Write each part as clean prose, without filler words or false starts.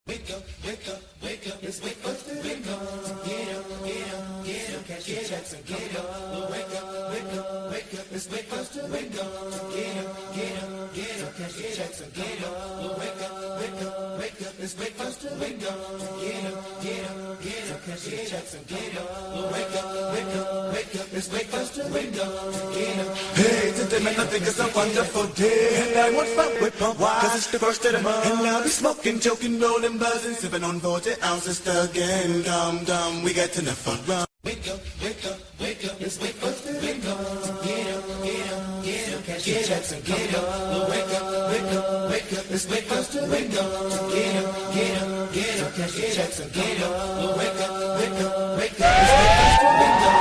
Wake up, wake up, wake up, it's breakfast and wake up. Get up, get up, get up, catch your checks and get up. Well, wake up, wake up, wake up, it's breakfast and wake up. Get up, get up, get up, catch your checks and get up. Well, wake up, wake up, wake up, it's breakfast and wake up. Get up, get up, get up, catch your checks and get up. Well, wake up, wake up, wake up, it's breakfast and wake up. Get up. Hey, today man, I think it's a wonderful day. And I won't fuck with pump, cause it's the first of the month. And I'll be smoking, joking, rolling, buzzing, sipping on 40 ounces again. Dumb, we got enough for rum. Wake up, wake up, wake up, it's breakfast and wake up. Get up, get up, get up, catch your checks and get up. Well, wake up, wake up, wake up, it's breakfast and wake up. Get up, get up, get up, catch your checks and get up. Well, wake up, wake up, wake up, it's breakfast and wake up.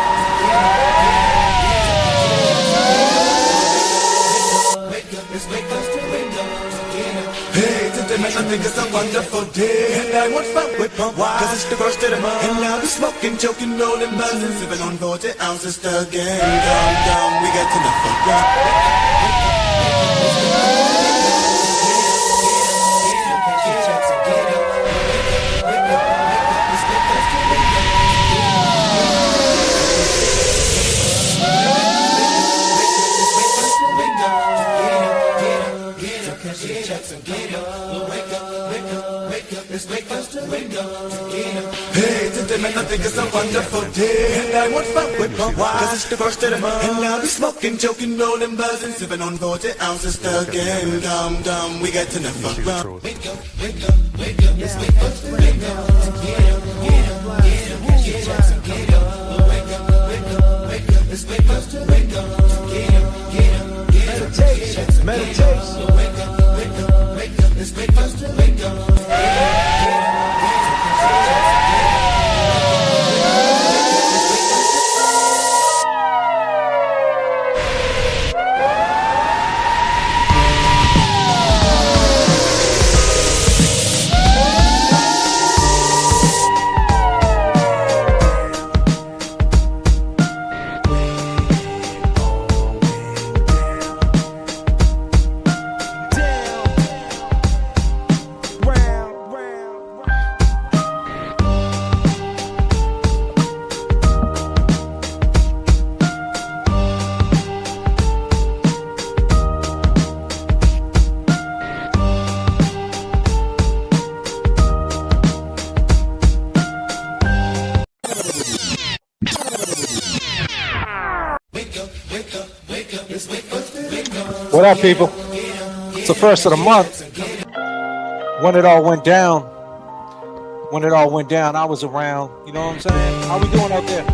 Get up, wake up, it's breakfast and wake up. Get up. Hey, today man, I think it's a wonderful day. And I won't fuck with pump, cause it's the first of the month. And I'll be smoking, joking, rolling, buzzing, sipping on 40 ounces again. Dumb, we got enough for rum. Hey, today man, I think it's a wonderful day. And I won't fuck with pump, cause it's the first of the month. And I'll be smoking, joking, rolling, buzzing, sipping on 40 ounces again. Dumb, we got enough for rum. Wake up, wake up, wake up, it's breakfast and wake up. Get up, get up, get up, catch your checks and get up. Well, wake up, wake up, wake up, it's breakfast and wake up. Get up, get up, get up, catch your checks and get up. Well, wake up, wake up, wake up, it's breakfast and wake up. Get up, get up, get up, catch your checks and get up. What up, people? It's the first of the month. When it all went down, I was around. You know what I'm saying? How we doing out there?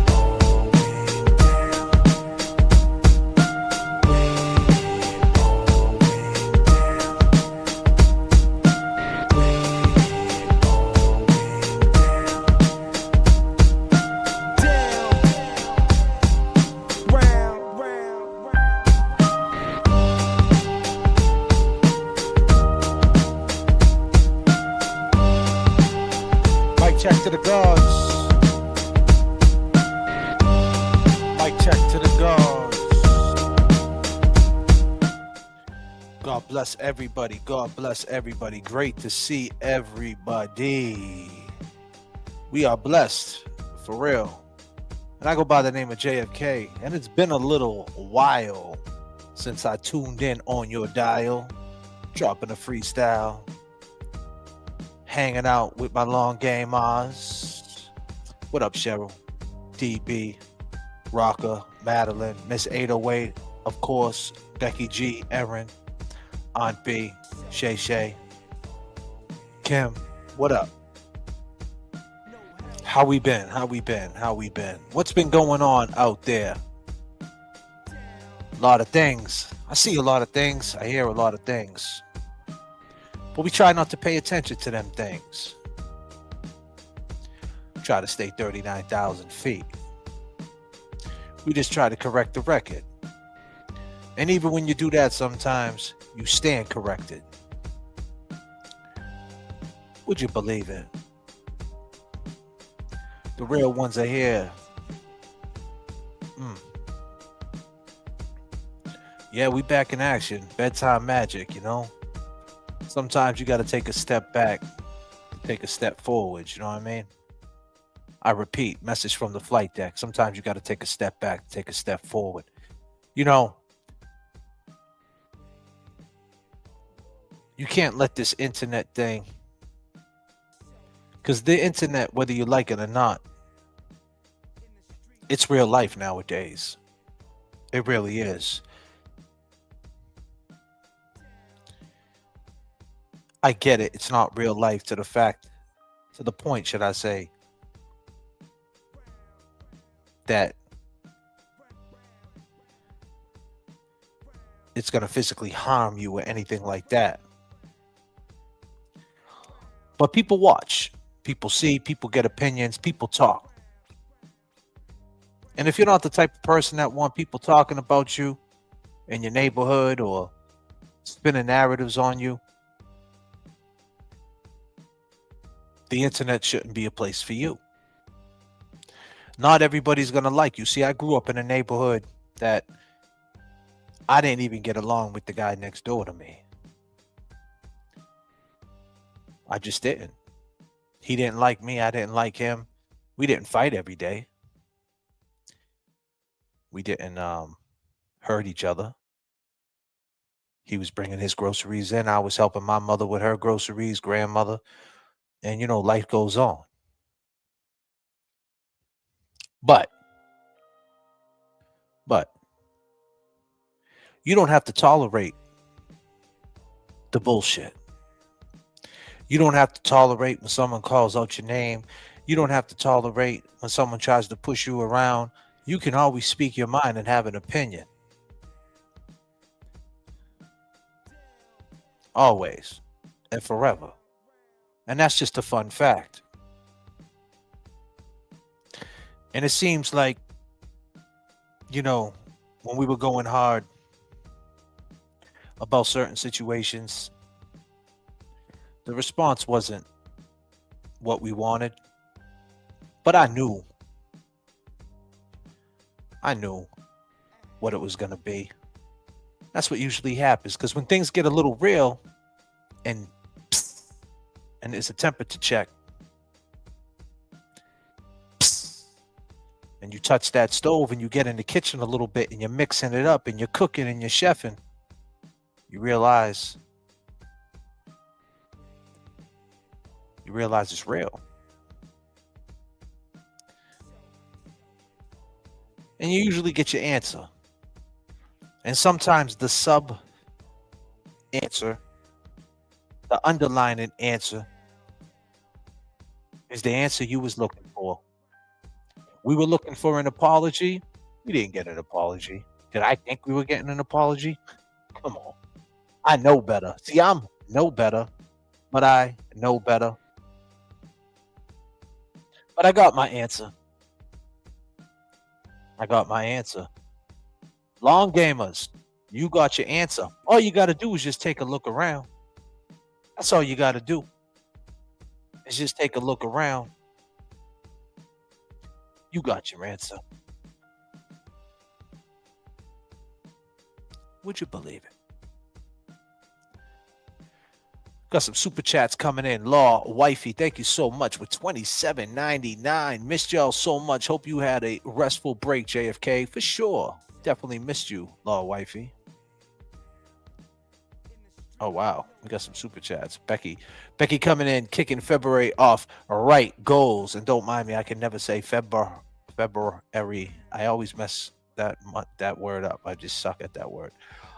Check to the gods. Mic check to the gods. God bless everybody. God bless everybody. Great to see everybody. We are blessed, for real. And I go by the name of J.F.K. And it's been a little while since I tuned in on your dial, dropping a freestyle. Hanging out with my long game Oz. What up, Cheryl? DB, Rocker, Madeline, Miss 808, of course, Becky G, Erin, Aunt B, Shay Shay, Kim. What up? How we been? What's been going on out there? A lot of things. I see a lot of things. I hear a lot of things. But we try not to pay attention to them things. Try to stay 39,000 feet. We just try to correct the record. And even when you do that, sometimes you stand corrected. Would you believe it? The real ones are here. Yeah, we back in action. Bedtime magic, you know? Sometimes you got to take a step back to take a step forward. You know what I mean? I repeat, message from the flight deck. Sometimes you got to take a step back, take a step forward. You know, you can't let this internet thing, because the internet, whether you like it or not, it's real life nowadays. It really is. I get it. It's not real life to the point, should I say, that it's going to physically harm you or anything like that. But people watch, people see, people get opinions, people talk. And if you're not the type of person that want people talking about you in your neighborhood or spinning narratives on you, the internet shouldn't be a place for you. Not everybody's going to like you. See, I grew up in a neighborhood that I didn't even get along with the guy next door to me. I just didn't. He didn't like me. I didn't like him. We didn't fight every day. We didn't hurt each other. He was bringing his groceries in. I was helping my mother with her groceries, grandmother. And, you know, life goes on. But you don't have to tolerate the bullshit. You don't have to tolerate when someone calls out your name. You don't have to tolerate when someone tries to push you around. You can always speak your mind and have an opinion. Always and forever. And that's just a fun fact. And it seems like, you know, when we were going hard about certain situations, the response wasn't what we wanted. But I knew what it was going to be. That's what usually happens, because when things get a little real and it's a temperature check, and you touch that stove and you get in the kitchen a little bit and you're mixing it up and you're cooking and you're chefing, you realize it's real. And you usually get your answer. And sometimes the sub answer, the underlining answer, is the answer you was looking for. We were looking for an apology. We didn't get an apology. Did I think we were getting an apology? Come on. I know better. See, I'm no better, but I know better. But I got my answer. Long gamers, you got your answer. All you got to do is just take a look around. That's all you got to do. Is just take a look around. You got your answer. Would you believe it? Got some super chats coming in. Law Wifey, thank you so much with $27.99. Missed y'all so much. Hope you had a restful break, JFK. For sure. Definitely missed you, Law Wifey. Oh, wow. We got some super chats. Becky coming in, kicking February off. Right goals. And don't mind me, I can never say February. I always mess that word up. I just suck at that word.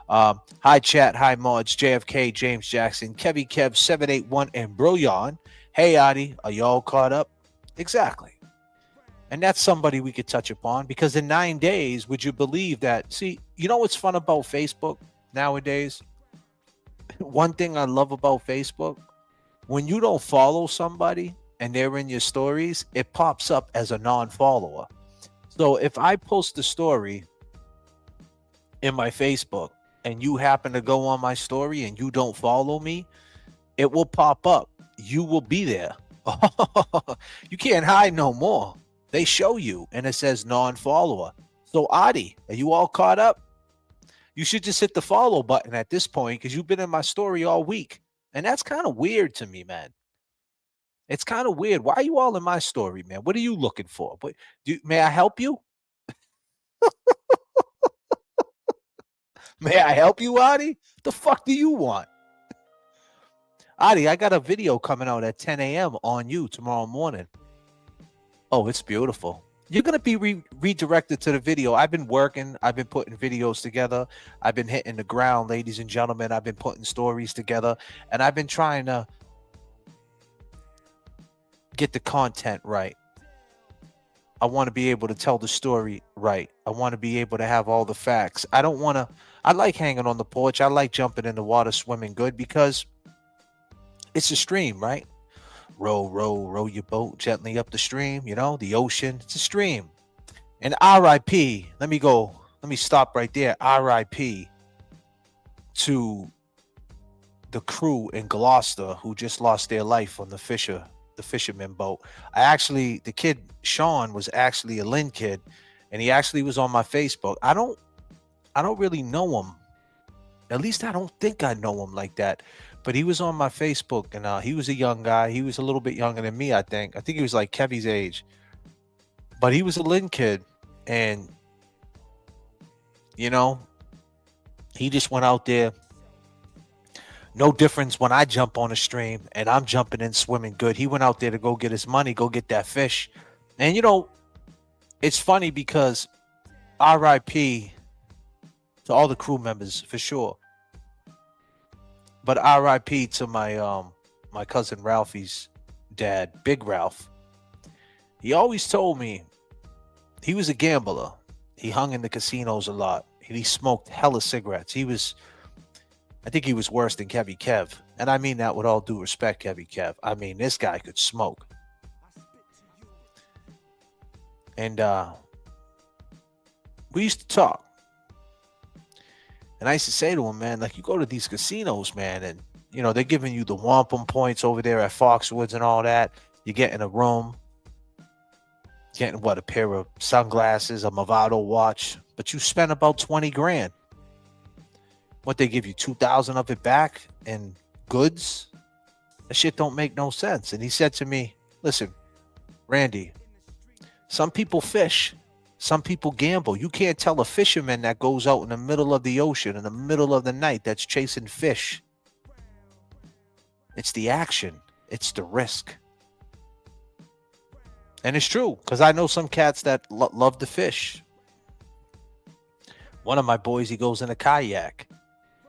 Hi, chat. Hi, mods. JFK, James Jackson, Kevy Kev, 781, and Brillion. Hey, Adi, are y'all caught up? Exactly. And that's somebody we could touch upon, because in 9 days, would you believe that? See, you know what's fun about Facebook nowadays? One thing I love about Facebook, when you don't follow somebody and they're in your stories, it pops up as a non-follower. So if I post a story in my Facebook and you happen to go on my story and you don't follow me, it will pop up. You will be there. You can't hide no more. They show you and it says non-follower. So Adi, are you all caught up? You should just hit the follow button at this point, because you've been in my story all week. And that's kind of weird to me, man. It's kind of weird. Why are you all in my story, man? What are you looking for? May I help you? May I help you, Adi? The fuck do you want? Adi, I got a video coming out at 10 a.m. on you tomorrow morning. Oh, it's beautiful. You're going to be redirected to the video. I've been working. I've been putting videos together. I've been hitting the ground, ladies and gentlemen. I've been putting stories together. And I've been trying to get the content right. I want to be able to tell the story right. I want to be able to have all the facts. I like hanging on the porch. I like jumping in the water, swimming good, because it's a stream, right? Row, row, row your boat gently up the stream. You know, the ocean, it's a stream. And RIP, let me stop right there. RIP to the crew in Gloucester who just lost their life on the fisherman boat. The kid Sean was actually a Lynn kid, and he actually was on my Facebook. I don't really know him. At least I don't think I know him like that. But he was on my Facebook, and he was a young guy. He was a little bit younger than me, I think. I think he was like Kevy's age. But he was a Lynn kid, and you know, he just went out there. No difference when I jump on a stream and I'm jumping in swimming good. He went out there to go get his money, go get that fish. And it's funny because RIP to all the crew members for sure. But RIP to my cousin Ralphie's dad, Big Ralph. He always told me he was a gambler. He hung in the casinos a lot. He smoked hella cigarettes. I think he was worse than Kevy Kev. And I mean that with all due respect, Kevy Kev. I mean, this guy could smoke. And we used to talk. And I used to say to him, man, like, you go to these casinos, man, and, they're giving you the wampum points over there at Foxwoods and all that. You get in a room, getting, a pair of sunglasses, a Movado watch, but you spend about 20 grand. What, they give you 2,000 of it back in goods? That shit don't make no sense. And he said to me, listen, Randy, some people fish, some people gamble. You can't tell a fisherman that goes out in the middle of the ocean in the middle of the night that's chasing fish. It's the action. It's the risk. And it's true, because I know some cats that love to fish. One of my boys, he goes in a kayak.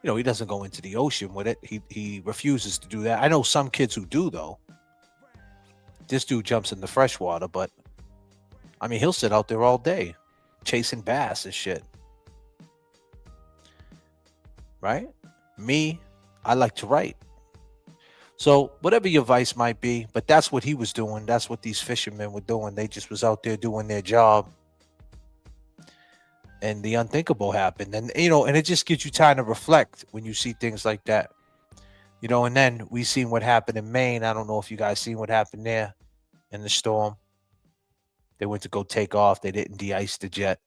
He doesn't go into the ocean with it. He refuses to do that. I know some kids who do, though. This dude jumps in the freshwater, but I mean, he'll sit out there all day chasing bass and shit. Right? Me, I like to write. So whatever your vice might be, but that's what he was doing. That's what these fishermen were doing. They just was out there doing their job. And the unthinkable happened. And, and it just gives you time to reflect when you see things like that. And then we seen what happened in Maine. I don't know if you guys seen what happened there in the storm. They went to go take off. They didn't de-ice the jet.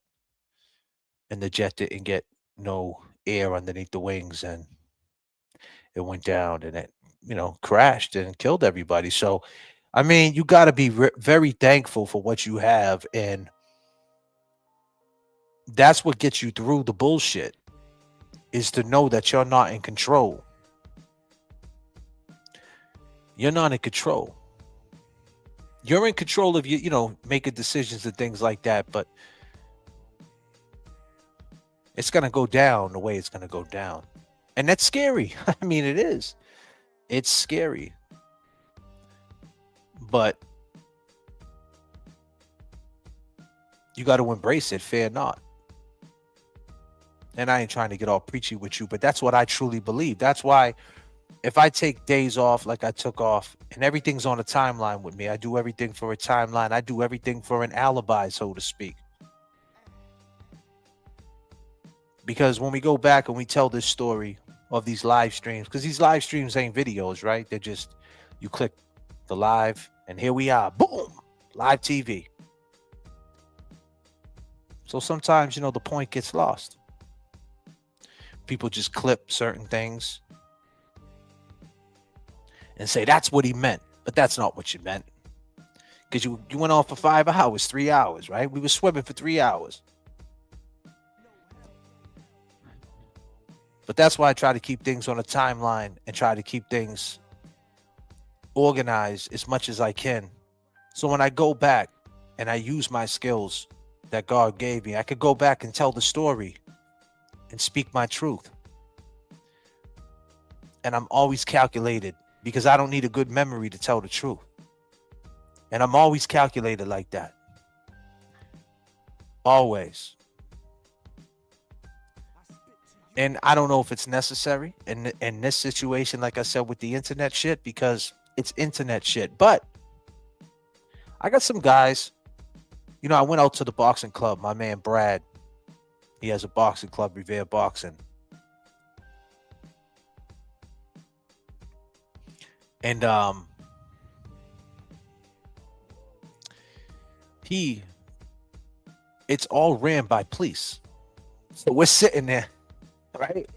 And the jet didn't get no air underneath the wings. And it went down and it, crashed and killed everybody. So, I mean, you got to be very thankful for what you have. And that's what gets you through the bullshit, is to know that you're not in control. You're not in control. You're in control of making decisions and things like that, but it's going to go down the way it's going to go down. And that's scary. I mean, it is. It's scary. But you got to embrace it, fear not. And I ain't trying to get all preachy with you, but that's what I truly believe. That's why if I take days off like I took off, and everything's on a timeline with me, I do everything for a timeline. I do everything for an alibi, so to speak. Because when we go back and we tell this story of these live streams, because these live streams ain't videos, right? They're just, you click the live, and here we are. Boom! Live TV. So sometimes, the point gets lost. People just clip certain things and say, that's what he meant. But that's not what you meant. Because you went on for 5 hours, 3 hours, right? We were swimming for 3 hours. But that's why I try to keep things on a timeline and try to keep things organized as much as I can. So when I go back and I use my skills that God gave me, I could go back and tell the story and speak my truth. And I'm always calculated because I don't need a good memory to tell the truth. And I'm always calculated like that. Always. And I don't know if it's necessary in this situation, like I said, with the internet shit, because it's internet shit. But I got some guys, you know, I went out to the boxing club. My man Brad, he has a boxing club, Revere Boxing. And it's all ran by police. So we're sitting there, right?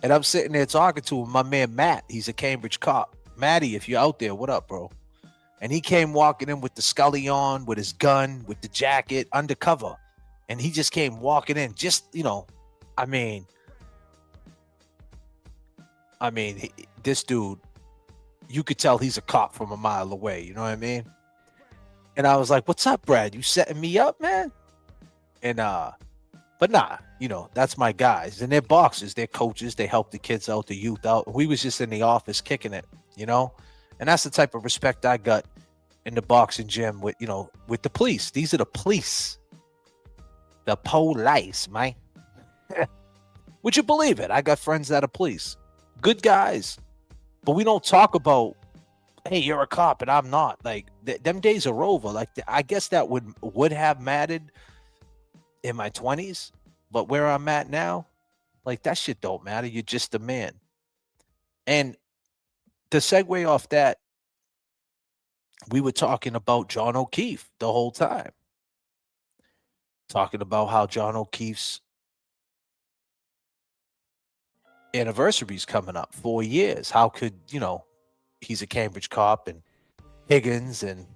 And I'm sitting there talking to him, my man Matt. He's a Cambridge cop. Matty, if you're out there, what up, bro? And he came walking in with the scully on, with his gun, with the jacket, undercover. And he just came walking in, just, you know, I mean, this dude, you could tell he's a cop from a mile away. You know what I mean? And I was like, what's up, Brad? You setting me up, man? And, but nah, you know, that's my guys. And they're boxers, they're coaches. They help the kids out, the youth out. We was just in the office kicking it, you know? And that's the type of respect I got in the boxing gym with, you know, with the police. These are the police. The police, man. Would you believe it? I got friends that are police. Good guys. But we don't talk about, hey, you're a cop and I'm not. Like, them days are over. Like, I guess that would have mattered in my 20s. But where I'm at now, like, that shit don't matter. You're just a man. And to segue off that, we were talking about John O'Keefe the whole time. Talking about how John O'Keefe's anniversary is coming up, 4 years. How could, you know, he's a Cambridge cop and Higgins and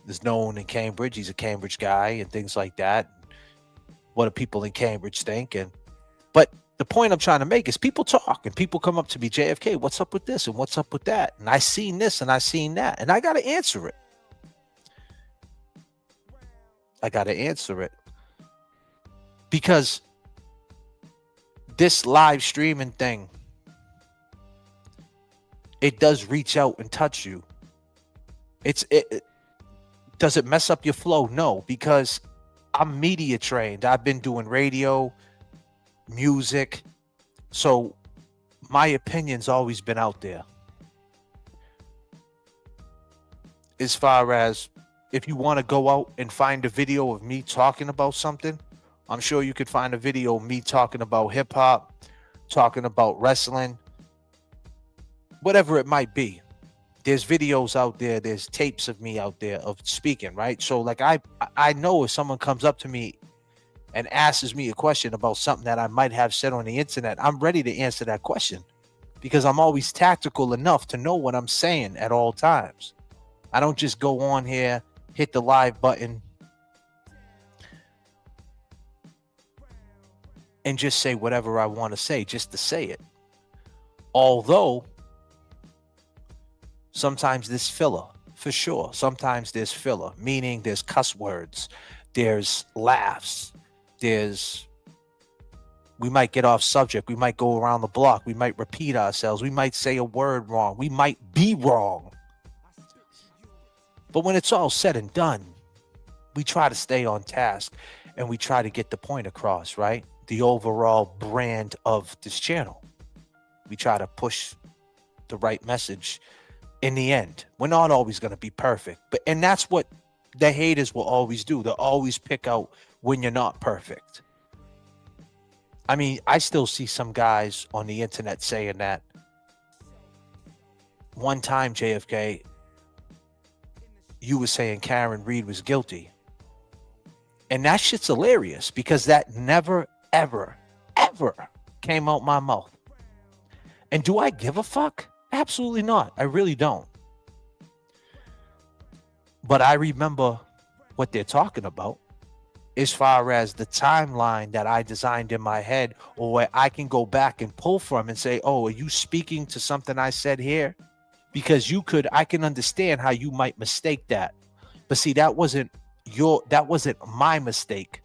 is known in Cambridge. He's a Cambridge guy and things like that. What do people in Cambridge think? But the point I'm trying to make is people talk and people come up to me, J.F.K, what's up with this and what's up with that? And I seen this and I seen that. And I got to answer it. Because this live streaming thing, it does reach out and touch you. Does it mess up your flow? No, because I'm media trained. I've been doing radio, music. So my opinion's always been out there. As far as if you want to go out and find a video of me talking about something, I'm sure you could find a video of me talking about hip hop, talking about wrestling, whatever it might be. There's videos out there, there's tapes of me out there of speaking, right? So like I know if someone comes up to me and asks me a question about something that I might have said on the internet, I'm ready to answer that question because I'm always tactical enough to know what I'm saying at all times. I don't just go on here, hit the live button, and just say whatever I want to say, just to say it. Although, sometimes there's filler, for sure. Sometimes there's filler, meaning there's cuss words, there's laughs, we might get off subject, we might go around the block, we might repeat ourselves, we might say a word wrong, we might be wrong. But when it's all said and done, we try to stay on task and we try to get the point across, right? The overall brand of this channel. We try to push the right message in the end. We're not always going to be perfect, and that's what the haters will always do. They'll always pick out when you're not perfect. I mean, I still see some guys on the internet saying that one time, JFK, you were saying Karen Reed was guilty. And that shit's hilarious because that never, ever, ever came out my mouth. And do I give a fuck? Absolutely not. I really don't. But I remember what they're talking about as far as the timeline that I designed in my head, or where I can go back and pull from and say, oh, are you speaking to something I said here? Because I can understand how you might mistake that. But see, that wasn't my mistake.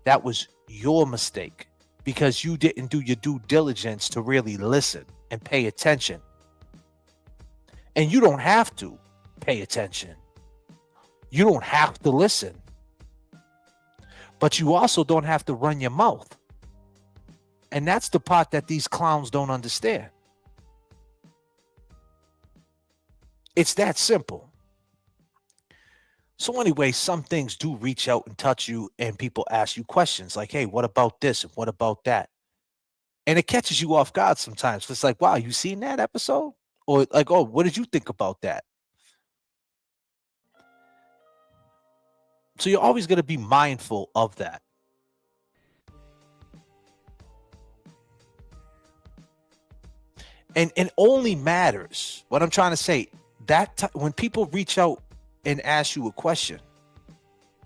That was your mistake, because you didn't do your due diligence to really listen and pay attention. And you don't have to pay attention. You don't have to listen. But you also don't have to run your mouth. And that's the part that these clowns don't understand. It's that simple. So anyway, some things do reach out and touch you, and people ask you questions like, hey, what about this? And what about that? And it catches you off guard sometimes. It's like, wow, you seen that episode? Or like, oh, what did you think about that? So you're always going to be mindful of that. And it only matters, what I'm trying to say, that when people reach out and ask you a question,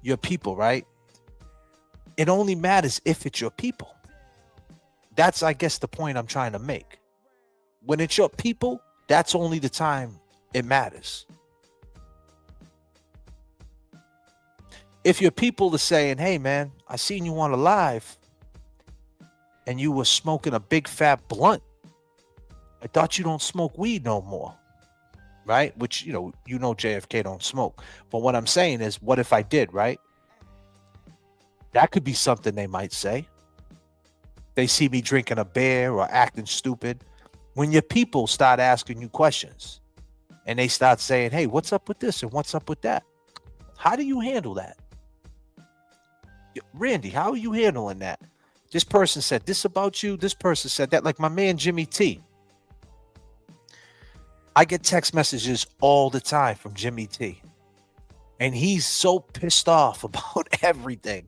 your people, right? It only matters if it's your people. That's, I guess, the point I'm trying to make. When it's your people, that's only the time it matters. If your people are saying, hey, man, I seen you on a live and you were smoking a big fat blunt. I thought you don't smoke weed no more. Right? Which, J.F.K. don't smoke. But what I'm saying is, what if I did, right? That could be something they might say. They see me drinking a beer or acting stupid. When your people start asking you questions and they start saying, hey, what's up with this and what's up with that? How do you handle that? Randy, how are you handling that? This person said this about you. This person said that. Like my man, Jimmy T. I get text messages all the time from Jimmy T. And he's so pissed off about everything.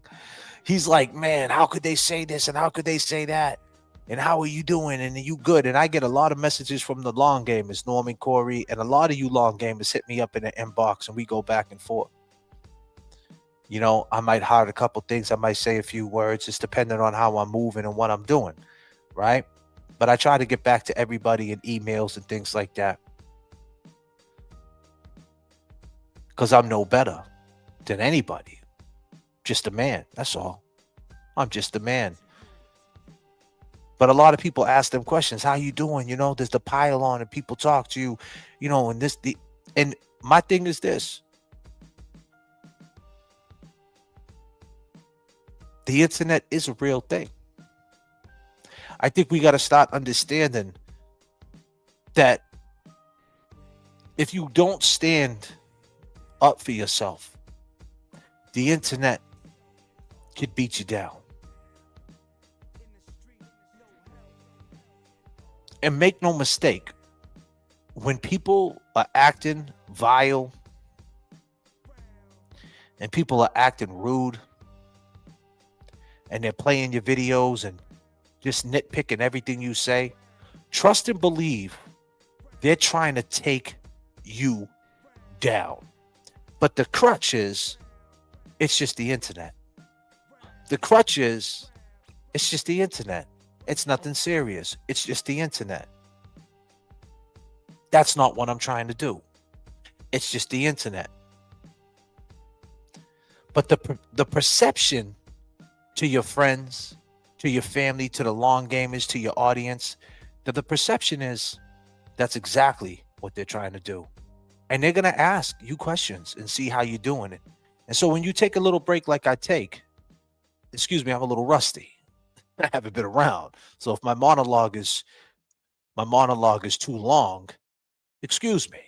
He's like, man, how could they say this and how could they say that? And how are you doing? And are you good? And I get a lot of messages from the long gamers, Norman, Corey, and a lot of you long gamers hit me up in the inbox and we go back and forth. I might heart a couple things. I might say a few words. It's depending on how I'm moving and what I'm doing, right? But I try to get back to everybody in emails and things like that. Because I'm no better than anybody. Just a man. That's all. I'm just a man. But a lot of people ask them questions. How you doing? There's the pile on and people talk to you, and my thing is this. The internet is a real thing. I think we got to start understanding that if you don't stand up for yourself, the internet could beat you down. And make no mistake, when people are acting vile and people are acting rude and they're playing your videos and just nitpicking everything you say, trust and believe they're trying to take you down. But the crutch is, it's just the internet. The crutch is, it's just the internet. It's nothing serious. It's just the internet. That's not what I'm trying to do. It's just the internet. But the perception to your friends, to your family, to the long gamers, to your audience, that the perception is that's exactly what they're trying to do. And they're going to ask you questions and see how you're doing it. And so when you take a little break like I take, excuse me, I'm a little rusty. I haven't been around. So if my monologue is too long, excuse me,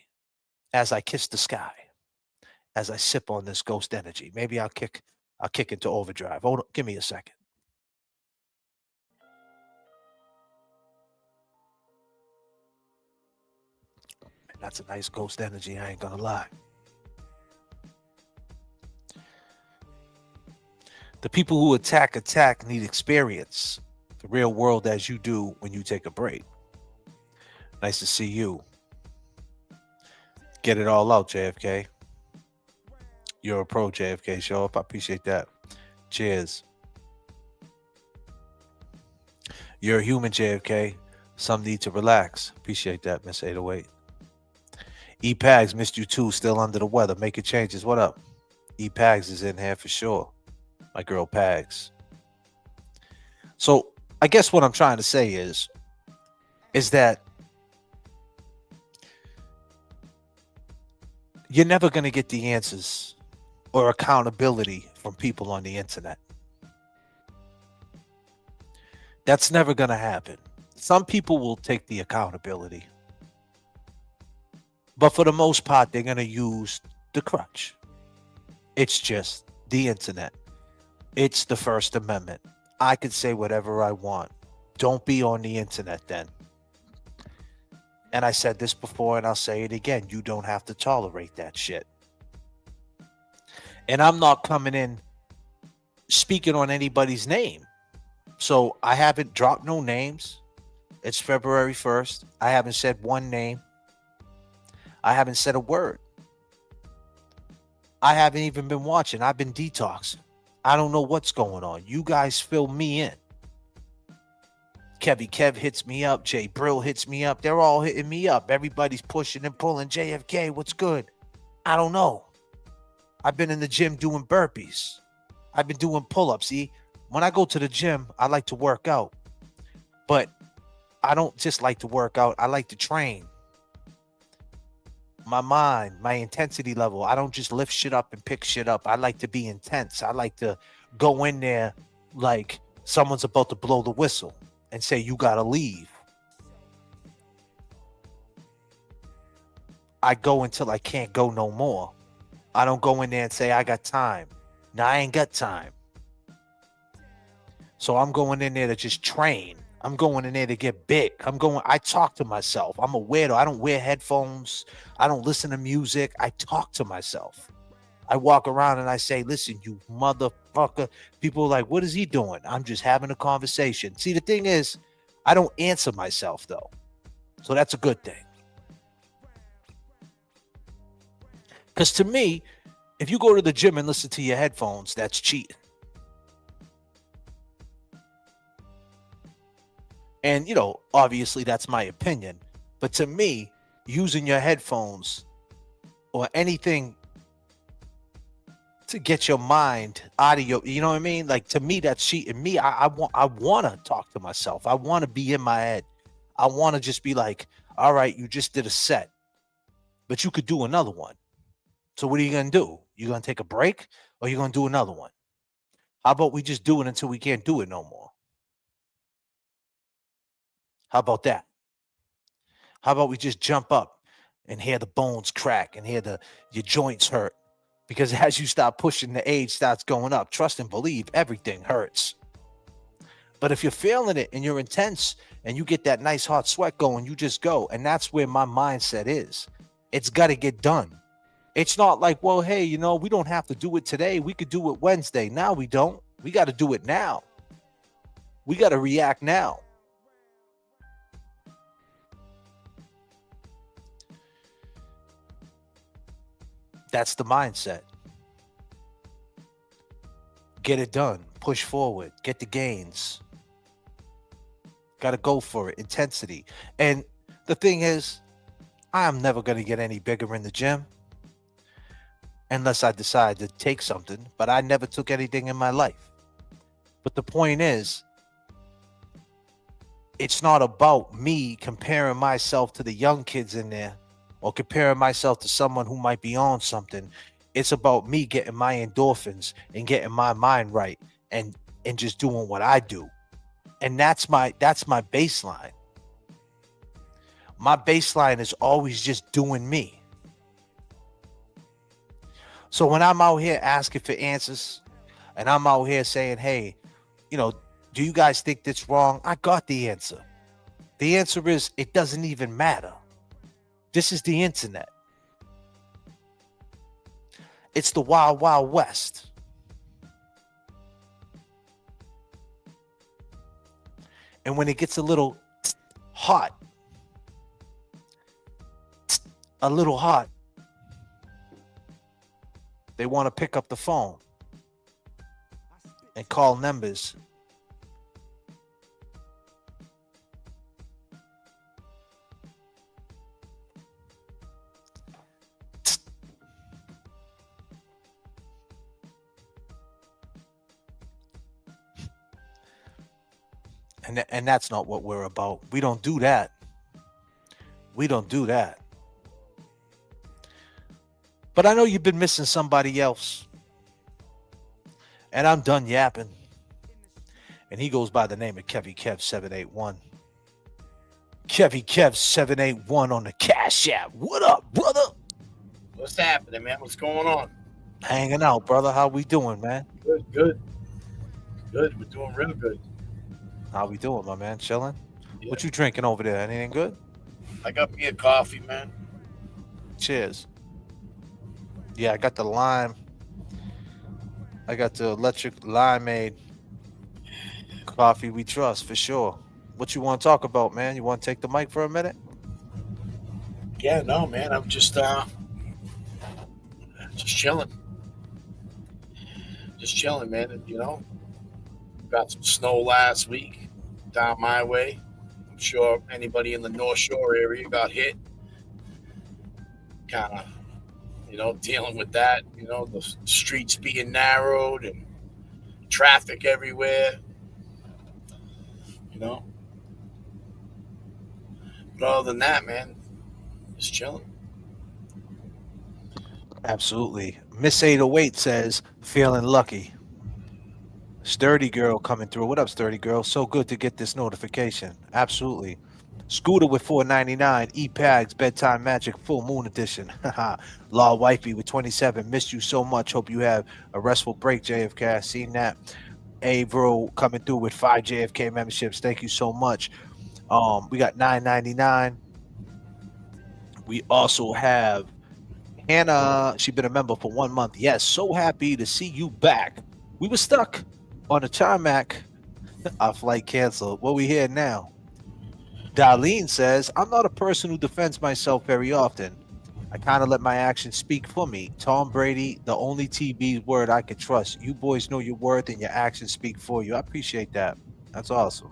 as I kiss the sky, as I sip on this ghost energy. Maybe I'll kick into overdrive. Hold on, give me a second. That's a nice ghost energy, I ain't gonna lie. The people who attack need experience the real world as you do when you take a break. Nice to see you. Get it all out, JFK. You're a pro, JFK. Show up. I appreciate that. Cheers. You're a human, JFK. Some need to relax. Appreciate that, Miss 808. E-Pags, missed you too. Still under the weather. Making changes. What up? E-Pags is in here for sure. My girl Pags. So I guess what I'm trying to say is that you're never going to get the answers or accountability from people on the internet. That's never going to happen. Some people will take the accountability, but for the most part, they're going to use the crutch. It's just the internet. It's the First Amendment. I can say whatever I want. Don't be on the internet then. And I said this before and I'll say it again. You don't have to tolerate that shit. And I'm not coming in speaking on anybody's name. So I haven't dropped no names. It's February 1st. I haven't said one name. I haven't said a word. I haven't even been watching. I've been detoxing. I don't know what's going on. You guys fill me in. Kevy Kev hits me up. Jay Brill hits me up. They're all hitting me up. Everybody's pushing and pulling. JFK, what's good? I don't know. I've been in the gym doing burpees. I've been doing pull-ups. See, when I go to the gym, I like to work out. But I don't just like to work out. I like to train. My mind, my intensity level. I don't just lift shit up and pick shit up. I like to be intense. I like to go in there like someone's about to blow the whistle and say, you got to leave. I go until I can't go no more. I don't go in there and say, I got time. No, I ain't got time. So I'm going in there to just train. I'm going in there to get big. I talk to myself. I'm a weirdo. I don't wear headphones. I don't listen to music. I talk to myself. I walk around and I say, listen, you motherfucker. People are like, what is he doing? I'm just having a conversation. See, the thing is, I don't answer myself, though. So that's a good thing. Because to me, if you go to the gym and listen to your headphones, that's cheating. And, you know, obviously that's my opinion. But to me, using your headphones or anything to get your mind out of your, you know what I mean? Like, to me, that's cheating. Me, I want to talk to myself. I want to be in my head. I want to just be like, all right, you just did a set, but you could do another one. So what are you going to do? You going to take a break or you going to do another one? How about we just do it until we can't do it no more? How about that? How about we just jump up and hear the bones crack and hear your joints hurt? Because as you start pushing, the age starts going up. Trust and believe, everything hurts. But if you're feeling it and you're intense and you get that nice hot sweat going, you just go. And that's where my mindset is. It's got to get done. It's not like, well, hey, you know, we don't have to do it today. We could do it Wednesday. Now we don't. We got to do it now. We got to react now. That's the mindset. Get it done. Push forward. Get the gains. Got to go for it. Intensity. And the thing is, I'm never going to get any bigger in the gym unless I decide to take something. But I never took anything in my life. But the point is, it's not about me comparing myself to the young kids in there or comparing myself to someone who might be on something. It's about me getting my endorphins and getting my mind right and just doing what I do. And that's my baseline. My baseline is always just doing me. So when I'm out here asking for answers and I'm out here saying, hey, you know, do you guys think that's wrong? I got the answer. The answer is it doesn't even matter. This is the internet. It's the wild, wild west. And when it gets a little hot, They want to pick up the phone and call numbers. And that's not what we're about. We don't do that. We don't do that. But I know you've been missing somebody else. And I'm done yapping. And he goes by the name of Kevy Kev 781. Kevy Kev 781 on the Cash App. What up, brother? What's happening, man? What's going on? Hanging out, brother. How we doing, man? Good, good, good. We're doing real good. How we doing, my man? Chilling? Yeah. What you drinking over there? Anything good? I got me a coffee, man. Cheers. Yeah, I got the lime. I got the electric limeade coffee we trust for sure. What you want to talk about, man? You want to take the mic for a minute? Yeah, no, man. I'm just chilling. Just chilling, man. And, got some snow last week down my way. I'm sure anybody in the North Shore area got hit. Kind of, dealing with that. The streets being narrowed and traffic everywhere. But other than that, man, just chilling. Absolutely. Miss 808 says, feeling lucky. Sturdy girl coming through. What up, Sturdy girl? So good to get this notification. Absolutely. Scooter with $4.99. E-Pags, Bedtime Magic, Full Moon Edition. Law Wifey with 27. Missed you so much. Hope you have a restful break, J.F.K. I seen that. Avro coming through with 5 J.F.K. memberships. Thank you so much. We got $9.99. We also have Hannah. She's been a member for 1 month. Yes, so happy to see you back. We were stuck on the tarmac. Our flight canceled. What we here now? Darlene says, I'm not a person who defends myself very often. I kind of let my actions speak for me. Tom Brady, the only TB word I can trust. You boys know your worth and your actions speak for you. I appreciate that. That's awesome.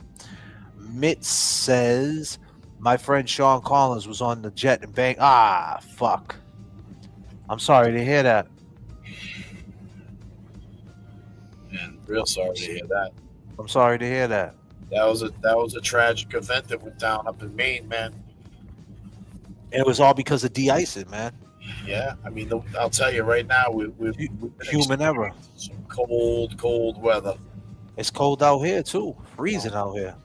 Mitt says, my friend Sean Collins was on the jet and bang. Ah, fuck. I'm sorry to hear that. Man, real sorry to hear that. I'm sorry to hear that. That was a tragic event that went down up in Maine, man. And it was all because of de-icing, man. Yeah, I mean, I'll tell you right now, we've been Human error. some cold weather. It's cold out here too. Freezing out here.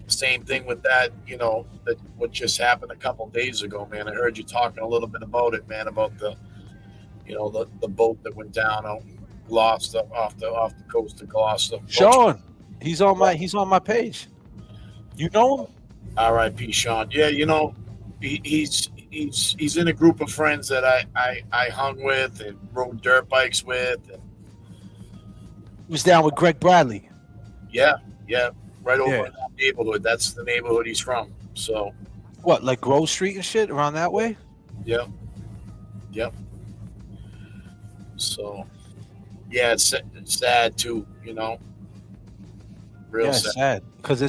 Same thing with that, that what just happened a couple days ago, man. I heard you talking a little bit about it, man, about the boat that went down on Gloucester, off the coast of Gloucester. Sean, he's on my page. You know him? R.I.P. Sean. Yeah, he's in a group of friends that I hung with and rode dirt bikes with. And He was down with Greg Bradley. yeah, right over in that neighborhood. That's the neighborhood he's from. So what, like Grove Street and shit around that way? Yep. So yeah, it's sad too. Real sad. Because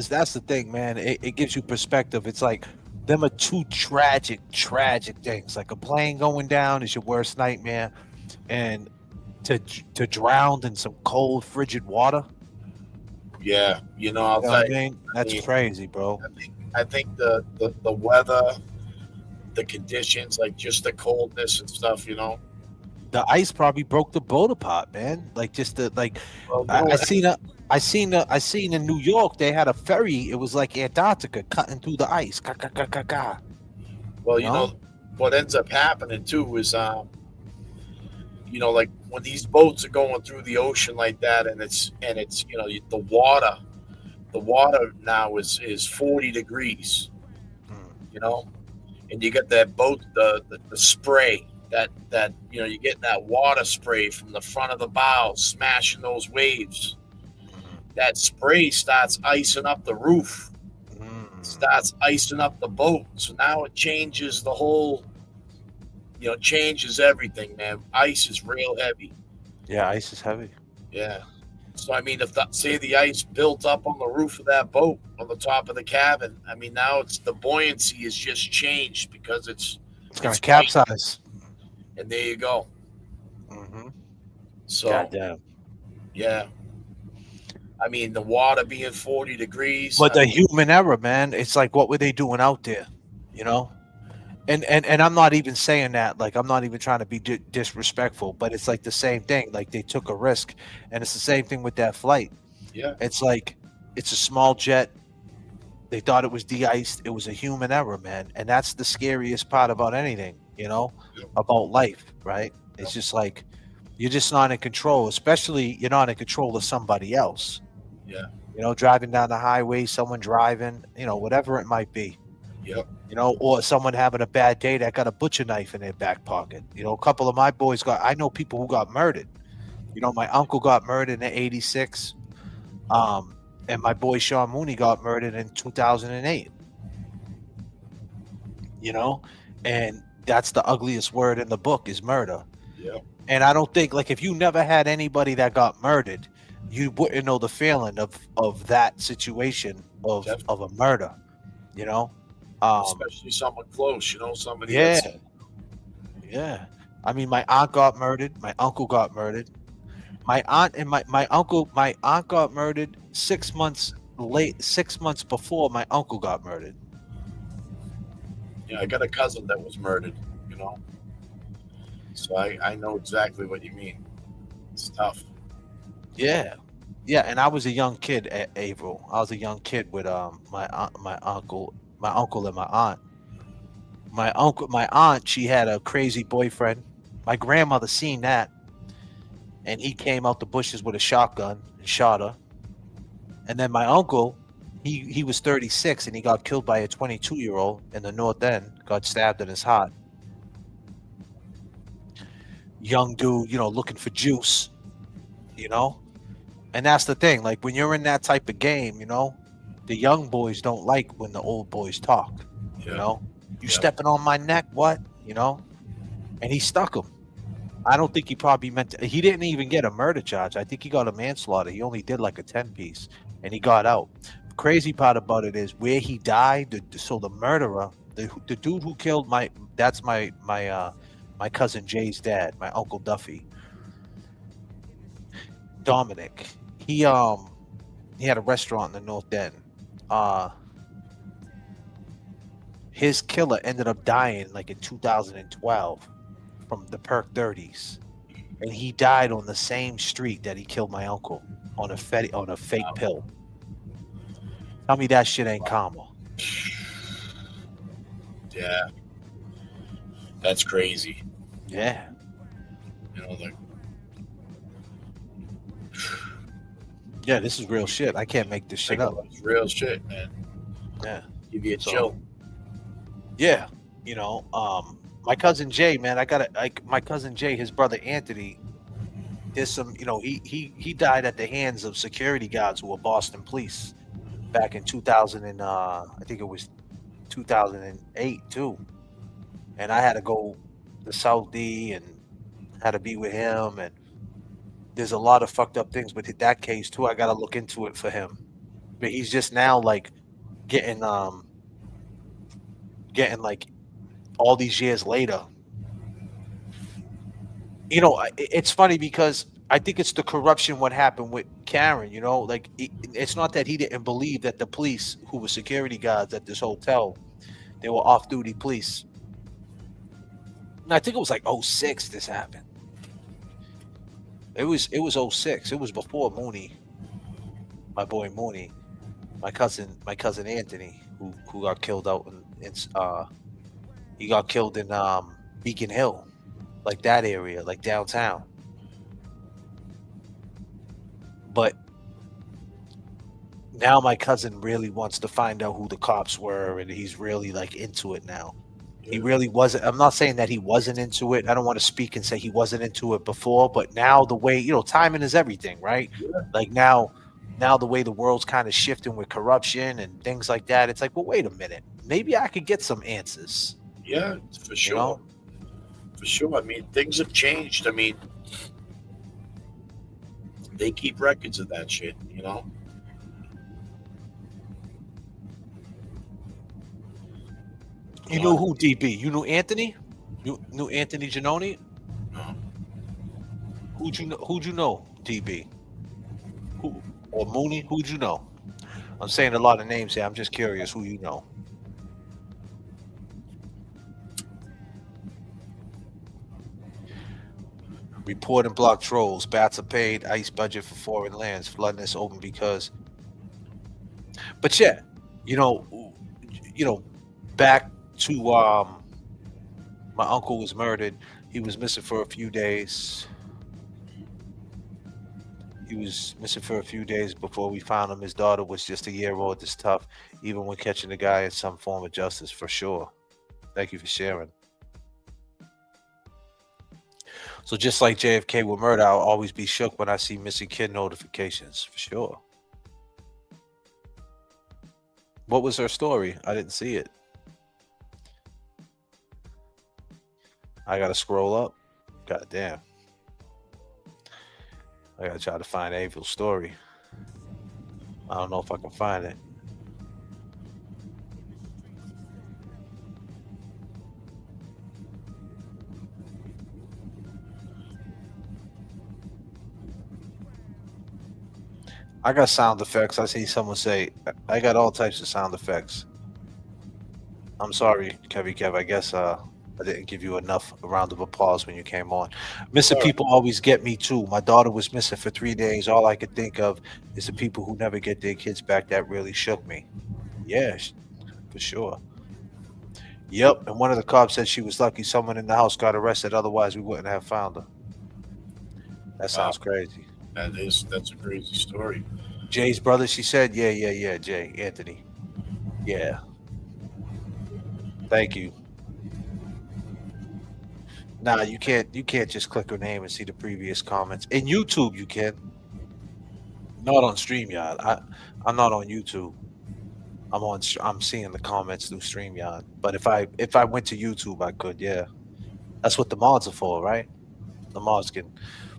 that's the thing, man. It gives you perspective. It's like them are two tragic things. Like a plane going down is your worst nightmare, and to drown in some cold, frigid water. Yeah, I'll You know tell what I you. mean? That's crazy, bro. I think the weather, the conditions, like just the coldness and stuff. The ice probably broke the boat apart, man. Like just the like. Well, I seen in New York they had a ferry. It was like Antarctica cutting through the ice. Ka, ka, ka, ka, ka. Well, what ends up happening too is, like when these boats are going through the ocean like that, and it's the water now is 40 degrees, and you get that boat, the spray that you get that water spray from the front of the bow smashing those waves. That spray starts icing up the roof, starts icing up the boat. So now it changes the whole changes everything, man. Ice is real heavy. Yeah, ice is heavy. Yeah. So I mean, if say the ice built up on the roof of that boat, on the top of the cabin, I mean now it's the buoyancy is just changed because It's gonna it's light, capsize. and there you go. Mm-hmm. So Goddamn. yeah, I mean the water being 40 degrees. But I the mean, human error, man, it's like, what were they doing out there? You know? And I'm not even saying that, like, I'm not even trying to be disrespectful, but it's like the same thing. Like, they took a risk, and it's the same thing with that flight. yeah, It's like, it's a small jet. They thought it was de-iced. It was a human error, man, and that's the scariest part about anything, yeah, about life, right? It's just like, you're just not in control, especially you're not in control of somebody else. yeah, Driving down the highway, someone driving, whatever it might be. yeah, Or someone having a bad day that got a butcher knife in their back pocket. A couple of my boys I know people who got murdered. My uncle got murdered in '86. And my boy Sean Mooney got murdered in 2008. And that's the ugliest word in the book is murder. yeah. And I don't think, like, if you never had anybody that got murdered, you wouldn't know the feeling of that situation of a murder. You know, Especially someone close, somebody yeah, that's yeah. I mean, my aunt got murdered. My uncle got murdered. My aunt and my aunt got murdered 6 months late, 6 months before my uncle got murdered. yeah. I got a cousin that was murdered, you know, so I know exactly what you mean. It's tough. Yeah, yeah. And I was a young kid at April. I was a young kid with my uncle and my aunt. My aunt, she had a crazy boyfriend. My grandmother seen that, and he came out the bushes with a shotgun and shot her. And then my uncle, he was 36 and he got killed by a 22-year-old in the North End, got stabbed in his heart. Young dude, looking for juice, you know? And that's the thing. Like, when you're in that type of game, the young boys don't like when the old boys talk, you Yeah, know? You yeah, stepping on my neck, what? And he stuck him. I don't think he probably he didn't even get a murder charge. I think he got a manslaughter. He only did like a 10 piece and he got out. The crazy part about it is where he died. So the murderer, the dude who killed that's my cousin Jay's dad, my uncle Duffy, Dominic. He had a restaurant in the North End. Uh, his killer ended up dying like in 2012 from the perk 30s. And he died on the same street that he killed my uncle on a fake pill. Tell me that shit ain't karma. yeah. That's crazy. Yeah. Like Yeah, this is real shit. I can't make this shit up. it's real shit, man. Yeah. Give you a So, chill. yeah. My cousin Jay, man, my cousin Jay, his brother Anthony, there's some, he died at the hands of security guards who were Boston police back in 2000 and I think it was 2008 too. And I had to go to South D and had to be with him, and there's a lot of fucked up things with that case too. I got to look into it for him. But he's just now like getting like all these years later. It's funny because I think it's the corruption what happened with Karen, like it's not that he didn't believe that the police who were security guards at this hotel, they were off-duty police. And I think it was like 06 this happened. It was 06. It was before Mooney, my boy Mooney, my cousin Anthony, who got killed out in he got killed in Beacon Hill, like that area, like downtown. But now my cousin really wants to find out who the cops were, and he's really like into it now. He really wasn't. I'm not saying that he wasn't into it. I don't want to speak and say he wasn't into it before, but now the way, timing is everything, right? Like now the way the world's kind of shifting with corruption and things like that, it's like, well, wait a minute, maybe I could get some answers. Yeah, for sure. for sure. I mean, things have changed. I mean, they keep records of that shit. You know. You So, knew who, DB? You knew Anthony? You knew Anthony Giannone? uh, Who'd you know, DB? Who or Mooney? Who'd you know? I'm saying a lot of names here. I'm just curious who you know. Report and block trolls. Bats are paid. ICE budget for foreign lands. Flooding is open because. But yeah, you know, back to my uncle was murdered. He was missing for a few days. He was missing for a few days before we found him. His daughter was just a year old. It's tough, even when catching the guy in some form of justice, for sure. Thank you for sharing. So just like JFK with murder, I'll always be shook when I see missing kid notifications, for sure. What was her story? I didn't see it. I gotta scroll up. God damn. I gotta try to find Avil's story. I don't know if I can find it. I got sound effects. I see someone say, I got all types of sound effects. I'm sorry, Kevy Kev. I guess I didn't give you enough a round of applause when you came on. Missing people always get me too. My daughter was missing for 3 days. All I could think of is the people who never get their kids back. That really shook me. Yeah, for sure. Yep. And one of the cops said she was lucky someone in the house got arrested. Otherwise, we wouldn't have found her. That sounds crazy. That's a crazy story. Jay's brother, she said. Yeah. Jay, Anthony. Yeah. Thank you. Nah, you can't just click her name and see the previous comments. In YouTube, you can. Not on StreamYard. I'm not on YouTube. I'm seeing the comments through StreamYard. But if I went to YouTube, I could. Yeah, that's what the mods are for, right? The mods can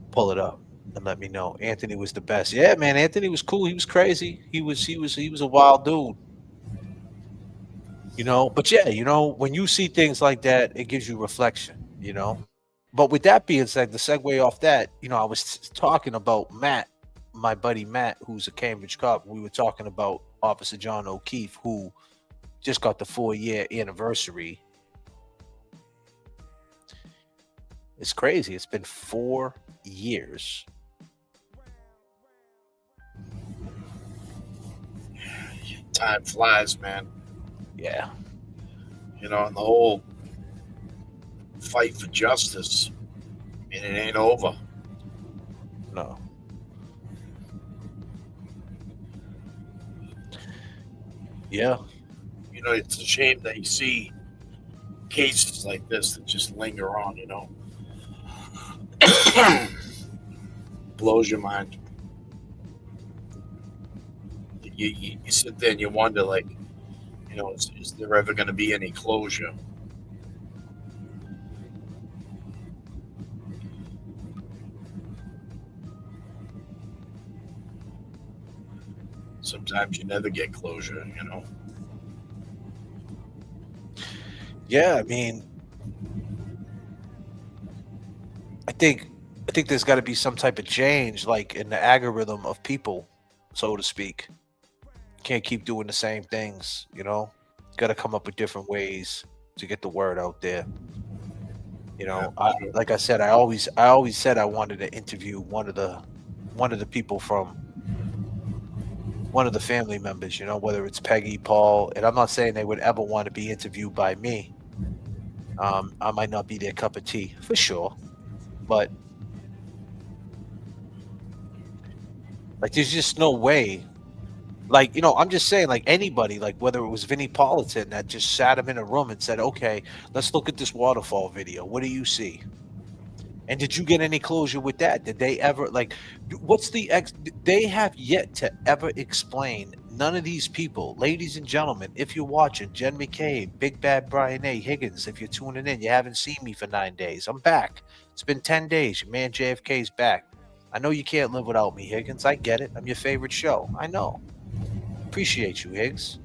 pull it up and let me know. Anthony was the best. Yeah, man. Anthony was cool. He was crazy. He was a wild dude. But yeah, when you see things like that, it gives you reflection. But with that being said, the segue off that, I was talking about Matt, my buddy Matt, who's a Cambridge cop. We were talking about Officer John O'Keefe, who just got the 4-year anniversary. It's crazy. It's been 4 years. Time flies, man. Yeah. And the whole fight for justice, and it ain't over. No. Yeah. It's a shame that you see cases like this that just linger on, Blows your mind. You sit there and you wonder, like, is there ever going to be any closure? Sometimes you never get closure, Yeah, I mean, I think there's got to be some type of change, like in the algorithm of people, so to speak. Can't keep doing the same things, Got to come up with different ways to get the word out there. Like I said, I always said I wanted to interview one of the people from one of the family members, whether it's Peggy, Paul, and I'm not saying they would ever want to be interviewed by me. I might not be their cup of tea for sure, but like, there's just no way. Like, I'm just saying, like, anybody, like whether it was Vinnie Politan that just sat him in a room and said, okay, let's look at this waterfall video. What do you see? And did you get any closure with that? Did they ever like what's the ex they have yet to ever explain none of these people, ladies and gentlemen, if you're watching, Jen McCabe, Big Bad Brian A. Higgins, if you're tuning in, you haven't seen me for 9 days. I'm back. It's been 10 days. Your man JFK's back. I know you can't live without me, Higgins. I get it. I'm your favorite show. I know. Appreciate you, Higgs.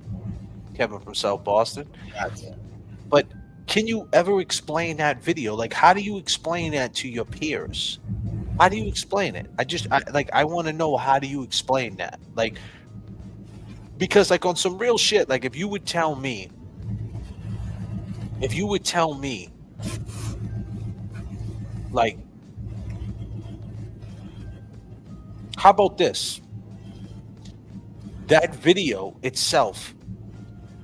Kevin from South Boston. Gotcha. But can you ever explain that video? Like, how do you explain that to your peers? How do you explain it? I want to know, how do you explain that? Like, because like on some real shit, like if you would tell me, like, how about this? That video itself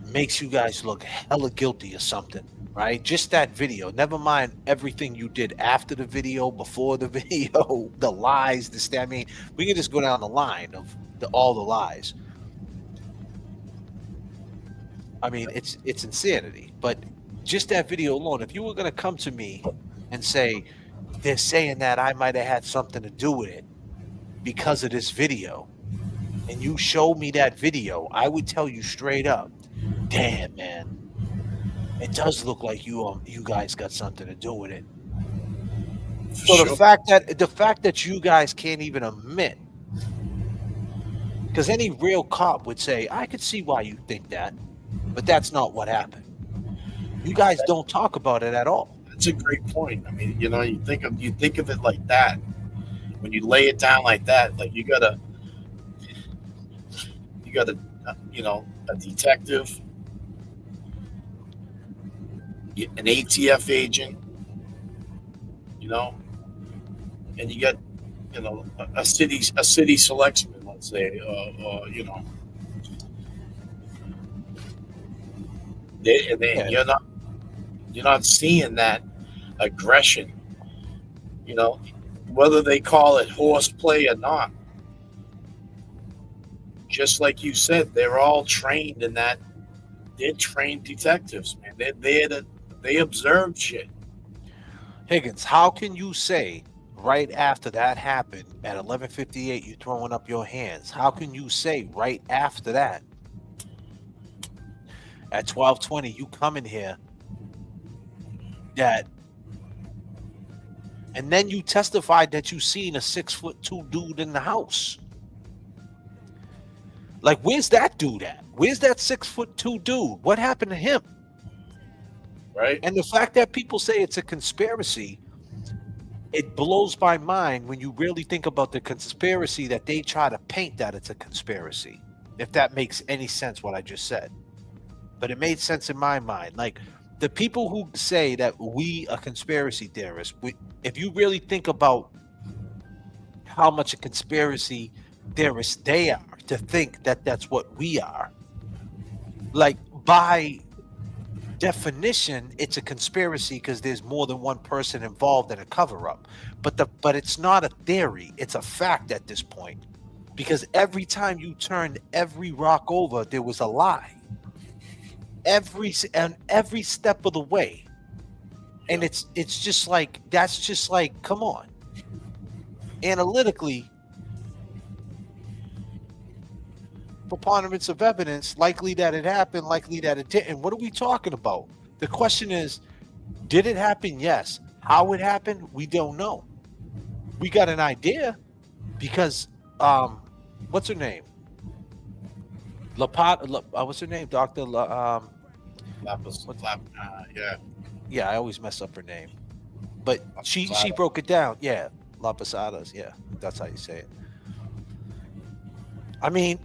makes you guys look hella guilty or something, right? Just that video. Never mind everything you did after the video, before the video, the lies, the I mean, we can just go down the line of all the lies. I mean, it's insanity. But just that video alone, if you were gonna come to me and say they're saying that I might have had something to do with it because of this video, and you showed me that video, I would tell you straight up, damn man, it does look like you guys got something to do with it. So Sure. the fact that you guys can't even admit, because any real cop would say, I could see why you think that, but that's not what happened. You guys don't talk about it at all. That's a great point. I mean, you know, you think of it like that. When you lay it down like that, like you got a you know, a detective, an ATF agent, you know, and you got, you know, a city selectman, let's say, you know, and Yeah. you're not seeing that aggression, you know, whether they call it horseplay or not. Just like you said, they're all trained in that. They're trained detectives, man. They observe shit. Higgins, how can you say right after that happened at 11:58 you throwing up your hands? How can you say right after that at 12:20 you come in here that, and then you testified that you seen a 6'2" dude in the house? Like, where's that dude at? Where's that 6'2" dude? What happened to him? Right? And the fact that people say it's a conspiracy, it blows my mind when you really think about the conspiracy that they try to paint that it's a conspiracy. If that makes any sense, what I just said. But it made sense in my mind. Like, the people who say that we are conspiracy theorists, if you really think about how much a conspiracy theorist they are to think that that's what we are, like, by definition it's a conspiracy because there's more than one person involved in a cover-up, but it's not a theory, it's a fact at this point, because every time you turned every rock over there was a lie, every step of the way. And it's just like, that's just like, come on, analytically, preponderance of evidence, likely that it happened, likely that it didn't. What are we talking about? The question is, did it happen? Yes. How it happened, we don't know. We got an idea because what's her name? What's her name? Dr. Yeah. Yeah, I always mess up her name. But she broke it down. Yeah, La Posadas. Yeah, that's how you say it. I mean,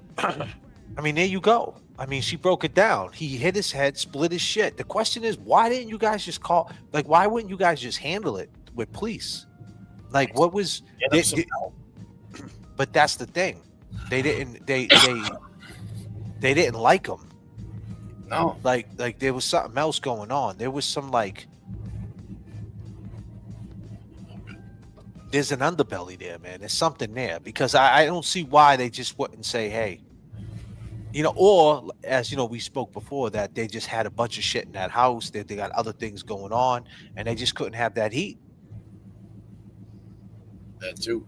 there you go. I mean, she broke it down. He hit his head, split his shit. The question is, why didn't you guys just call? Like, why wouldn't you guys just handle it with police? Like, what was? Get them some help. But that's the thing. They didn't. They didn't like him. No. Like there was something else going on. There was some like. There's an underbelly there, man. There's something there, because I don't see why they just wouldn't say, hey, you know, or as you know, we spoke before that they just had a bunch of shit in that house, that they got other things going on and they just couldn't have that heat. That too.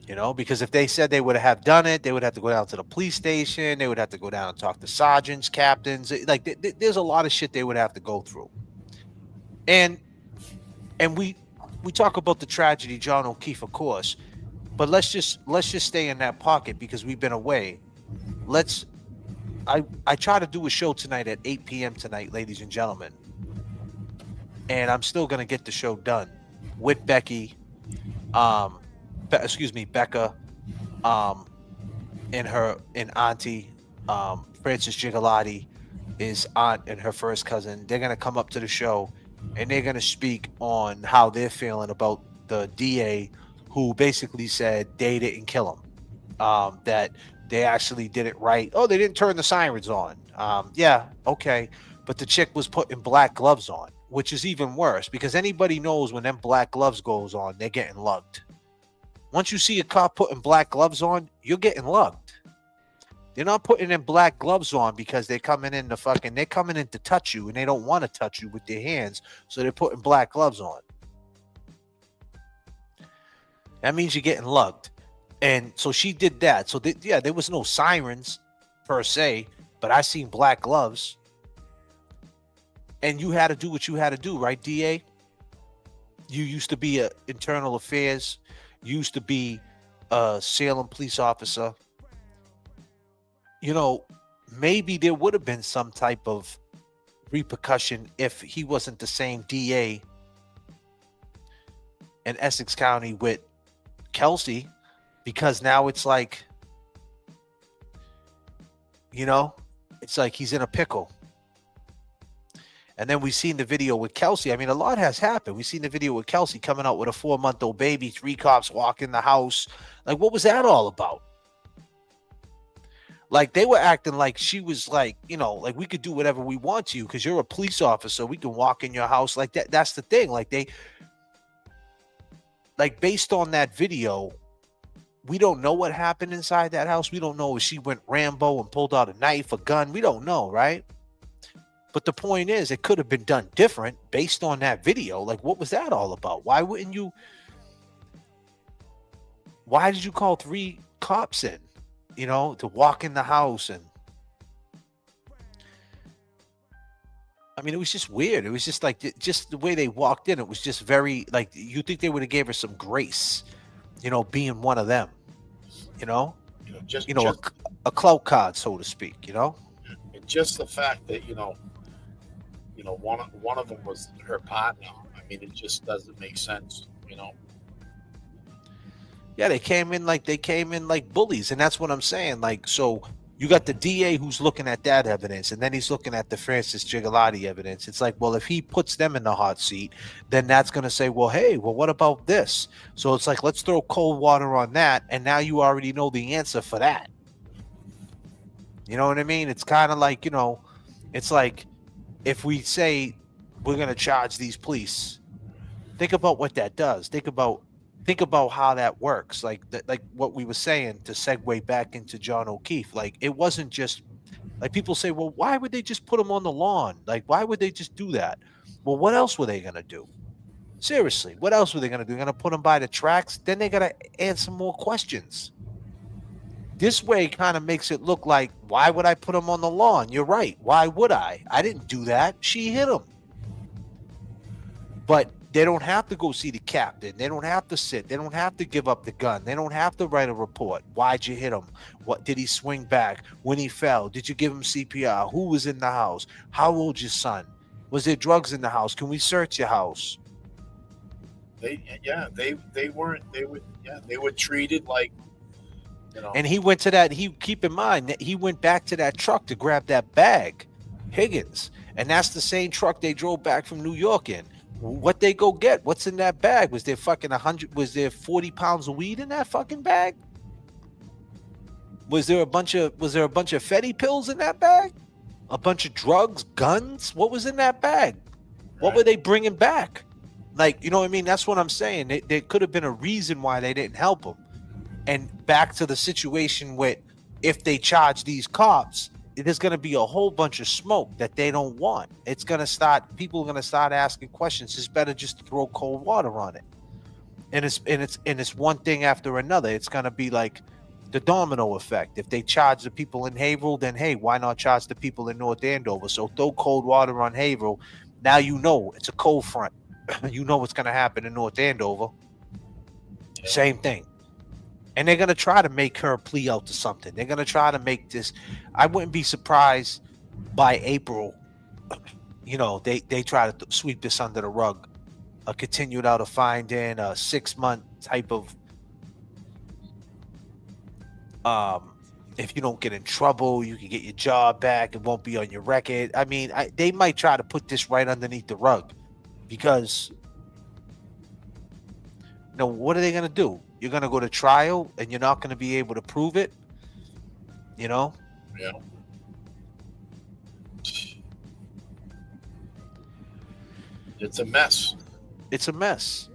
You know, because if they said they would have done it, they would have to go down to the police station. They would have to go down and talk to sergeants, captains. Like there's a lot of shit they would have to go through. And we talk about the tragedy, John O'Keefe, of course, but let's just stay in that pocket because we've been away. Let's I try to do a show tonight at 8 p.m. tonight, ladies and gentlemen, and I'm still gonna get the show done with Becky, Becca, um, and auntie, Frances Gigalotti, his aunt and her first cousin. They're gonna come up to the show, and they're gonna speak on how they're feeling about the DA, who basically said they didn't kill him, that they actually did it right. Oh, they didn't turn the sirens on. Yeah, okay, but the chick was putting black gloves on, which is even worse because anybody knows when them black gloves goes on, they're getting lugged. Once you see a cop putting black gloves on, you're getting lugged. They're not putting in black gloves on because they're coming in to touch you and they don't want to touch you with their hands. So they're putting black gloves on. That means you're getting lugged. And so she did that. So there was no sirens per se, but I seen black gloves. And you had to do what you had to do, right, DA? You used to be a internal affairs. You used to be a Salem police officer. You know, maybe there would have been some type of repercussion if he wasn't the same DA in Essex County with Kelsey, because now it's like, you know, it's like he's in a pickle. And then we've seen the video with Kelsey. I mean, a lot has happened. We've seen the video with Kelsey coming out with a 4-month-old baby, 3 cops walk in the house. Like, what was that all about? Like, they were acting like she was like, you know, like we could do whatever we want to you because you're a police officer. We can walk in your house like that. That's the thing. Like based on that video, we don't know what happened inside that house. We don't know if she went Rambo and pulled out a knife, a gun. We don't know, right? But the point is, it could have been done different based on that video. Like, what was that all about? Why did you call 3 cops in, you know, to walk in the house? And I mean, it was just weird. It was just like, just the way they walked in, it was just very, like, you think they would have gave her some grace, you know, being one of them, you know, a clout card, so to speak, you know. And just the fact that, one of them was her partner. I mean, it just doesn't make sense, you know. Yeah, they came in like bullies, and that's what I'm saying. Like, so you got the DA who's looking at that evidence, and then he's looking at the Frances Gigalotti evidence. It's like, well, if he puts them in the hot seat, then that's going to say, well, hey, well, what about this? So it's like, let's throw cold water on that, and now you already know the answer for that. You know what I mean? It's kind of like, you know, it's like if we say we're going to charge these police, think about what that does. Think about how that works. Like what we were saying, to segue back into John O'Keefe. Like, it wasn't just like people say, well, why would they just put him on the lawn? Like, why would they just do that? Well, what else were they going to do? Seriously, what else were they going to do? They're going to put him by the tracks? Then they got to answer more questions. This way kind of makes it look like, why would I put him on the lawn? You're right. Why would I? I didn't do that. She hit him. But they don't have to go see the captain. They don't have to sit. They don't have to give up the gun. They don't have to write a report. Why'd you hit him? What did he swing back when he fell? Did you give him CPR? Who was in the house? How old's your son? Was there drugs in the house? Can we search your house? They were treated like, you know. And he went to that. Keep in mind that he went back to that truck to grab that bag, Higgins, and that's the same truck they drove back from New York in. What they go get? What's in that bag? Was there fucking 100? Was there 40 pounds of weed in that fucking bag? Was there a bunch of Fetty pills in that bag? A bunch of drugs, guns? What was in that bag? What were they bringing back? Like, you know what I mean? That's what I'm saying. There could have been a reason why they didn't help him. And back to the situation with, if they charge these cops, there's going to be a whole bunch of smoke that they don't want. People are going to start asking questions. It's better just to throw cold water on it. and it's one thing after another. It's gonna be like the domino effect. If they charge the people in Haverhill, then hey, why not charge the people in North Andover? So throw cold water on Haverhill. Now you know it's a cold front. You know what's gonna happen in North Andover. Same thing. And they're gonna try to make her plea out to something. They're gonna try to make this. I wouldn't be surprised by April. They try to sweep this under the rug. A continued out of finding, a 6-month type of if you don't get in trouble, you can get your job back. It won't be on your record. I mean, they might try to put this right underneath the rug because what are they going to do? You're going to go to trial and you're not going to be able to prove it. Yeah. It's a mess. It's a mess.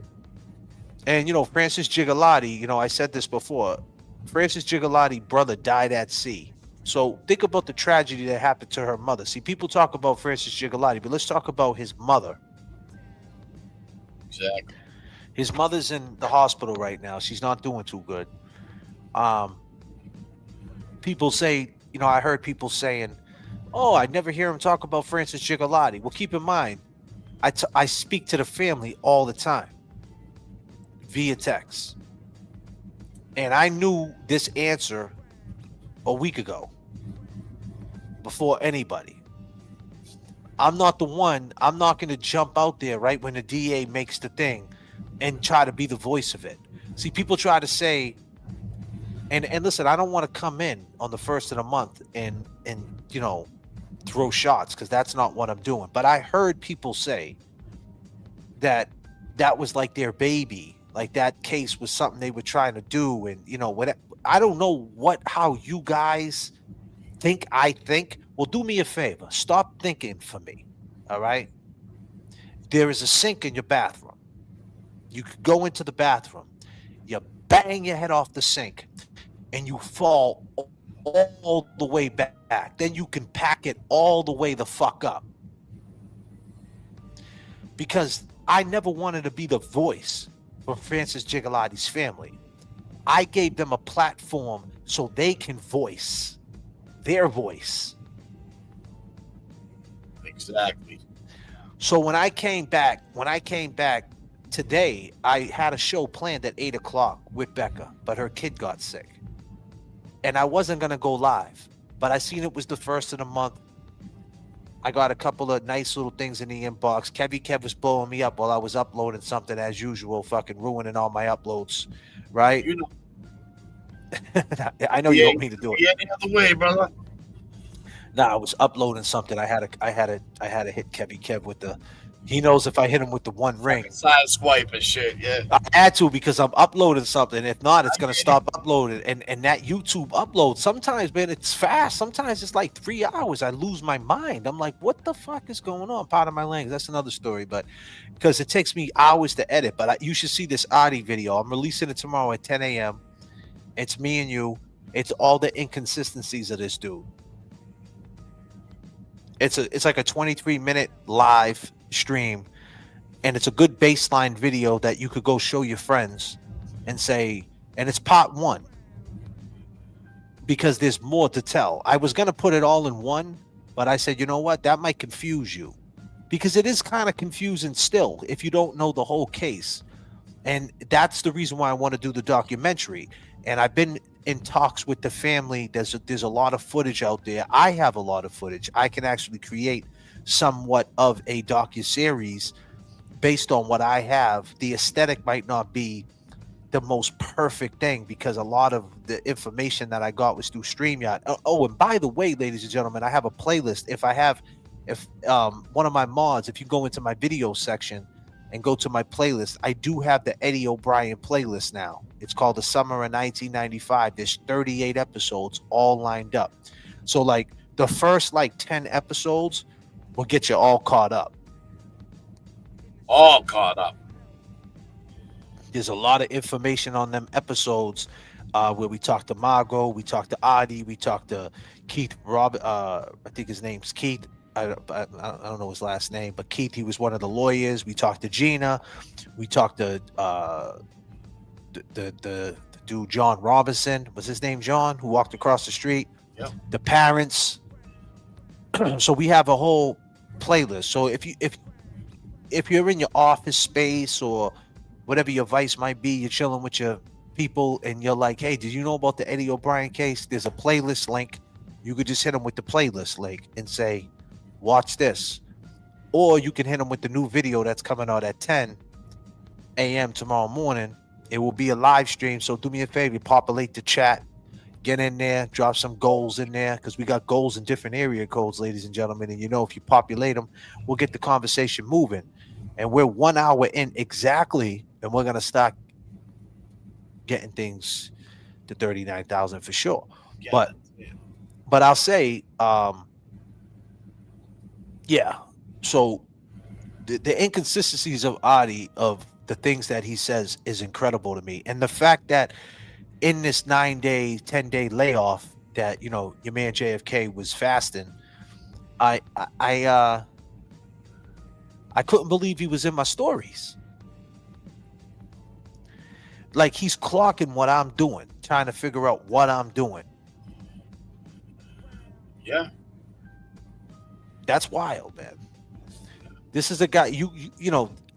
And, Francis Gigalotti, I said this before. Francis Gigalotti brother died at sea. So think about the tragedy that happened to her mother. See, people talk about Francis Gigalotti, but let's talk about his mother. Exactly. His mother's in the hospital right now. She's not doing too good. People say, I heard people saying, oh, I never hear him talk about Francis Gigalotti. Well, keep in mind, I speak to the family all the time via text. And I knew this answer a week ago before anybody. I'm not the one. I'm not going to jump out there right when the DA makes the thing and try to be the voice of it. See, people try to say, and listen, I don't want to come in on the first of the month and throw shots because that's not what I'm doing. But I heard people say that was like their baby. Like that case was something they were trying to do. And, I don't know how you guys think I think. Well, do me a favor. Stop thinking for me. All right. There is a sink in your bathroom. You could go into the bathroom. You bang your head off the sink and you fall all the way back. Then you can pack it all the way the fuck up. Because I never wanted to be the voice for Francis Gigalotti's family. I gave them a platform so they can voice their voice. Exactly. So when I came back today, I had a show planned at 8:00 with Becca, but her kid got sick. And I wasn't going to go live, but I seen it was the first of the month. I got a couple of nice little things in the inbox. Kev was blowing me up while I was uploading something as usual, fucking ruining all my uploads, right? I know you don't mean to do it. Yeah, any other way, brother. I was uploading something. I had to hit Kev with the. He knows if I hit him with the one ring. Side swipe and shit, yeah. I had to because I'm uploading something. If not, it's gonna stop uploading. And that YouTube upload, sometimes, man, it's fast. Sometimes it's like 3 hours. I lose my mind. I'm like, what the fuck is going on? Part of my language. That's another story, but because it takes me hours to edit. But you should see this Adi video. I'm releasing it tomorrow at 10 a.m. It's me and you. It's all the inconsistencies of this dude. It's like a 23-minute live stream, and it's a good baseline video that you could go show your friends and say, and it's part 1 because there's more to tell. I was gonna put it all in one, but I said, you know what, that might confuse you because it is kind of confusing still if you don't know the whole case. And that's the reason why I want to do the documentary. And I've been in talks with the family. There's a lot of footage out there. I have a lot of footage. I can actually create somewhat of a docuseries based on what I have. The aesthetic might not be the most perfect thing because a lot of the information that I got was through StreamYard. Oh, and by the way, ladies and gentlemen, I have a playlist. If one of my mods, if you go into my video section and go to my playlist, I do have the Eddie O'Brien playlist now. It's called The Summer of 1995. There's 38 episodes all lined up. So like the first 10 episodes will get you all caught up. All caught up. There's a lot of information on them episodes where we talk to Margot, we talk to Adi, we talk to Keith I think his name's Keith. I don't know his last name, but Keith, he was one of the lawyers. We talked to Gina. We talked to the dude John Robinson, was his name John, who walked across the street, Yep. the parents. So we have a whole playlist. So if you're in your office space or whatever your vice might be, you're chilling with your people and you're like, hey, did you know about the Eddie O'Brien case? There's a playlist link. You could just hit them with the playlist link and say, watch this. Or you can hit them with the new video that's coming out at 10 a.m. tomorrow morning. It will be a live stream. So do me a favor, populate the chat, get in there, drop some goals in there, because we got goals in different area codes, ladies and gentlemen. And if you populate them, we'll get the conversation moving. And we're 1 hour in exactly, and we're gonna start getting things to 39,000 for sure. Yeah. But I'll say, yeah. So the inconsistencies of Adi, of the things that he says, is incredible to me. And the fact that in this 9-day, 10-day layoff that, your man J.F.K. was fasting, I couldn't believe he was in my stories. Like, he's clocking what I'm doing, trying to figure out what I'm doing. Yeah. That's wild, man. This is a guy,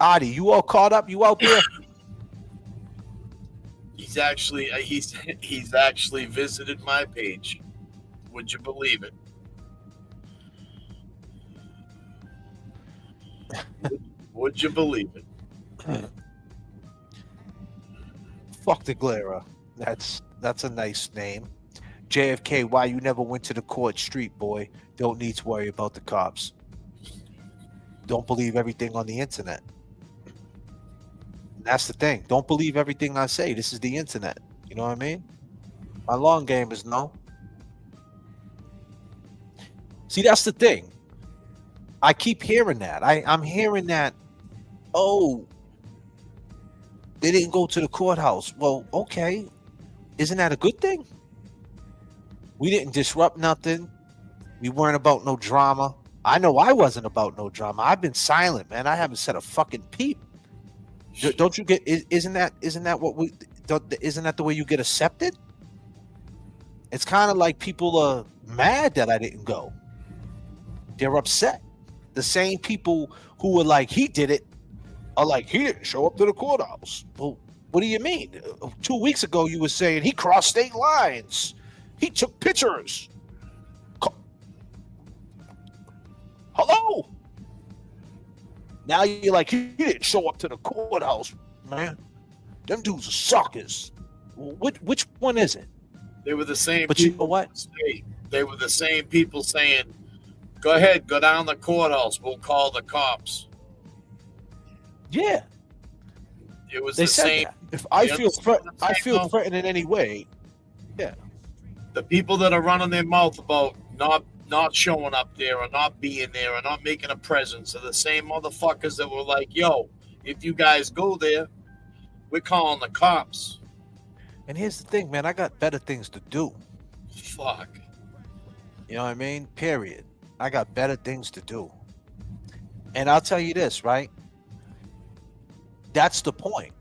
Adi, you all caught up? You out there? He's actually visited my page. Would you believe it? Would you believe it? Fuck the Glera. That's a nice name. JFK, why you never went to the court street, boy? Don't need to worry about the cops. Don't believe everything on the internet. That's the thing. Don't believe everything I say. This is the internet. You know what I mean? My long game is no. See, that's the thing. I keep hearing that. I'm hearing that, oh, they didn't go to the courthouse. Well, okay. Isn't that a good thing? We didn't disrupt nothing. We weren't about no drama. I know I wasn't about no drama. I've been silent, man. I haven't said a fucking peep. Don't you get? Isn't that what we? Isn't that the way you get accepted? It's kind of like people are mad that I didn't go. They're upset. The same people who were like, he did it, are like, he didn't show up to the courthouse. Well, what do you mean? 2 weeks ago, you were saying he crossed state lines. He took pictures. Hello? Now you're like, he didn't show up to the courthouse, man. Them dudes are suckers. Which one is it? They were the same. But you know what? They were the same people saying, "Go ahead, go down the courthouse. We'll call the cops." Yeah. It was they the said same. That. If I feel threatened in any way, yeah. The people that are running their mouth about not showing up there or not being there or not making a presence are the same motherfuckers that were like, yo, if you guys go there, we're calling the cops. And here's the thing, man, I got better things to do. Fuck. You know what I mean? Period. I got better things to do. And I'll tell you this, right? That's the point.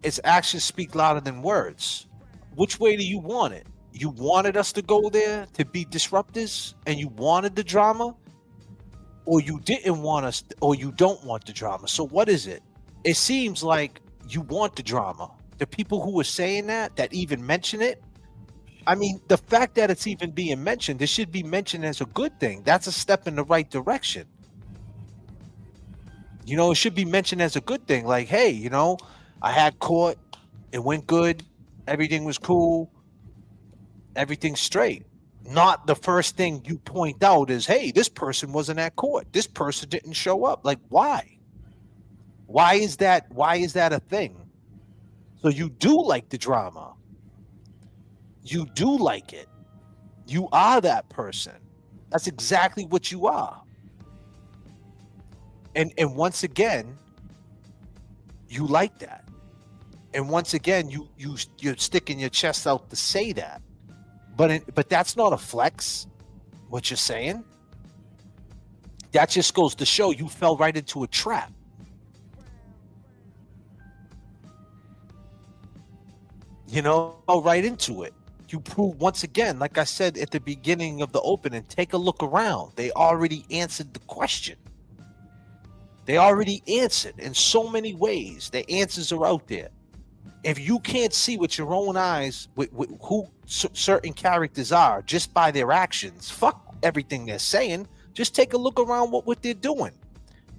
It's actions speak louder than words. Which way do you want it? You wanted us to go there to be disruptors and you wanted the drama, or you didn't want us, or you don't want the drama. So what is it? It seems like you want the drama. The people who are saying that even mention it, I mean, the fact that it's even being mentioned, it should be mentioned as a good thing. That's a step in the right direction. It should be mentioned as a good thing. Like, hey, I had court, it went good, everything was cool. Everything's straight. Not the first thing you point out is, hey, this person wasn't at court. This person didn't show up. Like, why? Why is that a thing? So you do like the drama. You do like it. You are that person. That's exactly what you are. And once again, you like that. And once again, you're sticking your chest out to say that. But that's not a flex, what you're saying. That just goes to show you fell right into a trap. Go right into it. You prove once again, like I said at the beginning of the opening, take a look around. They already answered the question. They already answered in so many ways. The answers are out there. If you can't see with your own eyes who certain characters are just by their actions, fuck everything they're saying. Just take a look around what they're doing.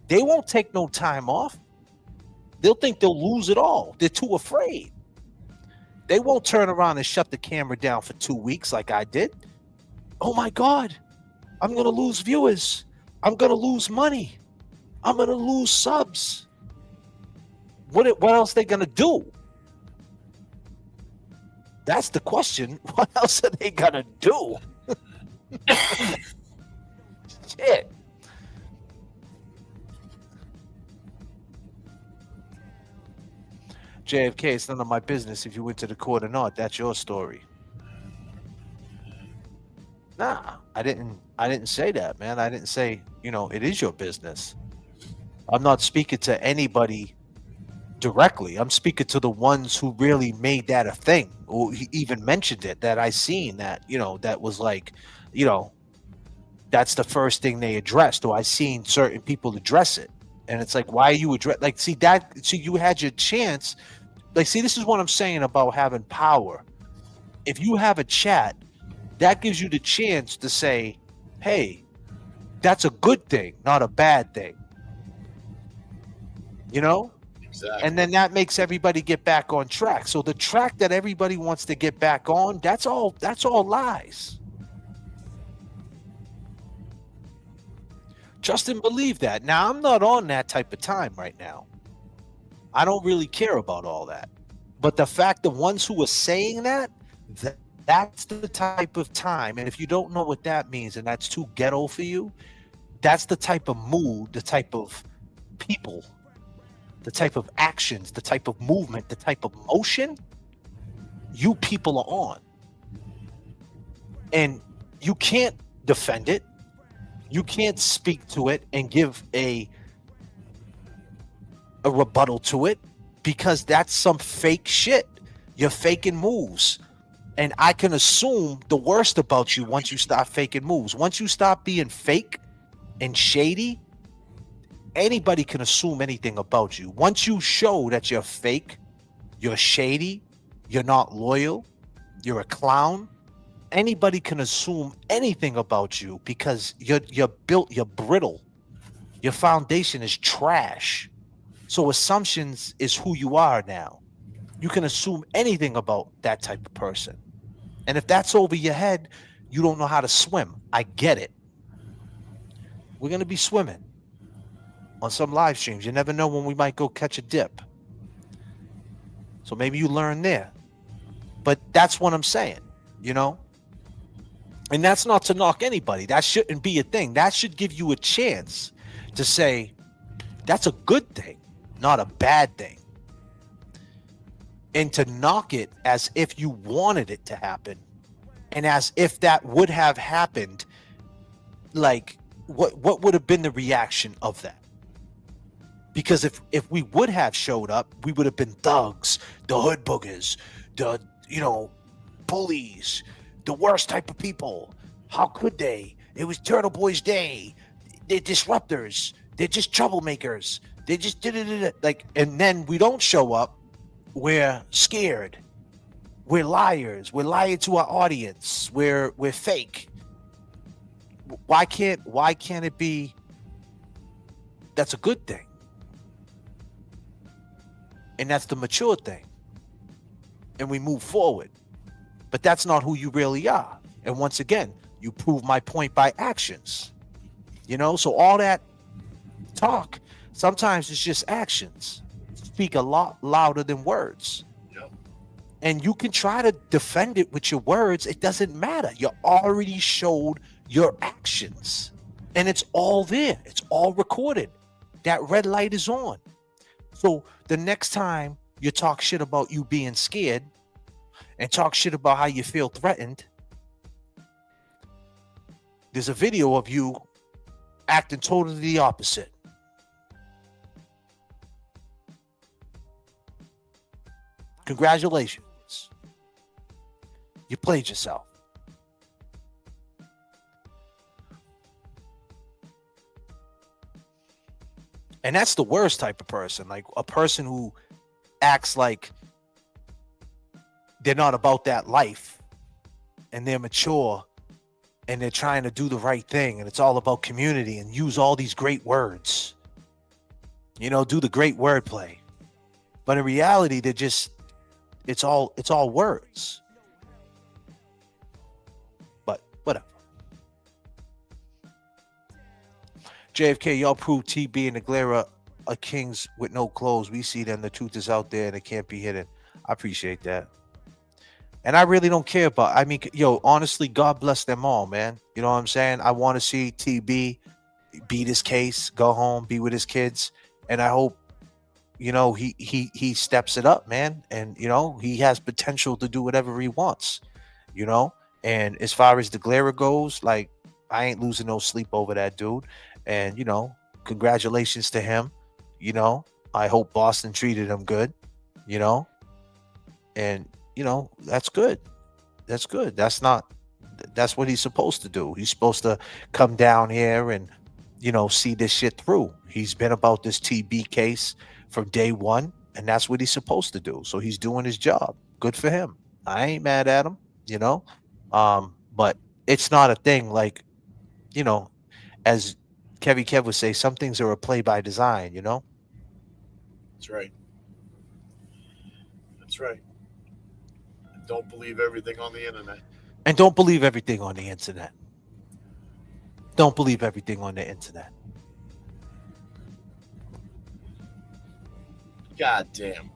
They won't take no time off. They'll think they'll lose it all. They're too afraid. They won't turn around and shut the camera down for 2 weeks like I did. Oh my God, I'm going to lose viewers. I'm going to lose money. I'm going to lose subs. What else are they going to do? That's the question. What else are they going to do? Shit. J.F.K, it's none of my business if you went to the court or not. That's your story. Nah, I didn't say that, man. I didn't say, it is your business. I'm not speaking to anybody directly. I'm speaking to the ones who really made that a thing, or even mentioned it, that I seen that, that was like, that's the first thing they addressed, or I seen certain people address it. And it's like, why are you address, like, see, you had your chance. Like, see, this is what I'm saying about having power. If you have a chat, that gives you the chance to say, hey, that's a good thing, not a bad thing. Exactly. And then that makes everybody get back on track. So the track that everybody wants to get back on, that's all lies. Justin believed that. Now, I'm not on that type of time right now. I don't really care about all that. But the fact the ones who are saying that's the type of time. And if you don't know what that means and that's too ghetto for you, that's the type of mood, the type of people, the type of actions, the type of movement, the type of motion you people are on. And you can't defend it. You can't speak to it and give a rebuttal to it, because that's some fake shit. You're faking moves. And I can assume the worst about you once you start faking moves. Once you stop being fake and shady, anybody can assume anything about you. Once you show that you're fake, you're shady, you're not loyal, you're a clown, anybody can assume anything about you, because you're brittle. Your foundation is trash. So assumptions is who you are now. You can assume anything about that type of person. And if that's over your head, you don't know how to swim. I get it. We're going to be swimming on some live streams. You never know when we might go catch a dip. So maybe you learn there. But that's what I'm saying, And that's not to knock anybody. That shouldn't be a thing. That should give you a chance to say, that's a good thing, not a bad thing. And to knock it as if you wanted it to happen, and as if that would have happened, like what would have been the reaction of that? Because if we would have showed up, we would have been thugs, the hood boogers, the bullies, the worst type of people. How could they? It was Turtle Boys Day. They're disruptors. They're just troublemakers. They just did it. Like, and then we don't show up. We're scared. We're liars. We're lying to our audience. We're fake. Why can't it be? That's a good thing. And that's the mature thing. And we move forward. But that's not who you really are. And once again, you prove my point by actions. So all that talk, sometimes it's just actions. Speak a lot louder than words. Yep. And you can try to defend it with your words. It doesn't matter. You already showed your actions. And it's all there. It's all recorded. That red light is on. So the next time you talk shit about you being scared and talk shit about how you feel threatened, there's a video of you acting totally the opposite. Congratulations. You played yourself. And that's the worst type of person, like a person who acts like they're not about that life and they're mature and they're trying to do the right thing and it's all about community and use all these great words. You know, do the great wordplay. But in reality, they're just it's all words. But whatever. J.F.K, y'all prove TB and the Glera are kings with no clothes. We see them. The truth is out there and it can't be hidden. I appreciate that. And I really don't care about, I mean, yo, honestly, God bless them all, man. You know what I'm saying? I want to see TB beat his case, go home, be with his kids. And I hope, you know, he steps it up, man. And, you know, he has potential to do whatever he wants, you know? And as far as the Glera goes, like, I ain't losing no sleep over that dude. And, you know, congratulations to him. You know, I hope Boston treated him good, you know, and, you know, that's good. That's good. That's what he's supposed to do. He's supposed to come down here and, you know, see this shit through. He's been about this TB case from day one, and that's what he's supposed to do. So he's doing his job. Good for him. I ain't mad at him, you know, but it's not a thing like, you know, as Kev would say, some things are a play by design, you know? That's right. That's right. And don't believe everything on the internet. And don't believe everything on the internet. Don't believe everything on the internet. God damn.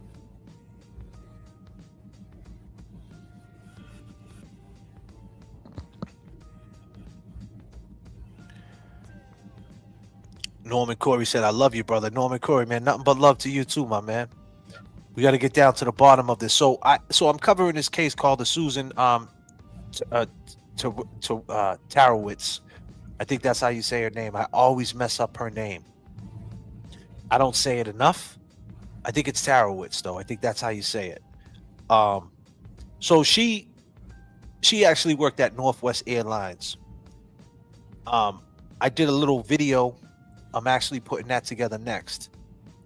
Norman Corey said, I love you, brother. Norman Corey, man, nothing but love to you too, my man. We got to get down to the bottom of this. So I'm covering this case called the Susan Tarowitz. I think that's how you say her name. I always mess up her name. I don't say it enough. I think it's Tarowitz, though. I think that's how you say it. So she actually worked at Northwest Airlines. I did a little video. I'm actually putting that together next.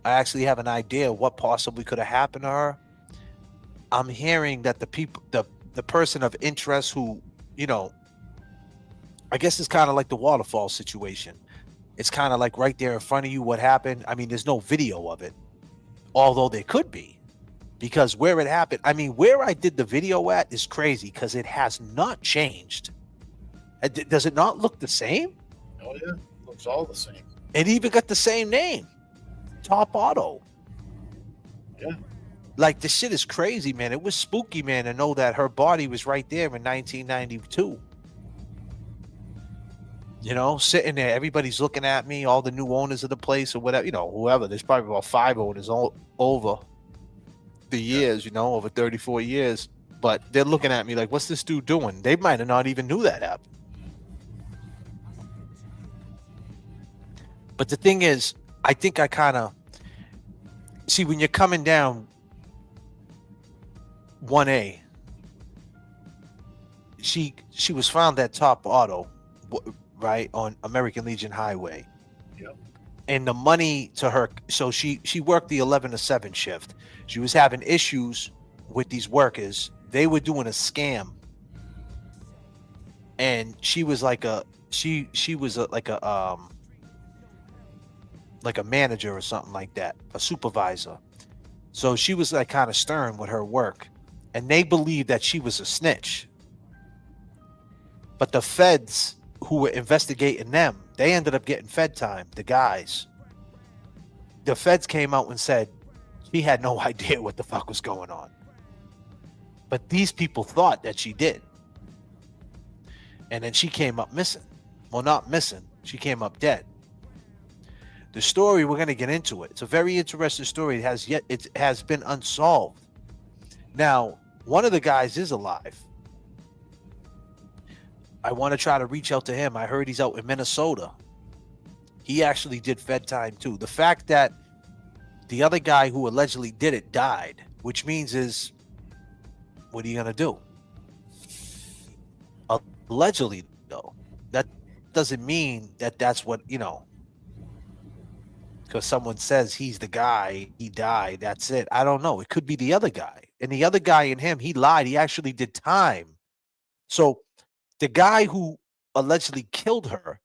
I actually have an idea of what possibly could have happened to her. I'm hearing that the person of interest who, you know, I guess it's kind of like the waterfall situation. It's kind of like right there in front of you what happened. I mean, there's no video of it, although there could be, because where it happened, I mean, where I did the video at is crazy because it has not changed. Does it not look the same? Oh, yeah. Looks all the same. It even got the same name. Top Auto. Yeah. Like, the shit is crazy, man. It was spooky, man, to know that her body was right there in 1992. You know, sitting there, everybody's looking at me, all the new owners of the place or whatever, you know, whoever. There's probably about 5 owners all over the years, you know, over 34 years. But they're looking at me like, what's this dude doing? They might have not even knew that happened. But the thing is, I think I kind of see when you're coming down 1A, she was found at Top Auto, right, on American Legion Highway. Yep. And the money to her, so she worked the 11 to 7 shift. She was having issues with these workers. They were doing a scam. And she was like like a manager or something like that, a supervisor. So she was like kind of stern with her work, and they believed that she was a snitch. But the feds who were investigating them, they ended up getting fed time, the guys. The feds came out and said she had no idea what the fuck was going on. But these people thought that she did. And then she came up missing. Well, not missing. She came up dead. The story, we're going to get into it. It's a very interesting story. It has been unsolved. Now, one of the guys is alive. I want to try to reach out to him. I heard he's out in Minnesota. He actually did fed time too. The fact that the other guy who allegedly did it died, which means is, what are you going to do? allegedly, though. That doesn't mean that that's what, because someone says he's the guy, he died, that's it. I don't know. It could be the other guy. And the other guy in him, he lied. He actually did time. So the guy who allegedly killed her,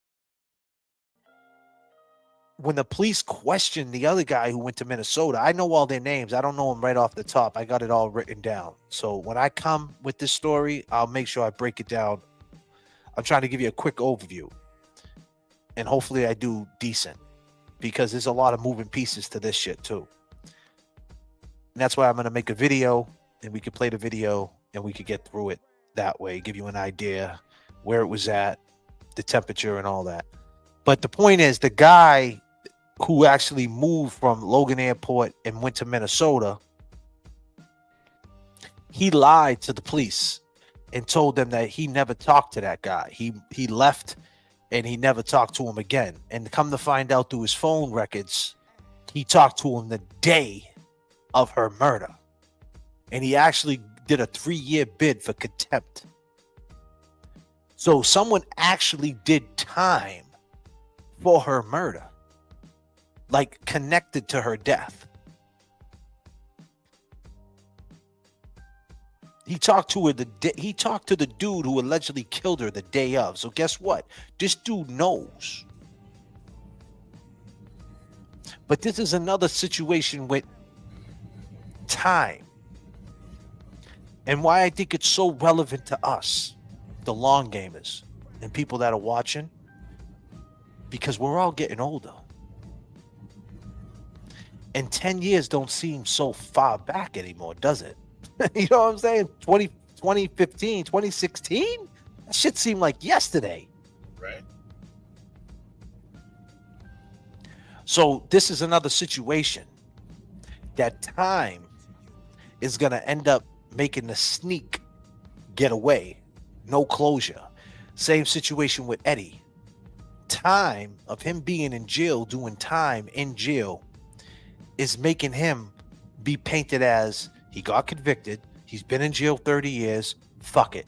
when the police questioned the other guy who went to Minnesota, I know all their names. I don't know them right off the top. I got it all written down. So when I come with this story, I'll make sure I break it down. I'm trying to give you a quick overview. And hopefully I do decent, because there's a lot of moving pieces to this shit too. And that's why I'm going to make a video, and we can play the video and we could get through it that way, give you an idea where it was at, the temperature and all that. But the point is, the guy who actually moved from Logan Airport and went to Minnesota, he lied to the police and told them that he never talked to that guy. He left and he never talked to him again. And come to find out through his phone records, he talked to him the day of her murder. And he actually did a 3-year bid for contempt. So someone actually did time for her murder, like connected to her death. He talked to her he talked to the dude who allegedly killed her the day of. So guess what? This dude knows. But this is another situation with time. And why I think it's so relevant to us, the long gamers and people that are watching, because we're all getting older. And 10 years don't seem so far back anymore, does it? You know what I'm saying? 2015, 2016? That shit seemed like yesterday. Right. So this is another situation that time is going to end up making the sneak get away. No closure. Same situation with Eddie. Time of him being in jail, doing time in jail, is making him be painted as he got convicted. He's been in jail 30 years. Fuck it.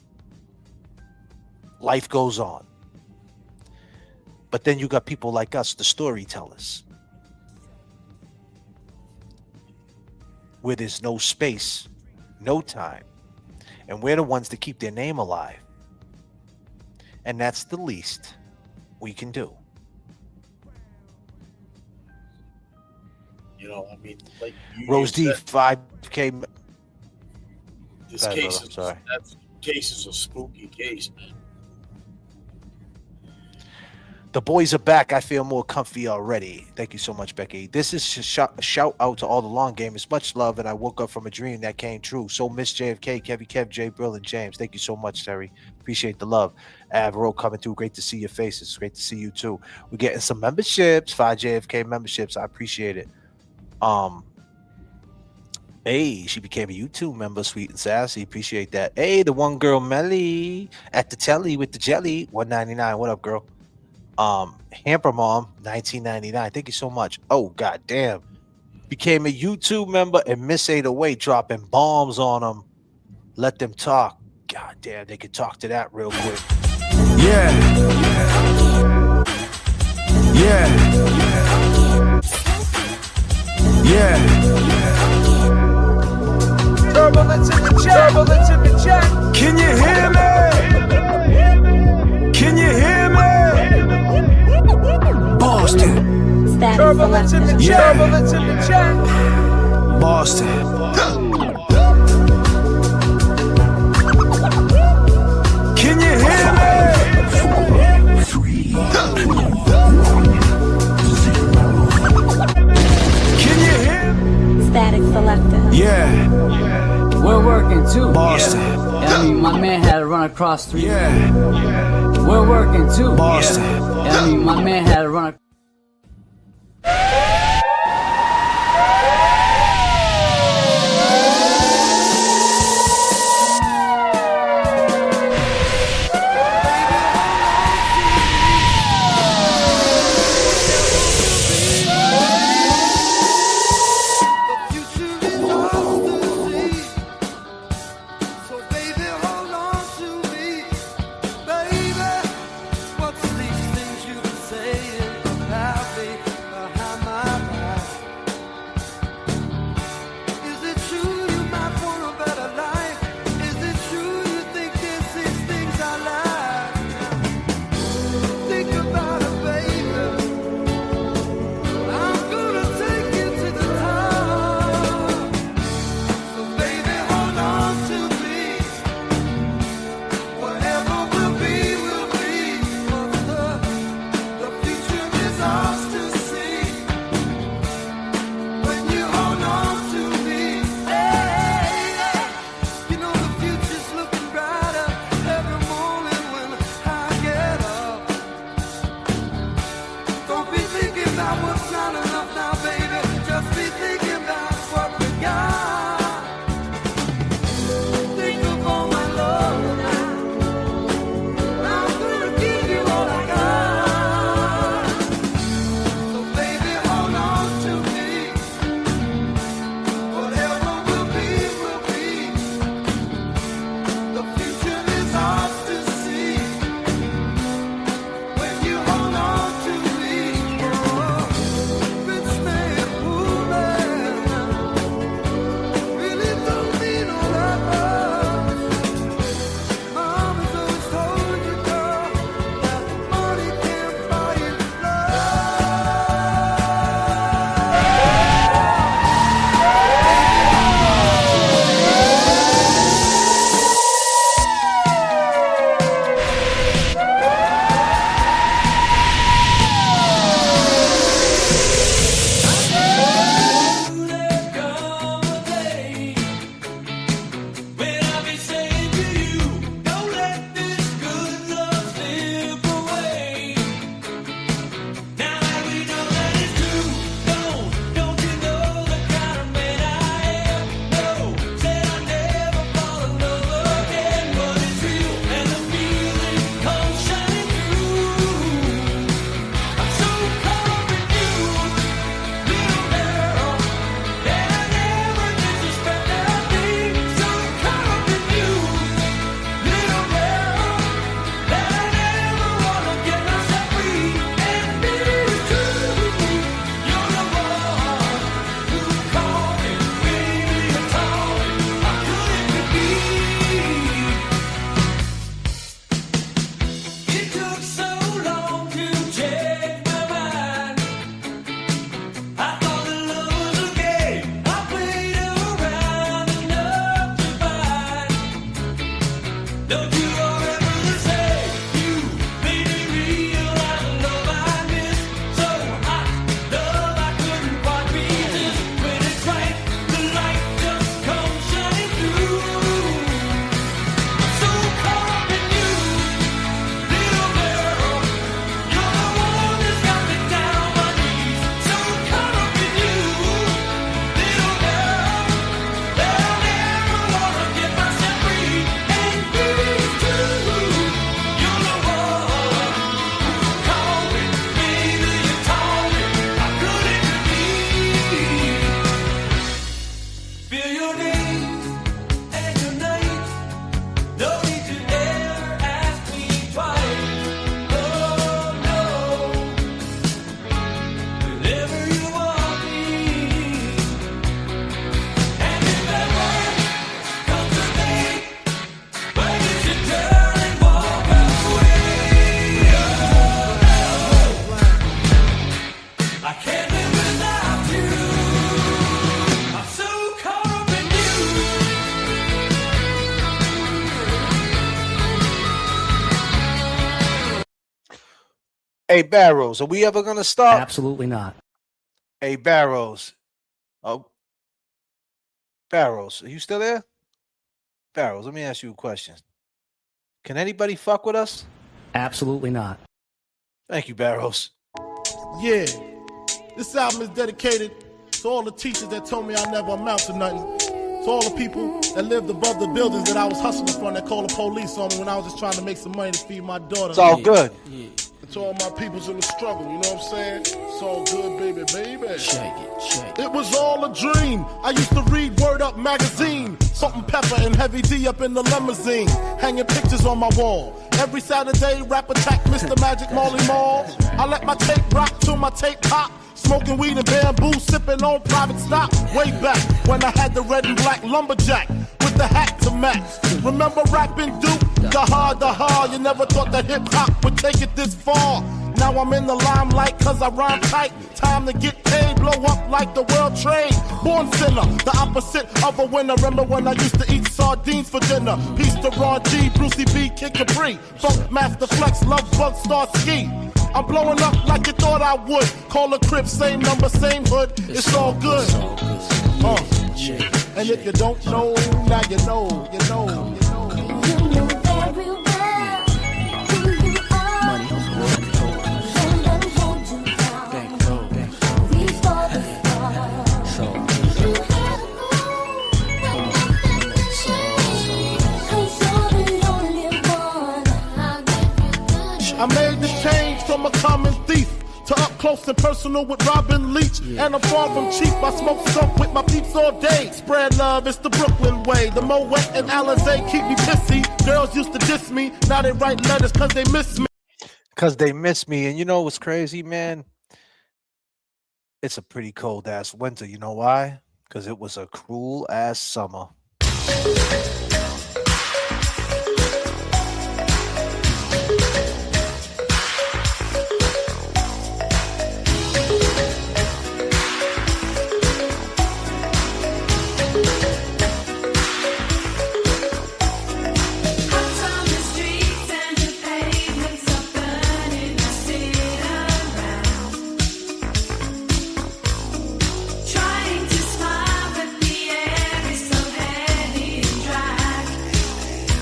Life goes on. But then you got people like us, the storytellers, where there's no space, no time. And we're the ones that keep their name alive. And that's the least we can do. You know, I mean, like Rose D, 5K. This case is, that case is a spooky case, man. The boys are back. I feel more comfy already. Thank you so much, Becky. This is a shout out to all the long gamers. Much love, and I woke up from a dream that came true. So miss J.F.K, Kevy Kev, Jay Brill, and James. Thank you so much, Terry. Appreciate the love. Avro coming through. Great to see your faces. Great to see you too. We're getting some memberships, 5 JFK memberships. I appreciate it. Hey, she became a YouTube member, sweet and sassy. Appreciate that. Hey, the one girl Melly at the telly with the jelly, $1.99. What up, girl? Hamper Mom, $19.99. Thank you so much. Oh, god damn. Became a YouTube member and Miss 808 dropping bombs on them. Let them talk. God damn, they could talk to that real quick. Yeah. Turbulence in the chat. Turbulence in the chat. Can you hear me? Can you hear me? Boston. Turbulence in the chat. Yeah. Turbulence in the chat. Boston. Can you hear me? Can you hear me? Static selector. Yeah. We're working too. Boston. I mean, my man had to run across 3. Yeah. We're working too. Boston. I mean, my man had to run. So baby, hold on to me, baby. Hey, Barrows, are we ever gonna stop? Absolutely not. Hey, Barrows. Oh, Barrows, are you still there? Barrows, let me ask you a question. Can anybody fuck with us? Absolutely not. Thank you, Barrows. Yeah, this album is dedicated to all the teachers that told me I never amount to nothing. To all the people that lived above the buildings that I was hustling from that called the police on me when I was just trying to make some money to feed my daughter. It's all good. And to all my peoples in the struggle, you know what I'm saying? It's all good, baby, baby. Shake it. It was all a dream. I used to read Word Up magazine. Salt and Pepper and Heavy D up in the limousine. Hanging pictures on my wall. Every Saturday, rap attack Mr. Magic Marley Marl. I let my tape rock till my tape pop. Smoking weed and bamboo, sipping on private stock. Way back when I had the red and black lumberjack with the hat to match. Remember rapping Duke? The hard. You never thought that hip hop would take it this far. Now I'm in the limelight cause I rhyme tight. Time to get paid, blow up like the world trade. Born sinner, the opposite of a winner. Remember when I used to eat sardines for dinner? Peace to Ron G, Brucey B, Kid Capri. Funk Master Flex, Love Bug, Star Ski. I'm blowing up like you thought I would. Call a crib, same number, same hood. It's all good. And if you don't know, now you know, you know, you know. You know very well who you are. Don't let 'em hold you down. Reach for the stars. You had a goal, cause you're the only one. I'll give you good. I made the change from a common thief to up close and personal with Robin Leach. And I'm far from cheap. I smoke skunk with my peeps all day. Spread love, it's the Brooklyn way. The Moet and Alizé keep me pissy. Girls used to diss me. Now they write letters cause they miss me. Because they miss me. And you know what's crazy, man? It's a pretty cold ass winter. You know why? Because it was a cruel ass summer.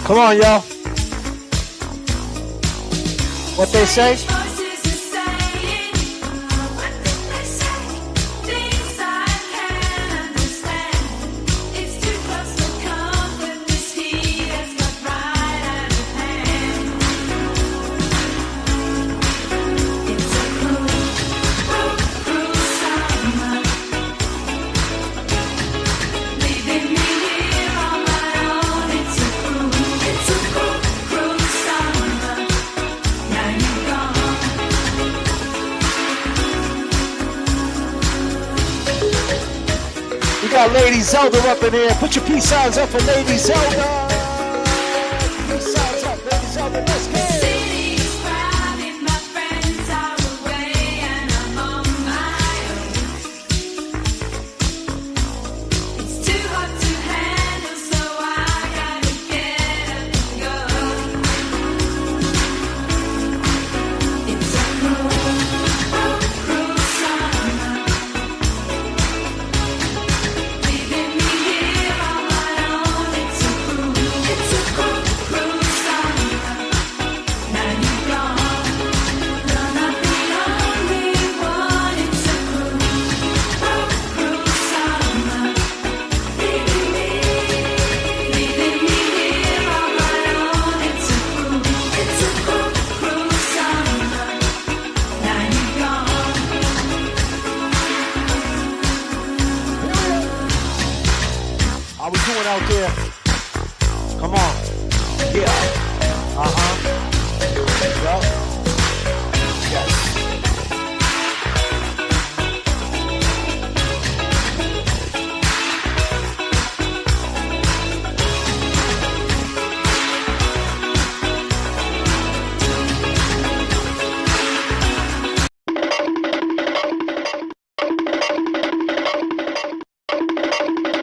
Come on, y'all. What they say? We got Lady Zelda up in here. Put your peace signs up for Lady Zelda. Peace signs up, Lady Zelda. Let's go. How we doing out there? Come on. Yeah. Yup. Yes.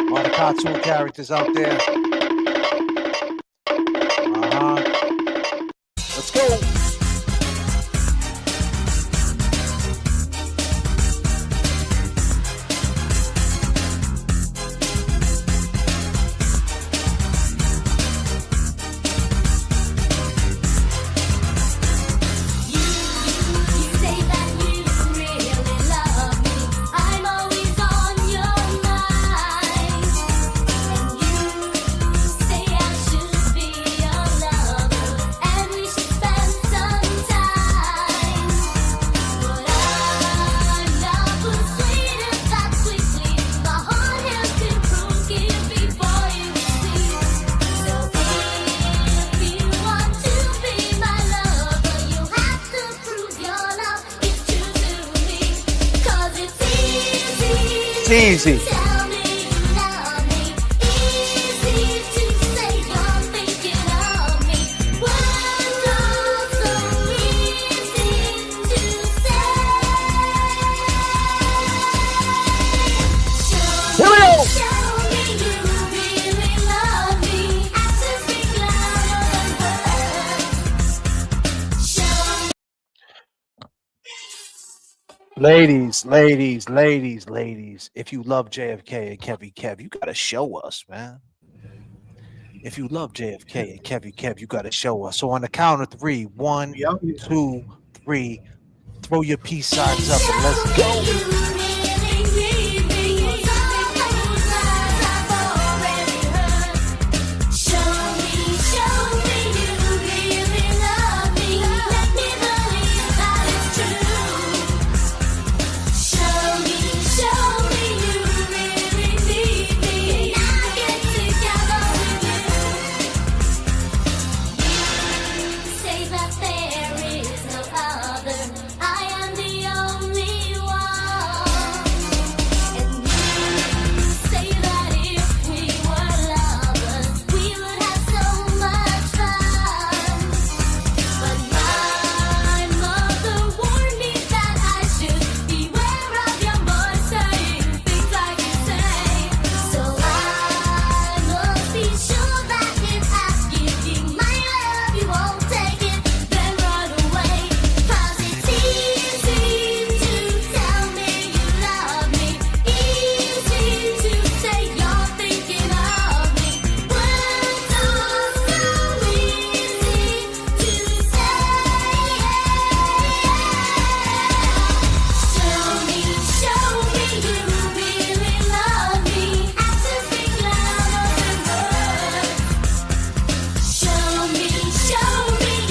All the cartoon characters out there. Let's go. It's easy. Tell me you love me. Easy to say you're thinking of me. Words are so easy to say. Here we go. Show me you really love me. Actions speak louder than words. Show me. Ladies, if you love JFK and Kevy Kev, you gotta show us, man. If you love JFK and Kevy Kev, you gotta show us. So on the count of 3, 1, 2, 3, throw your peace signs up and let's go. Say that there is no other. I am the only one. And you say that if we were lovers, we would have so much fun. But my mother warned me that I should beware of your boy saying things like you say. So I must be sure that if asking my love, you won't take it, then run away. 'Cause it's easy to tell me you love me. Easy to say you're thinking of me. Words are so easy to say. Show me you really love me. Actions speak louder than words. Show me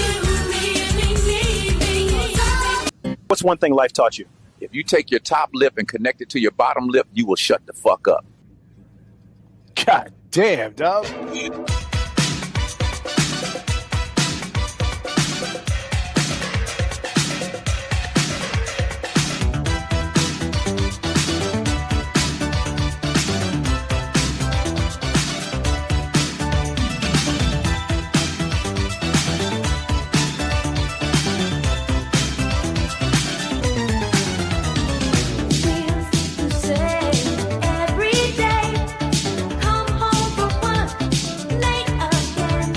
you really need me. What's one thing life taught you? If you take your top lip and connect it to your bottom lip, you will shut the fuck up. God damn, dog. You say every day, come home for fun, late again.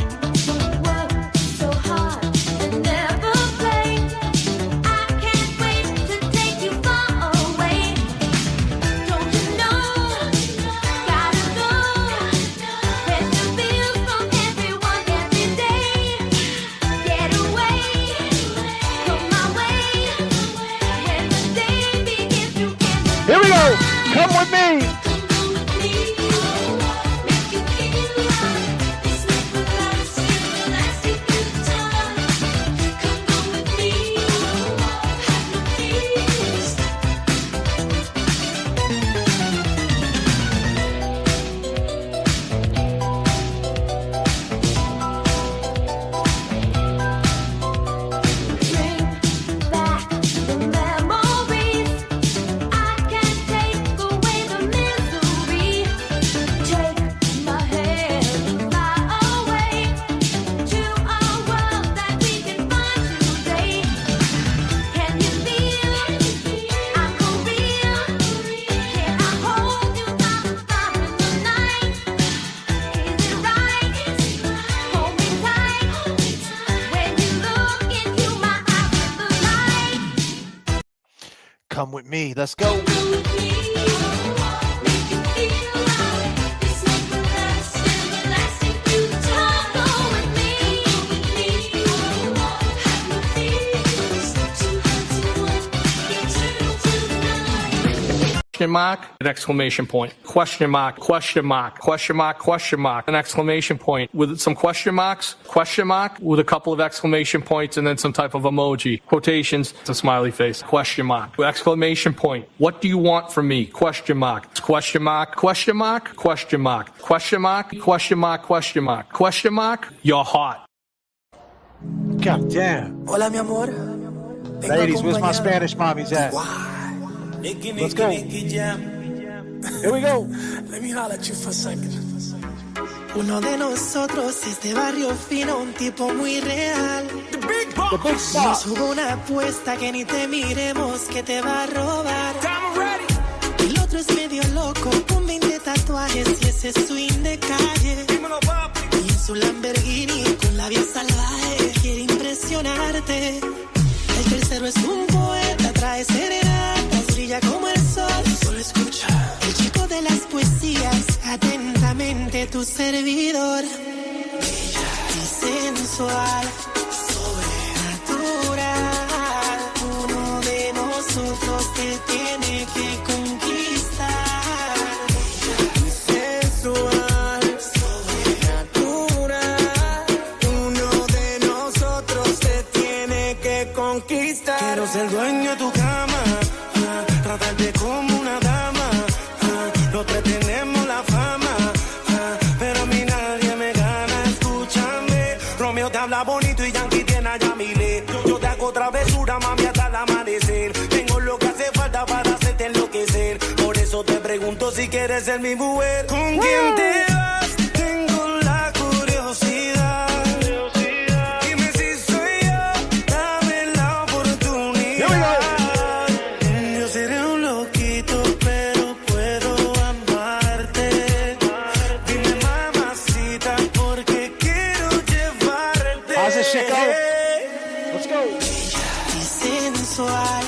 Work so hard and never play. I can't wait to take you far away. Don't you know? Gotta go. Pay the bills from everyone every day. Get away, come my way. And the day begins to end. Here we go. Come with me. Bring back the memories. I can't take away the misery. Take my hand, fly away to a world that we can find today. Can you feel? I'm for real. Can I hold you far in the night? Is it right? Hold me tight. When you look into my eyes with the light. Come with me. Let's go. Go with me, make you feel right. It's like lasting through time. Go with me, have no fears. Too hard to get through tonight. Question mark, an exclamation point. Question mark, question mark, question mark, question mark, an exclamation point with some question marks, question mark with a couple of exclamation points and then some type of emoji. Quotations, it's a smiley face. Question mark, exclamation point. What do you want from me? Question mark, question mark, question mark, question mark, question mark, question mark, question mark, question mark. You're hot. God damn. Hola, mi amor. Ladies, where's my Spanish mommies at? Let's go. Here we go. Let me holler at you for a second. Uno de nosotros es de barrio fino, un tipo muy real. The big boss. The big Nos boss. hubo una apuesta que ni te miremos, que te va a robar. Time ready. El otro es medio loco, con 20 tatuajes y ese swing de calle. Dímelo, papi. Y en su Lamborghini con la vida salvaje quiere impresionarte. El tercero es un poeta, trae serenatas, brilla como el sol. Solo escucha. El chico de las poesías, atentamente tu servidor. Bella y sensual, sobrenatural. Uno de nosotros te tiene que conquistar. Bella y sensual, sobrenatural. Uno de nosotros te tiene que conquistar. Quiero ser dueño de tu cama, tratarte como una dama. Los tres tenemos la fama, pero a mí nadie me gana. Escúchame, Romeo te habla bonito y Yankee tiene a Yamile. Yo te hago travesura, mami, hasta el amanecer. Tengo lo que hace falta para hacerte enloquecer. Por eso te pregunto si quieres ser mi mujer. ¿Con quién te vas? Tengo la curiosidad. Dime si soy yo, dame la oportunidad. Yo seré un loquito, pero puedo amarte. Dime, mamacita, porque quiero llevarte. How's this shit go? Let's go. Y sensual,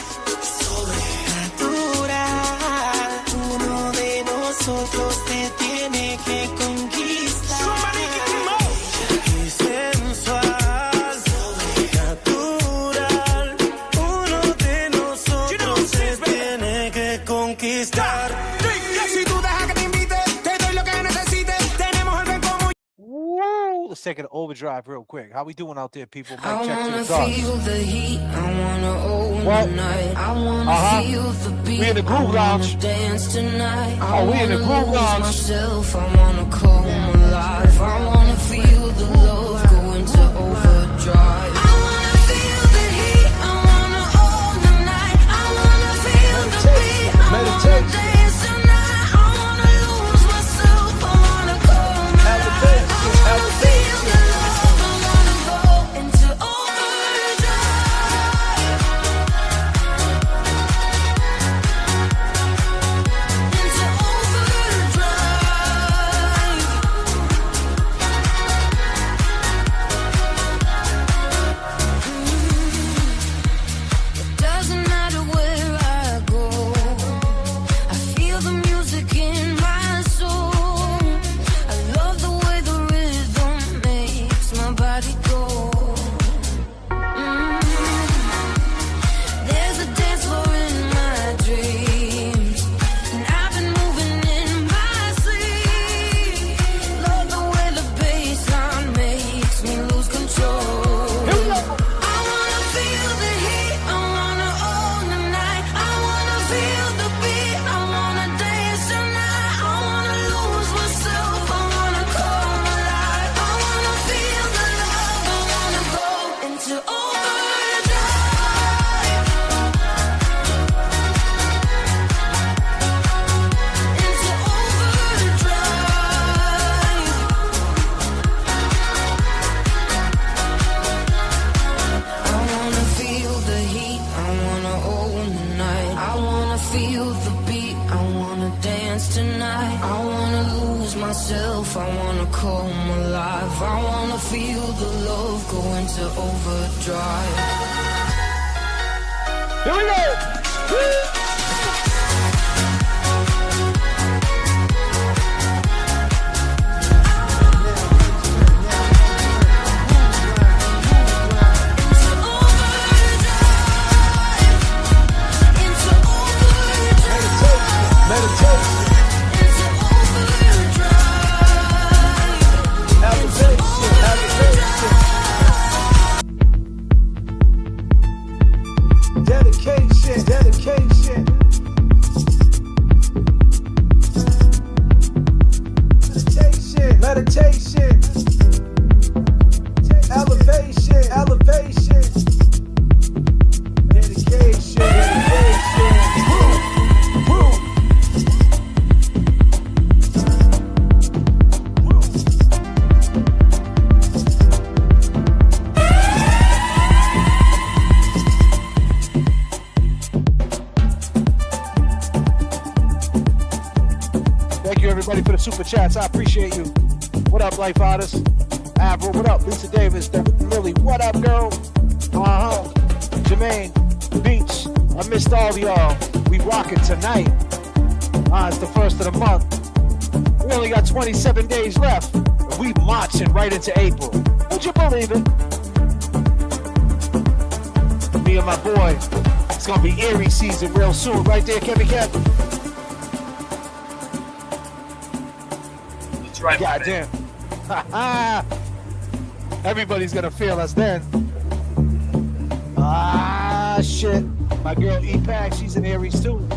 sobrenatural. Uno de nosotros te tiene que conquistar. Y sensual, sobrenatural. Uno de nosotros te tiene que conquistar. Si tú dejas que te invite, te doy lo que necesites. Tenemos algo en común. Woo. Let's take an overdrive real quick. How we doing out there, people? Mic I check to wanna the stars. feel the heat, I wanna own What? the night. I wanna Uh-huh. feel the beat, We in the groove I wanna lounge. dance tonight. I Oh, we in the wanna groove lose lounge. myself, I wanna come alive. I wanna feel the love go into overdrive. I wanna feel the heat, I wanna own the night. I wanna feel the beat, I wanna dance tonight. I wanna lose myself, I wanna come alive. I wanna feel the love, I wanna go into overdrive. Into overdrive. It doesn't matter where I go, I feel the music in my soul. I love the way the rhythm makes my body go. There's a dance floor in my dreams, and I've been moving in my sleep. Love the way the bassline makes me lose control. I wanna feel the heat, I wanna own the night. I wanna feel the beat, I wanna dance tonight. I wanna lose myself, I wanna come alive. I wanna feel the love, I wanna go into overdrive. Into overdrive. I wanna feel the heat, I wanna own the night. I wanna feel the beat, I wanna dance tonight. I wanna lose myself, I wanna come alive. I wanna feel the love go into overdrive. Here we go. Into overdrive. Into overdrive. Meditation. Into overdrive. Elevation. Elevation. Dedication. Dedication. Thank you, everybody, for the super chats. I appreciate you. What up, Life Artists? Avril, what up? Lisa Davis, Lily, what up, girl? Jermaine, Beach, I missed all y'all. We rocking tonight. It's the first of the month. We only got 27 days left. And we marching right into April. Would you believe it? Me and my boy. It's gonna be Erie season real soon. Right there, Kevin Kev. That's right. Goddamn. Everybody's gonna feel us then. Shit. My girl E-Pack, she's in Aries too.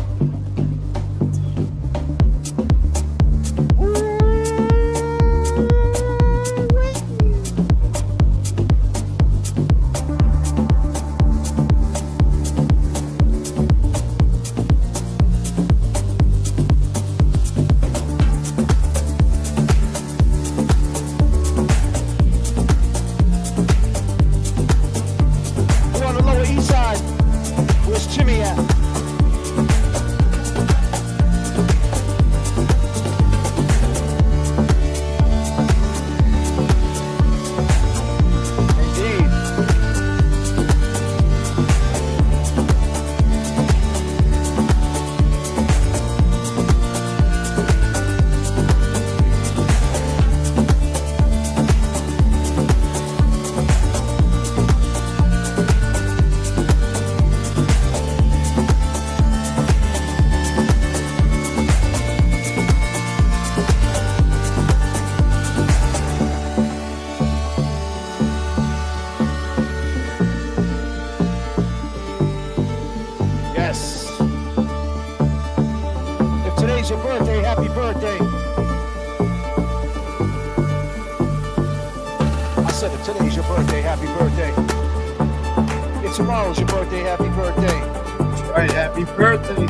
Tomorrow's your birthday, happy birthday. That's right, happy birthday.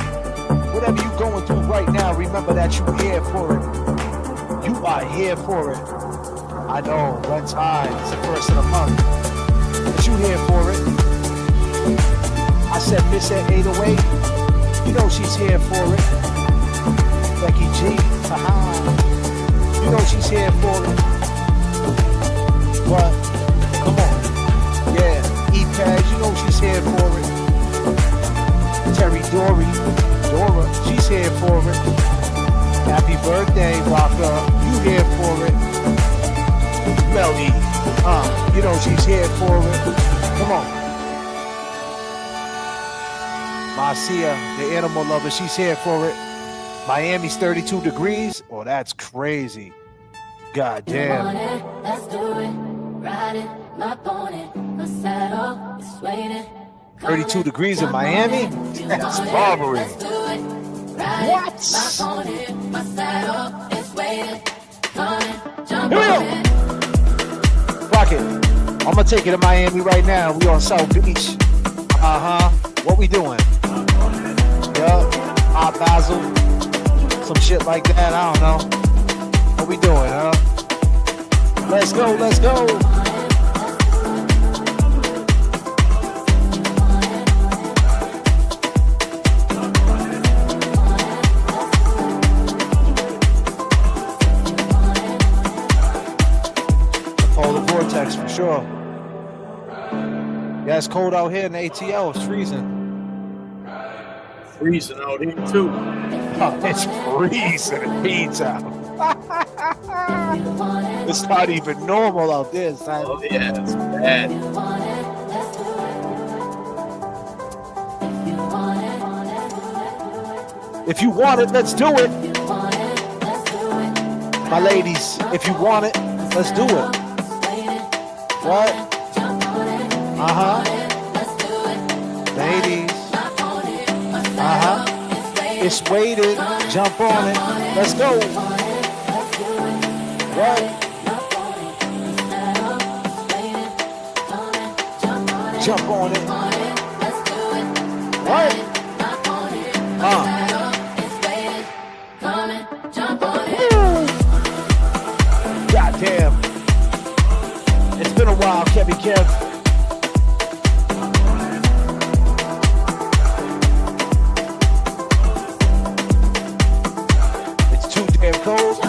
Whatever you're going through right now, remember that you're here for it. You are here for it. I know, rent's high, it's the first of the month. But you here for it. I said Miss at 808, you know she's here for it. Becky G, haha. You know she's here for it. What? Come on. Yeah. E-Pad, you know she's here for it. Terry Dora, she's here for it. Happy birthday, Rocker, you here for it. Melody, you know she's here for it. Come on. Marcia, the animal lover, she's here for it. Miami's 32 degrees. Oh, that's crazy. God damn. Let's do it. Ride it. My pony, my saddle is waiting. 32 degrees in Miami? That's robbery. What? My saddle is waiting. Here we go. Rock it. I'm gonna take it to Miami right now. We on South Beach. What we doing? Hot basil. Some shit like that. I don't know. What we doing, huh? Let's go, let's go. Vortex for sure. Yeah, it's cold out here in the ATL. It's freezing. Freezing out here too. Oh, it's freezing in P-Town. It's not even normal out there. Son. Oh yeah, it's bad. If you want it, let's do it. My ladies, if you want it, let's do it. What? Ladies. It's weighted. Jump on it. Let's go. What? Jump on it. What? God damn. It's been a while, Kevin Kev. It's too damn cold.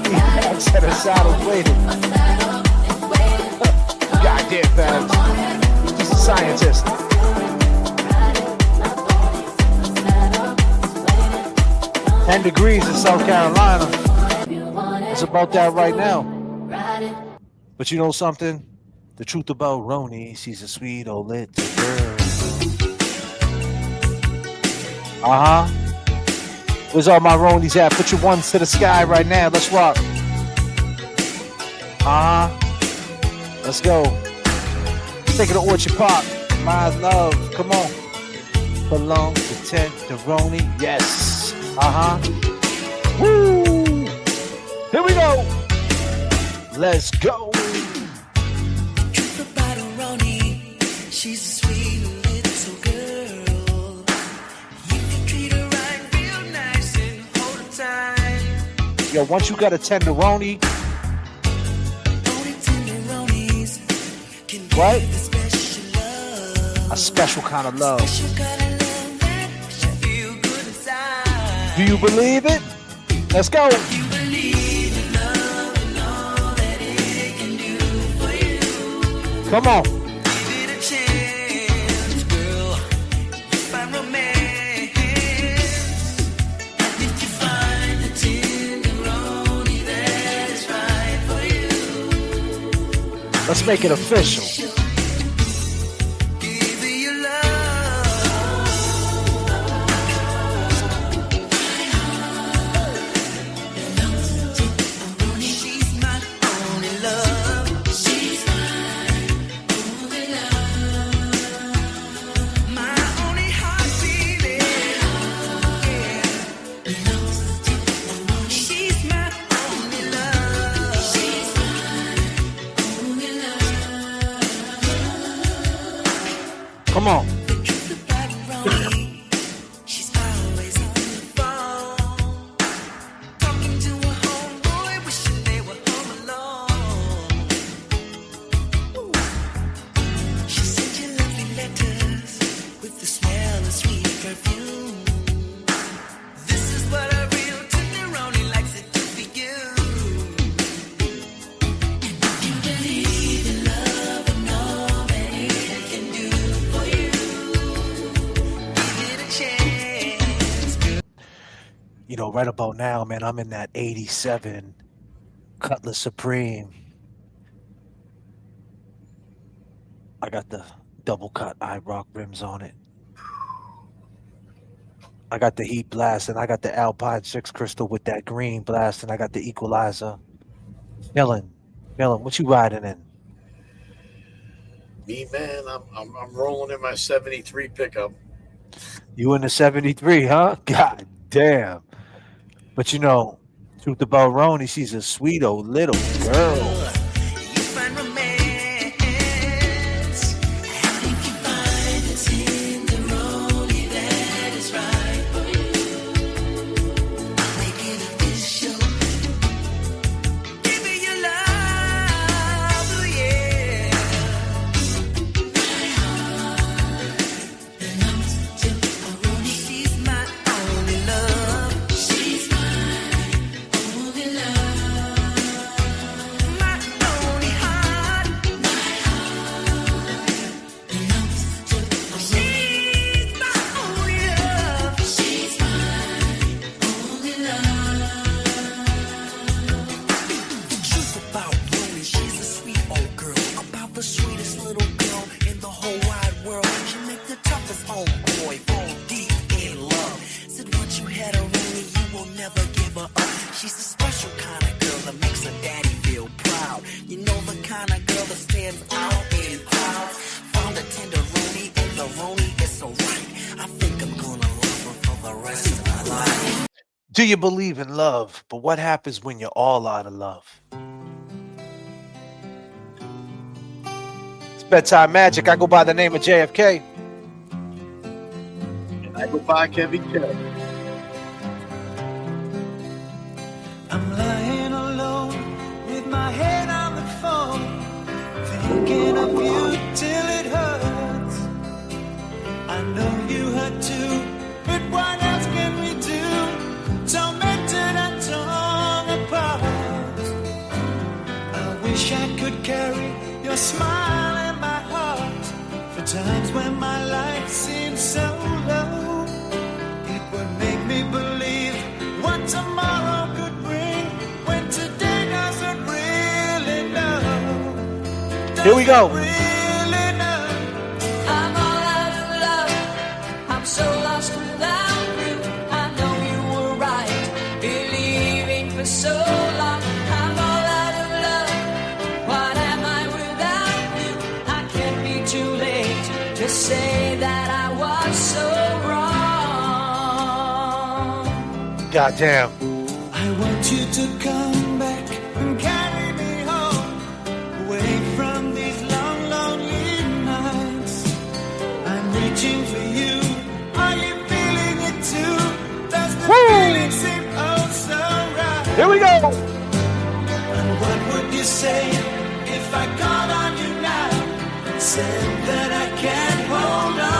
I said a saddle waiting. Goddamn Babs. He's a scientist. 10 degrees in South Carolina. It's about that right now. But you know something? The truth about Roni, she's a sweet old little girl. Uh-huh. Where's all my Ronies at? Put your ones to the sky right now. Let's rock. Uh-huh. Let's go. Take it to Orchard Park. My love. Come on. Belong to Tenderoni. Yes. Uh-huh. Woo. Here we go. Let's go. Truth about Roni, she's a sweet little girl. You can treat her right real nice and hold her tight. Yo, once you got a tenderoni, Only tenderonis can what? give the special love. A special kind of love. Special kind of love that makes you feel good inside. Do you believe it? Let's go. You believe in love and all that it can do for you. Come on. Give it a chance, girl. You find romance. And if you find the tenderoni that is right for you, Let's make it official. give her your love. She's my only love. She's my only heartbeat. She's my only love. She's Come on. the truth about Roni. She's always on the phone, talking to a homeboy, wishing they were home alone. She sent you lovely letters with the smell of sweet perfume. This is what a real tenderoni likes to do for you. And if you believe in love and all that it can do for you, give it a chance. You know, right about now, man, I'm in that 87 Cutlass Supreme. I got the double cut IROC rims on it. I got the heat blast, and I got the Alpine 6 crystal with that green blast, and I got the equalizer. Dylan, what you riding in? Me, man, I'm rolling in my 73 pickup. You in the 73, huh? God damn. But you know, truth about Roni, she's a sweet old little girl. You find romance, and if you find the tenderoni that is right for you, make it official. Give me your love, oh yeah. My heart belongs to Roni. She's my only love. She's my only love. My only heart. My heart belongs to Roni. She's my only love. She's my only love. The truth about Roni, she's a sweet old girl, about the sweetest little girl in the whole wide world. She make the toughest homeboy fall deep in love. Said once you had a Roni, you will never give her up. She's a special kind of girl that makes her daddy feel proud. You know, the kind of girl that stands out in crowds. Found a tenderoni and the Roni is so right. I think I'm gonna love her for the rest of my life. Do you believe in love? But what happens when you're all out of love? It's bedtime magic. I go by the name of J.F.K. And I go by Kevin Kelly. I'm lying alone with my head on the phone, thinking of you till it hurts. I know you hurt too, but what else can we do? me believe what tomorrow could bring when today doesn't really know. Here we go. Really know. I'm all out of love. I'm so lost without you. I know you were right, believing for so long. I'm all out of love. What am I without you? I can't be too late to say that I was so wrong. Goddamn. I want you to come back and carry me home, away from these long, lonely nights. I'm reaching for you. Are you feeling it too? Does the feeling seem oh so right? Here we go. And what would you say if I called on you now and said that I can't hold on?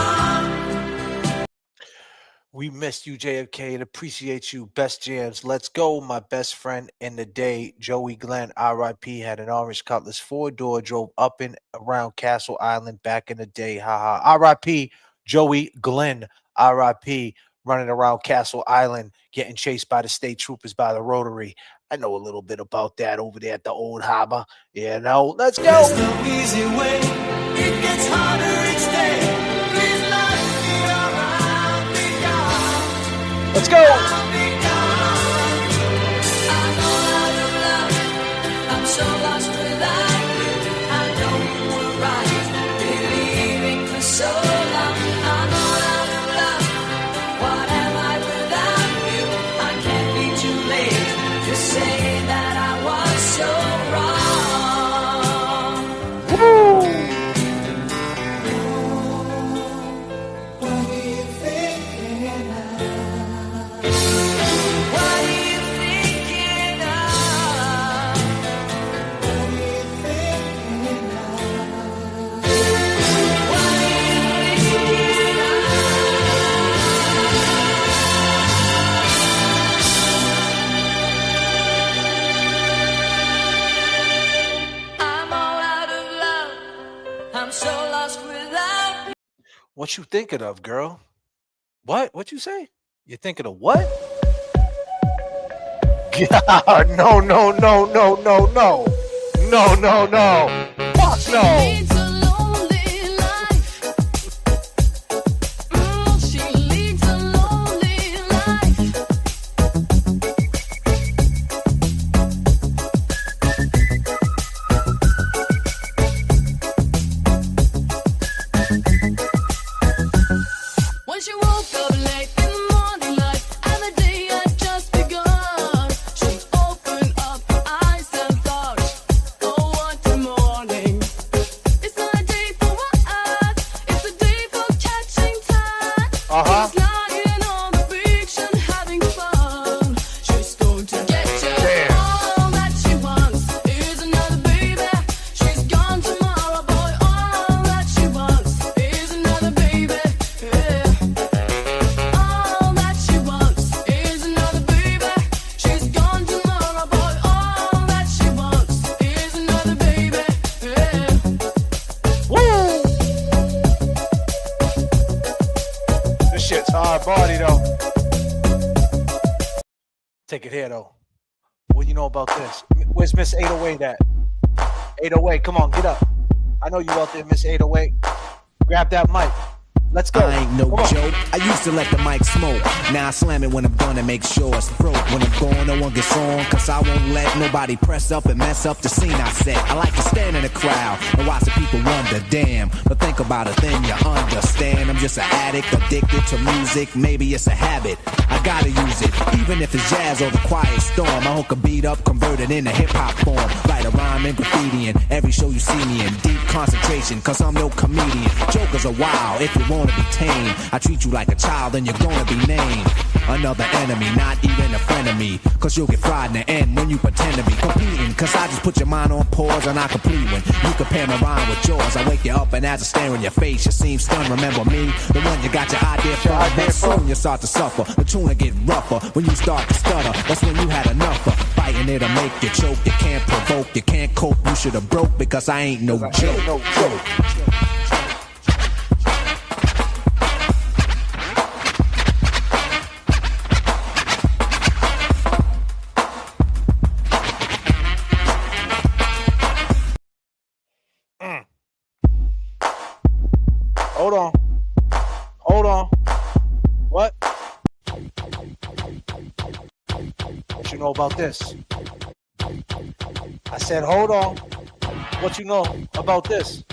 We missed you, JFK, and appreciate you. Best jams. Let's go. My best friend in the day, Joey Glenn, RIP, had an orange Cutlass 4-door, drove up and around Castle Island back in the day. Haha. RIP, Joey Glenn, RIP, running around Castle Island, getting chased by the state troopers by the Rotary. I know a little bit about that over there at the old harbor. Yeah, no, let's go. There's no easy way. It gets harder each day. Please let me around me gone. Let's go. I'm all out of love. I'm so lost without you. I know you were right, believing for so long. I'm all out of love. What am I without you? I can't be too late to say that I was so wrong. Woo. What are you thinking of? What are you thinking of? What are you thinking of? What are you thinking of? I'm all out of love. I'm so lost without you. What you thinking of, girl? What? What you say? You thinking of what? God, no, no, no, no, no, no. No, no, no. Fuck no. Leads a lonely life. She leads a lonely life. When she woke up late in the morning light, and the day had just begun, she opened up her eyes and thought, oh, what a morning. It's not a day for what? It's a day for catching time. Uh-huh. She's lying on the beach and having fun. She's going to get you. Damn. All that she wants is another baby. She's gone tomorrow, boy. All that she wants is another baby. Yeah. All that she wants is another baby. She's gone tomorrow, boy. All that she wants is another baby. Yeah. Woo! This shit's hard body though. Take it here though. What do you know about this? Where's Miss 808 at? 808, come on, get up. I know you out there, Miss 808. Grab that mic. Let's go. I ain't no Come on. joke. I used to let the mic smoke. Now I slam it when I'm done and make sure it's broke. When I'm gone, no one gets on, cause I won't let nobody press up and mess up the scene I set. I like to stand in the crowd and watch the people wonder, damn. But think about it, then you understand. I'm just an addict, addicted to music. Maybe it's a habit. I gotta use it, even if it's jazz or the quiet storm. I hook a beat up, convert it into hip-hop form. Write a rhyme and graffiti in every show you see me in. Deep concentration, cause I'm no comedian. Jokers are wild, if you wanna be tame. I treat you like a child and you're gonna be named another enemy, not even a friend of me. Cause you'll get fried in the end when you pretend to be competing. Cause I just put your mind on pause and I complete when you compare my rhyme with yours. I wake you up and as I stare in your face, you seem stunned. Remember me, the one you got your idea from. But soon you start to suffer. The tune will get rougher when you start to stutter. That's when you had enough of fighting it'll make you choke. You can't provoke, you can't cope. You should have broke because I ain't no joke. No joke. you know about this? I said, hold on. What you know about this?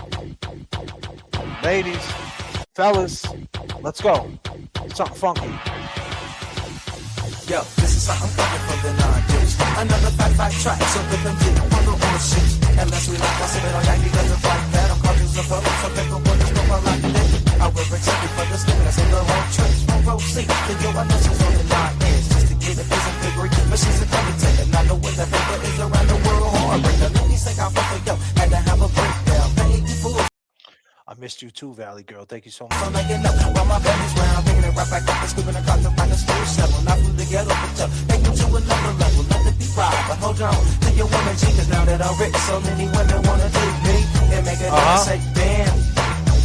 Ladies, fellas, let's go. Something funky. Yo, this is something funky from the non-Jews. Another fact track, so put them deep on the overseas. Unless we like, I said it on Yankee doesn't like that. I'm cautious of folks, so pick up what is no one like it. I will protect you for the stimulus in the whole church. Won't proceed, then yo, I know she's on the non-ends. Just to get a prison degree, but she's a commentator. And I know where the paper is around the world. Heartbreaker, let me say I fuck with yo. Had to have a breakdown, paid you fool. I missed you too, Valley Girl. Thank you so much. I'm making up while my family's round, bringing it right back up and scooping across the back of school shovel. Not from the ghetto, but yo, take you to another level. Let it be proud, but hold on to your woman Jesus. Now that I'm rich, so many women wanna do me and make a dance say damn.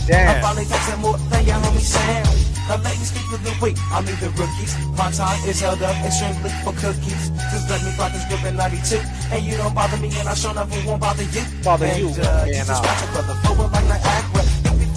I'm finally texting more than your homie Sam. Now let me speak for the week, I'll leave the rookies. My time is held up extremely for cookies. Just let me rock this grip in 92. And you don't bother me, and I sure enough won't bother you. You just watch a brother forward like the Aqua.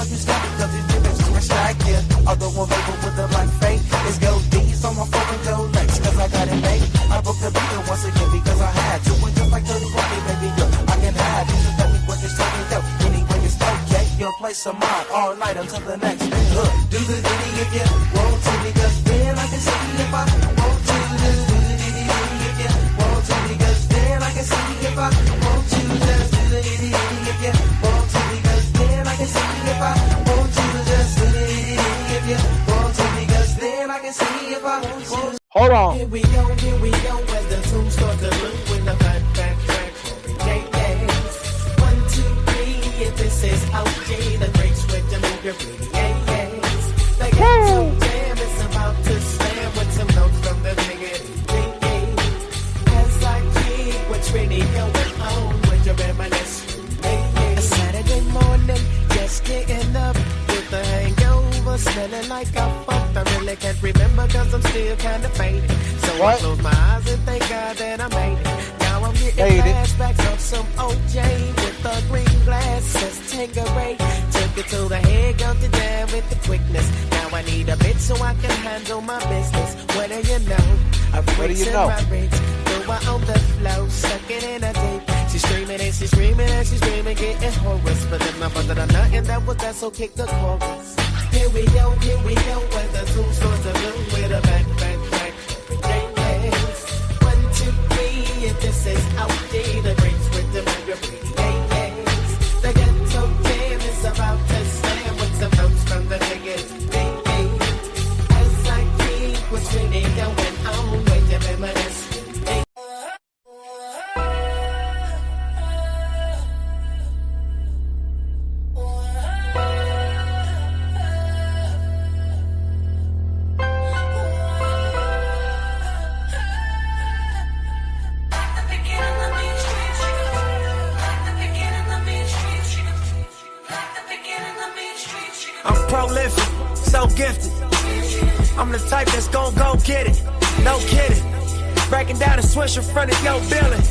You stop because it's different to a stack, yeah. Although I'm able with the like fate, it's go D's on my phone and go legs, cause I got it made. I booked the beat once again because I had to. And just like 30 Rocky, baby, yo, I can hide. You just let me what this talking, yo. Anyway, it's okay. You'll play some mine all night until the next day. Look, do the ditty if you want to, because then I can see if I want to. Do the ditty if you want to, because then I can see if I want to. Just do the ditty if you want to, because then I can see if I want to. Just do the ditty if you want to, because then I can see if I want to. Hold on. Here we go, as the tune starts to loop with the fact track. Yeah. 1, 2, 3, if this is OJ, the breaks with the movie pretty. Yeah. They got so damn, it's about to slam with some notes from the nigga. As I keep what's really going on with your reminisce. A Saturday morning, just getting up with the hangover, smelling like I fucked. I really can't remember cause I'm still kinda faded. So I close my eyes and thank God that I made it. Now I'm getting flashbacks of some OJ with the green glasses, Tangeray. Took it to the head, got the down with the quickness. Now I need a bit so I can handle my business. What do you know? A freaks in my rings. Throw her on the floor, suck it in a tape. She's screaming and she's screaming and she's screaming, getting hoarse. But then I'm under the nut and that was that, so kick the chorus. Here we go, when the tune starts to loop with a back. Yes. 1, 2, 3, if this is OJ, the breaks with the memory. Yes. The ghetto jam is about to slam with some notes from the niggas. As I keep what's really going on with the reminisce. I'm prolific, so gifted. I'm the type that's gon' go get it. No kidding. Breaking down a switch in front of your building.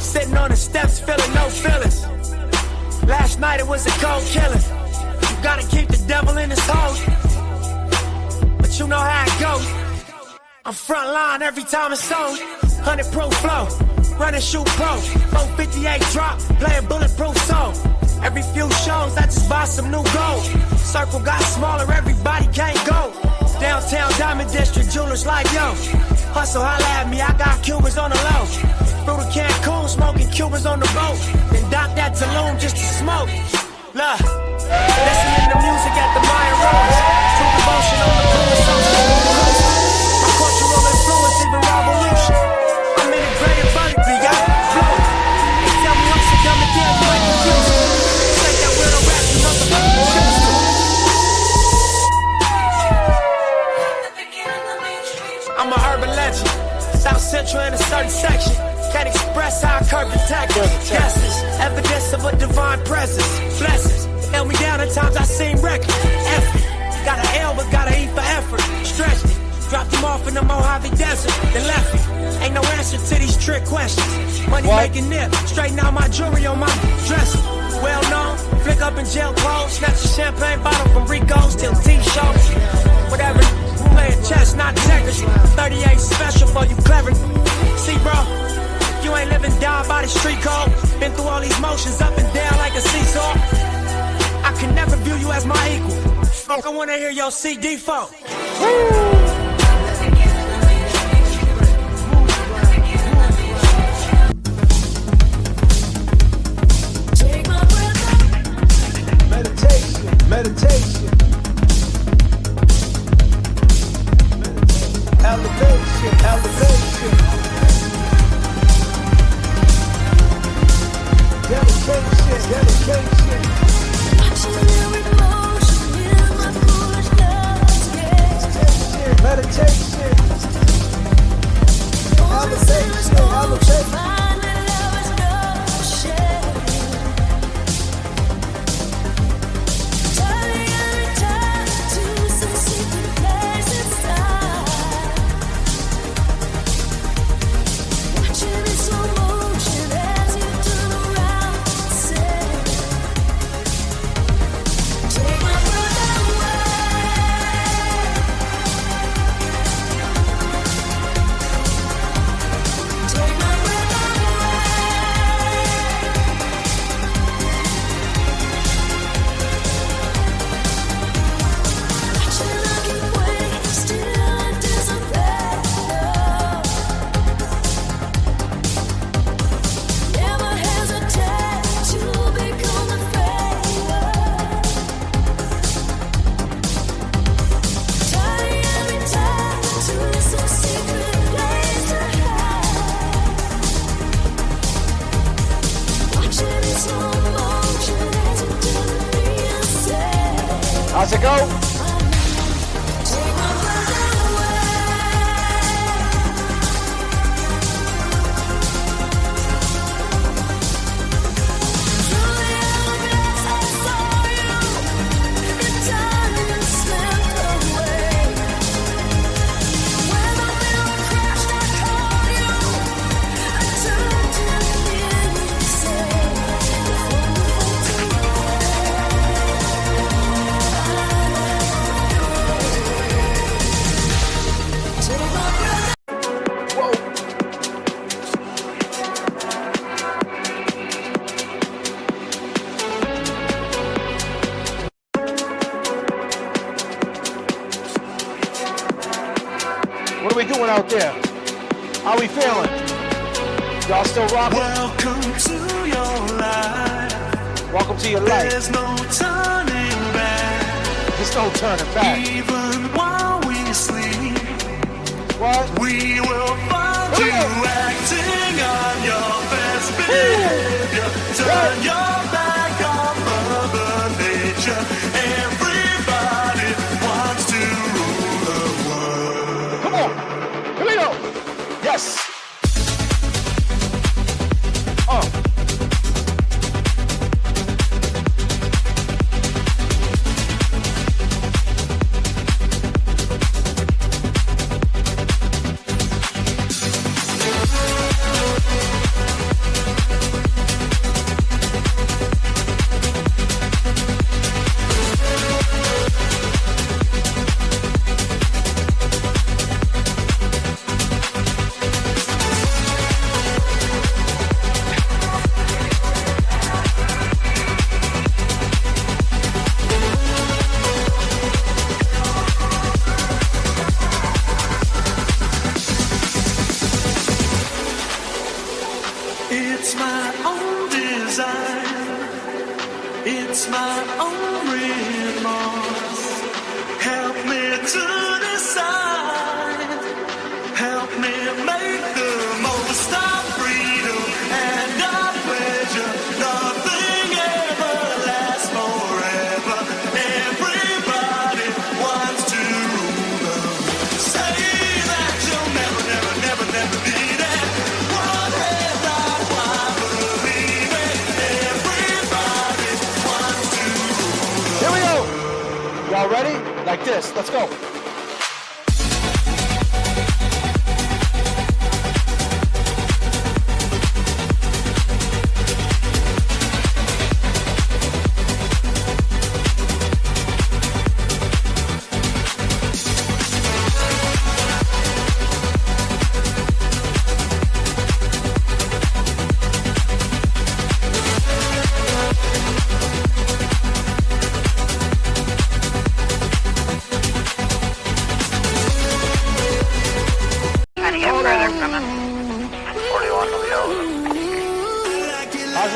Sitting on the steps, feeling no feelings. Last night it was a cold killing. You gotta keep the devil in his hole. But you know how it goes. I'm front line every time it's on. 100 proof flow. Run and shoot pro. 458 drop. Playing bulletproof song. Every few shows, I just buy some new gold. Circle got smaller, everybody can't go. Downtown Diamond District, jewelers like yo. Hustle, holla at me, I got Cubans on the low. Through the Cancun, smoking Cubans on the boat. Then dock that Tulum just to smoke. Look, listening to music at the Mayan Ruins. True devotion on the coolest social. My cultural influence, even revolution. I'm integrated vertically, y'all. Flow. They tell me I'm so dumb and damn, you ain't confused. I'm an urban legend, South Central in a certain section. Can't express how I curb the tactics. Justice, evidence of a divine presence. Blessings, held me down at times I seem reckless. Effort, got an L but got an E for effort. Stretched it, dropped him off in the Mojave Desert, then left it. Ain't no answer to these trick questions. Money making nip, straighten out my jewelry on my dresser. Well known, flick up in jail clothes, snatch a champagne bottle from Rico's till T-shows. Whatever, playing chess, not checkers. 38 special for you clever. See want to hear your CD phone. Meditation, meditation. Elevation, elevation. Dedication, dedication. Meditation. Elevation, elevation. How's it go? What are we doing out there? How we feeling? Y'all still rocking? Welcome to your life. Welcome to your life. There's no turning back. There's no turning back. Even while we sleep, what? We will find you acting on your best behavior. Turn your back on Mother Nature. Everybody wants to rule the world. Come on. Here we go. Yes. It's my own design. It's my own remorse. Help me to decide. Help me make the most of freedom and of pleasure. Nothing ever lasts forever. Everybody wants to rule the world. Say that you'll never, never, never, never be there. What has I, why believe it? Everybody wants to rule the world. Here we go. Y'all ready? Like this. Let's go.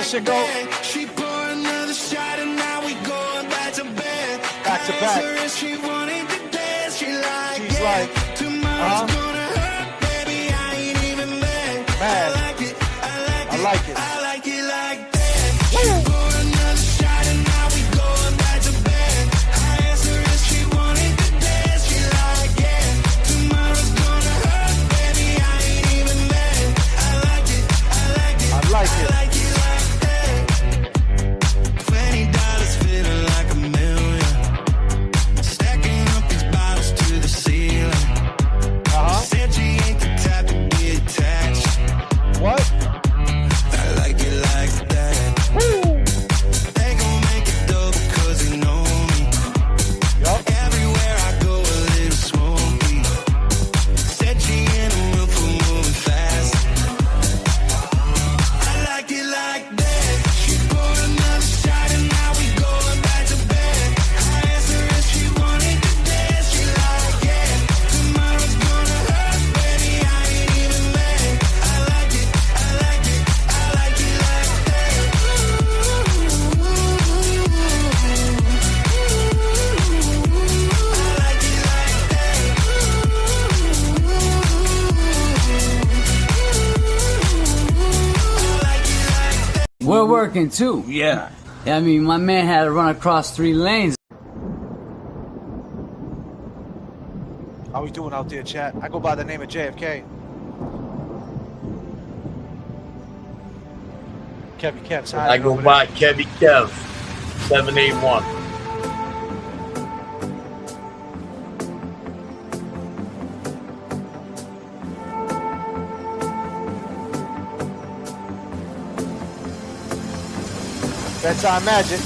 this shit go? She poured another shot and now we going back to bed. Back to back. She wanted to dance. She's She's like, tomorrow's gonna hurt, baby. I ain't even mad. Mad. I like it. I like it. I like it. I like it like that. She poured another shot and now we going back to bed. I asked her if she wanted to dance. She like, yeah. Tomorrow's gonna hurt, baby. I ain't even mad. I like it. I like it. I like it. I like it like that. $20 feeling like a million. Stacking up these bottles to the ceiling. Said she ain't the type to be attached. What? I like it like that. They gon' make it though because they know me. Everywhere I go, a little smoky. Said she in the mood for moving fast. I like it like that. She poured another shot and now we going back to bed. I asked her if she wanted to dance. She like, yeah. Tomorrow's gonna hurt, baby. I ain't even mad. I like it. I like it. I like it like that. I like it like that. We're working too. Yeah. I mean, my man had to run across 3 lanes. How we doing out there, chat? I go by the name of J.F.K. Kevy Kev's I go by Kevy Kev 781. Bedtime Magic.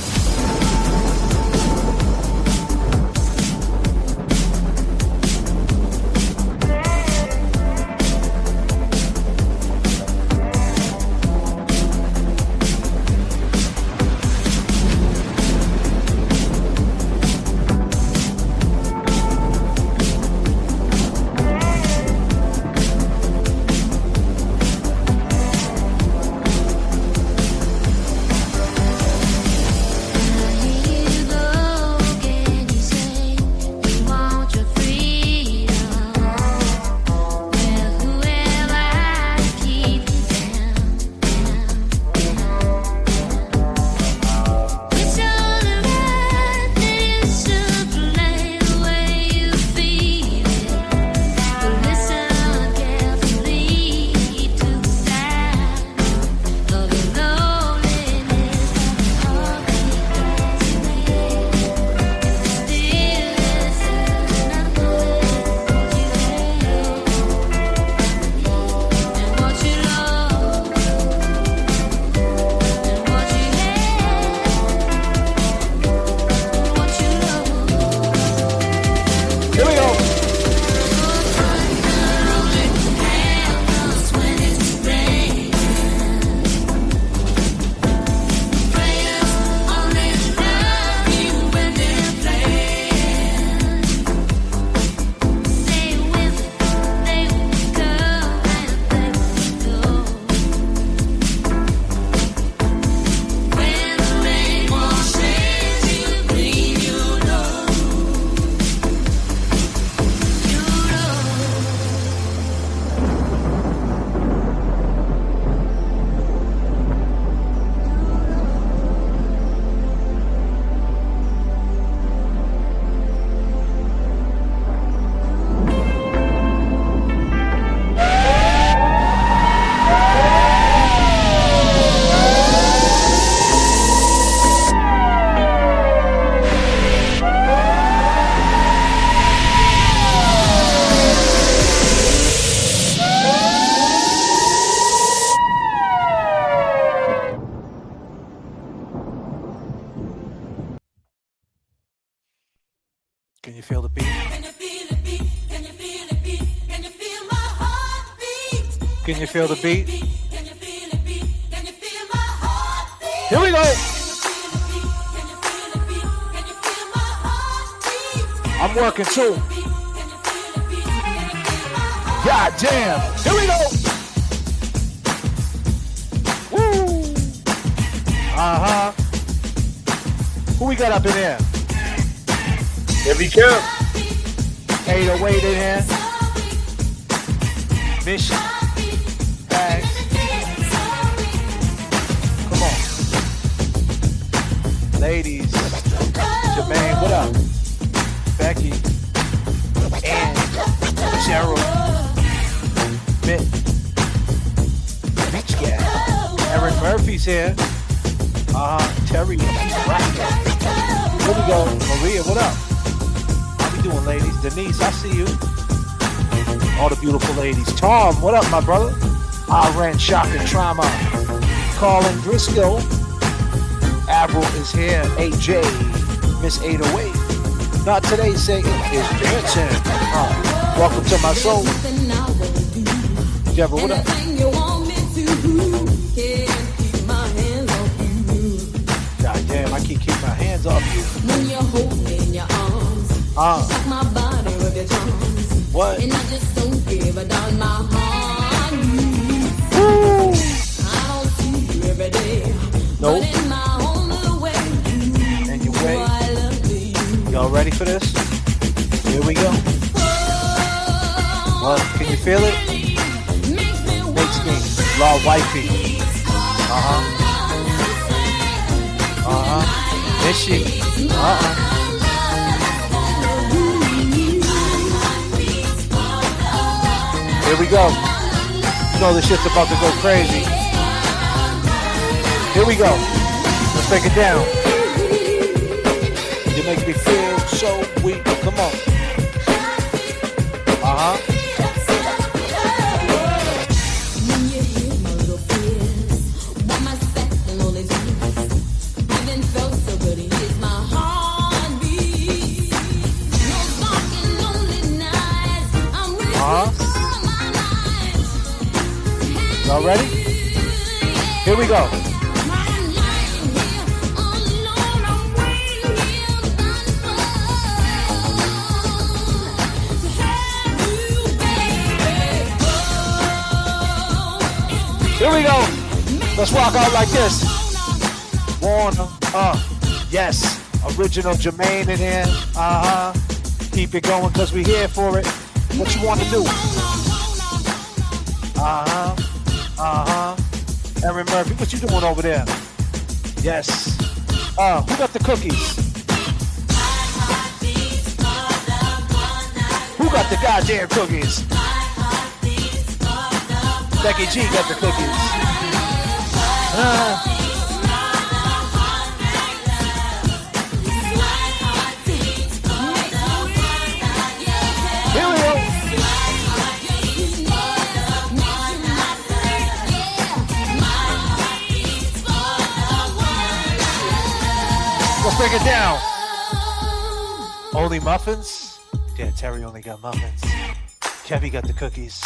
Can you feel the beat? Can you feel the beat? Can you feel the beat? Can you feel my heartbeat? Can you feel the beat? Can you feel the beat? Can you feel my heartbeat? Here we go. I'm working too. God damn. Here we go. Woo. Uh-huh. Who we got up in there? J.F.K. 808 in here. Mission. Bags. Come on. Ladies. Jermaine, what up? Becky. And Cheryl. Mitt. Beach Cat. Erin Murphy's here. Terry. She's rocking. Here we go. Maria, what up? How we doing, ladies? Denise, I see you. All the beautiful ladies. Tom, what up, my brother? I ran shocking trauma. Colin Driscoll. Avril is here. AJ. Miss 808. Not today, say it's Jansen. Welcome to my soul. Deborah, what up? God damn, I can't keep my hands off you. When you hold me in your arms, shock my body with your charms. What? And I just don't give a darn my heart. Woo. I don't see you every day. Nope. But in my own little way. And you wait. I love you. Y'all ready for this? Here we go. What? Can you feel it? Makes me law wifey. Miss you. Here we go. You know this shit's about to go crazy. Here we go. Let's break it down. You make me feel so weak. Come on. When you hear my little fears, why my sex and all these years, haven't felt so good. Here's my heartbeat. No dark and lonely nights. I'm with you all my life. Y'all ready? Here we go. Here we go. Let's rock out like this. Warner, yes. Original Jermaine in here. Keep it going because we here for it. What you want to do? Erin Murphy, what you doing over there? Yes. Who got the cookies? Who got the goddamn cookies? Becky G got the cookies. Here we go. Let's break it down. Only muffins? Yeah, Terry only got muffins. Kevy got the cookies.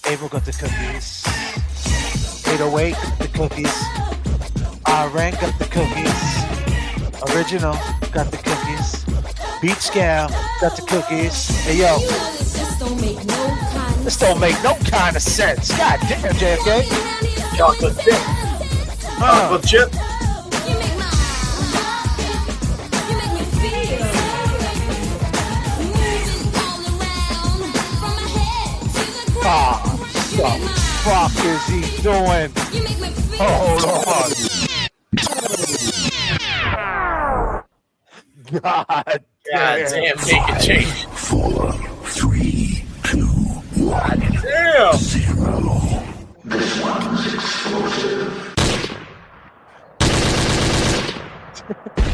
April got the cookies. 808 got the cookies. Rank got the cookies. Original got the cookies. Beach Scale got the cookies. Hey yo, this don't make no kind of sense. God damn, J.F.K. Chocolate chip. Chocolate chip. What the fuck is he doing? Hold on. God damn, make a change. 4, 3, 2, 1. Damn. 0. This one's explosive.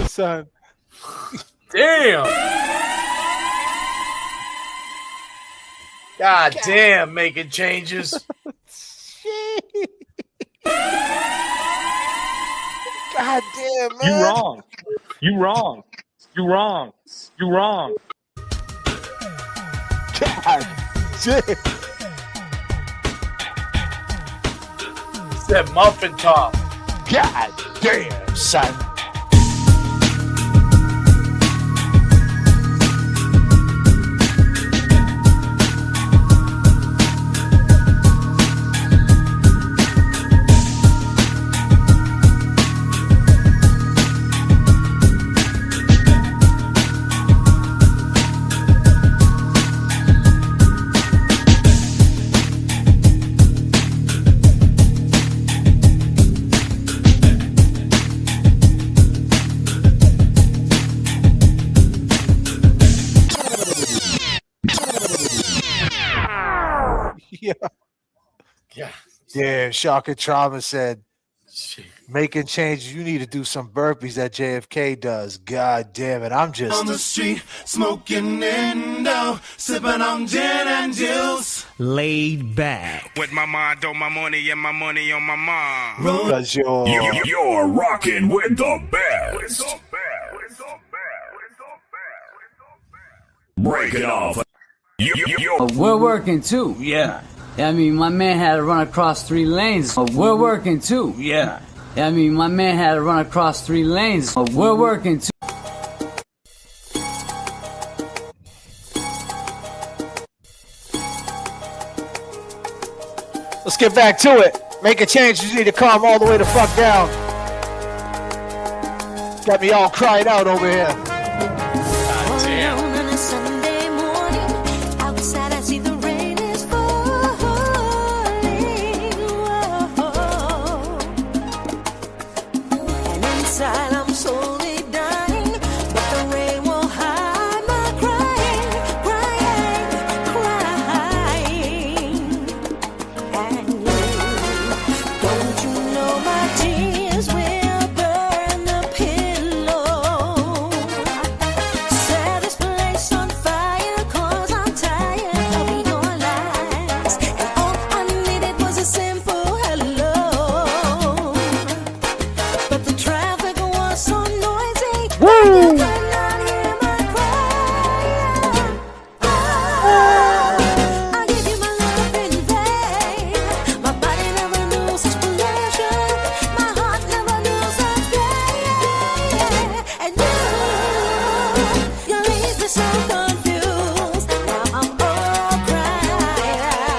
Son. Damn. God damn, making changes. God damn, man. You wrong. You wrong. You wrong. You wrong. God damn. That muffin top. God damn, son. Yeah. Yeah. Yeah, Shock and Trauma said, making changes, you need to do some burpees that JFK does. God damn it. I'm just On the street, smoking Indo, sipping on gin and juice. Laid back. With my mind on my money and my money on my mind. because You're rocking with the best. Break it off. We're working too. Yeah. I mean, my man had to run across 3 lanes. We're working too. Yeah. I mean, my man had to run across 3 lanes. We're working too. Let's get back to it. Make a change. You need to calm all the way the fuck down. Got me all cried out over here. On a Sunday morning, outside I see the rain is falling. Whoa. And inside I'm slowly dying, but the rain won't hide my crying. And don't you know my tears will burn the pillow? Set this place on fire, 'cause I'm tired of your lies. And all I needed was a simple hello. But the traffic was so noisy, I could not hear my cry. I give you my love in vain. My body never knew such pleasure. My heart never knew such pain. And you leave me so confused. Now I'm all cried out.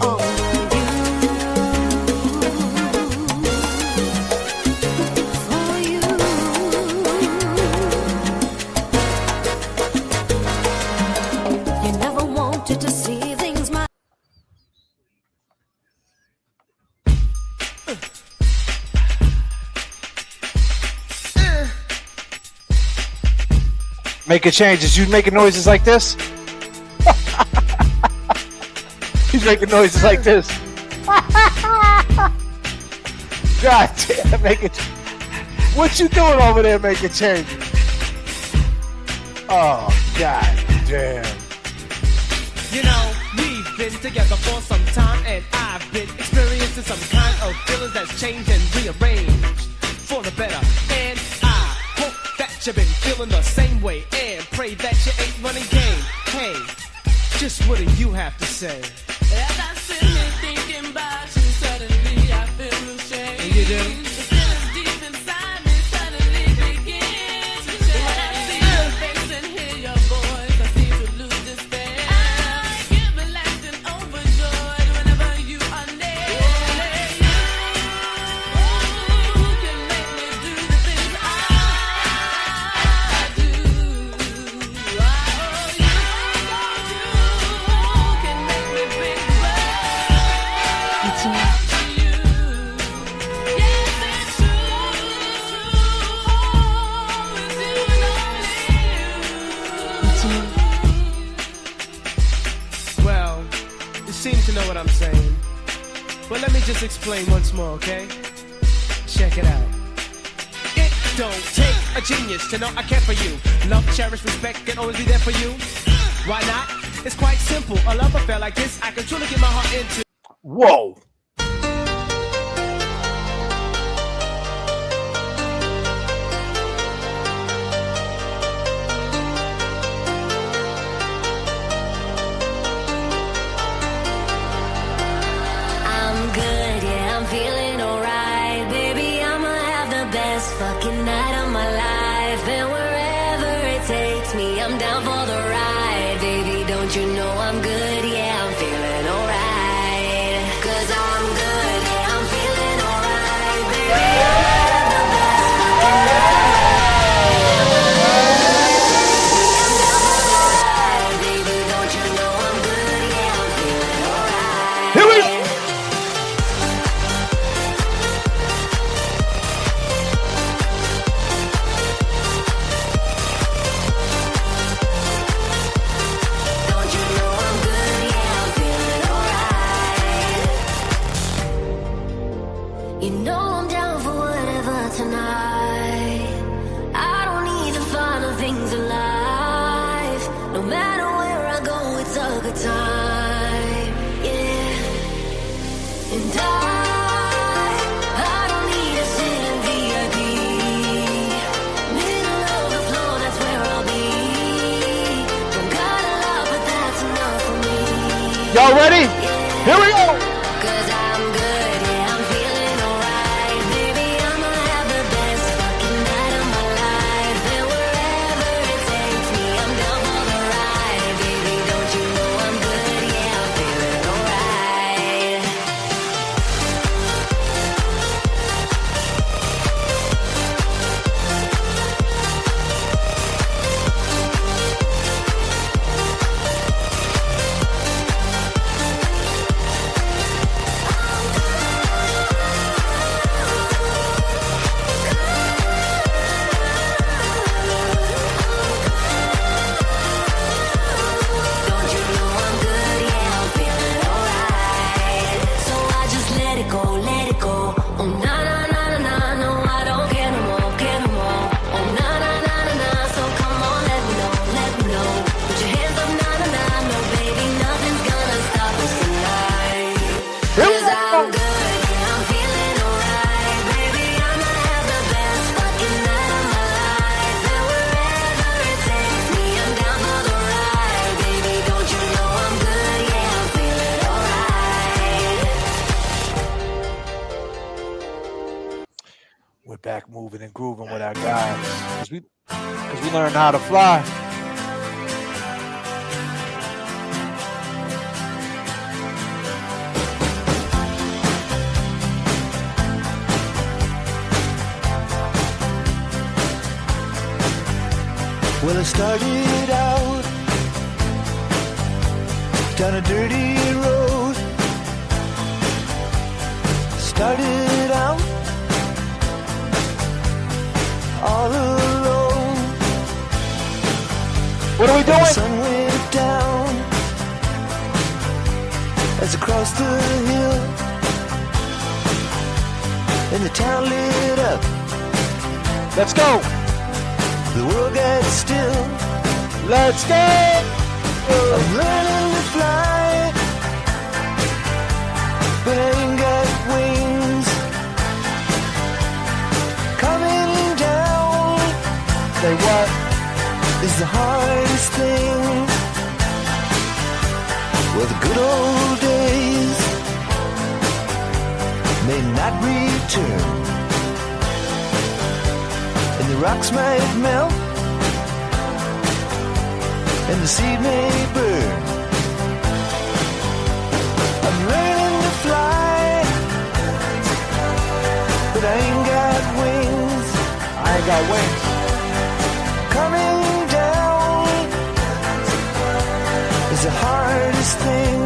Oh, you never wanted to see things my Making changes. You making noises like this? He's making noises like this. God damn, making. What you doing over there making changes? Oh, God damn. You know, we've been together for some time, and I've been experiencing some kind of feelings that's changed and rearranged for the better. And I hope that you've been feeling the same way, and pray that you ain't running game. Hey, just what do you have to say? As I sit here thinking about you, suddenly I feel ashamed. And you do? The feelings deep inside me suddenly begin to change. When I see your face and hear your voice, I seem to lose despair. I get relaxed and overjoyed whenever you are near. You can make me do the things I do. You can make me big Well, you seem to know what I'm saying. But let me just explain once more, okay? Check it out. It don't take a genius to know I care for you. Love, cherish, respect, can always be there for you. Why not? It's quite simple. A love affair like this, I can truly get my heart into. Whoa. I'm good, yeah, I'm feeling alright. Baby, I'ma have the best fucking night of my life. And wherever it takes me, I'm down for the ride. Baby, don't you know I'm good, yeah, I'm feeling alright. 'Cause I'm good, yeah, I'm feeling alright. Baby, I'ma have the best fucking night of my life. And wherever it takes me, I'm down for the ride. Baby, don't you know I'm good, yeah, I'm feeling alright. Here we Don't you know I'm Y'all ready? Here we go. Cause I'm good, yeah, I'm feeling alright. Baby, I'ma have the best fucking night of my life. And wherever it takes me, I'm down for the ride. Baby, don't you know I'm good, yeah, I'm feeling alright. Don't you know I'm good, yeah, I'm feeling alright. So I just let it go, let it go. Oh, na na na na na, no, I don't care no more, care no more. Oh, na na na na na, so come on, let me know, let me know. Put your hands up, na na na, no, baby, nothing's gonna stop us tonight. Cause I'm good, yeah, I'm feeling alright. Baby, I'ma have the best fucking night of my life. And wherever it takes me, I'm down for the ride. Baby, don't you know I'm good, yeah, I'm feeling alright. We're back moving and grooving with our guys. Because we learned how to fly. Well, I started out down a dirty road. Started out all alone. What are we doing? The sun went down as I crossed the hill, and the town lit up. Let's go. The world got still. Let's go. I'm learning to fly, but I ain't got wings. Coming down, Say what? is the hardest thing. Well, the good old days may not return, and the rocks might melt, and the seed may burn. I'm learning to fly, but I ain't got wings. I ain't got wings. Coming down is the hardest thing.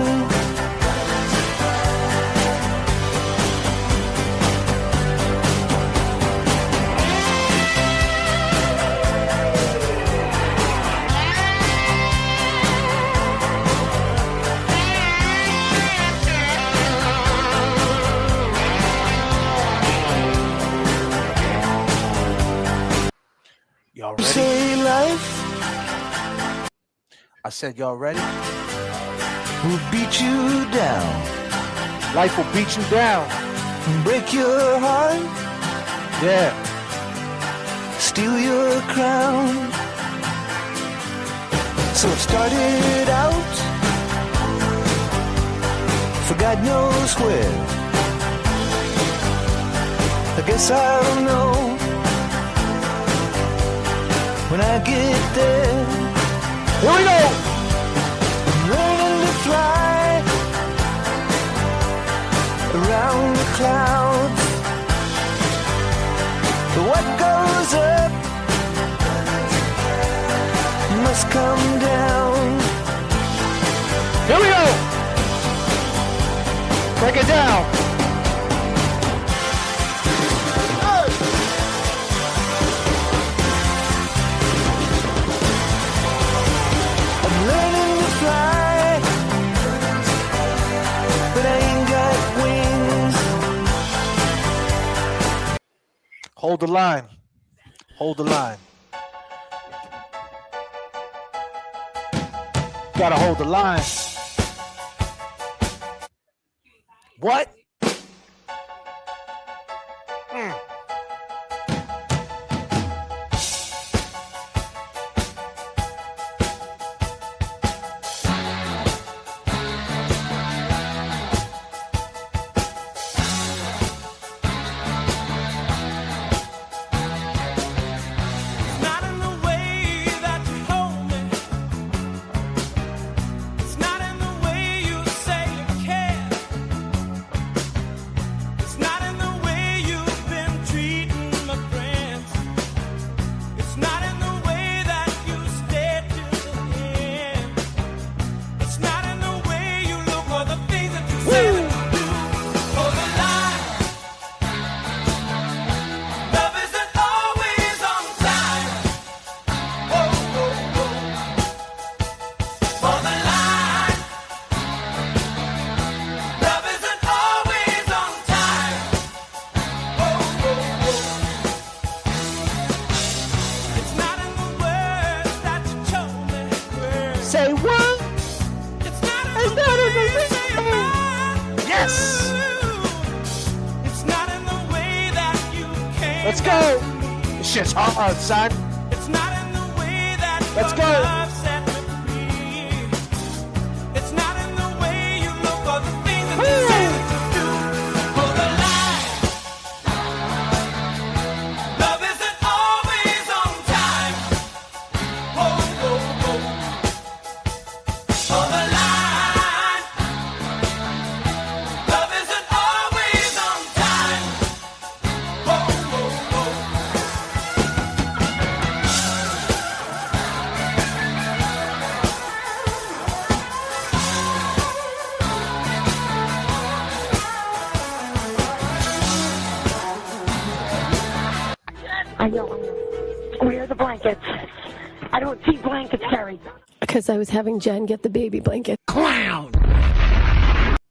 Y'all ready? Say life I said, y'all ready? will beat you down, Life will beat you down. break your heart, Yeah. steal your crown. So it started out for God knows where. I guess I'll know when I get there. Here we go. I'm learning to fly around the clouds. But what goes up must come down. Here we go. Break it down. I'm learning to fly, but I ain't got wings. Hold the line. Hold the line. Gotta hold the line. What? Yes. It's not in the way that you came. Let's go. This shit's hard, son. It's not in the way that Let's your go. love set me free. It's not in the way you look or the things that you say that you do. For the lie, love isn't always on time. Oh, oh, oh. For the line, love isn't always on time. Oh, oh, oh. I know. Where are the blankets? I don't see blankets, Carrie. Because I was having Jen get the baby blanket. Clown!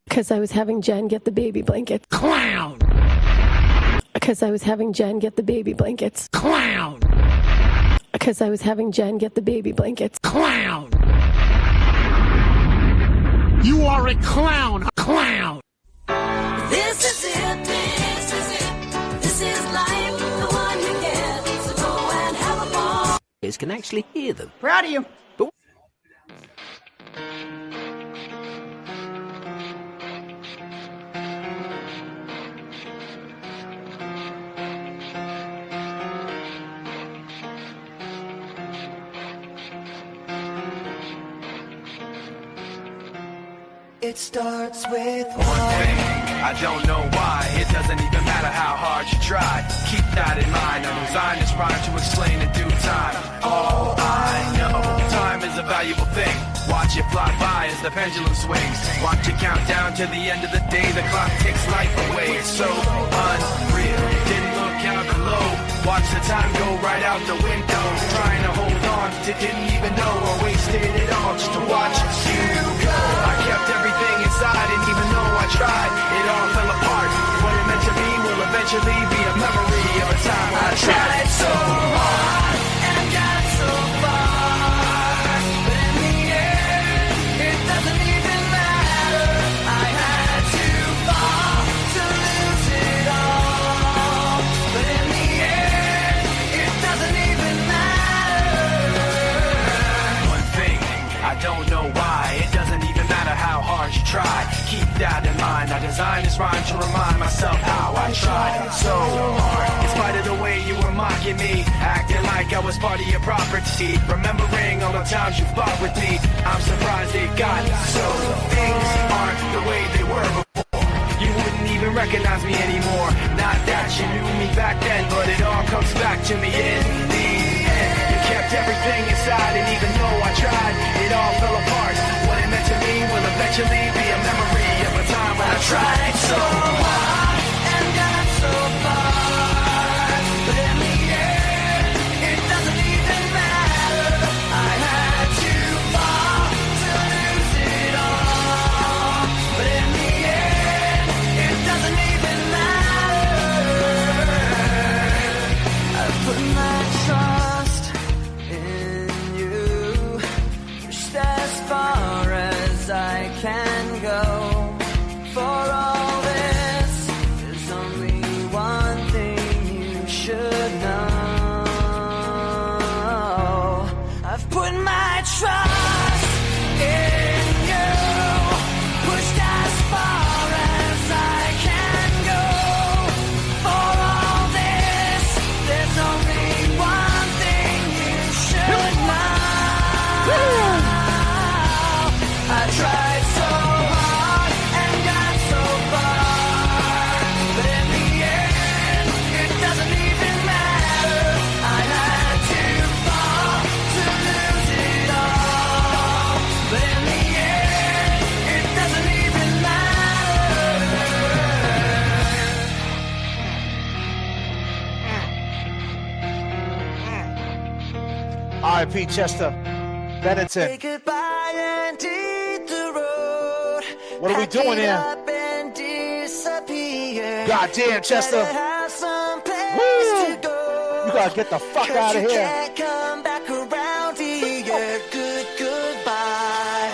Because I was having Jen get the baby blanket. Clown! Because I was having Jen get the baby blankets. Clown! Because I was having Jen get the baby blankets. Clown! You are a clown! Clown! This is it, this is it. This is life, the one you get. So go and have a ball. Can actually hear them. Proud of you. But It starts with One thing, I don't know why. It doesn't even matter how hard you try. Keep that in mind. I designed this rhyme to explain in due time. All I know, time is a valuable thing. Watch it fly by as the pendulum swings. Watch it count down to the end of the day. The clock takes life away. It's so unreal. Didn't look out below. Watch the time go right out the window. Trying to hold on to didn't even know I wasted it all just to watch you go. I kept everything inside, and even though I tried, it all fell apart. What it meant to me will eventually be a memory of a time when I tried so hard and got so far. But in the end, it doesn't even matter. I had to fall to lose it all. But in the end, it doesn't even matter. One thing, I don't know why. It doesn't even matter how hard you try. Keep that in mind. I designed this rhyme to remind myself how I tried so hard. In spite of the way you were mocking me, acting like I was part of your property. Remembering all the times you fought with me, I'm surprised it got so. Things aren't the way they were before. You wouldn't even recognize me anymore. Not that you knew me back then, but it all comes back to me in the end. You kept everything inside, and even though I tried, it all fell apart. What it meant to me will eventually be a memory of a time when I tried so hard and got so far. But in the end, it doesn't even matter. I had to fall to lose it all. But in the end, it doesn't even matter. I put my trust in you, just as far as I can go. For all this, there's only one thing you should know. I've put my trust in you, pushed as far as I can go. For all this, there's only one thing you should know. I tried so hard and got so far, but in the end, it doesn't even matter. I had to fall to lose it all, but in the end, it doesn't even matter. R.I.P. Chester Bennington. Say goodbye and hit the road. What are we doing Pack it here? up and disappear. Goddamn, Chester. Better have some place Woo! to go. You gotta get the fuck 'Cause out of you here. can't come back around here. Goodbye.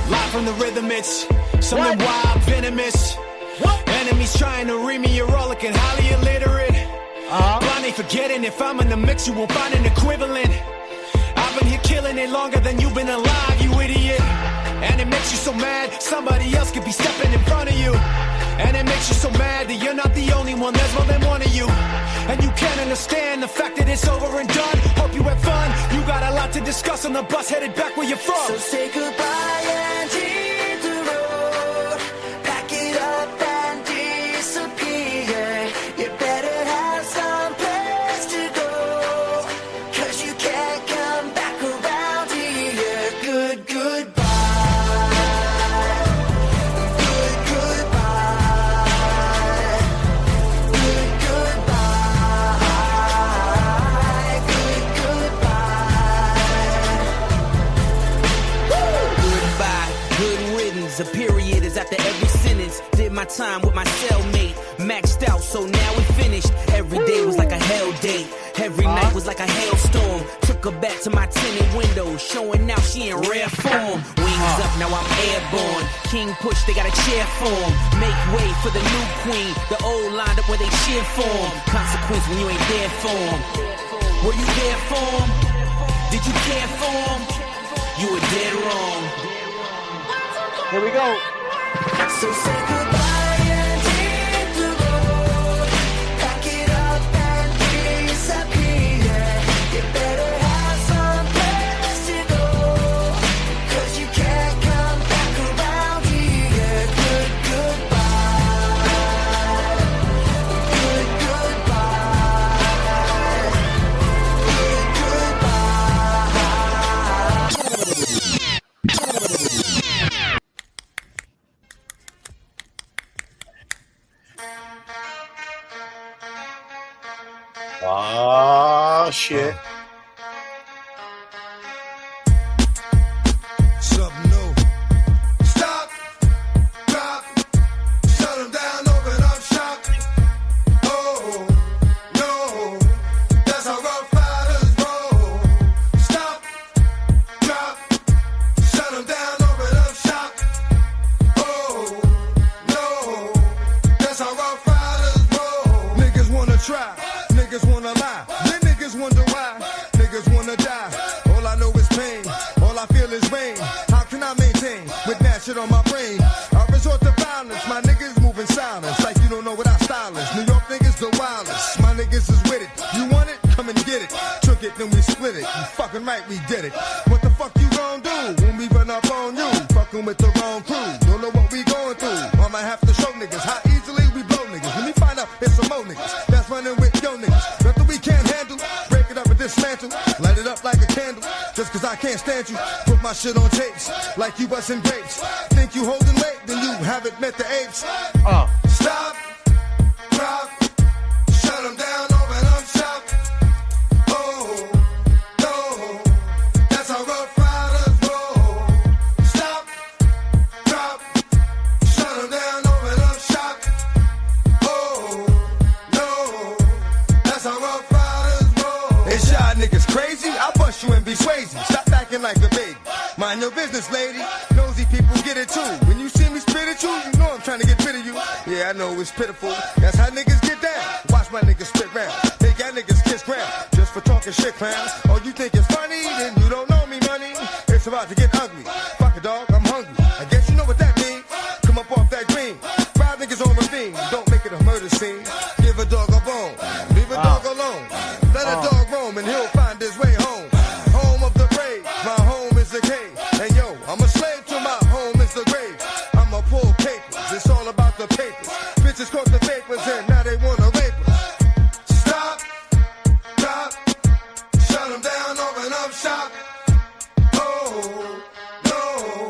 Live from the rhythm, it's something wild, venomous. Enemies trying to read me, you're all looking highly illiterate. Blind ain't forgetting, if I'm in the mix, you won't find an equivalent. I've been here killing it longer than you've been alive, you idiot. And it makes you so mad, somebody else could be stepping in front of you. And it makes you so mad that you're not the only one, there's more than one of you. And you can't understand the fact that it's over and done. Hope you had fun, you got a lot to discuss on the bus headed back where you're from. So say goodbye and hit the road. Pack it up and disappear. You better have some place to go, 'cause you can't come back around here. Good goodbye. Good goodbye. Good goodbye. Good Goodbye, good riddance. A period is after every sentence. Did my time with my cellmate, maxed out, so now we finished. Every day was like a hell date. Every night was like a hailstorm. Took her back to my tinted window, showing now she in rare form. Wings up, now I'm airborne. King push, they got a chair form. Make way for the new queen. The old lined up where they cheer form. Consequence when you ain't there for 'em. Were you there for 'em? Did you care for 'em? You were dead wrong. Here we go. So say goodbye and hit the road. Pack it up and disappear. You better have some place to go, 'cause you can't come back around here. Good goodbye. Good goodbye. Good Oh, shit. Something new. Stop, drop, shut them down, open up shop. Oh, no, that's how rough riders roll. Stop, drop, shut them down, open up shop. Oh, no, that's how rough riders roll. Niggas wanna try, niggas wanna lie, then niggas wonder why. Niggas wanna die, all I know is pain, all I feel is rain. How can I maintain with that shit on my brain? I resort to violence, my niggas moving silence, like you don't know what our style is. New York niggas the wildest, my niggas is with it. You want it? Come and get it. Took it, then we split it. You fucking right, we did it. What the fuck you gon' do when we run up on you? Fucking with the wrong crew, don't know what we going through. I might have to show niggas how easily we blow niggas. When we find out it's some more niggas that's running with yo niggas. Nothing we can't handle, break it up and dismantle. Light it up like a candle, just 'cause I can't stand you. Put my shit on tapes, like you bustin' grapes. Think you holding weight, then you haven't met the apes. Stop, drop, shut them down, open up shop. Oh, no, that's how rough riders roll. Stop, drop, shut them down, open up shop. Oh, no, that's how rough riders roll. Is y'all niggas crazy? I'll bust you and be swayzy. Stop acting like a baby. Mind your business, lady. Nosy people get it too. When you see me spit at you, you know I'm trying to get rid of you. Yeah, I know it's pitiful. That's how niggas get down. Watch my niggas spit round. Make y'all niggas kiss ground. Just for talking shit, clowns. Oh, you think it's funny? Then you don't know me, money. It's about to get ugly. Fuck a dog, I'm hungry. I guess you know what that means. Come up off that green. 5 niggas on ravine. Don't make it a murder scene. Give a dog a bone. Leave a dog alone. Let a dog roam and he'll find his way home. Home of the brave. My home is the cave. And yo, I'm a slave to my home is the grave. I'ma pull papers. It's all about the papers. Bitches caught the papers and now they wanna rape us. Stop, drop, shut them down, open up shop. Oh, no,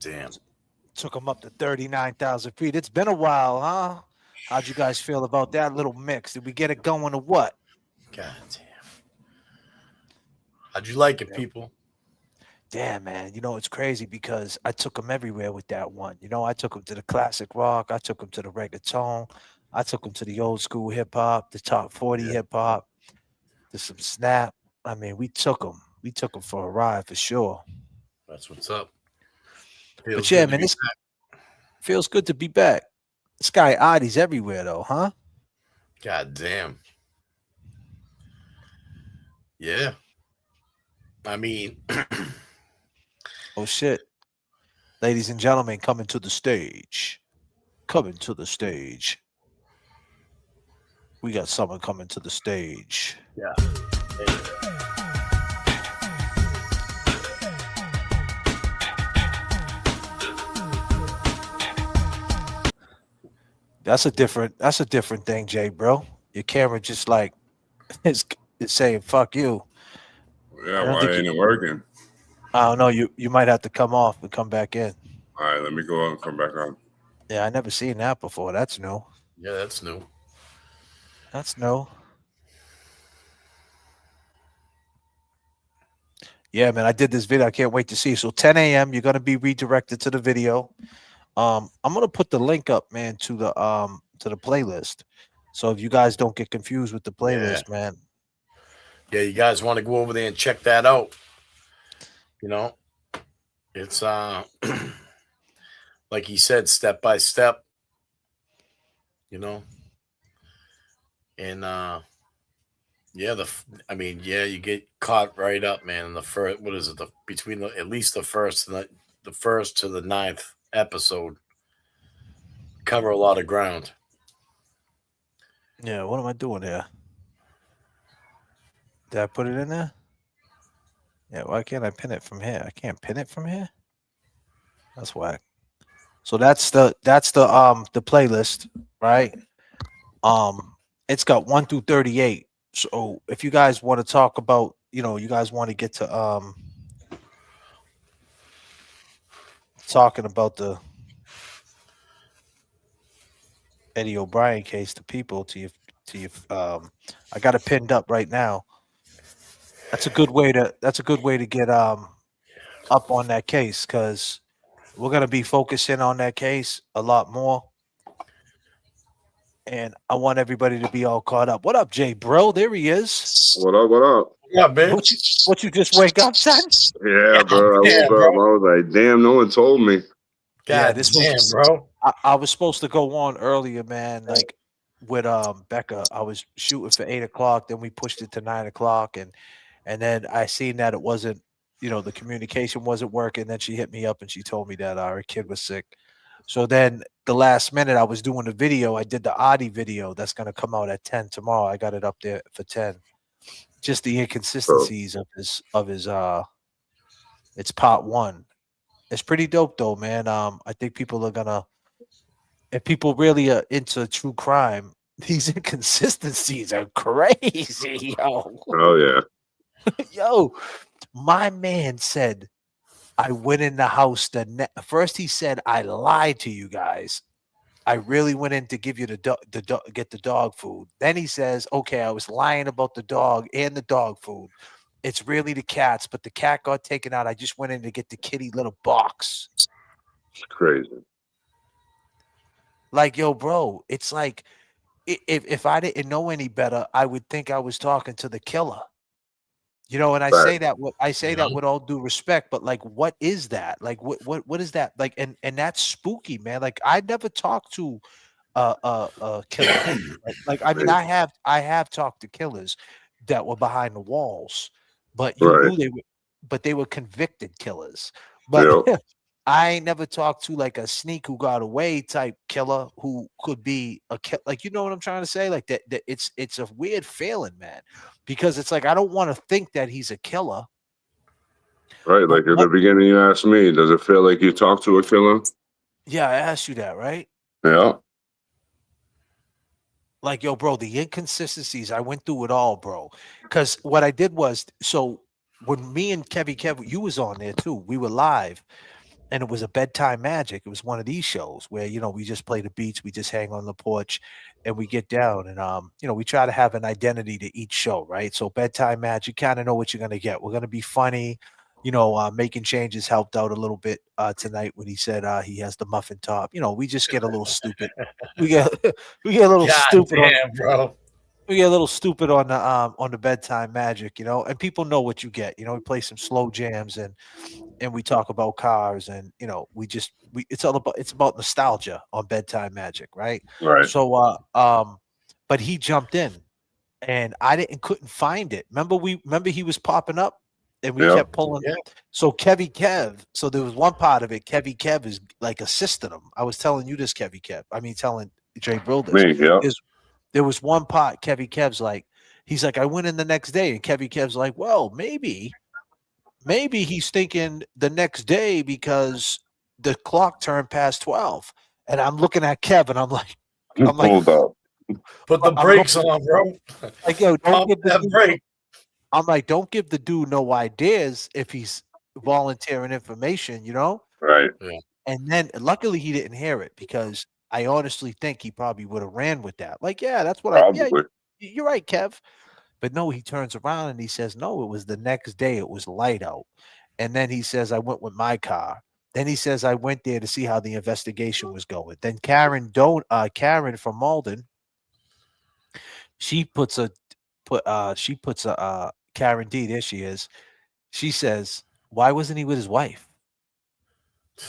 damn. Took them up to 39,000 feet. It's been a while, huh? How'd you guys feel about that little mix? Did we get it going or what? God damn. How'd you like it, people? Damn, man. You know, it's crazy because I took them everywhere with that one. You know, I took them to the classic rock. I took them to the reggaeton. I took them to the old school hip hop, the top 40 hip hop, to some snap. I mean, we took them. We took them for a ride for sure. That's what's up. But Feels yeah, good to man, be this feels good to be back. This guy Adi's everywhere though, huh? God damn. Yeah. I mean, Oh shit. Ladies and gentlemen, coming to the stage. Coming to the stage. We got someone coming to the stage. yeah. That's a different thing, Jay, bro. Your camera just like is saying fuck you. Yeah, I don't why think ain't it working? I don't know. You might have to come off and come back in. All right, let me go out and come back on. Yeah, I never seen that before. That's new. Yeah, that's new. That's new. Yeah, man, I did this video. I can't wait to see. So 10 a.m. You're gonna be redirected to the video. I'm gonna put the link up, man, to the playlist. So if you guys don't get confused with the playlist, man. Yeah, you guys want to go over there and check that out. You know, it's like he said, step by step. You know, and yeah, you get caught right up, man. In the first, what is it? Between at least the first and the first to the 9th episode, cover a lot of ground. Yeah, what am I doing here? Did I put it in there? Yeah, why can't I pin it from here? I can't pin it from here? That's whack. So that's the playlist, right? It's got 1 through 38. So if you guys want to talk about, you guys want to get to talking about the Eddie O'Brien case to people to you I got it pinned up right now. That's a good way to get up on that case because we're gonna be focusing on that case a lot more. And I want everybody to be all caught up. What up, Jay Bro? There he is. What up? What up? Yeah, bitch. What you just wake up, son? Yeah, bro. I woke up. I was like, damn, no one told me. Yeah, this damn, was, bro. I was supposed to go on earlier, man. Like with Becca, I was shooting for 8 o'clock. Then we pushed it to 9 o'clock, and then I seen that it wasn't, the communication wasn't working. Then she hit me up and she told me that her kid was sick. So then the last minute, I was doing the video. I did the Adi video that's gonna come out at 10 tomorrow. I got it up there for 10. Just the inconsistencies of his it's part 1. It's pretty dope though, man. I think people are gonna, if people really are into true crime, these inconsistencies are crazy, yo. Oh yeah. Yo, my man said I went in the house first he said I lied to you guys. I really went in to give you get the dog food. Then he says, okay, I was lying about the dog and the dog food. It's really the cats, but the cat got taken out. I just went in to get the kitty little box. It's crazy. Like, yo, bro, it's like if I didn't know any better, I would think I was talking to the killer. And I say that with all due respect, but like, what is that? Like, what is that? Like, and that's spooky, man. Like, I never talked to a killer. Like, I mean, I have talked to killers that were behind the walls, but knew they were convicted killers. But I ain't never talked to like a sneak who got away type killer who could be a killer. Like, you know what I'm trying to say? Like that it's a weird feeling, man, because it's like I don't want to think that he's a killer. Right, like at the beginning, you asked me, does it feel like you talked to a killer? Yeah, I asked you that, right? Yeah. Like, yo, bro, the inconsistencies, I went through it all, bro. Because what I did was, so when me and Kev, you was on there too. We were live. and it was a bedtime magic. It was one of these shows where we just play the beats, we just hang on the porch, and we get down, and we try to have an identity to each show, right? So bedtime magic, kind of know what you're gonna get. We're gonna be funny. Making changes helped out a little bit tonight when he said he has the muffin top. We just get a little stupid. We get we get a little God stupid on damn, bro. we get a little stupid on the bedtime magic, and people know what you get. We play some slow jams and we talk about cars, and it's about nostalgia on bedtime magic, right? Right. So but he jumped in and I couldn't find it. Remember he was popping up and we Yep. kept pulling. Yeah. So Kevy Kev, so there was one part of it, Kevy Kev is like assisting him. I was telling you this, Kevy Kev. I mean telling Jay Brill this. Me, yep. There was one part, Kevy Kev's like, he's like, I went in the next day, and Kevy Kev's like, well, maybe he's thinking the next day because the clock turned past 12. And I'm looking at Kev and I'm like, Hold up. Put the brakes on, bro. Like, yo, don't Pump give the that dude, brake. I'm like, don't give the dude no ideas if he's volunteering information, Right. Yeah. And then luckily he didn't hear it because I honestly think he probably would have ran with that. Like, yeah, that's what Probably. you're right, Kev. But no, he turns around and he says, no, it was the next day. It was light out. And then he says, I went with my car. Then he says, I went there to see how the investigation was going. Then Karen from Malden, she puts a Karen D, there she is. She says, why wasn't he with his wife?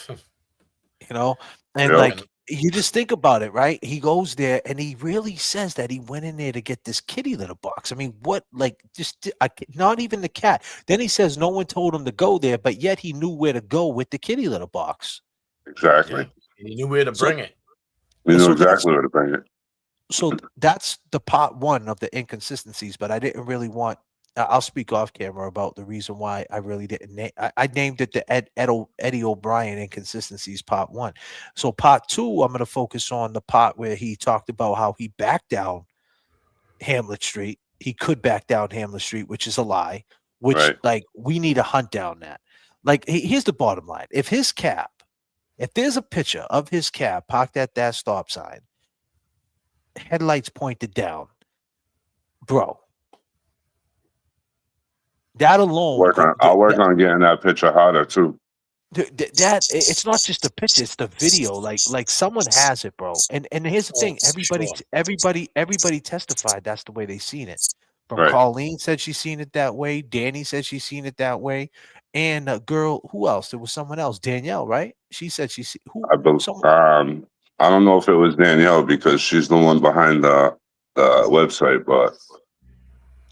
And Yep. like you just think about it, right? He goes there and he really says that he went in there to get this kitty litter box. I mean, what, like, not even the cat. Then he says no one told him to go there, but yet he knew where to go with the kitty litter box. Exactly. And he knew where to bring it. We So knew that's- exactly where to bring it. So that's the part one of the inconsistencies, but I didn't really want. I'll speak off camera about the reason why I really didn't name. I named it the Eddie O'Brien inconsistencies part one. So part two, I'm going to focus on the part where he talked about how he backed down Hamlet Street. He could back down Hamlet Street, which is a lie. Which Right. like we need to hunt down that. Like here's the bottom line: if there's a picture of his cab parked at that stop sign, headlights pointed down, bro. That alone, I'll work on getting that picture harder too. it's not just the picture; it's the video. Like someone has it, bro. And here's the thing: everybody testified that's the way they seen it. From Right. Colleen said she's seen it that way. Danny said she's seen it that way. And a girl, who else? There was someone else, Danielle, right? She said I believe. I don't know if it was Danielle because she's the one behind the website, but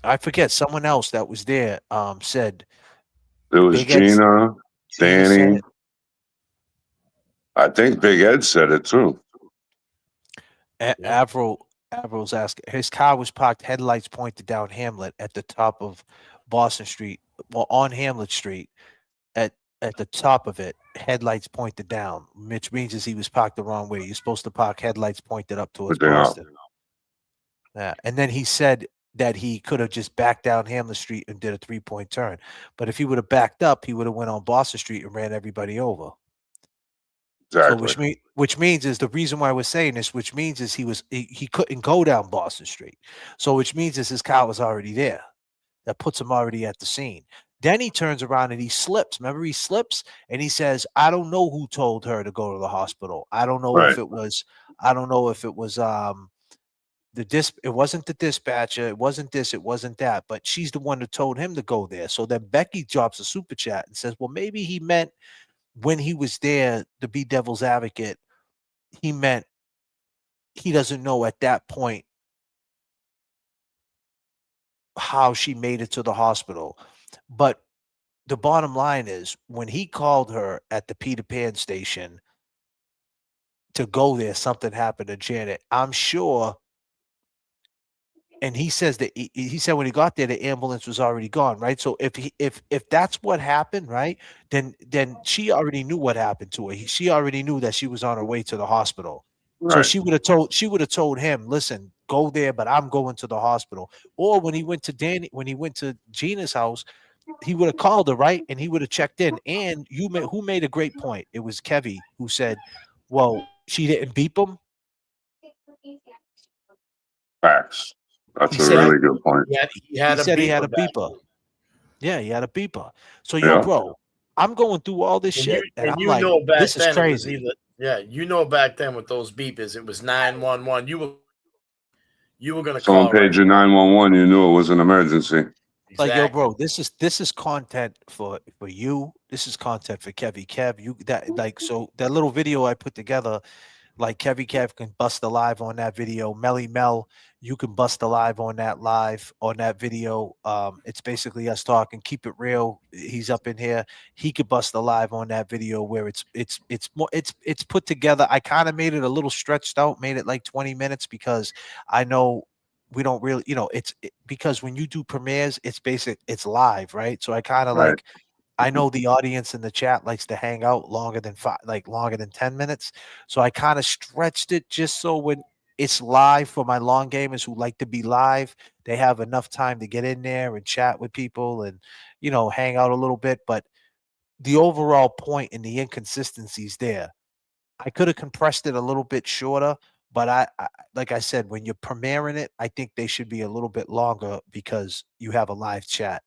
I forget. Someone else that was there said it was Big Ed- Gina, Gina said Danny. it. I think Big Ed said it too. Avril's asking. His car was parked, headlights pointed down Hamlet at the top of Boston Street. Well, on Hamlet Street, at the top of it, headlights pointed down, which means is he was parked the wrong way. You're supposed to park headlights pointed up towards But they are. Boston. Yeah, and then he said that he could have just backed down Hamlet Street and did a 3-point turn. But if he would have backed up, he would have went on Boston Street and ran everybody over. Exactly. So which means is the reason why we're saying this, which means is he couldn't go down Boston Street. So which means is his car was already there. That puts him already at the scene. Then he turns around and he slips. Remember, he slips and he says, I don't know who told her to go to the hospital. I don't know if it was it wasn't the dispatcher, it wasn't this, it wasn't that, but she's the one that told him to go there. So then Becky drops a super chat and says, well, maybe he meant when he was there to be devil's advocate, he meant he doesn't know at that point how she made it to the hospital. But the bottom line is when he called her at the Peter Pan station to go there, something happened to Janet. I'm sure. And he says that he said when he got there, the ambulance was already gone, right? So if that's what happened, right, then she already knew what happened to her. She already knew that she was on her way to the hospital. So Right. she would have told him, listen, go there, but I'm going to the hospital. Or when he went to Gina's house, he would have called her, right? And he would have checked in. And who made a great point? It was Kevy who said, well, she didn't beep him. Facts. That's He a said really good point. He had he a said he had beeper a back beeper. then. Yeah, he had a beeper. So yo, Yeah. bro, I'm going through all this And shit, and I'm you like, know back this is then it was crazy. either back then with those beepers, it was 911. You were gonna Someone call right paid you 911, you knew it was an emergency. Like, yo, exactly. bro, this is content for you. This is content for Kevy Kev. You that like so that little video I put together, like Kevy Kev can bust alive on that video. Melly Mel, you can bust alive on that video. It's basically us talking. Keep it real. He's up in here. He could bust alive on that video where it's put together. I kind of made it a little stretched out, made it like 20 minutes because I know we don't really, because when you do premieres, it's live, right? So I kind of Right. like I know the audience in the chat likes to hang out longer than longer than 10 minutes. So I kind of stretched it just so when it's live for my long gamers who like to be live, they have enough time to get in there and chat with people and, hang out a little bit. But the overall point and the inconsistencies there, I could have compressed it a little bit shorter, but like I said, when you're premiering it, I think they should be a little bit longer because you have a live chat.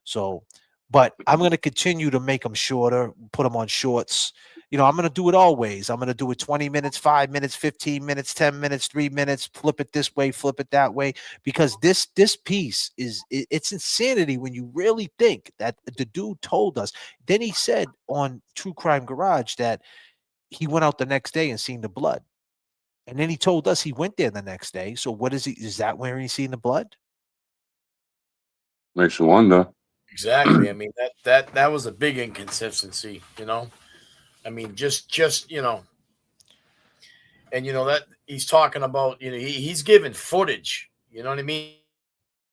So, but I'm going to continue to make them shorter, put them on shorts. I'm going to do it always. I'm going to do it 20 minutes, 5 minutes, 15 minutes, 10 minutes, 3 minutes, flip it this way, flip it that way, because this piece it's insanity when you really think that the dude told us. Then he said on True Crime Garage that he went out the next day and seen the blood. And then he told us he went there the next day. So what is that where he's seen the blood? Makes you wonder. Exactly. I mean that was a big inconsistency, I mean, just and that he's talking about, he's given footage, you know what I mean?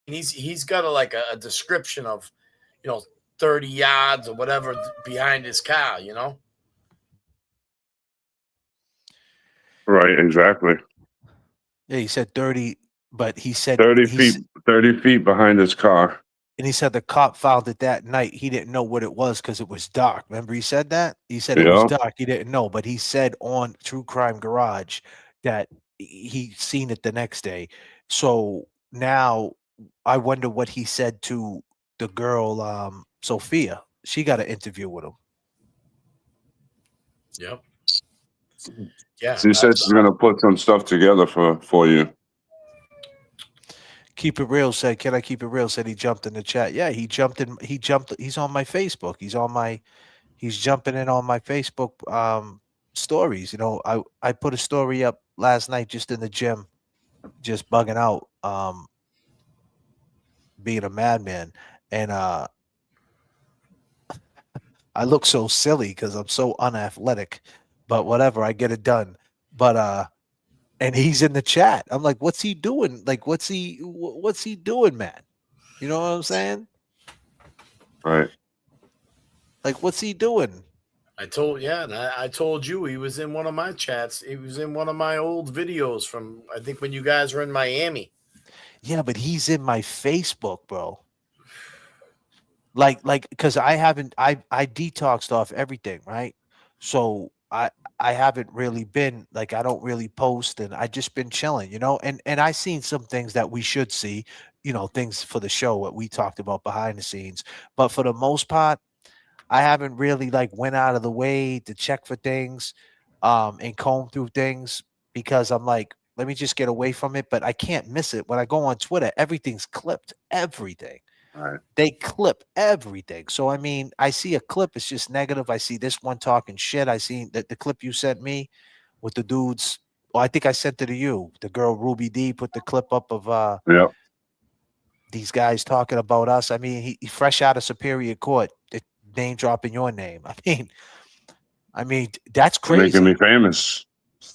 He's got a description of, 30 yards or whatever behind his car, Right, exactly. Yeah, he said 30, but he said 30 feet behind his car. and he said the cop found it that night. He didn't know what it was because it was dark. Remember he said that? He said it was Yeah. dark. He didn't know, but he said on True Crime Garage that he seen it the next day. So now I wonder what he said to the girl, Sophia. She got an interview with him. Yep. Yeah. She said she's gonna put some stuff together for you. Keep it real said, can I keep it real? Said he jumped in the chat. Yeah, he jumped in. He's on my Facebook. He's jumping in on my Facebook stories. I put a story up last night just in the gym, just bugging out, being a madman. And I look so silly because I'm so unathletic, but whatever, I get it done. But and he's in the chat. I'm like, what's he doing? Like, what's he doing, man? You know what I'm saying? Right. Like, what's he doing? I told you he was in one of my chats. He was in one of my old videos from, I think, when you guys were in Miami. Yeah, but he's in my Facebook, bro. Like, because I detoxed off everything, right? So I haven't really been like I don't really post and I just been chilling, and I seen some things that we should see, things for the show, what we talked about behind the scenes. But for the most part, I haven't really like went out of the way to check for things, and comb through things because I'm like, let me just get away from it. But I can't miss it. When I go on Twitter, everything's clipped. Everything. Right. They clip everything. So I mean, I see a clip, it's just negative. I see this one talking shit. I seen the clip you sent me with the dudes. Well, I think I sent it to you. The girl Ruby D put the clip up of Yep. these guys talking about us. I mean, he fresh out of Superior Court, name dropping your name. I mean, that's You're making me crazy. famous.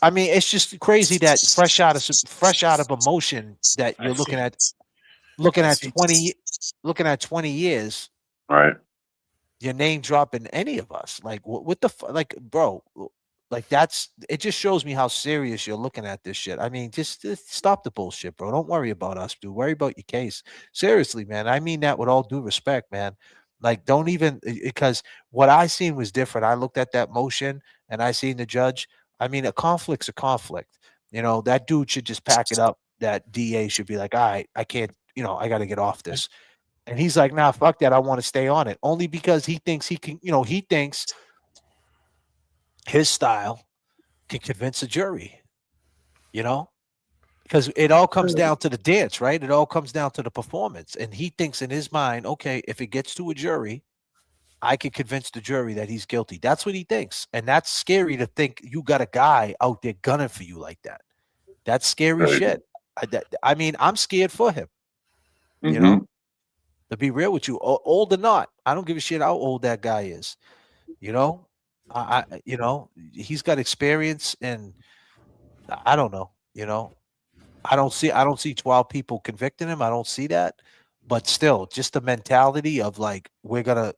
I mean, it's just crazy that fresh out of emotion that you're looking at 20 years, Right. your name dropping any of us. Like what the like, bro, like it just shows me how serious you're looking at this shit. I mean, just stop the bullshit, bro. Don't worry about us, dude. Worry about your case. Seriously, man. I mean that with all due respect, man. Like, don't even because what I seen was different. I looked at that motion and I seen the judge. I mean, a conflict's a conflict. That dude should just pack it up. That DA should be like, all right, I can't, I got to get off this. And he's like, nah, fuck that. I want to stay on it. Only because he thinks he can, he thinks his style can convince a jury, because it all comes down to the dance, right? It all comes down to the performance. And he thinks in his mind, okay, if it gets to a jury, I can convince the jury that he's guilty. That's what he thinks. And that's scary to think you got a guy out there gunning for you like that. That's scary Right. shit. I mean, I'm scared for him, Mhm. to be real with you, old or not. I don't give a shit how old that guy is. He's got experience, and I don't know. I don't see 12 people convicting him. I don't see that. But still, just the mentality of like we're gonna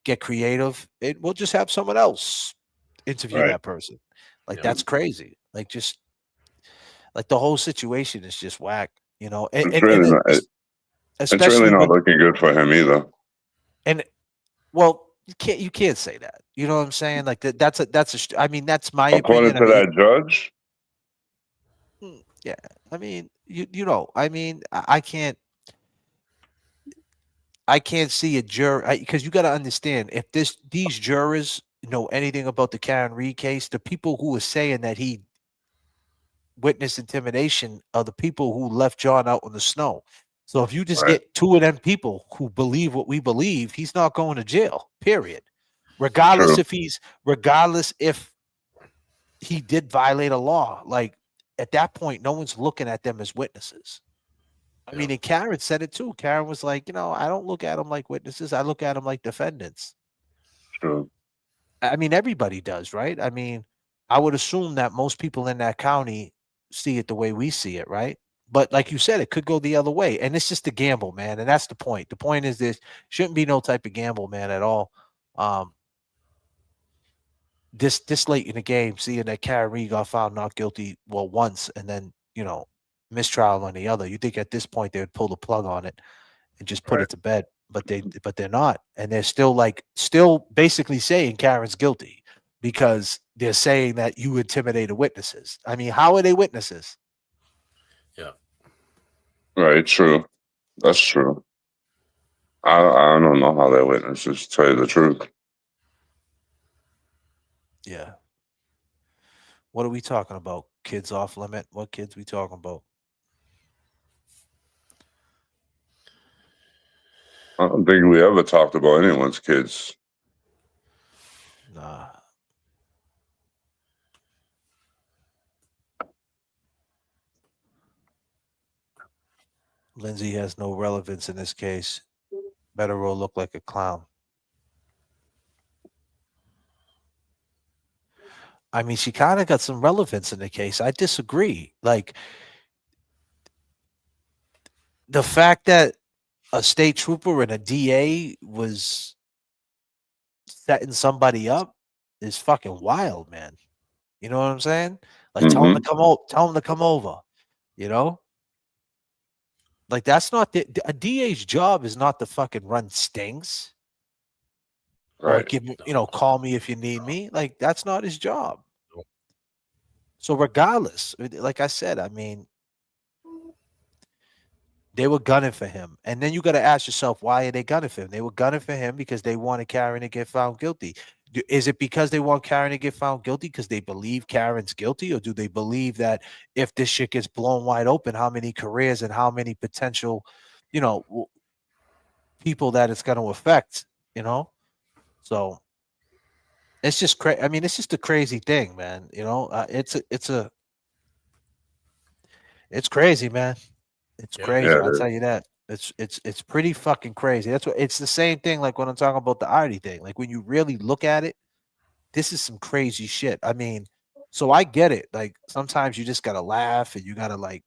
get creative and we'll just have someone else interview Right. that person. Like that's crazy. Like just like the whole situation is just whack, and, It's and, really and not. It's really especially not when looking good for him either. and well, you can't say that. You know what I'm saying? Like I mean, that's my According opinion. I to mean, that judge, yeah. I mean, I mean, I can't see a juror because you got to understand if these jurors know anything about the Karen Reed case, the people who are saying that he witnessed intimidation are the people who left John out in the snow. So if you just right? get two of them people who believe what we believe, he's not going to jail. Period. Regardless True. regardless if he did violate a law, like at that point, no one's looking at them as witnesses. I mean, and Karen said it too. Karen was like, I don't look at them like witnesses. I look at them like defendants. True. I mean, everybody does, right? I mean, I would assume that most people in that county see it the way we see it, right? But like you said, it could go the other way. And it's just a gamble, man. And that's the point. The point is this shouldn't be no type of gamble, man, at all. Um, this late in the game, seeing that Karen Reed got found not guilty, well, once, and then, mistrial on the other. You think at this point they would pull the plug on it and just put Right. it to bed, but they're not, and they're still basically saying Karen's guilty because they're saying that you intimidated witnesses. I mean, how are they witnesses? Yeah. Right. True. That's true. I don't know how that witnesses, to tell you the truth. Yeah. What are we talking about? Kids off limit? What kids we talking about? I don't think we ever talked about anyone's kids. Nah. Lindsay has no relevance in this case. Better roll look like a clown. I mean, she kind of got some relevance in the case. I disagree. Like the fact that a state trooper and a DA was setting somebody up is fucking wild, man. You know what I'm saying? Like tell him to come over. Tell him to come over. You know, like that's not a DA's job is not to fucking run stings or Right. give me, call me if you need me. Like that's not his job. So regardless, like I said, I mean, they were gunning for him. And then you got to ask yourself, why are they gunning for him? They were gunning for him because they wanted Karen to get found guilty. Is it because they want Karen to get found guilty because they believe Karen's guilty? Or do they believe that if this shit gets blown wide open, how many careers and how many potential, people that it's going to affect, So it's just crazy. I mean, it's just a crazy thing, man. It's crazy, man. It's crazy. Yeah, I'll tell you that. It's pretty fucking crazy. That's what it's the same thing like when I'm talking about the Artie thing. Like when you really look at it, this is some crazy shit. I mean, so I get it. Like sometimes you just gotta laugh and you gotta like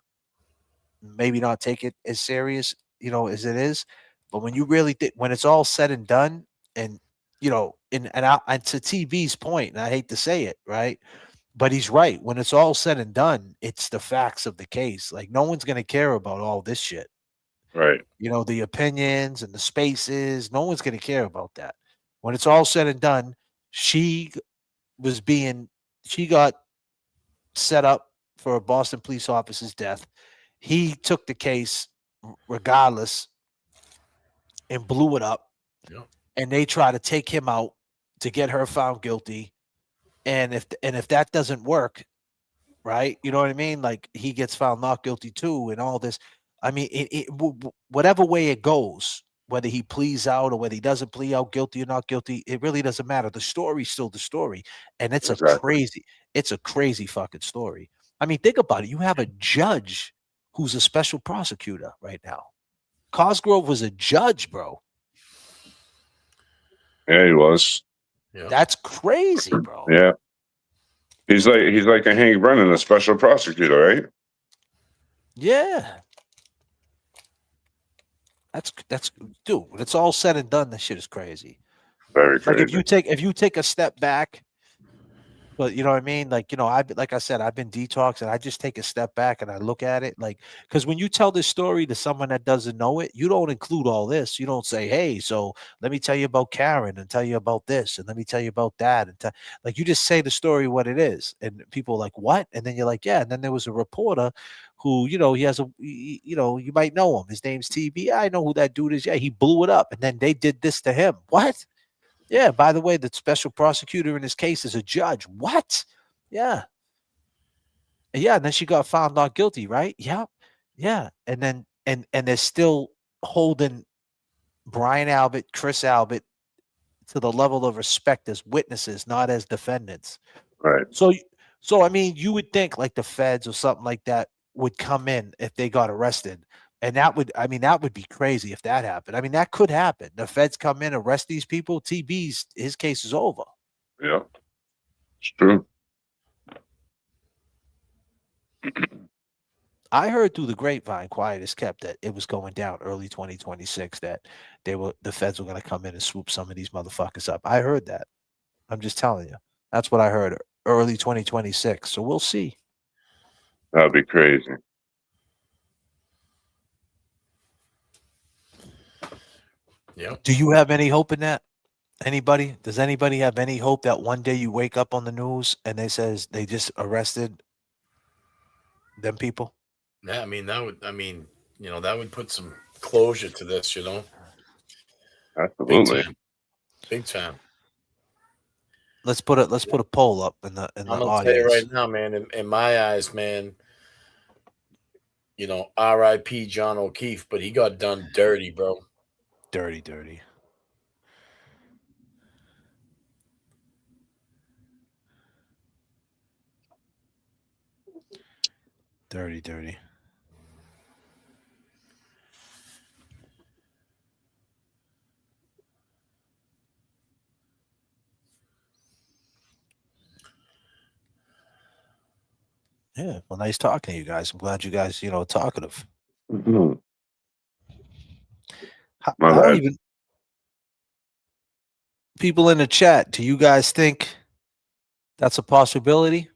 maybe not take it as serious, as it is. But when you really when it's all said and done, and and to TV's point, and I hate to say it, right? But he's right. When it's all said and done, it's the facts of the case. Like no one's gonna care about all this shit. Right. You know, the opinions and the spaces. No one's going to care about that. When it's all said and done, she was being, she got set up for a Boston police officer's death. He took the case regardless and blew it up. Yep. And they try to take him out to get her found guilty. And if that doesn't work, right? You know what I mean? Like he gets found not guilty too, and all this. I mean, whatever way it goes, whether he pleads out or whether he doesn't plead out guilty or not guilty, it really doesn't matter. The story's still the story, and Exactly. it's a crazy fucking story. I mean, think about it. You have a judge who's a special prosecutor right now. Cosgrove was a judge, bro. Yeah, he was. Yeah. That's crazy, bro. Yeah. He's like a Hank Brennan, a special prosecutor, right? Yeah. That's dude, when it's all said and done, that shit is crazy. Very Like crazy. if you take a step back, but you know what I mean? Like, you know, like I said, I've been detoxed and I just take a step back and I look at it like because when you tell this story to someone that doesn't know it, you don't include all this. You don't say, hey, so let me tell you about Karen and tell you about this and let me tell you about that. And like you just say the story what it is. And people are like, what? And then you're like, yeah. And then there was a reporter who, you know, he has you know, you might know him. His name's TB. I know who that dude is. Yeah, he blew it up. And then they did this to him. What? Yeah, by the way, the special prosecutor in this case is a judge. What? Yeah. Yeah, and then she got found not guilty, right? Yeah. Yeah. And then and they're still holding Brian Albert, Chris Albert to the level of respect as witnesses, not as defendants. Right. So I mean, you would think like the feds or something like that would come in if they got arrested. And that would, I mean, that would be crazy if that happened. I mean, that could happen. The feds come in, arrest these people. TB's his case is over. Yeah. It's true. I heard through the grapevine, quiet as kept, that it was going down early 2026. That the feds were going to come in and swoop some of these motherfuckers up. I heard that. I'm just telling you. That's what I heard early 2026. So we'll see. That'd be crazy. Yeah. Do you have any hope in that? Anybody? Does anybody have any hope that one day you wake up on the news and they says they just arrested them people? Yeah, I mean that would. I mean, you know, that would put some closure to this. You know, Absolutely. big time. Big time. Let's put a poll up in the I'm gonna audience. tell you right now, man. In my eyes, man. You know, R.I.P. John O'Keefe, but he got done dirty, bro. Dirty, dirty. Dirty, dirty. Yeah, well, nice talking to you guys. I'm glad you guys, you know, talkative. Mhm. I My don't bad. even. People in the chat, do you guys think that's a possibility?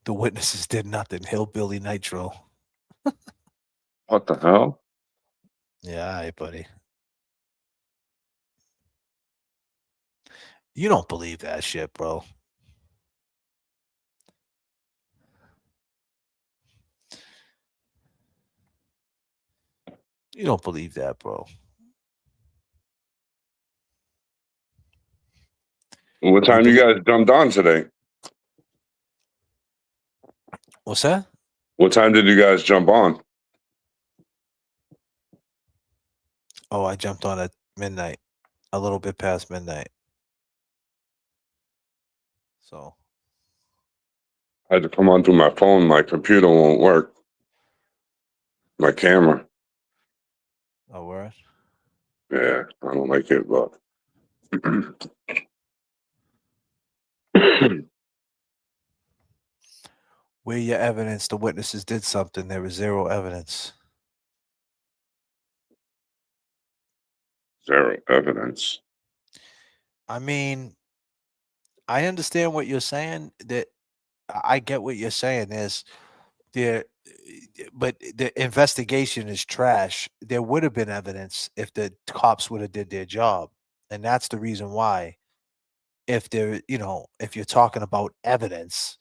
The witnesses did nothing. Hillbilly Nitro. What the hell? Yeah, all right, buddy. You don't believe that shit, bro. You don't believe that, bro. What time you guys jumped on today? What's that? What time did you guys jump on? Oh, I jumped on at midnight, a little bit past midnight. So I had to come on through my phone. My computer won't work. My camera. Oh, where? Yeah, I don't like it, but Where your evidence? The witnesses did something. There was zero evidence. zero evidence. I mean, I understand what you're saying. That I get what you're saying. Is there but the investigation is trash. There would have been evidence if the cops would have did their job, and that's the reason why. If there, if you're talking about evidence,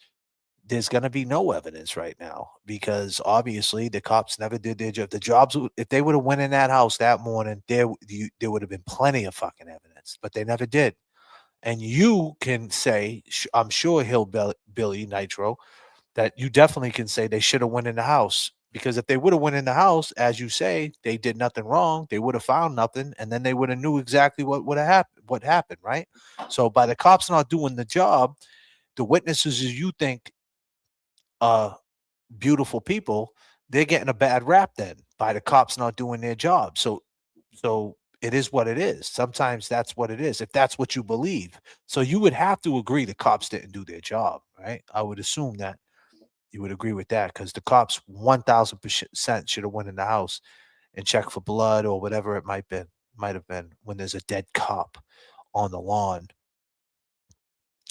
there's going to be no evidence right now because obviously the cops never did their job. The jobs, if they would have went in that house that morning, there would have been plenty of fucking evidence, but they never did. And you can say, I'm sure Billy Nitro, that you definitely can say they should have went in the house because if they would have went in the house, as you say, they did nothing wrong. They would have found nothing, and then they would have knew exactly what would have happened. What happened, right? So by the cops not doing the job, the witnesses, as you think, beautiful people, they're getting a bad rap then by the cops not doing their job. So it is what it is. Sometimes that's what it is, if that's what you believe. So you would have to agree the cops didn't do their job, right? I would assume that you would agree with that because the cops 1000% should have went in the house and checked for blood or whatever it might have been when there's a dead cop on the lawn.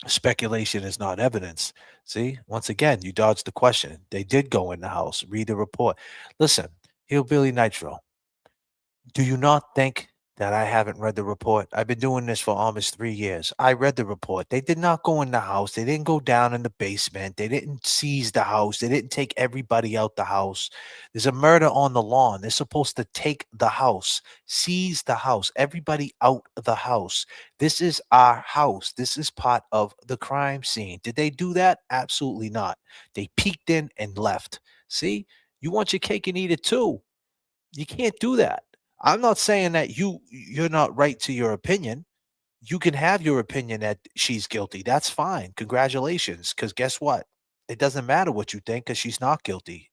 Speculation is not evidence. See, once again, you dodged the question. They did go in the house, read the report. Listen, Hillbilly Nitro, do you not think that I haven't read the report? I've been doing this for almost 3 years. I read the report. They did not go in the house. They didn't go down in the basement. They didn't seize the house. They didn't take everybody out the house. There's a murder on the lawn. They're supposed to take the house, seize the house, everybody out of the house. This is our house. This is part of the crime scene. Did they do that? Absolutely not. They peeked in and left. See, you want your cake and eat it too. You can't do that. I'm not saying that you're not right to your opinion. You can have your opinion that she's guilty. That's fine. Congratulations. Because guess what? It doesn't matter what you think because she's not guilty,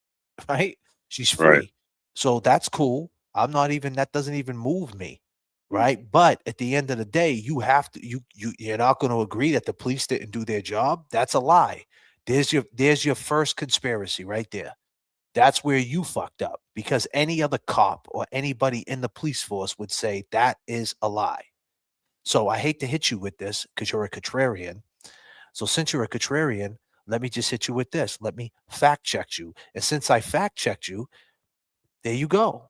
right? She's Right. free. So that's cool. That doesn't even move me, right? But at the end of the day, you have to you're not going to agree that the police didn't do their job. That's a lie. There's your first conspiracy right there. That's where you fucked up because any other cop or anybody in the police force would say that is a lie. So I hate to hit you with this because you're a contrarian. So since you're a contrarian, let me just hit you with this. Let me fact check you. And since I fact checked you, there you go.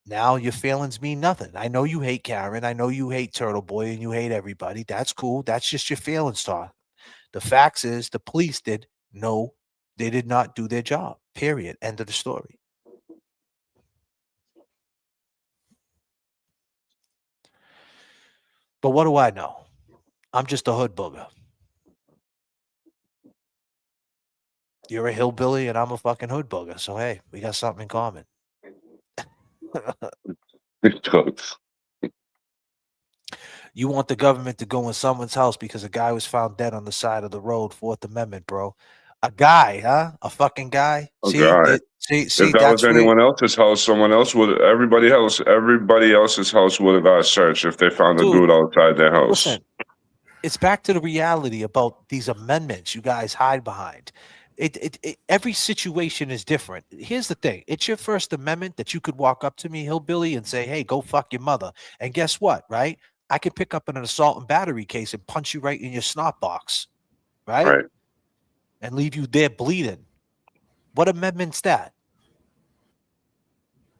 Now your feelings mean nothing. I know you hate Karen. I know you hate Turtle Boy and you hate everybody. That's cool. That's just your feelings talk. The facts is the police they did not do their job. Period. End of the story. But what do I know? I'm just a hood booger. You're a hillbilly and I'm a fucking hood booger. So hey, we got something in common. You want the government to go in someone's house because a guy was found dead on the side of the road, Fourth Amendment, bro. A guy, huh? A fucking guy. Oh, God. If that was That's where anyone else's house, everybody else's house would have got searched if they found a dude outside their house. listen, it's back to the reality about these amendments you guys hide behind. Every situation is different. Here's the thing. It's your First Amendment that you could walk up to me, hillbilly, and say, hey, go fuck your mother. And guess what, right? I could pick up an assault and battery case and punch you right in your snot box, right? And leave you there bleeding. What amendment's that?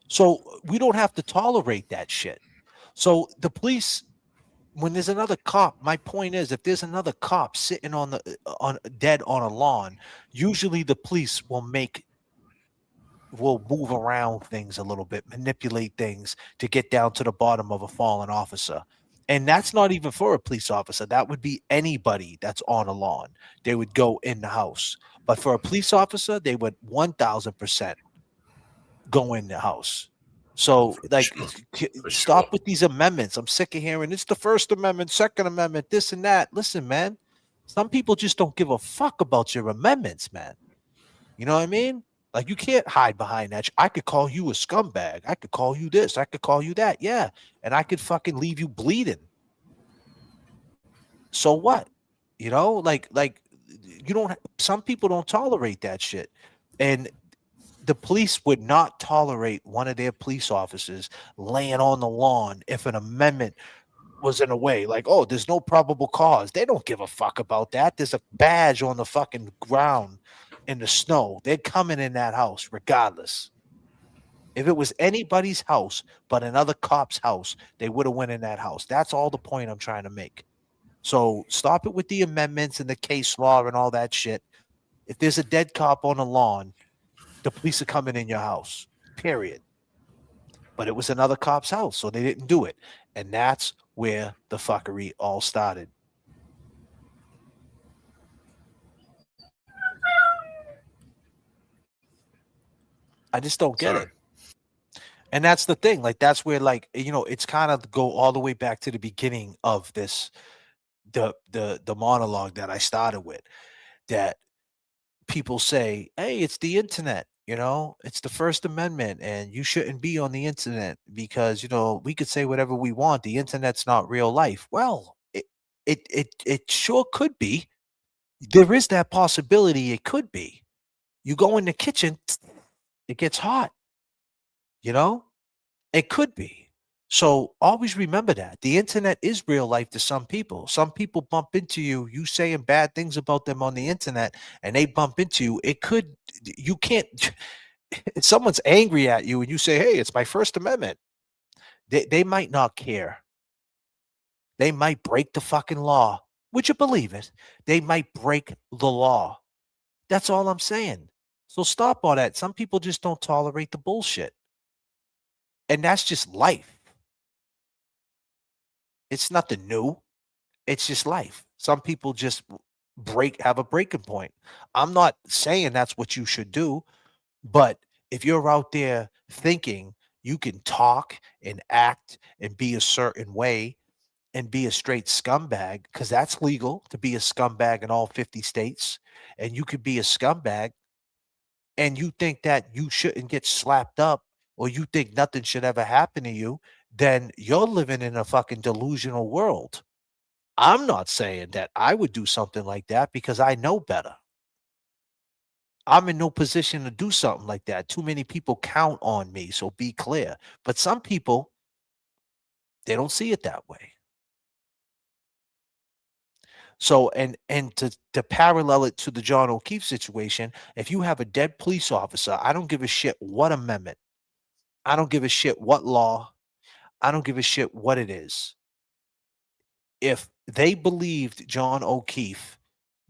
So we don't have to tolerate that shit. So the police, when there's another cop, my point is, if there's another cop sitting on dead on a lawn, usually the police will move around things a little bit, manipulate things to get down to the bottom of a fallen officer. And that's not even for a police officer. That would be anybody that's on a lawn. They would go in the house. But for a police officer, they would 1000% go in the house. So, stop with these amendments. I'm sick of hearing it's the First Amendment, Second Amendment, this and that. Listen, man, some people just don't give a fuck about your amendments, man. You know what I mean? Like, you can't hide behind that. I could call you a scumbag. I could call you this. I could call you that. Yeah. And I could fucking leave you bleeding. So what? You know, like you don't, some people don't tolerate that shit. And the police would not tolerate one of their police officers laying on the lawn if an amendment was in a way. Like, oh, there's no probable cause. They don't give a fuck about that. There's a badge on the fucking ground in the snow. They're coming in that house regardless. If it was anybody's house but another cop's house, they would have went in that house. That's all the point I'm trying to make. So stop it with the amendments and the case law and all that shit. If there's a dead cop on the lawn, the police are coming in your house. Period. But it was another cop's house, so they didn't do it. And that's where the fuckery all started. I just don't get it. And that's the thing. Like, that's where, like, it's kind of go all the way back to the beginning of this, the monologue that I started with, that people say, hey, it's the internet, it's the First Amendment, and you shouldn't be on the internet because, we could say whatever we want. The internet's not real life. Well, it sure could be. There is that possibility it could be. You go in the kitchen, it gets hot, It could be. So always remember that the internet is real life to some people. Some people bump into you saying bad things about them on the internet, and they bump into you. You can't, if someone's angry at you and you say, hey, it's my First Amendment, they might not care. They might break the fucking law. Would you believe it? They might break the law. That's all I'm saying. So stop all that. Some people just don't tolerate the bullshit. And that's just life. It's nothing new. It's just life. Some people just have a breaking point. I'm not saying that's what you should do, but if you're out there thinking you can talk and act and be a certain way and be a straight scumbag, because that's legal to be a scumbag in all 50 states, and you could be a scumbag, and you think that you shouldn't get slapped up, or you think nothing should ever happen to you, then you're living in a fucking delusional world. I'm not saying that I would do something like that because I know better. I'm in no position to do something like that. Too many people count on me, so be clear. But some people, they don't see it that way. So, and to parallel it to the John O'Keefe situation, if you have a dead police officer, I don't give a shit what amendment. I don't give a shit what law. I don't give a shit what it is. If they believed John O'Keefe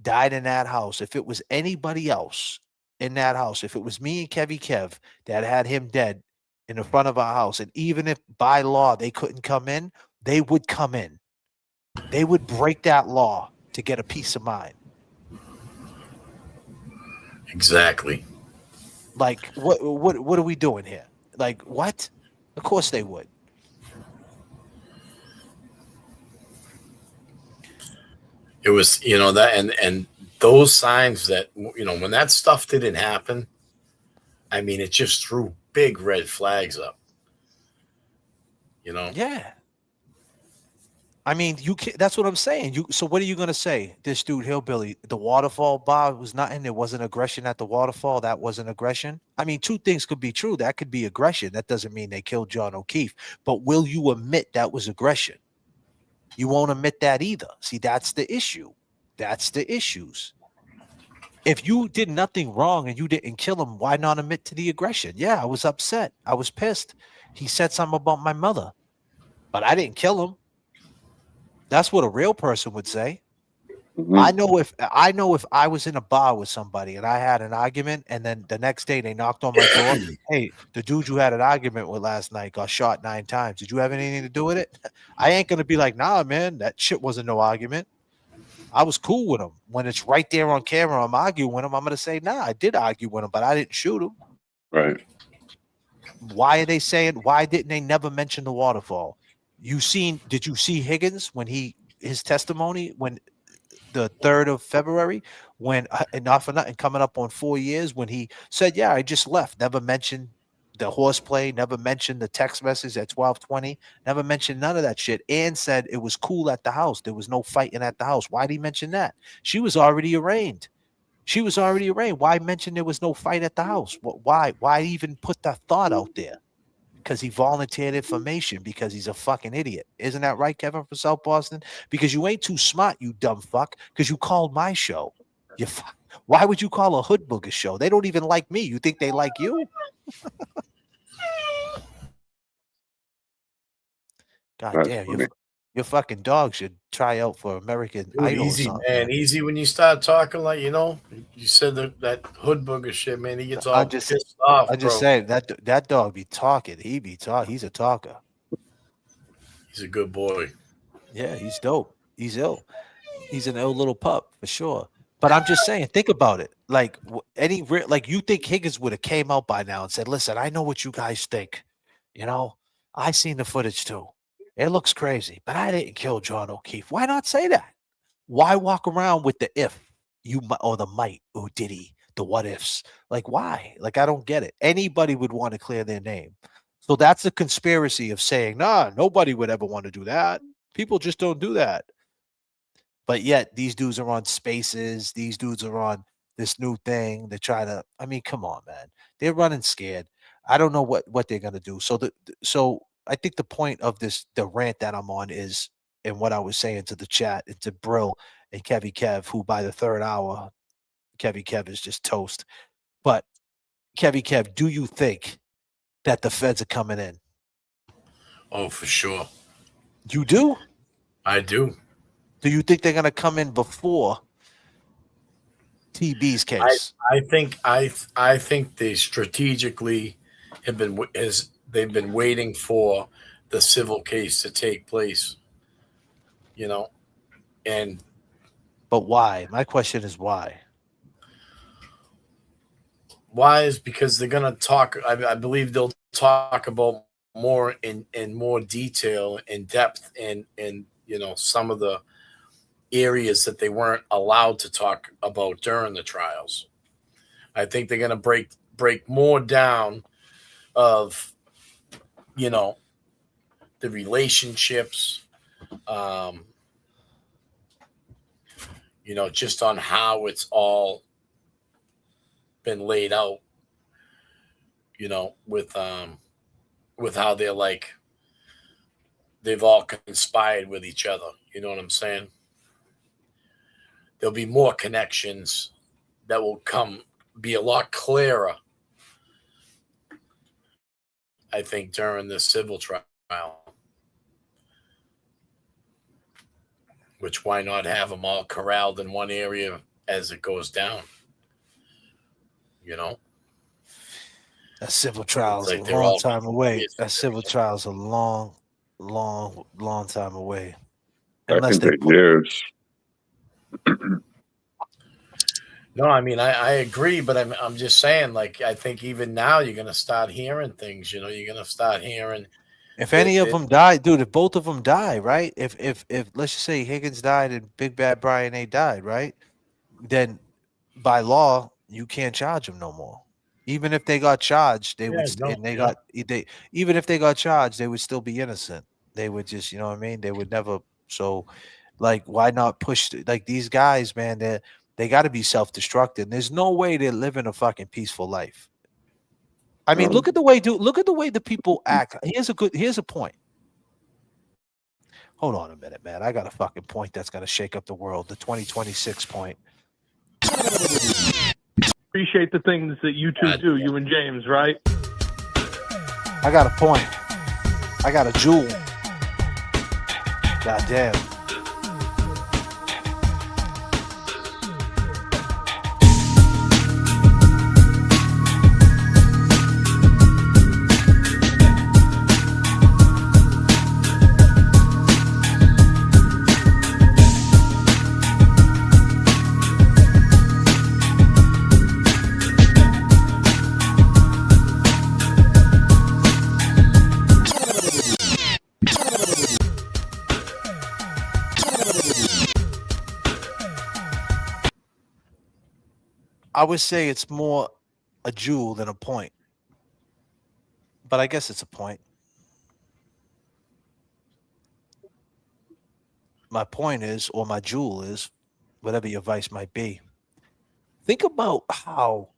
died in that house, if it was anybody else in that house, if it was me and Kev that had him dead in the front of our house, and even if by law they couldn't come in, they would come in. They would break that law to get a peace of mind. Exactly. Like, what are we doing here? Like, what? Of course they would. It was, that, and those signs that, when that stuff didn't happen, I mean, it just threw big red flags up. Yeah. I mean, you can't, that's what I'm saying. So what are you gonna say? This dude Hillbilly, the waterfall bar was nothing. There wasn't aggression at the waterfall. That wasn't aggression. I mean, two things could be true. That could be aggression. That doesn't mean they killed John O'Keefe. But will you admit that was aggression? You won't admit that either. See, that's the issue. That's the issues. If you did nothing wrong and you didn't kill him, why not admit to the aggression? Yeah, I was upset. I was pissed. He said something about my mother, but I didn't kill him. That's what a real person would say. Mm-hmm. I know if I was in a bar with somebody and I had an argument, and then the next day they knocked on my door, hey, the dude you had an argument with last night got shot 9 times. Did you have anything to do with it? I ain't gonna be like, nah, man, that shit wasn't no argument. I was cool with him. When it's right there on camera, I'm arguing with him. I'm gonna say, nah, I did argue with him, but I didn't shoot him. Right. Why are they saying? Why didn't they never mention the waterfall? Did you see Higgins when his testimony when the 3rd of February, when and not for nothing coming up on 4 years, when he said, yeah, I just left, never mentioned the horseplay, never mentioned the text message at 12:20, never mentioned none of that shit, and said it was cool at the house. There was no fighting at the house. Why did he mention that? She was already arraigned. Why mention there was no fight at the house? Why even put that thought out there? Because he volunteered information because he's a fucking idiot. Isn't that right, Kevin from South Boston? Because you ain't too smart, you dumb fuck, because you called my show. You fuck. Why would you call a hood booger show? They don't even like me. You think they like you? God That's damn, funny. your fucking dog should try out for American Dude, Idol or easy, something, man. man. Easy when you start talking like, you said that hood booger shit, man. He gets I all just pissed off, I just bro. say that dog be talking. He be talk. He's a talker. He's a good boy. Yeah, he's dope. He's ill. He's an ill little pup for sure. But I'm just saying, think about it. Like like you think Higgins would have came out by now and said, "Listen, I know what you guys think. You know, I seen the footage too. It looks crazy, but I didn't kill John O'Keefe." Why not say that? Why walk around with the if or the might or did he the what ifs? Like why? Like I don't get it. Anybody would want to clear their name. So that's a conspiracy of saying, nah, nobody would ever want to do that. People just don't do that. But yet these dudes are on spaces. These dudes are on this new thing. They're trying to. I mean, come on, man. They're running scared. I don't know what they're gonna do. So I think the point of the rant that I'm on is, and what I was saying to the chat and to Brill and Kevy Kev, who by the third hour, Kevy Kev is just toast. But Kevy Kev, do you think that the feds are coming in? Oh, for sure. You do? I do. Do you think they're gonna come in before TB's case? I think they strategically they've been waiting for the civil case to take place. You know, and But why? My question is why? why is because they're gonna talk. I believe they'll talk about more in more detail, in depth, and some of the areas that they weren't allowed to talk about during the trials. I think they're gonna break more down of the relationships, um, just on how it's all been laid out, with how they've all conspired with each other. You know what I'm saying? There'll be more connections that will be a lot clearer, I think, during this civil trial. Which why not have them all corralled in one area as it goes down? That civil trial It's is a like they're long all time away. curious. That civil trial is a long, long, long time away. That Unless can they take years. No, I mean I agree, but I'm just saying, like, I think even now you're gonna start hearing things. You're gonna start hearing if that, any of them die, dude, if both of them die, right? If let's just say Higgins died and Big Bad Brian A died, right? Then by law you can't charge them no more. Even if they got charged, they would yeah, no, and they yeah. got they even if they got charged, they would still be innocent. They would just, you know what I mean? They would never. So like why not like these guys, man, they got to be self-destructing. There's no way they're living a fucking peaceful life. I mean, look at the way the people act. Here's a point. Hold on a minute, man. I got a fucking point that's gonna shake up the world. The 2026 point. Appreciate the things that you two do, you and James, right? I got a point. I got a jewel. God damn. I would say it's more a jewel than a point. But I guess it's a point. My point is, or my jewel is, whatever your vice might be. Think about how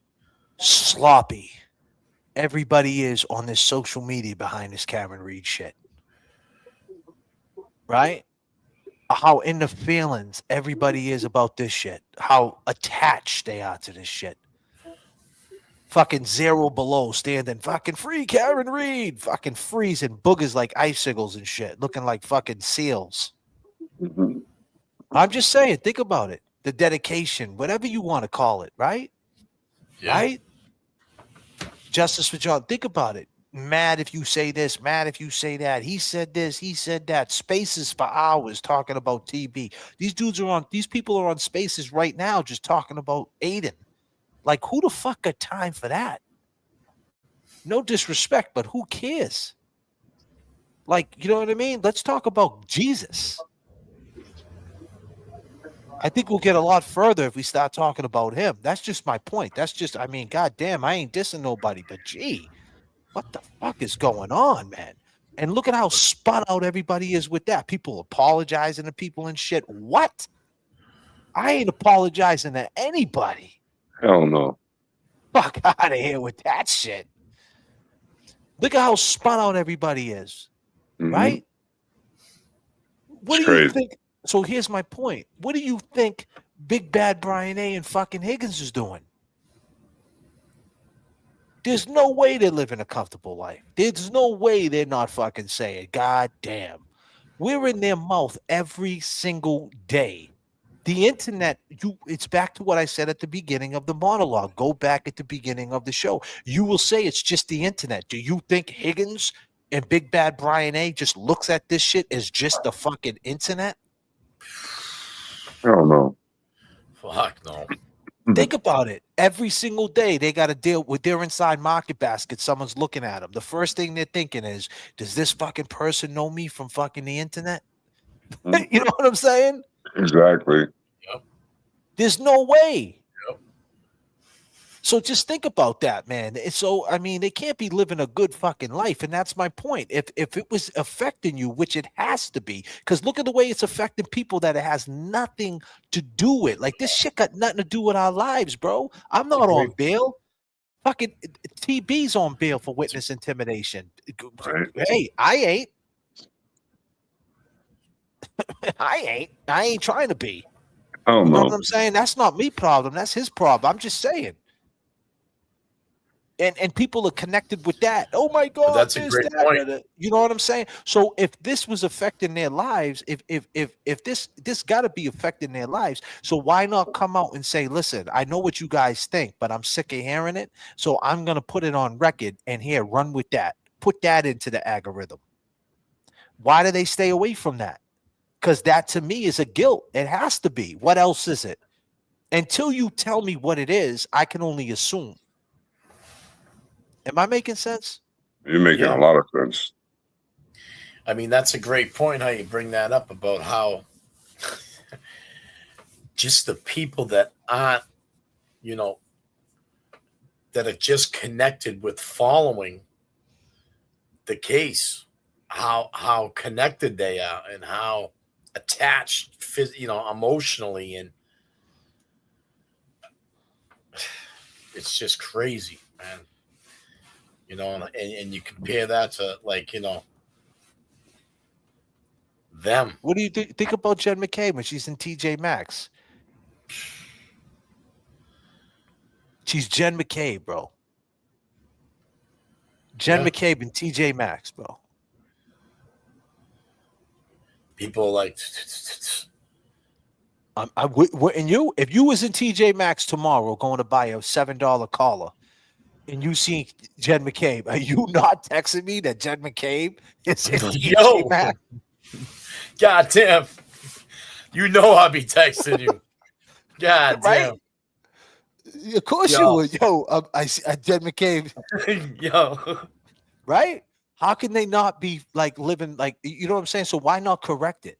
sloppy everybody is on this social media behind this Karen Reed shit. Right? how in the feelings everybody is about this shit, how attached they are to this shit. Fucking zero below standing, fucking free Karen Reed, fucking freezing boogers like icicles and shit, looking like fucking seals. Mhm. I'm just saying, think about it. The dedication, whatever you want to call it, right? Yeah. Right? Justice for John. Think about it. Mad if you say this, mad if you say that. He said this, he said that. Spaces for hours talking about TB. These people are on spaces right now just talking about Aiden. Like, who the fuck got time for that? No disrespect, but who cares? Like, you know what I mean? Let's talk about Jesus. I think we'll get a lot further if we start talking about him. That's just my point. That's just, I mean, goddamn, I ain't dissing nobody, but gee, what the fuck is going on, man? And look at how spun out everybody is with that. People apologizing to people and shit. What? I ain't apologizing to anybody. Hell no. Fuck out of here with that shit. Look at how spun out everybody is, Mhm. right? What It's do you crazy. think? So here's my point. What do you think Big Bad Brian A and fucking Higgins is doing? There's no way they're living a comfortable life. There's no way they're not fucking saying, God damn. We're in their mouth every single day. The internet, it's back to what I said at the beginning of the monologue. Go back at the beginning of the show. You will say it's just the internet. Do you think Higgins and Big Bad Brian A just looks at this shit as just the fucking internet? Hell no. Fuck no. Think about it. Every single day, they got to deal with their inside market basket. Someone's looking at them. The first thing they're thinking is, does this fucking person know me from fucking the internet? You know what I'm saying? Exactly. There's no way. Yep. So just think about that, man. So I mean, they can't be living a good fucking life, and that's my point. If it was affecting you, which it has to be, because look at the way it's affecting people that it has nothing to do with. Like this shit got nothing to do with our lives, bro. I'm not on bail. Fucking TB's on bail for witness intimidation. Right. Hey, I ain't. I ain't trying to be. Hell You know no. what I'm saying? That's not me problem. That's his problem. I'm just saying. And people are connected with that. Oh my God, that's a this, great that, point. that. You know what I'm saying? So if this was affecting their lives, if this got to be affecting their lives, so why not come out and say, listen, I know what you guys think, but I'm sick of hearing it, so I'm gonna put it on record and here, run with that. Put that into the algorithm. Why do they stay away from that? Because that to me is a guilt. It has to be. What else is it? Until you tell me what it is, I can only assume. Am I making sense? You're making Yeah. a lot of sense. I mean, that's a great point how you bring that up about how just the people that aren't, you know, that are just connected with following the case, how connected they are and how attached, emotionally, and it's just crazy, man. You know, and you compare that to them. What do you think about Jen McKay when she's in TJ Maxx? She's Jen McCabe, bro. Jen McCabe and TJ Maxx, bro. People like, and you, if you was in TJ Maxx tomorrow going to buy a $7 collar, and you see Jen McCabe, are you not texting me that Jen McCabe is in TJ Maxx? God damn. You know I'll be texting you. God damn. Of course you would. Yo, I see Jen McCabe. Yo. Right? How can they not be like living like, you know what I'm saying? So why not correct it?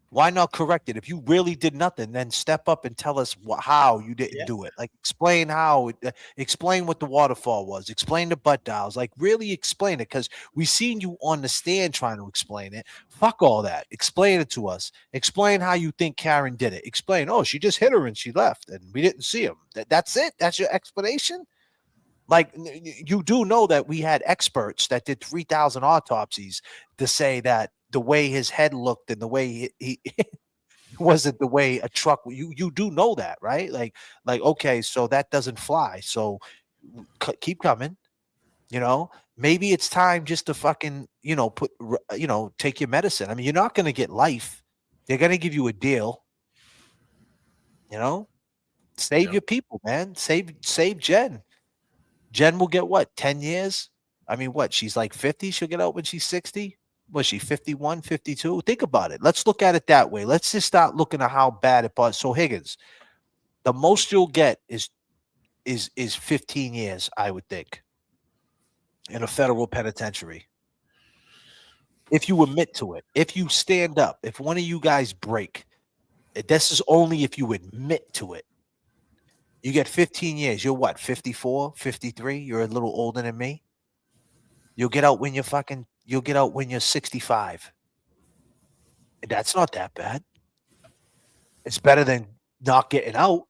Why not correct it? If you really did nothing, then step up and tell us how you didn't do it. Like explain how, explain what the waterfall was, explain the butt dials, like really explain it, because we seen you on the stand trying to explain it. Fuck all that. Explain it to us. Explain how you think Karen did it. Explain, oh, she just hit her and she left and we didn't see him. That's it? That's your explanation? Like, you do know that we had experts that did 3,000 autopsies to say that the way his head looked and the way he wasn't the way a truck. You do know that, right? Like okay, so that doesn't fly. So keep coming. You know, maybe it's time just to fucking take your medicine. I mean, you're not going to get life. They're going to give you a deal. You know, save your people, man. Save Jen. Jen will get what, 10 years? I mean, what? She's like 50. She'll get out when she's 60. Was she 51, 52? Think about it. Let's look at it that way. Let's just start looking at how bad it was. So Higgins, the most you'll get is 15 years, I would think, in a federal penitentiary. If you admit to it, if you stand up, if one of you guys break, this is only if you admit to it. You get 15 years. You're what, 54, 53? You're a little older than me. You'll get out when you're 65. That's not that bad. It's better than not getting out.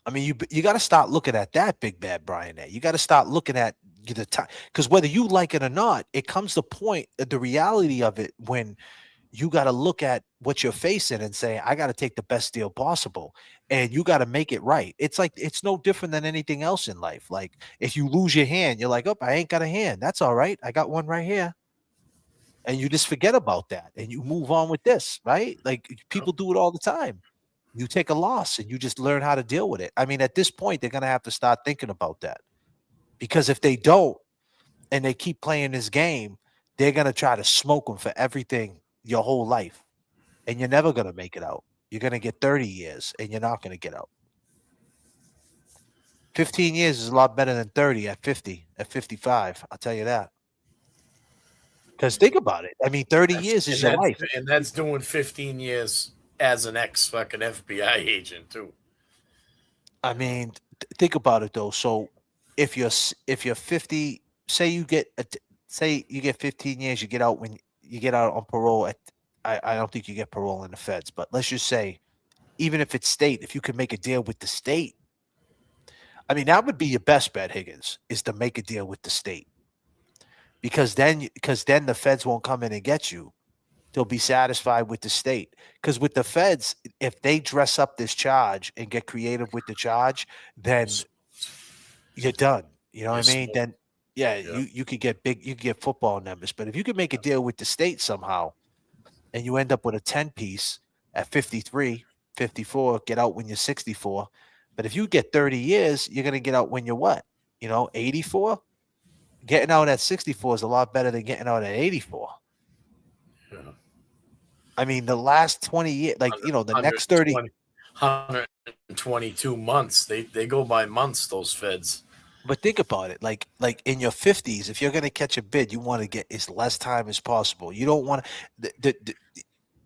I mean, you got to start looking at that, Big Bad Brian. You got to start looking at the time, because whether you like it or not, it comes to point the reality of it when you got to look at what you're facing and say, I got to take the best deal possible, and you got to make it right. It's like it's no different than anything else in life. Like if you lose your hand, you're like, oh, I ain't got a hand. That's all right. I got one right here. And you just forget about that and you move on with this, right? Like people do it all the time. You take a loss and you just learn how to deal with it. I mean, at this point, they're going to have to start thinking about that, because if they don't and they keep playing this game, they're going to try to smoke them for everything your whole life. And you're never going to make it out. You're going to get 30 years and you're not going to get out. 15 years is a lot better than 30 at 50, at 55. I'll tell you that. Because think about it. I mean, 30 years is your life. And that's doing 15 years as an ex-fucking FBI agent, too. I mean, think about it, though. So if you're 50, say you get 15 years, you get out when you get out on parole. I don't think you get parole in the feds, but let's just say, even if it's state, if you can make a deal with the state, I mean, that would be your best bet, Higgins, is to make a deal with the state. Because then the feds won't come in and get you. They'll be satisfied with the state. Because with the feds, if they dress up this charge and get creative with the charge, then you're done. You know what I mean? Then you could get you could get football numbers. But if you could make a deal with the state somehow and you end up with a 10-piece at 53, 54, get out when you're 64. But if you get 30 years, you're going to get out when you're what? 84? Getting out at 64 is a lot better than getting out at 84. Yeah. I mean, the last 20 years, like, the next 30. 122 months. They go by months, those feds. But think about it. Like in your 50s, if you're going to catch a bid, you want to get as less time as possible. You don't want to,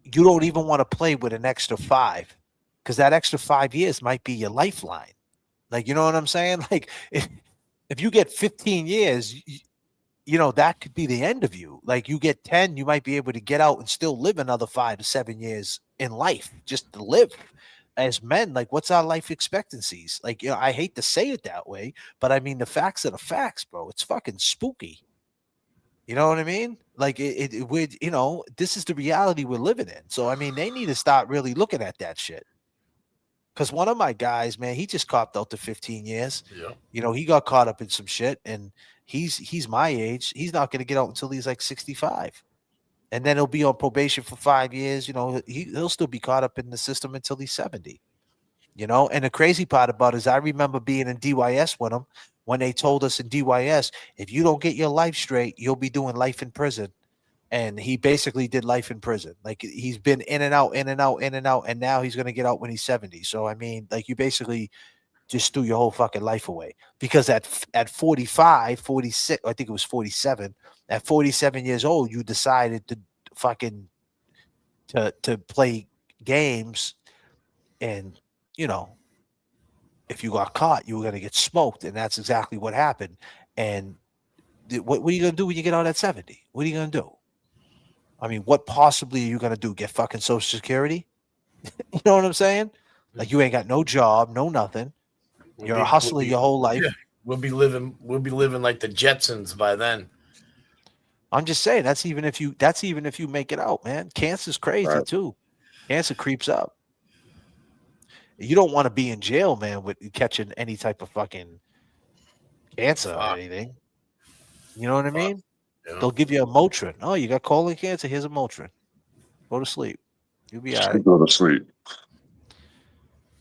you don't even want to play with an extra 5, because that extra 5 years might be your lifeline. Like, you know what I'm saying? Like, if you get 15 years, that could be the end of you. Like you get 10, you might be able to get out and still live another 5 to 7 years in life, just to live. As men, like, what's our life expectancies? Like, I hate to say it that way, but I mean, the facts are the facts, bro. It's fucking spooky. You know what I mean? Like this is the reality we're living in. So, I mean, they need to start really looking at that shit. Because one of my guys, man, he just copped out to 15 years. Yeah. He got caught up in some shit, and he's my age. He's not going to get out until he's like 65. And then he'll be on probation for 5 years. He'll still be caught up in the system until he's 70. And the crazy part about it is I remember being in DYS with him when they told us in DYS, if you don't get your life straight, you'll be doing life in prison. And he basically did life in prison. Like he's been in and out, in and out, in and out. And now he's going to get out when he's 70. So, I mean, like you basically just threw your whole fucking life away, because at 45, 46, I think it was 47, at 47 years old, you decided to fucking to play games. And, if you got caught, you were going to get smoked. And that's exactly what happened. And what are you going to do when you get out at 70? What are you going to do? I mean, what possibly are you going to do? Get fucking Social Security? You know what I'm saying? Like, you ain't got no job, no nothing. You're a hustler your whole life. We'll be living like the Jetsons by then. I'm just saying that's even if you make it out, man. Cancer's crazy Right. too. Cancer creeps up. You don't want to be in jail, man, with catching any type of fucking cancer or Fuck. anything. You know what I Fuck. mean? You They'll know? give you a Motrin. Oh, you got colon cancer? Here's a Motrin. Go to sleep. You'll be all right. Go to sleep.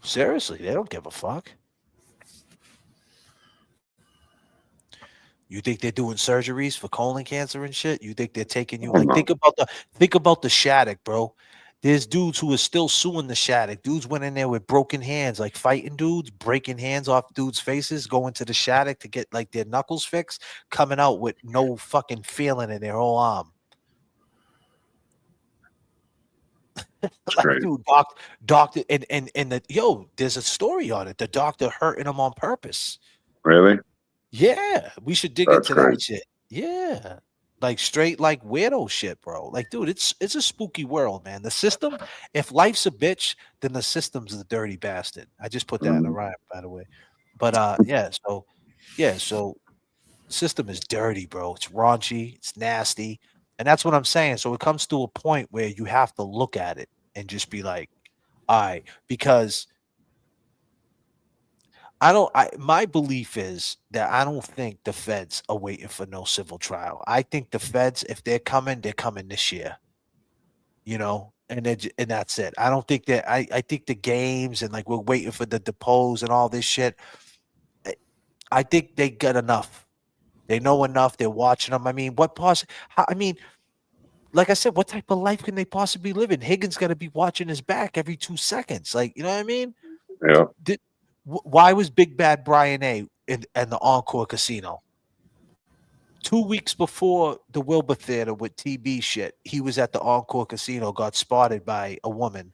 Seriously, they don't give a fuck. You think they're doing surgeries for colon cancer and shit? You think they're taking you Oh, like no. think about the Shattuck, bro. There's dudes who are still suing the Shattuck. Dudes went in there with broken hands, like fighting dudes, breaking hands off dudes' faces, going to the Shattuck to get like their knuckles fixed, coming out with no fucking feeling in their whole arm. It's Like, great. dude, doctor, and there's a story on it. The doctor hurting him on purpose. Really? Yeah, we should dig That's into that great. shit. Yeah. Like straight like weirdo shit, bro. Like, dude, it's a spooky world, man. The system, if life's a bitch, then the system's a dirty bastard. I just put that in a Mhm. rhyme, by the way. But so system is dirty, bro. It's raunchy, it's nasty. And that's what I'm saying. So it comes to a point where you have to look at it and just be like, all right, because my belief is that I don't think the feds are waiting for no civil trial. I think the feds, if they're coming this year, and that's it. I don't think that I think the games and like we're waiting for the depose and all this shit. I I think they got enough. They know enough. They're watching them. I mean, I mean, like I said, what type of life can they possibly live in? Higgins got to be watching his back every 2 seconds. Like, you know what I mean? Yeah. Why was Big Bad Brian A in the Encore Casino? 2 weeks before the Wilbur Theater with TB shit, he was at the Encore Casino, got spotted by a woman,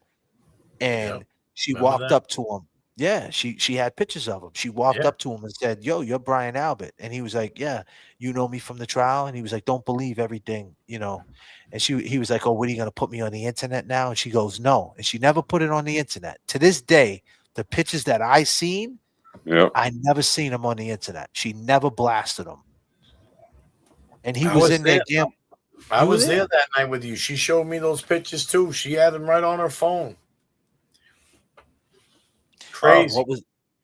Yep. and she Remember walked that? up to him. Yeah, she had pictures of him. She walked Yeah. up to him and said, "Yo, you're Brian Albert," and he was like, "Yeah, you know me from the trial." And he was like, "Don't believe everything, you know." And he was like, "Oh, what are you gonna put me on the internet now?" And she goes, "No," and she never put it on the internet. To this day, the pictures that I seen, Yep. I never seen them on the internet. She never blasted them. And he I was was in there there. gambling. I You were was there there? that night with you. She showed me those pictures too. She had them right on her phone. Oh, Crazy.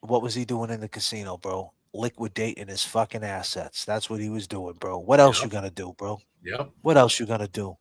what was he doing in the casino, bro? Liquidating his fucking assets. That's what he was doing, bro. What else you Yep. gonna do, bro? Yep. What else you gonna do?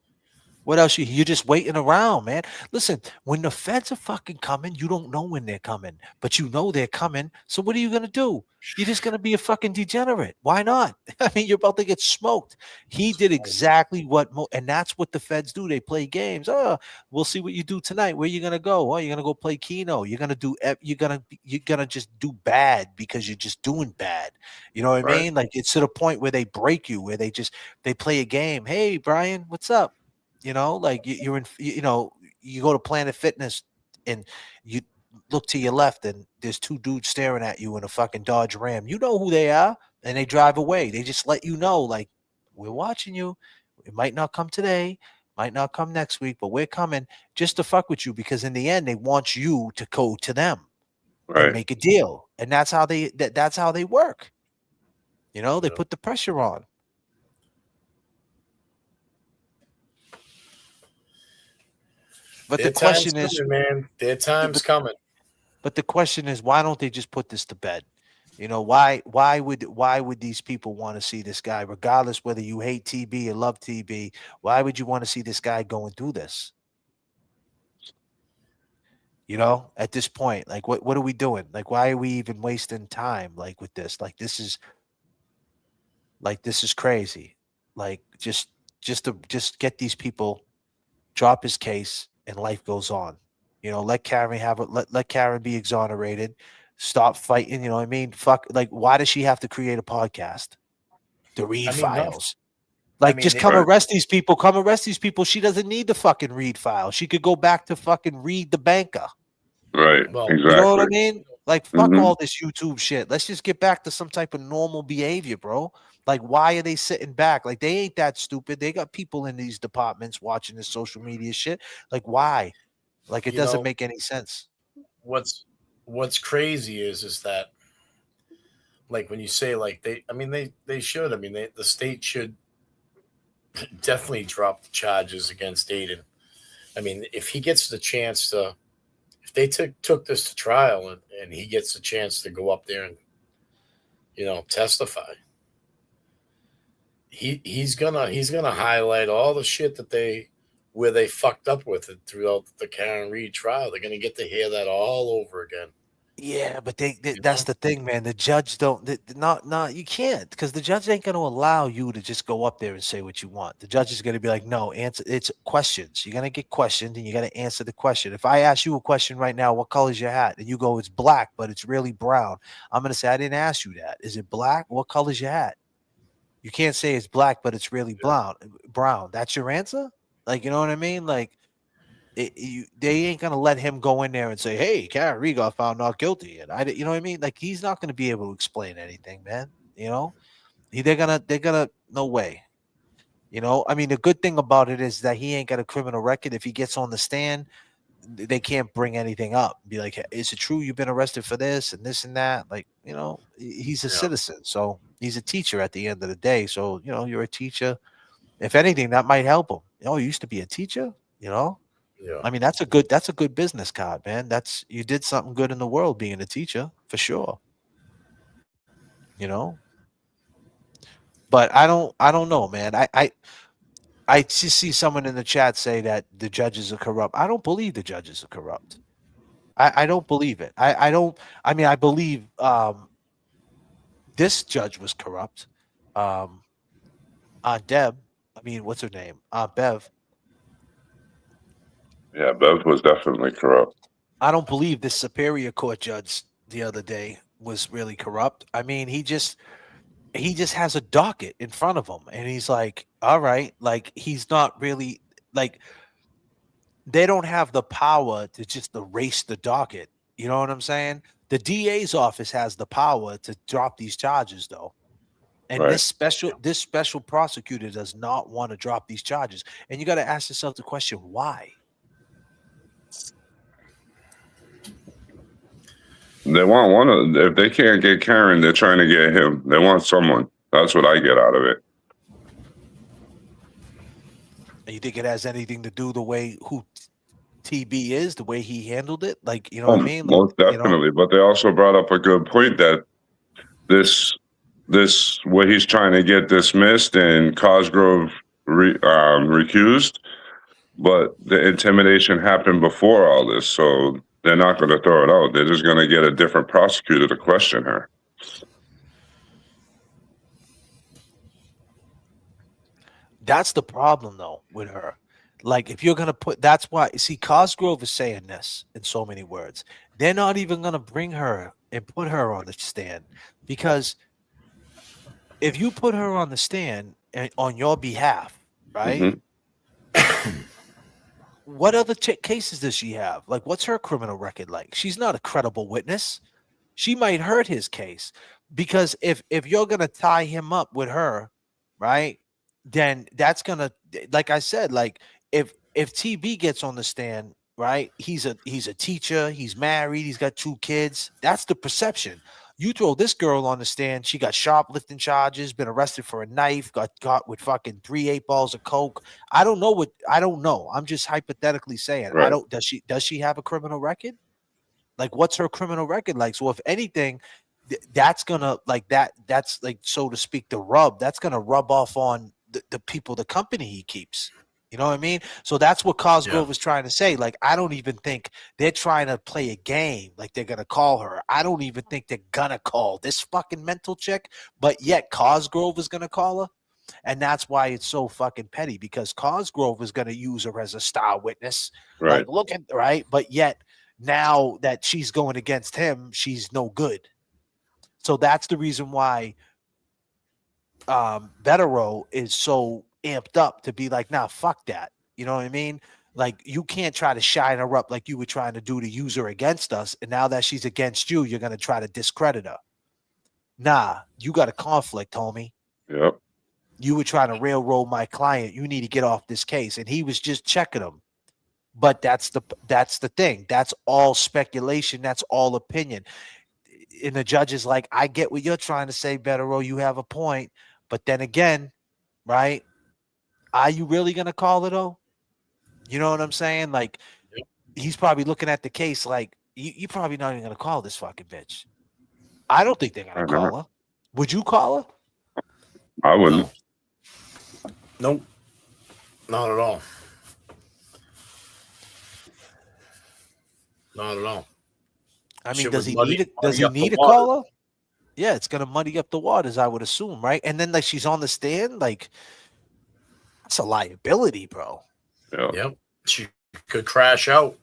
What else you're just waiting around, man. Listen, when the feds are fucking coming, you don't know when they're coming, but you know they're coming. So what are you gonna do? You're just gonna be a fucking degenerate. Why not? I mean, you're about to get smoked. He did exactly and that's what the feds do. They play games. Oh, we'll see what you do tonight. Where you gonna go? Oh, you're gonna go play Keno. You're gonna do. You're gonna just do bad because you're just doing bad. You know what I Right. mean? Like it's to the point where they break you, where they play a game. Hey, Brian, what's up? Like you're in, you go to Planet Fitness and you look to your left and there's two dudes staring at you in a fucking Dodge Ram. You know who they are, and they drive away. They just let you know, like, we're watching you. It might not come today, might not come next week, but we're coming just to fuck with you because in the end, they want you to go to them and Right. make a deal. And that's how that's how they work. They put the pressure on. But Their the time's question is, coming, man. Their time's but coming. But the question is, why don't they just put this to bed? Why would these people want to see this guy, regardless whether you hate TB or love TB? Why would you want to see this guy going through this? At this point, like what are we doing? Like, why are we even wasting time like with this? This is crazy. Like just get these people, drop his case, and life goes on. Let Karen let Karen be exonerated. Stop fighting. You know what I mean? Fuck. Like, why does she have to create a podcast to read I mean, no. files? I Like, mean, just they, come arrest these people. Come arrest these people. She doesn't need to fucking read files. She could go back to fucking read the banker. Right. well, You know what I Exactly. mean? Like, fuck Hmm. all this YouTube shit. Let's just get back to some type of normal behavior, bro. Like, why are they sitting back? Like, they ain't that stupid. They got people in these departments watching this social media shit. Like, why? Like, it you doesn't know, make any sense. what's crazy is that like when you say like they should. I mean, the state should definitely drop the charges against Aiden. I mean, if he gets the chance to, if they took this to trial and he gets the chance to go up there and testify, he's gonna highlight all the shit that where they fucked up with it throughout the Karen Reed trial. They're gonna get to hear that all over again. Yeah, but that's the thing, man. The judge don't not you can't, because the judge ain't gonna allow you to just go up there and say what you want. The judge is gonna be like, no, answer it's questions. You're gonna get questioned and you gotta answer the question. If I ask you a question right now, what color is your hat? And you go, it's black, but it's really brown. I'm gonna say, I didn't ask you that. Is it black? What color is your hat? You can't say it's black, but it's really brown. That's your answer? Like, you know what I mean? Like they ain't gonna let him go in there and say, "Hey, Karen Reed got found not guilty," and you know what I mean? Like he's not gonna be able to explain anything, man. You know, they're gonna no way. You know, I mean, the good thing about it is that he ain't got a criminal record. If he gets on the stand, they can't bring anything up. Be like, is it true you've been arrested for this and this and that? Like, you know, he's a citizen, so he's a teacher at the end of the day. So, you know, you're a teacher. If anything, that might help him. You know, you used to be a teacher, you know. Yeah. I mean, that's a good business card, man. You did something good in the world being a teacher, for sure. You know? But I don't know, man. I just see someone in the chat say that the judges are corrupt. I don't believe the judges are corrupt. I don't believe it. I don't. I mean, I believe this judge was corrupt. Aunt Deb. I mean, what's her name? Aunt Bev. Yeah, Bev was definitely corrupt. I don't believe this Superior Court judge the other day was really corrupt. I mean, he just has a docket in front of him, and he's like, all right, like he's not really like they don't have the power to just erase the docket. You know what I'm saying? The DA's office has the power to drop these charges, though. And Right. this special prosecutor does not want to drop these charges. And you got to ask yourself the question, why? They want one of, if they can't get Karen, they're trying to get him. They want someone. That's what I get out of it. And you think it has anything to do the way TB is, the way he handled it? Like, you know Oh, what I mean? Like, most you know, definitely. But they also brought up a good point that this what he's trying to get dismissed and Cosgrove recused, but the intimidation happened before all this, so they're not going to throw it out. They're just going to get a different prosecutor to question her. that's the problem though with her. Like, if you're gonna that's why, see, Cosgrove is saying this in so many words. They're not even gonna bring her and put her on the stand, because if you put her on the stand on your behalf, right? What other cases does she have? Like, what's her criminal record like? She's not a credible witness. She might hurt his case, because if you're gonna tie him up with her, right? Then that's gonna, like I said, like if TB gets on the stand, right? He's a teacher. He's married. He's got 2 kids. That's the perception. You throw this girl on the stand, she got shoplifting charges, been arrested for a knife, got caught with fucking 3 8 balls of coke. I don't know. I'm just hypothetically saying. I Right. don't. Does she have a criminal record? Like, what's her criminal record like? So if anything, that's gonna like that's like, so to speak, the rub. That's gonna rub off on the people, the company he keeps. You know what I mean? So that's what Cosgrove is trying to say. Like, I don't even think they're trying to play a game. Like, they're gonna call her. I don't even think they're gonna call this fucking mental chick. But yet Cosgrove is gonna call her. And that's why it's so fucking petty, because Cosgrove is going to use her as a star witness. Right. Like, look at, right? But yet, now that she's going against him, she's no good. So that's the reason why Bettero is so amped up to be like, nah, fuck that. You know what I mean? Like, you can't try to shine her up like you were trying to do to use her against us. And now that she's against you, you're going to try to discredit her. Nah, you got a conflict, homie. Yep. You were trying to railroad my client. You need to get off this case. And he was just checking him. But that's the thing. That's all speculation. That's all opinion. and the judge is like, I get what you're trying to say, Bettero. You have a point. But then again, right? Are you really going to call it, though? You know what I'm saying? Like, he's probably looking at the case like, you probably not even going to call this fucking bitch. I don't think they're going to call her. Would you call her? I wouldn't. Nope. Not at all. Not at all. I mean, Shit does would he muddy- need it? muddy Does he up the need a water. caller? Yeah, it's gonna muddy up the waters, I would assume, right? And then like she's on the stand, like that's a liability, bro. Yep. She could crash out.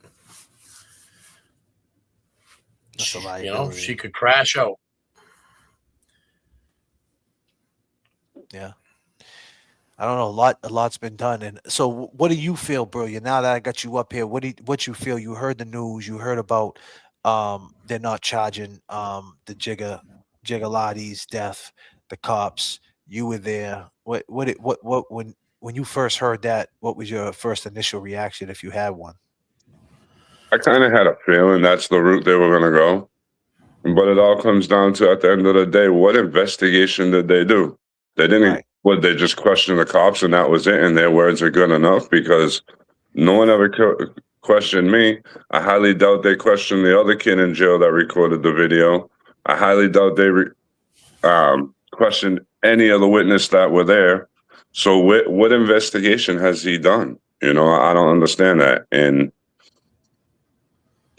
That's a You liability. know, she could crash out. Yeah. I don't know. A lot's been done. And so what do you feel, Brilliant? Now that I got you up here, what you feel? You heard the news, you heard about they're not charging the Jiggalotti's death, the cops. You were there. What when you first heard that, what was your first initial reaction if you had one? I kind of had a feeling that's the route they were going to go. But it all comes down to, at the end of the day, what investigation did they do? They didn't, they just questioned the cops and that was it, and their words are good enough? Because no one ever questioned me. I highly doubt they questioned the other kid in jail that recorded the video. I highly doubt they questioned any other witness that were there. So what investigation has he done? You know, I don't understand that. And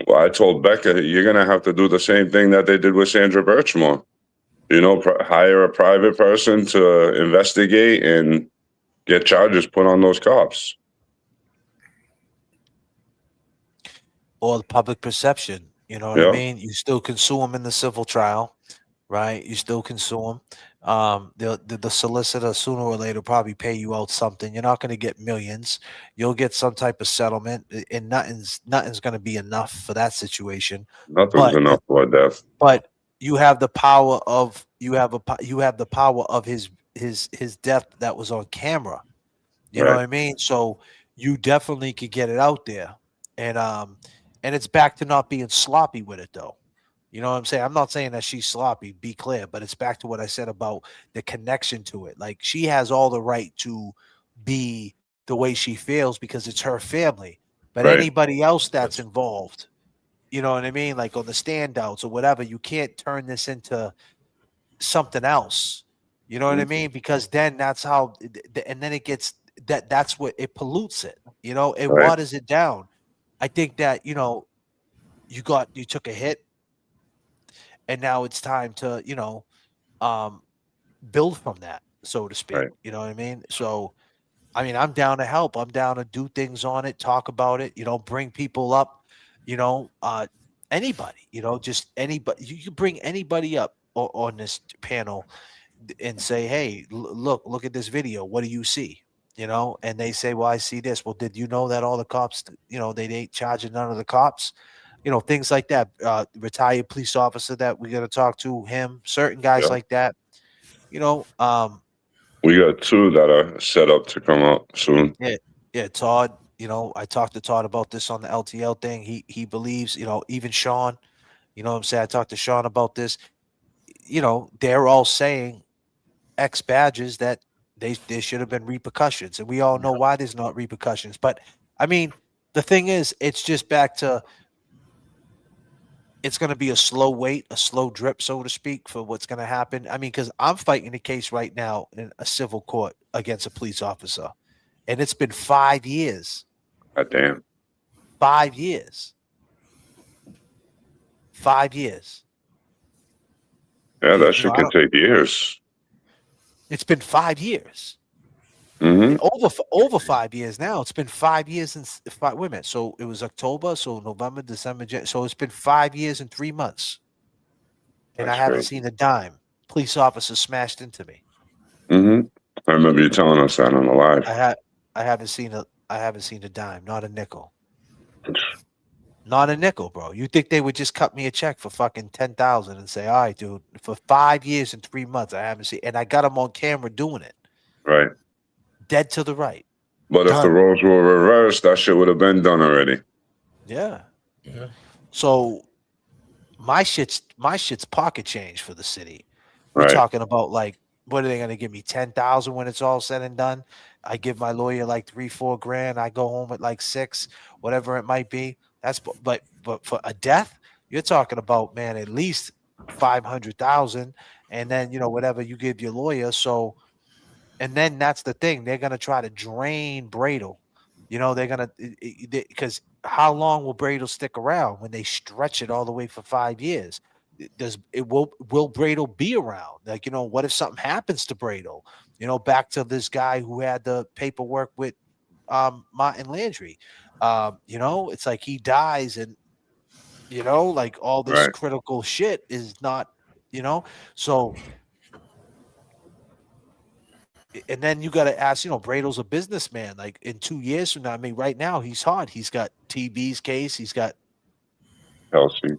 well, I told Becca, you're going to have to do the same thing that they did with Sandra Birchmore. You know, hire a private person to investigate and get charges put on those cops. Or the public perception. You know what I mean? You still consume them in the civil trial, right? You still consume them. The solicitor sooner or later probably pay you out something. You're not going to get millions. You'll get some type of settlement, and nothing's going to be enough for that situation. Nothing's enough for a death. But you have the power of the power of his death that was on camera. You know what I mean? So you definitely could get it out there, and it's back to not being sloppy with it, though. You know what I'm saying? I'm not saying that she's sloppy, be clear, but it's back to what I said about the connection to it. Like, she has all the right to be the way she feels because it's her family. But anybody else that's involved, you know what I mean? Like on the standouts or whatever, you can't turn this into something else. You know what I mean? Because then that's how, and then it gets that's what it pollutes it. You know, it waters it down. I think that, you know, you took a hit, and now it's time to, you know, build from that, so to speak. You know what I mean? So, I mean, I'm down to help. I'm down to do things on it, talk about it, you know, bring people up, you know, anybody, you know, just anybody. You can bring anybody up on this panel and say, hey, look at this video. What do you see? You know, and they say, well, I see this. Well, did you know that all the cops, you know, they ain't charging none of the cops? You know, things like that. Retired police officer that we're going to talk to him, certain guys like that, you know. We got two that are set up to come out soon. Yeah, Todd, you know, I talked to Todd about this on the LTL thing. He believes, you know, even Sean, you know what I'm saying? I talked to Sean about this. You know, they're all saying X badges that there should have been repercussions, and we all know why there's not repercussions. But I mean, the thing is, it's just back to, it's going to be a slow wait, a slow drip, so to speak, for what's going to happen. I mean, because I'm fighting a case right now in a civil court against a police officer, and it's been 5 years. God damn. 5 years. 5 years. Yeah, that shit could take years. It's been 5 years. Mm-hmm. Over 5 years now. It's been 5 years since wait a minute. So it was October, so November, December, so it's been 5 years and 3 months. And That's I haven't crazy. seen a dime. Police officer smashed into me. Mm-hmm. I remember you telling us that on the live. I haven't seen a dime, not a nickel. Not a nickel, bro. You think they would just cut me a check for fucking 10,000 and say, all right, dude, for 5 years and 3 months, I haven't seen, and I got them on camera doing it. Right. Dead to the right. But if the roles were reversed, that shit would have been done already. Yeah. So my shit's pocket change for the city. We're Right. talking about like, what are they gonna give me 10,000 when it's all said and done? I give my lawyer like 3-4 grand. I go home at like 6, whatever it might be. That's but for a death, you're talking about, man, at least 500,000, and then whatever you give your lawyer. So, and then that's the thing, they're gonna try to drain Bradle. They're gonna, because how long will Bradle stick around when they stretch it all the way for 5 years? Will Bradle be around? Like, what if something happens to Bradle? Back to this guy who had the paperwork with Martin Landry. It's like he dies, and like all this Right. critical shit is not, so. And then you got to ask, Bradle's a businessman. Like in 2 years from now, I mean, right now he's hot. He's got TB's case. Kelsey.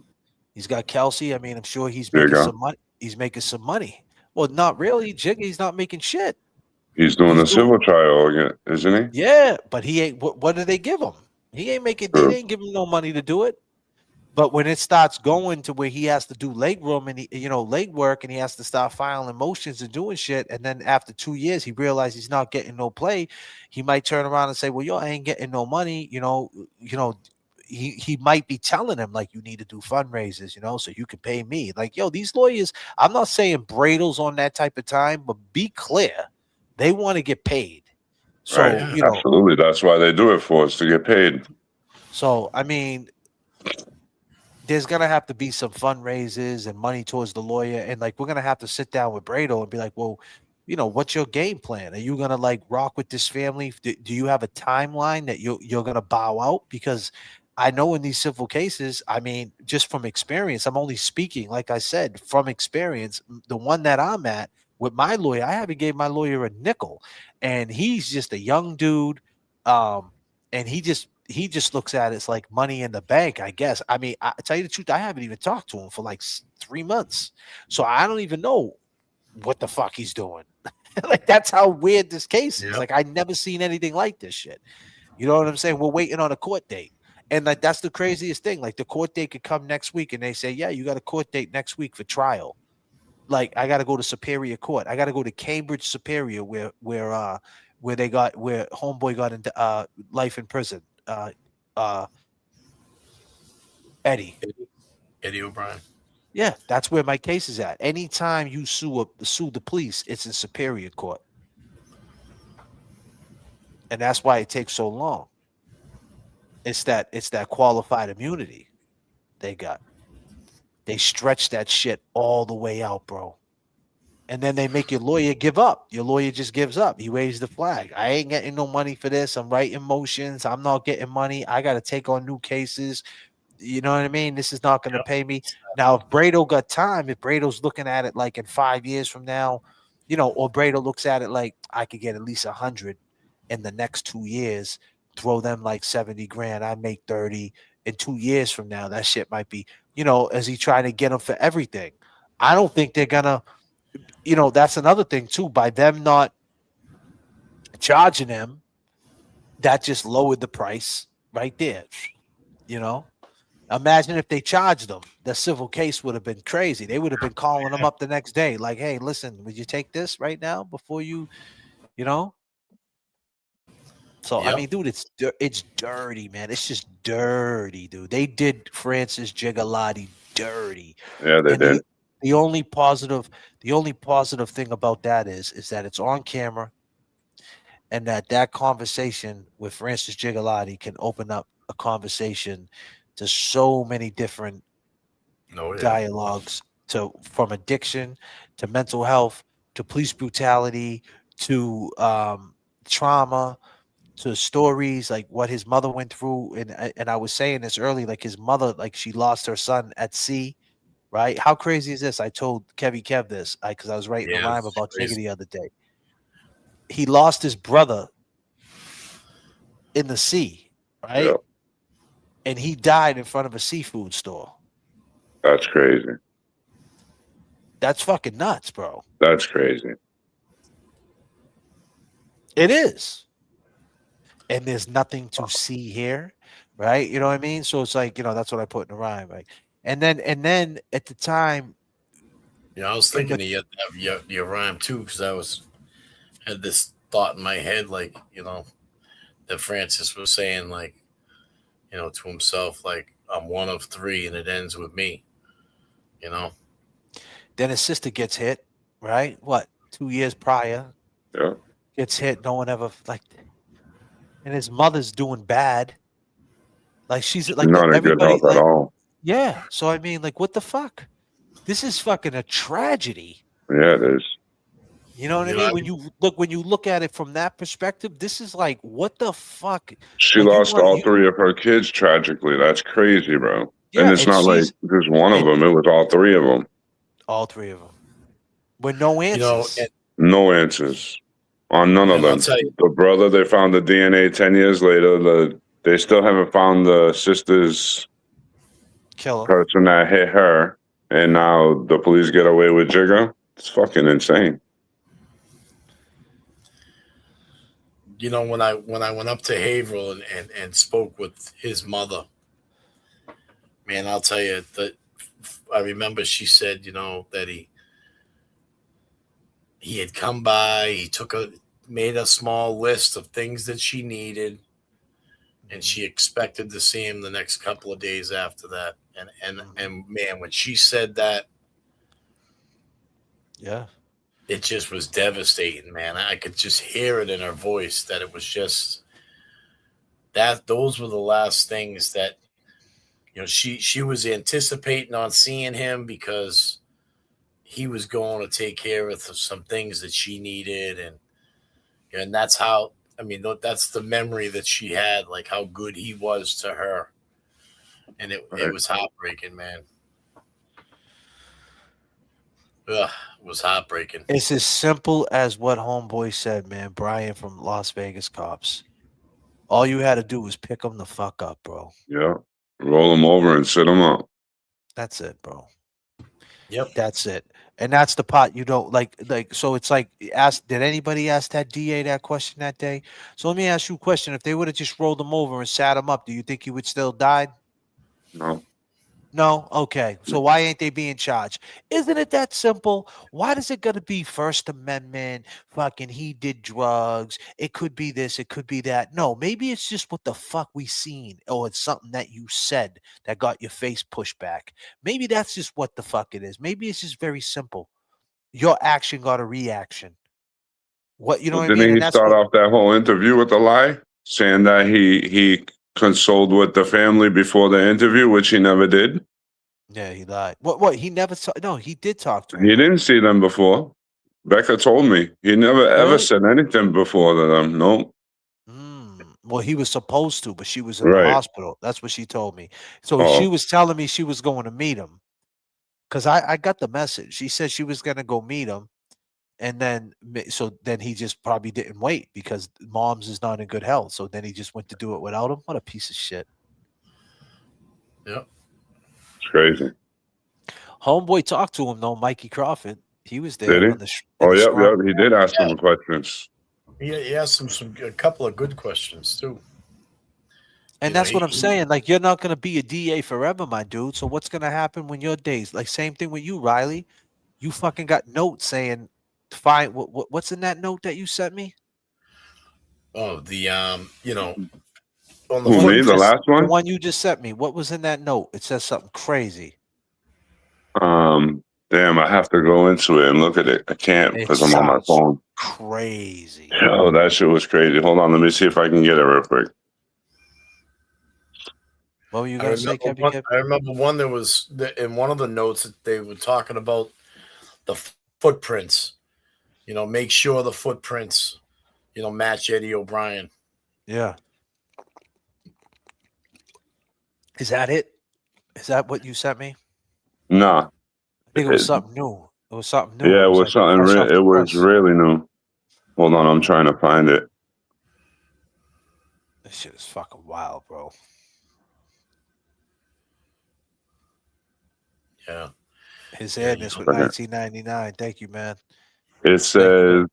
He's got Kelsey. I mean, I'm sure he's making Jigga. some money. He's making some money. Well, not really. Jiggy's not making shit. He's doing He's a doing, civil trial again, isn't he? yeah, but he ain't. What do they give him? He ain't making. They True. ain't giving him no money to do it. But when it starts going to where he has to do leg room and leg work, and he has to start filing motions and doing shit, and then after 2 years he realizes he's not getting no play, he might turn around and say, "Well, yo, I ain't getting no money." He might be telling him like, "You need to do fundraisers, so you can pay me." Like, yo, these lawyers. I'm not saying Bradle's on that type of time, but be clear, they want to get paid. Right. So Absolutely. That's why they do it for us, to get paid. So I mean, there's gonna have to be some fundraisers and money towards the lawyer, and like we're gonna have to sit down with Brado and be like, well, what's your game plan? Are you gonna like rock with this family? Do you have a timeline that you're gonna bow out? Because I know in these civil cases, I mean, just from experience, I'm only speaking, like I said, from experience. The one that I'm at with my lawyer, I haven't gave my lawyer a nickel, and he's just a young dude. And he just looks at it as like money in the bank, I guess. I mean, I tell you the truth, I haven't even talked to him for like 3 months, so I don't even know what the fuck he's doing. Like, that's how weird this case is. Yep. Like, I never seen anything like this shit. You know what I'm saying? We're waiting on a court date. And like, that's the craziest thing. Like, the court date could come next week and they say, yeah, you got a court date next week for trial. Like, I got to go to Superior Court. I got to go to Cambridge Superior, where homeboy got into life in prison. Uh Eddie. Eddie O'Brien. Yeah, that's where my case is at. Anytime you sue the police, it's in Superior Court. And that's why it takes so long. It's that qualified immunity they got. They stretch that shit all the way out, bro. And then they make your lawyer give up. Your lawyer just gives up. He waves the flag. I ain't getting no money for this. I'm writing motions. I'm not getting money. I got to take on new cases. You know what I mean? This is not going to pay me. Now, if Brado got time, if Brado's looking at it like in 5 years from now, or Brado looks at it like, I could get at least 100 in the next 2 years, throw them like 70 grand, I make 30. In 2 years from now, that shit might be, as he trying to get them for everything. I don't think they're gonna, that's another thing too. By them not charging them, that just lowered the price right there. Imagine if they charged them. The civil case would have been crazy. They would have been calling them up the next day, like, "Hey, listen, would you take this right now before you?" So I Yep. mean, dude, it's dirty, man. It's just dirty, dude. They did Francis Gigalotti dirty. Yeah, they And did. the only positive thing about that is that it's on camera, and that conversation with Francis Gigalotti can open up a conversation to so many different dialogues, from addiction to mental health to police brutality to trauma to stories like what his mother went through. And I was saying this early, like his mother, like she lost her son at sea. Right? How crazy is this? I told Kevy Kev this because I was writing a rhyme about Jigga the other day. He lost his brother in the sea, right? Yeah. And he died in front of a seafood store. That's crazy. That's fucking nuts, bro. That's crazy. It is. And there's nothing to see here, right? You know what I mean? So it's like, that's what I put in the rhyme, right? And then at the time, Yeah, I was in thinking the of your rhyme too, because had this thought in my head, like that Francis was saying, like to himself, like I'm one of three, and it ends with me. You know. then his sister gets hit, right? What 2 years prior Yeah. gets hit. No one ever like, and his mother's doing bad. Like she's She's like not in good everybody health at like all. yeah. So I mean, like what the fuck? This is fucking a tragedy. Yeah, it is. You know what I You know, mean? When you look at it from that perspective, this is like what the fuck? She Like you lost want all you three of her kids tragically. That's crazy, bro. And yeah, it's and not like she's just one of and them. It was all three of them. all three of them with no you know, answers. and, No answers on none of and I'll them. tell you, The brother, they found the DNA 10 years later. They still haven't found the sister's Killer. person that hit her. And now the police get away with Jigga. It's fucking insane. when I went up to Haverhill and spoke with his mother, man, I'll tell you that I remember she said, that he had come by, he made a small list of things that she needed, and she expected to see him the next couple of days after that. And man, when she said that, Yeah. it just was devastating, man. I could just hear it in her voice that it was just that those were the last things that she was anticipating on seeing him, because he was going to take care of some things that she needed, and that's how, I mean, that's the memory that she had, like how good he was to her, and it Right. was heartbreaking, man. Ugh, it was heartbreaking. It's as simple as what homeboy said, man. Brian from Las Vegas Cops. All you had to do was pick him the fuck up, bro. Yeah. Roll them over and sit them up. That's it, bro. Yep. That's it. And that's the part you don't like so it's like did anybody ask that DA that question that day? So let me ask you a question. If they would have just rolled him over and sat him up, do you think he would still died? No. No? Okay. So why ain't they being charged? Isn't it that simple? Why does it gotta be First Amendment? Fucking he did drugs. It could be this, it could be that. No, maybe it's just what the fuck we seen, or it's something that you said that got your face pushed back. Maybe that's just what the fuck it is. Maybe it's just very simple. Your action got a reaction. What you know Well, what I mean? didn't And he that's start what off that whole interview with a lie, saying that he consoled with the family before the interview, which he never did? yeah, he lied. What he never saw no, he did talk to He him. didn't see them before. Becca told me he never ever Really? said anything before to them. Nope. Well, he was supposed to, but she was in the Right. hospital. That's what she told me. So she Oh, was telling me she was going to meet him because I got the message. She said she was going to go meet him. And then, so then he just probably didn't wait because mom's is not in good health. So then he just went to do it without him. What a piece of shit. Yep. it's crazy. Homeboy talked to him though, Mikey Crawford. He was Did there he? on the in Oh, the yep, yep. scrum. He did ask him questions. He asked him a couple of good questions too. And that's what I'm saying. Like, you're not going to be a DA forever, my dude. So what's going to happen when your days? Like, same thing with you, Riley. You fucking got notes saying, "Fine." What's in that note that you sent me? Oh, on the Who, me? The footprint. last The one? one you just sent me. What was in that note? It says something crazy. Damn, I have to go into it and look at it. I can't It because I'm on my sounds phone. crazy. Oh, that shit was crazy. Hold on, let me see if I can get it real quick. What were you I going to say, remember Kevin? one. I remember one. There was in one of the notes that they were talking about the footprints. Make sure the footprints, match Eddie O'Brien. Yeah. Is that it? Is that what you sent me? Nah. I think it was something new. It was something new. Yeah, It it was was like something. fresh off It the was press. really new. Hold on, I'm trying to find it. This shit is fucking wild, bro. Yeah. His Yeah, airness with 1999. Thank you, man. It Thank you, man. says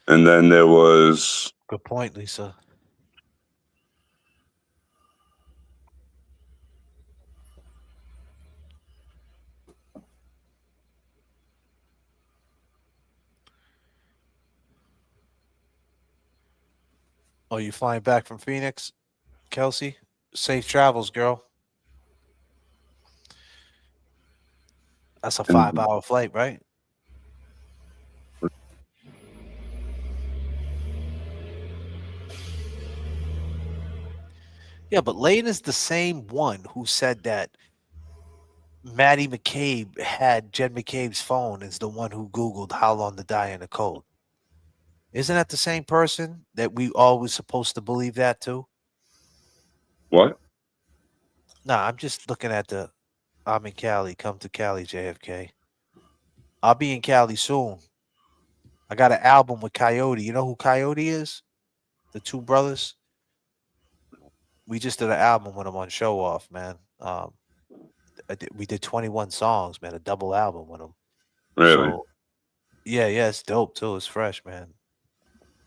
And then there was Good point, Lisa. Oh, you flying back from Phoenix, Kelsey? Safe travels, girl. That's a and 5-hour flight, right? Yeah, but Lane is the same one who said that Maddie McCabe had Jen McCabe's phone is the one who Googled how long to die in the cold. Isn't that the same person that we always supposed to believe that too? what? Nah, I'm just looking at the I'm in Cali. Come to Cali, JFK. I'll be in Cali soon. I got an album with Coyote. You know who Coyote is? The two brothers. We just did an album with them on Show Off, man. We did 21 songs, man, a double album with them. Really? So yeah, it's dope too. It's fresh, man.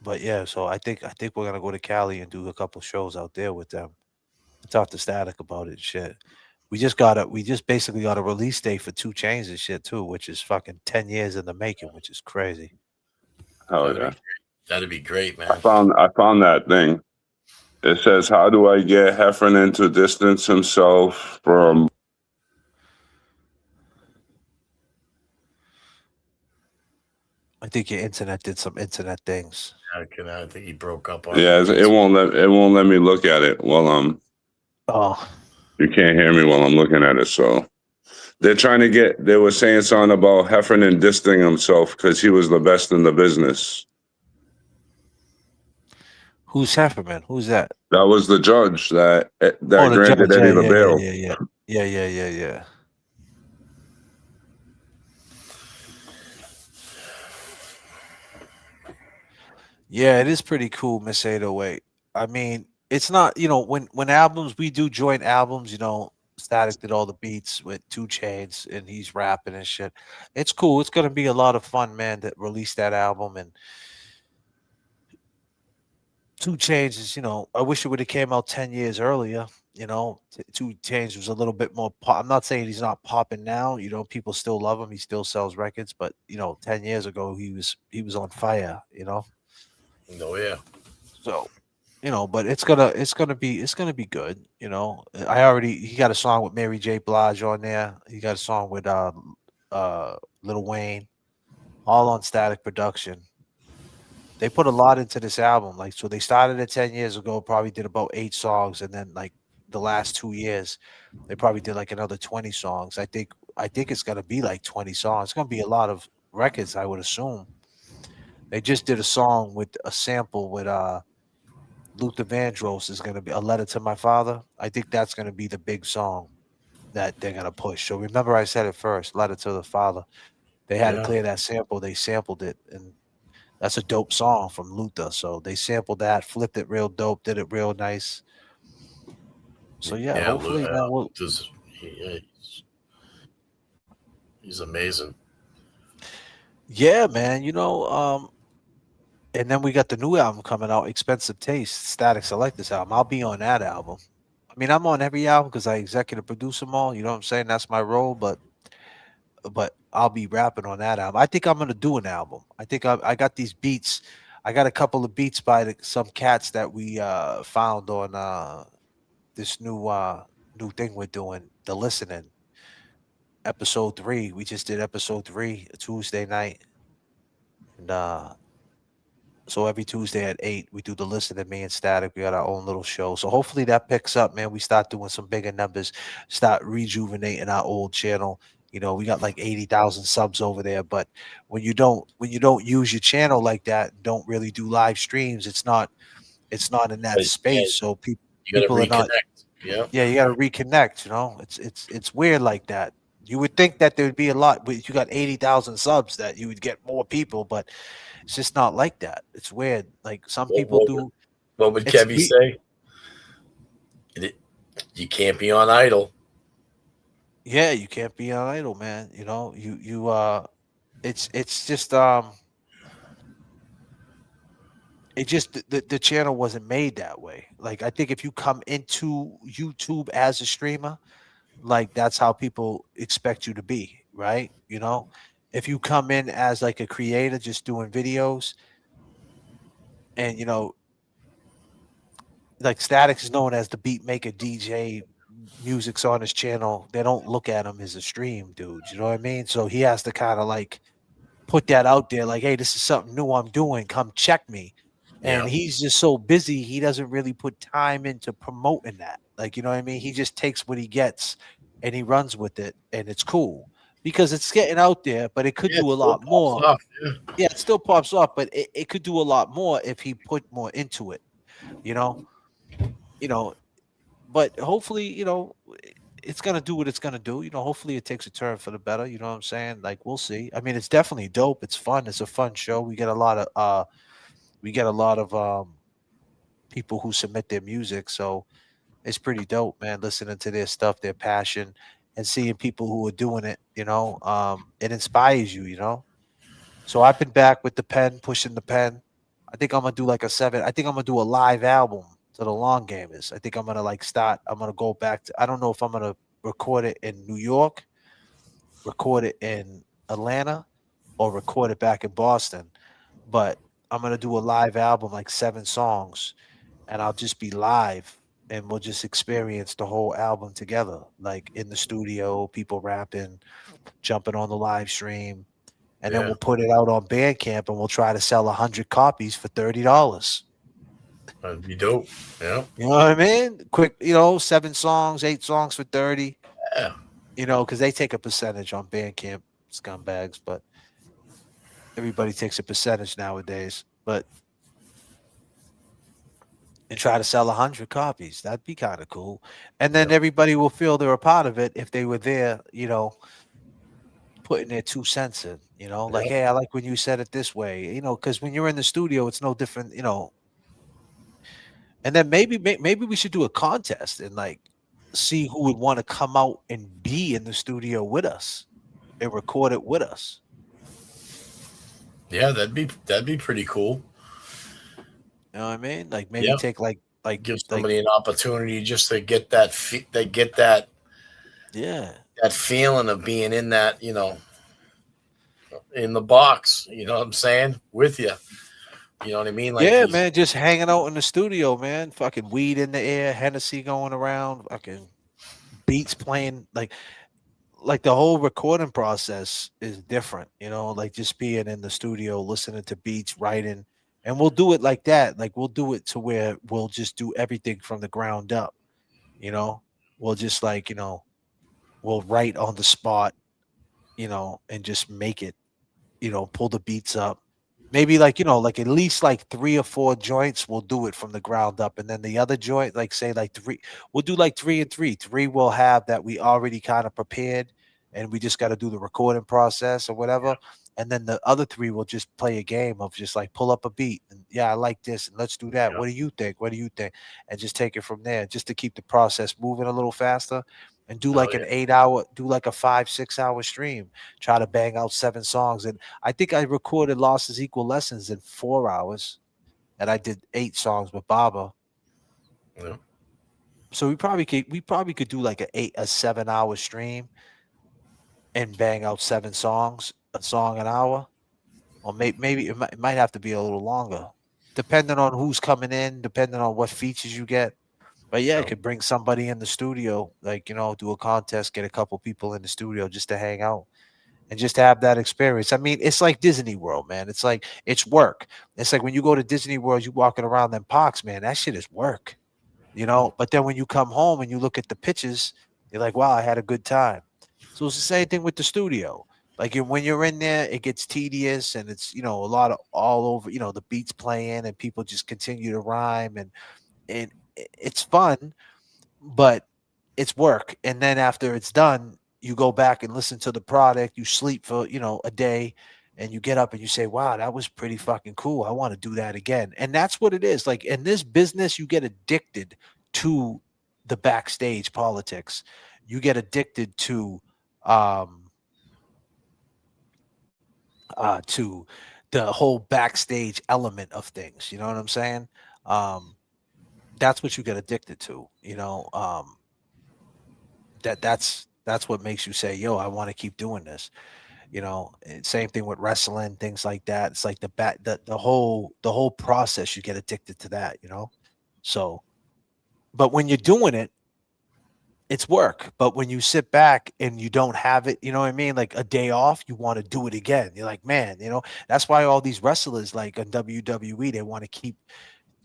But yeah, so I think we're gonna go to Cali and do a couple shows out there with them. Talk to Static about it and shit. We just basically got a release date for 2 Chains and shit too, which is fucking 10 years in the making, which is crazy. Hell yeah. That'd be great, man. I found that thing. It says, "How do I get Heffernan to distance himself from?" I think your internet did some internet things. I think he broke up on Yeah, me. it won't let me look at it while Oh, you can't hear me while I'm looking at it. So they're trying to get. They were saying something about Heffernan distancing himself because he was the best in the business. who's Hefferman? Who's that? That was the judge that Oh, the granted judge. Eddie the bail. Yeah. Yeah, it is pretty cool, Miss 808. I mean, it's not, when albums we do joint albums, Static did all the beats with 2 Chains and he's rapping and shit. It's cool. It's gonna be a lot of fun, man, to release that album and 2 Chains is, I wish it would have came out 10 years earlier. 2 Chains was a little bit more I'm not saying he's not popping now. People still love him. He still sells records, but 10 years ago he was on fire. Oh yeah. So, but it's gonna be good. He got a song with Mary J. Blige on there. He got a song with Lil Wayne, all on Static Production. They put a lot into this album. Like, so they started it 10 years ago, probably did about 8 songs, and then like the last 2 years, they probably did like another 20 songs. I think it's gonna be like 20 songs. It's gonna be a lot of records, I would assume. They just did a song with a sample with Luther Vandross is gonna be a letter to my father. I think that's gonna be the big song that they're gonna push. So remember I said it first, letter to the father. They had to Yeah. clear that sample. They sampled it, and that's a dope song from Luther. So they sampled that, flipped it real dope, did it real nice. So yeah, Yeah, hopefully, man, we'll he's amazing. yeah, man. And then we got the new album coming out, Expensive Taste, Static Selectors album. I'll be on that album. I mean, I'm on every album because I executive produce them all. You know what I'm saying? That's my role, but I'll be rapping on that album. I think I'm gonna do an album. I think I got these beats. I got a couple of beats by some cats that we found on this new thing we're doing, the listening episode 3. We just did episode 3 Tuesday night, and so every Tuesday at 8, we do the listening. Me and Static, we got our own little show. So hopefully that picks up, man. We start doing some bigger numbers, start rejuvenating our old channel. We got like 80,000 subs over there, but when you don't use your channel like that, don't really do live streams, it's not in that But, yeah, space. So you gotta people are not. reconnect. Yeah. Yeah, you got to reconnect. It's weird like that. You would think that there would be a lot, but you got 80,000 subs that you would get more people, but it's just not like that. It's weird. Like some people do. What would It's Kevy say? You can't be on idle. Yeah, you can't be on idle, man. It's just It just the channel wasn't made that way. Like I think if you come into YouTube as a streamer, like that's how people expect you to be, right? You know, if you come in as like a creator just doing videos and like Static is known as the beat maker DJ, music's on his channel, they don't look at him as a stream dude, you know what I mean? So he has to kind of like put that out there like, hey, this is something new I'm doing, come check me. And Yeah. he's just so busy, he doesn't really put time into promoting that. Like, you know what I mean? He just takes what he gets and he runs with it, and it's cool because it's getting out there, but it could Yeah, do it a still lot pops more. off. Yeah. Yeah, it still pops off, but it could do a lot more if he put more into it, you know, you know, but hopefully, it's gonna do what it's gonna do. Hopefully it takes a turn for the better. You know what I'm saying? Like we'll see. I mean, it's definitely dope. It's fun. It's a fun show. We get a lot of people who submit their music, so it's pretty dope, man. Listening to their stuff, their passion, and seeing people who are doing it. It inspires you. So I've been back with the pen, pushing the pen. I think I'm gonna do like a seven. I think I'm gonna do a live album to the long gamers. I think I'm gonna like start. I'm gonna go back to. I don't know if I'm gonna record it in New York, record it in Atlanta, or record it back in Boston. But I'm gonna do a live album, like 7 songs, and I'll just be live, and we'll just experience the whole album together, like in the studio, people rapping, jumping on the live stream, and then Yeah. we'll put it out on Bandcamp, and we'll try to sell 100 copies for $30. That'd be dope. Yeah. You know what I mean? Quick, 7 songs, 8 songs for 30. Yeah. Because they take a percentage on Bandcamp, scumbags, but everybody takes a percentage nowadays. But and try to sell 100 copies. That'd be kind of cool. And then everybody will feel they're a part of it if they were there, putting their 2 cents in, like, Yeah. hey, I like when you said it this way, because when you're in the studio, it's no different, and then maybe we should do a contest and like see who would want to come out and be in the studio with us and record it with us. Yeah, that'd be pretty cool. You know what I mean? Like maybe Yeah. take like Give somebody an opportunity just to get that yeah, that feeling of being in that, in the box, you know what I'm saying? With you. You know what I mean? Like yeah, he's man, just hanging out in the studio, man. Fucking weed in the air, Hennessy going around, fucking beats playing, like the whole recording process is different, like just being in the studio, listening to beats, writing, and we'll do it like that. Like we'll do it to where we'll just do everything from the ground up, you know. We'll just like, we'll write on the spot, and just make it, pull the beats up. Maybe like, like at least like 3 or 4 joints, we'll do it from the ground up. And then the other joint, like say like three, we'll do like 3 and 3. 3 we'll have that we already kind of prepared and we just got to do the recording process or whatever. And then the other 3 will just play a game of just like pull up a beat and yeah, I like this and let's do that. Yeah. What do you think? What do you think? And just take it from there just to keep the process moving a little faster and do like yeah. an 8 hour, do like a 5, 6 hour stream, try to bang out 7 songs. And I think I recorded Losses Equal Lessons in 4 hours, and I did 8 songs with Baba. Yeah. So we probably could do like a 7 hour stream and bang out 7 songs, a song an hour, or maybe it might have to be a little longer, depending on who's coming in, depending on what features you get. But yeah, it could bring somebody in the studio, like do a contest, get a couple people in the studio just to hang out and just have that experience. I mean, it's like Disney World, man. It's like it's work. It's like when you go to Disney World, you walking around them parks, man. That shit is work, But then when you come home and you look at the pictures, you're like, wow, I had a good time. So it's the same thing with the studio. Like when you're in there, it gets tedious and it's a lot of all over. The beats playing and people just continue to rhyme and it's fun, but it's work. And then after it's done, you go back and listen to the product, you sleep for, a day, and you get up and you say, wow, that was pretty fucking cool. I want to do that again. And that's what it is. Like in this business, you get addicted to the backstage politics. You get addicted to um to the whole backstage element of things. You know what I'm saying? Um, that's what you get addicted to. That's what makes you say, "Yo, I want to keep doing this." And same thing with wrestling, things like that. It's like the whole process. You get addicted to that. So, but when you're doing it, it's work. But when you sit back and you don't have it, you know what I mean? Like a day off, you want to do it again. You're like, man, that's why all these wrestlers like on WWE, they want to keep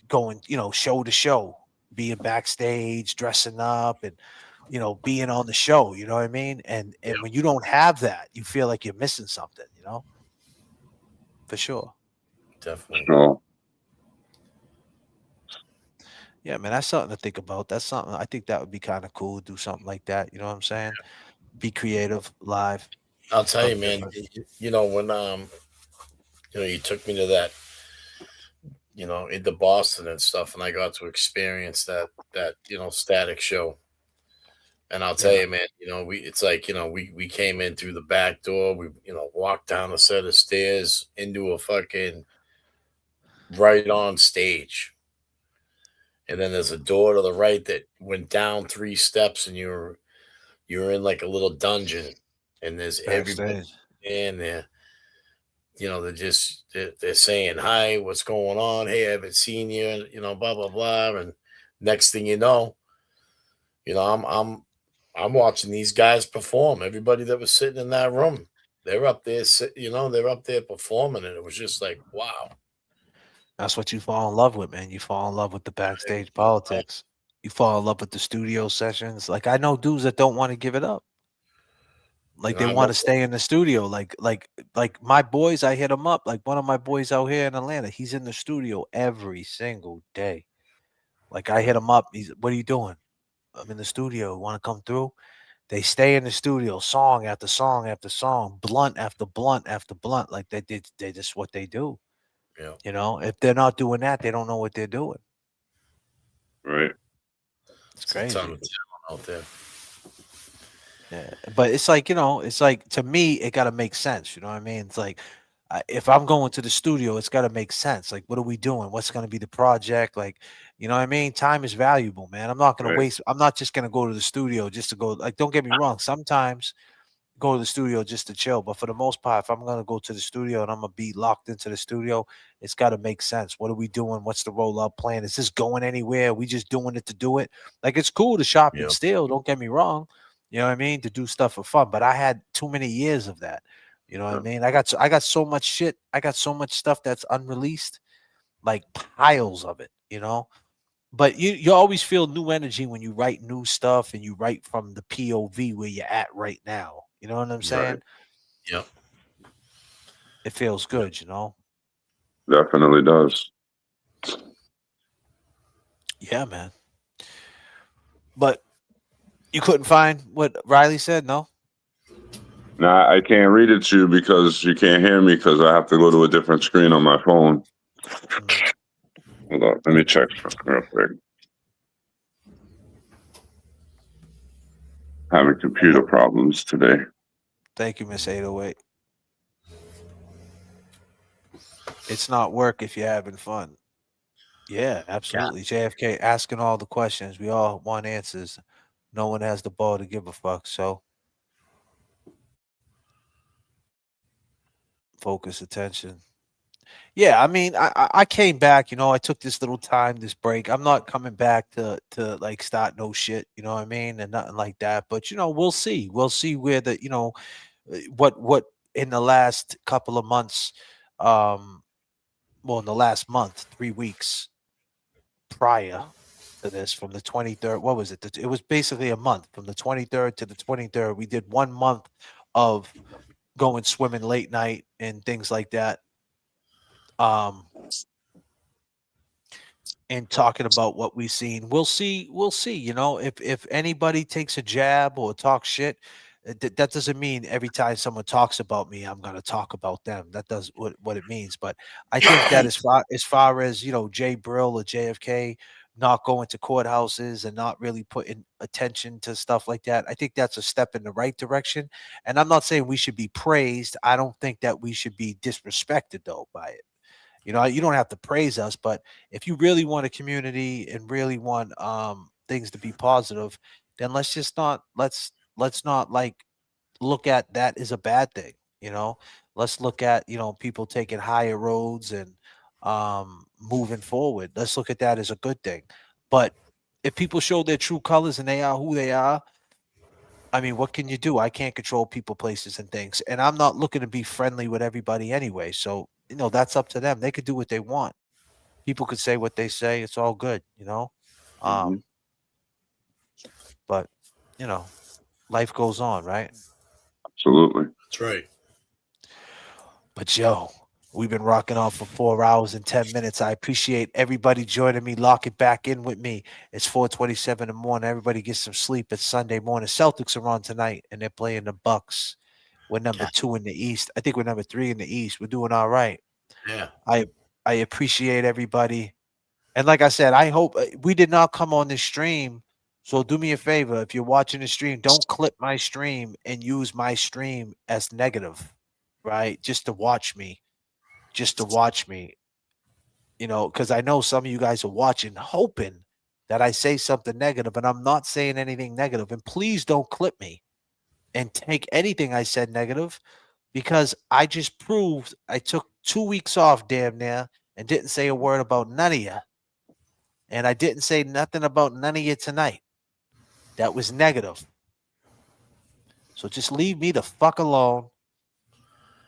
going, show to show, being backstage, dressing up and being on the show, you know what I mean? And when you don't have that, you feel like you're missing something, for sure. Definitely. So, Yeah, man, that's something to think about. That's something I think that would be kind of cool, do something like that. You know what I'm saying? Be creative live. I'll tell you, Something man. different. When you took me to that, into Boston and stuff, and I got to experience that Static show. And I'll tell Yeah. you, man, it's like, we came in through the back door. We, walked down a set of stairs into a fucking right on stage. And then there's a door to the right that went down 3 steps, and you're in like a little dungeon, and there's everybody Backstage. in there. They're saying hi, what's going on? Hey, I haven't seen you, blah blah blah. And next thing you know, I'm watching these guys perform. Everybody that was sitting in that room, they're up there, they're up there performing, and it was just like, wow. That's what you fall in love with, man. You fall in love with the backstage politics. You fall in love with the studio sessions. Like I know dudes that don't want to give it up. Like they I want to remember, stay in the studio. Like my boys, I hit them up. Like one of my boys out here in Atlanta, he's in the studio every single day. Like I hit him up. He's, what are you doing? I'm in the studio. Want to come through? They stay in the studio, song after song after song, blunt after blunt after blunt. Like they just what they do. yeah, If they're not doing that, they don't know what they're doing. right. It's it's a ton crazy. of talent out there. Yeah, but it's like it's like to me, it got to make sense. You know what I mean? It's like if I'm going to the studio, it's got to make sense. Like, what are we doing? What's going to be the project? Like, you know what I mean? Time is valuable, man. I'm not going to Right. waste. I'm not just going to go to the studio just to go. Like, don't get me wrong. Sometimes go to the studio just to chill. But for the most part, if I'm gonna go to the studio and I'm gonna be locked into the studio, it's gotta make sense. What are we doing? What's the rollout plan? Is this going anywhere? Are we just doing it to do it? Like it's cool to shop and Yeah, steal, don't get me wrong. You know what I mean? To do stuff for fun. But I had too many years of that. You know what I yeah, mean? I got so much shit. I got so much stuff that's unreleased, like piles of it. But you always feel new energy when you write new stuff and you write from the POV where you're at right now. You know what I'm Right. saying? yeah. It feels Yeah. good. Definitely does. Yeah, man. But you couldn't find what Riley said, no? Now I can't read it to you because you can't hear me because I have to go to a different screen on my phone. Hold on, let me check real quick. Having computer problems today. Thank you, Miss 808. It's not work if you're having fun. Yeah, absolutely. JFK asking all the questions. We all want answers. No one has the ball to give a fuck. So focus attention. Yeah, I mean, I came back. I took this little time, this break. I'm not coming back to like start no shit. You know what I mean, and nothing like that. But we'll see. We'll see where the what in the last couple of months, well, in the last month, 3 weeks prior to this, from the 23rd. What was it? It was basically a month from the 23rd to the 23rd. We did 1 month of going swimming late night and things like that. Um, and talking about what we've seen. We'll see. If anybody takes a jab or talks shit, that doesn't mean every time someone talks about me, I'm gonna talk about them. That does what it means. But I think that as far as Jay Brill or JFK not going to courthouses and not really putting attention to stuff like that. I think that's a step in the right direction. And I'm not saying we should be praised. I don't think that we should be disrespected though by it. You know, you don't have to praise us, but if you really want a community and really want things to be positive, then let's not like look at that as a bad thing. You know, let's look at people taking higher roads and moving forward. Let's look at that as a good thing. But if people show their true colors and they are who they are, I mean, what can you do? I can't control people, places, and things, and I'm not looking to be friendly with everybody anyway. So that's up to them. They could do what they want. People could say what they say. It's all good, But life goes on, right? Absolutely. That's right. But yo, we've been rocking on for 4 hours and 10 minutes. I appreciate everybody joining me. Lock it back in with me. It's 4:27 in the morning. Everybody get some sleep. It's Sunday morning. Celtics are on tonight, and they're playing the Bucks. We're number 2 in the East. I think we're number 3 in the East. We're doing all right. Yeah. I appreciate everybody. And like I said, I hope we did not come on this stream. So do me a favor. If you're watching the stream, don't clip my stream and use my stream as negative, right? Just to watch me. Because I know some of you guys are watching, hoping that I say something negative, and I'm not saying anything negative. And please don't clip me and take anything I said negative, because I just proved I took 2 weeks off damn near and didn't say a word about none of you. And I didn't say nothing about none of you tonight. That was negative. So just leave me the fuck alone.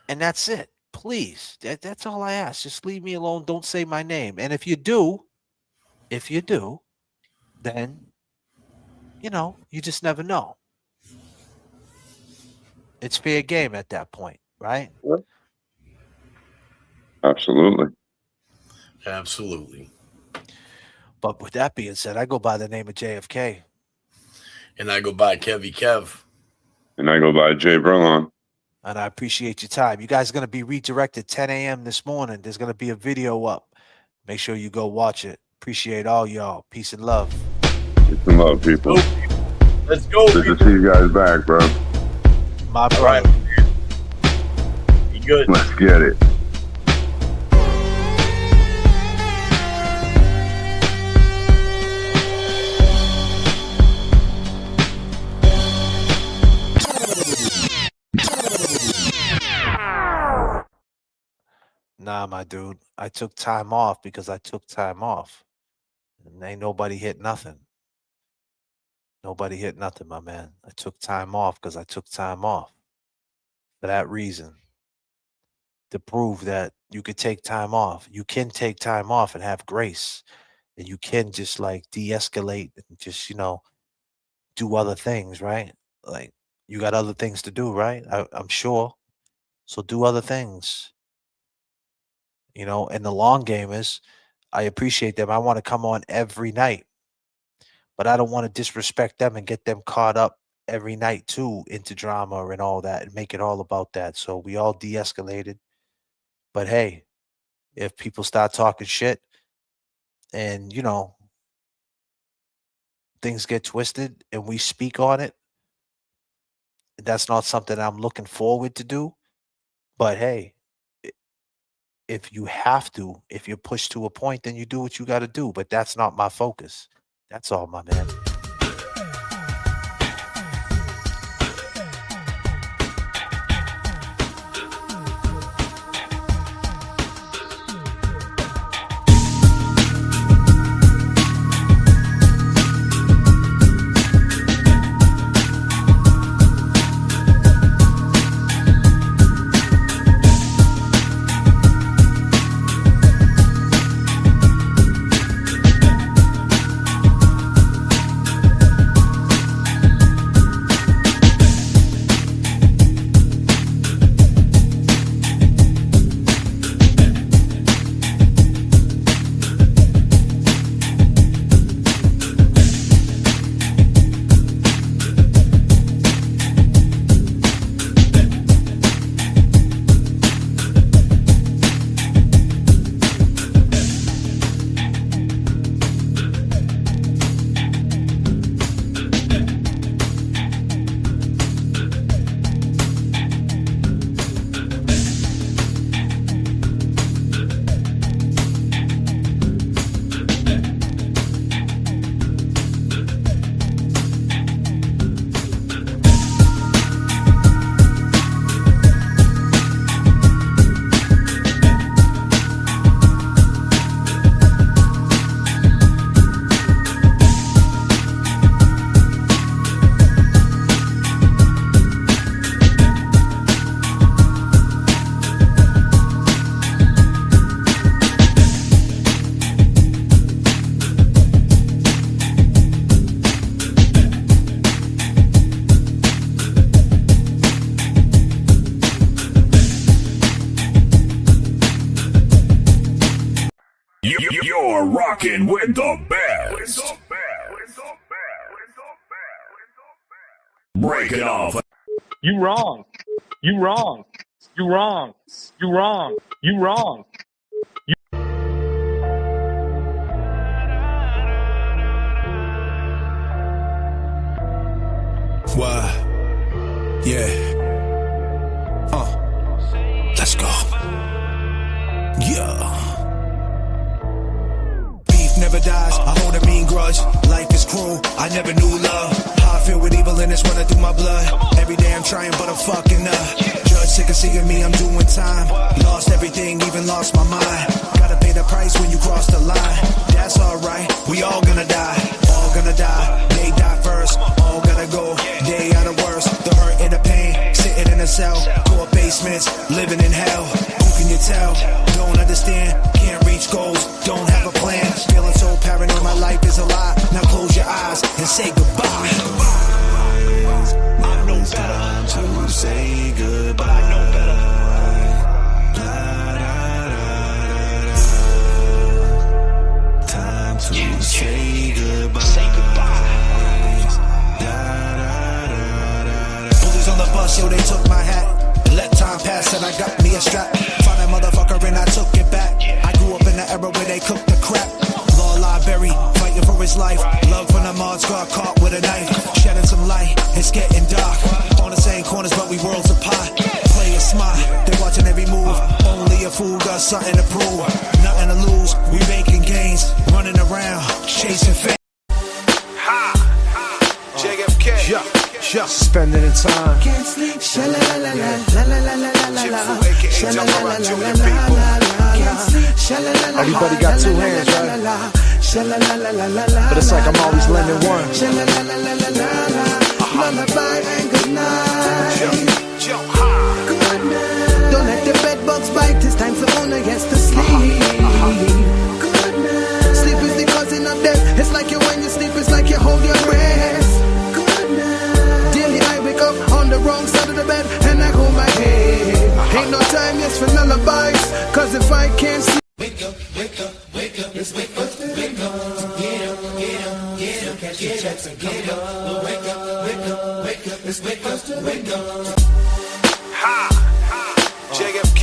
And that's it. Please. That's all I ask. Just leave me alone. Don't say my name. And if you do, then, you just never know. It's fair game at that point, right? Absolutely. Absolutely. But with that being said, I go by the name of J.F.K. And I go by Kevy Kev. And I go by Jay Berlon. And I appreciate your time. You guys are going to be redirected 10 a.m. this morning. There's going to be a video up. Make sure you go watch it. Appreciate all y'all. Peace and love. Peace and love, people. Let's go. Good to see you guys back, bro. My brother. Be good. Let's get it. Nah, my dude. I took time off because I took time off. And ain't nobody hit nothing. Nobody hit nothing, my man. I took time off because I took time off. For that reason. To prove that you could take time off. You can take time off and have grace. And you can just like de-escalate and just, do other things, right? Like you got other things to do, right? I'm sure. So do other things. And the long gamers, I appreciate them. I want to come on every night, but I don't want to disrespect them and get them caught up every night too into drama and all that and make it all about that. So we all de-escalated. But hey, if people start talking shit and, things get twisted and we speak on it, that's not something I'm looking forward to do. But hey, if you have to, if you're pushed to a point, then you do what you got to do. But that's not my focus. That's all, my man. are rocking with the best. Break it off. You wrong. You wrong. You wrong. You wrong. You wrong. Why? Yeah. Let's go. Yeah. Beef never dies. I hold a mean grudge. Life is cruel. I never knew love. How I feel with evil and it's running through my blood. Every day I'm trying, but I'm fucking up. Judge sick of seeing me, I'm doing time. Lost everything, even lost my mind. Gotta pay the price when you cross the line. That's alright. We all gonna die. All gonna die. They die first. All gotta go. They are the worst. The hurt and the pain. Sitting in a cell. Poor basements. Living in hell. Who can you tell? Don't understand. Can't reach goals. Don't have a plan. Feeling so paranoid. My life is a lie. Now close your eyes and say goodbye. I know better. To say goodbye. I know better. Time to say goodbye. Say goodbye. Police on the bus, yo, they took my hat. Let time pass and I got me a strap. Found that motherfucker and I took it back. I grew up in the era where they cooked the crap. Law library, fighting for his life. Love from the mods, got caught with a knife. Shedding some light, it's getting dark. On the same corners, but we worlds apart. Play it smart, they watching every move. Only a fool got something to prove. Nothing to lose, we making gains. Running around, chasing fame. J.F.K. Just spending the time. Can't sleep, Everybody got two hands, right? But it's like I'm always lending one. Lullaby and good night. Good night. Don't let the bed bugs bite. It's time for owner gets to sleep. Good night. Sleep is the cousin of death. It's like you when you sleep. It's like you hold your breath. Good night. Daily I wake up on the wrong side of the bed and I hold my head. Ain't no time yes for lullabies. Cause if I can't sleep. Wake up, wake up, wake up, it's wake up, wake up, get up, get up, get up, catch your checks and get up, wake up, wake up, wake up, it's wake up, wake up. J.F.K.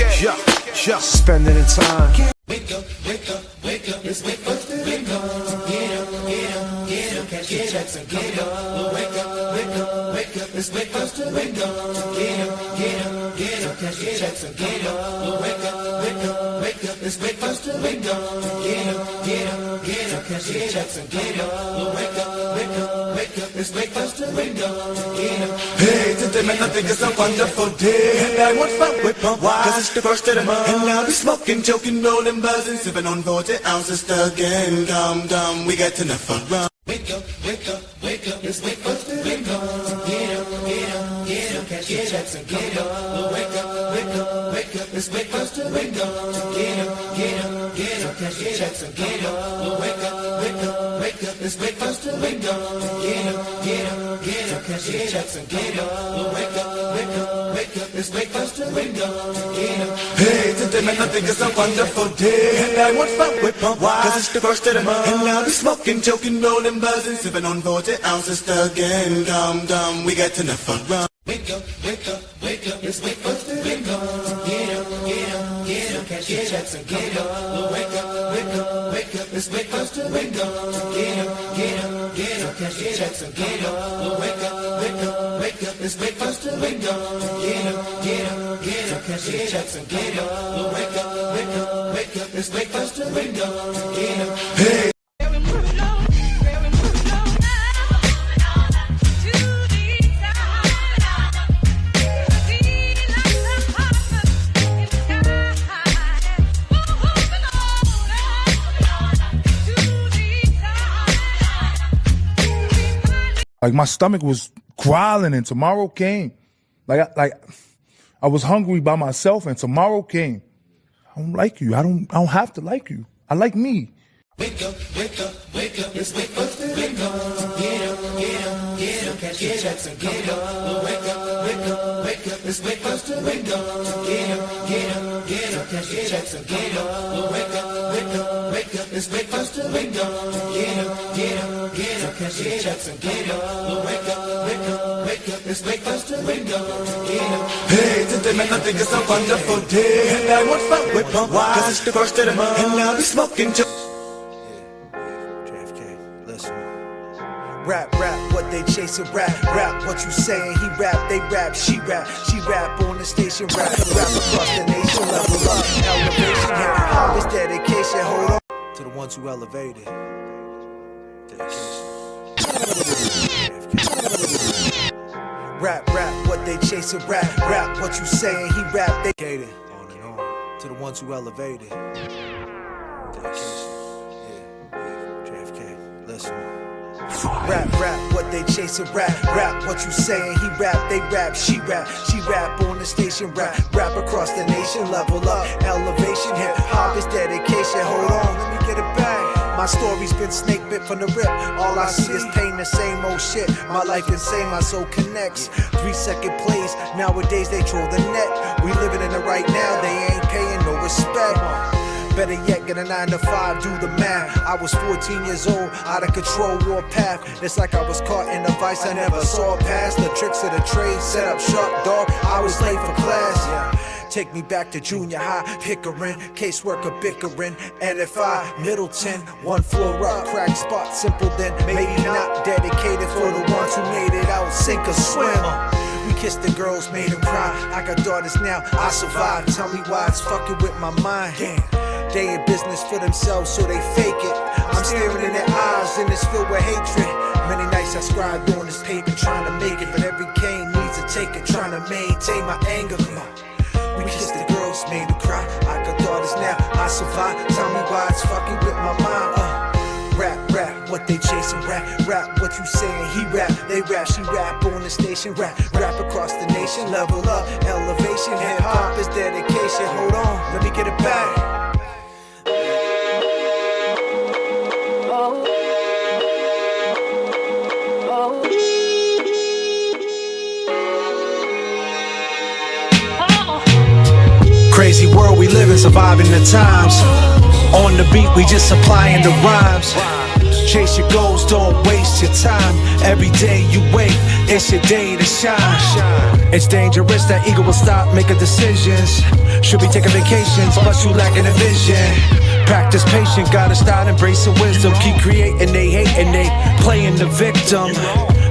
Just spending the time. Wake up, wake up, wake up, it's wake up, wake up, get up, get up, get up, catch your checks and get up, wake up, wake up, wake up, it's wake up, wake up, get up, get up, get up, catch your checks and get up, wake up, wake up, wake up, it's wake up, wake up, get up, get up, get up, catch your checks and get up, wake up, wake up, wake up, it's wake up, wake up, get up. Hey, today man, I think it's a wonderful day. And I want fun with pump. Why? Cause it's the first of the month. And I'll be smoking, joking, rolling, buzzing, sipping on 40 ounces again. Gum, we got enough fun. Wake up, wake up, wake up, it's wake up, wake up, get up, get up, get up, catch your checks and get up, wake up, wake up, wake up, it's wake up, wake up, get up, get up, get up, catch your checks and get up, wake up, wake up, wake up, it's wake up, wake up, get up, get up, get up, catch your checks and get up, wake up, wake up, wake up, it's wake up, wake up, get up. Hey, today man, I think it's a wonderful day. And I want fun with pump. Why? Cause it's the first of the month. And I'll be smoking, joking, rolling, buzzing, sipping on 40 ounces again. Gum, we got enough fun. Wake up, wake up, wake up, it's wake up, wake up, get up, get up, get up, catch your checks and get up, wake up, wake up, wake up, it's wake up, wake up, get up, get up, get up, catch your checks and get up, wake up, wake up, wake up, it's wake up, wake up, get up, get up, get up, catch your checks and get up, wake up, wake up, wake up, it's wake up, wake up, get up. Hey. Like my stomach was growling and tomorrow came. Like I was hungry by myself and tomorrow came. I don't like you. I don't have to like you. I like me. Wake up, wake up, wake up, it's wake up, wake up, get up, get up, get up, catch your checks and get up, wake up, wake up, wake up, it's wake up, wake up, get up, get up, get up, catch your checks and get up, wake up, wake up, wake up, It's wake up, wake up, get up, get up, get up, cash your checks and get up. Wake up, wake up, wake up. It's wake up, wake up, get up. Hey, today man, I think it's a wonderful day. And I won't fuck with punk, cause it's the first of the month. And I'll be smoking J.F.K, listen. Rap, what they chasing, rap, what you saying, he rap, they rap, she rap on the station, rap across the nation, level up, elevation, hip-hop is dedication, hold on. To the ones who elevated. Rap, what they chasing, rap, what you saying, he rap, they gated. On and on. To the ones who elevated. J.F.K, listen. Rap, what they chasing, rap, what you saying, he rap, they rap, she rap on the station, rap across the nation, level up, elevation, hip-hop is dedication, hold on, let me get it back. My story's been snake bit from the rip. All I see is pain, the same old shit. My life insane, my soul connects. 3-second plays, nowadays they troll the net. We living in the right now, they ain't paying no respect. Better yet, get a 9 to 5, do the math. I was 14 years old, out of control, warpath. It's like I was caught in a vice I never saw past. The tricks of the trade, set up sharp, dog. I was late for class. Take me back to junior high, Pickering, caseworker bickering, NFI, Middleton, 1 floor up, crack spot, simple then, maybe not dedicated for the ones who made it out, sink or swim. We kissed the girls, made them cry. I got daughters now, I survived. Tell me why it's fucking with my mind. Damn. They in business for themselves, so they fake it. I'm staring in their eyes, and it's filled with hatred. Many nights I scribed on this paper, trying to make it, but every cane needs a taker, trying to maintain my anger. Come on. We kissed the girls, made them cry. I got daughters now, I survived. Tell me why it's fucking with my mind. Rap, what they chasing, rap what you saying, he rap, they rap, she rap on the station, rap across the nation, level up, elevation, hip-hop is dedication, hold on, let me get it back. Crazy world we live in, surviving the times. On the beat, we just supplying the rhymes. Chase your goals, don't waste your time. Every day you wait, it's your day to shine. It's dangerous, that ego will stop making decisions. Should be taking vacations, but you lacking a vision. Practice patience, gotta start embracing wisdom. Keep creating, they hate and they playing the victim.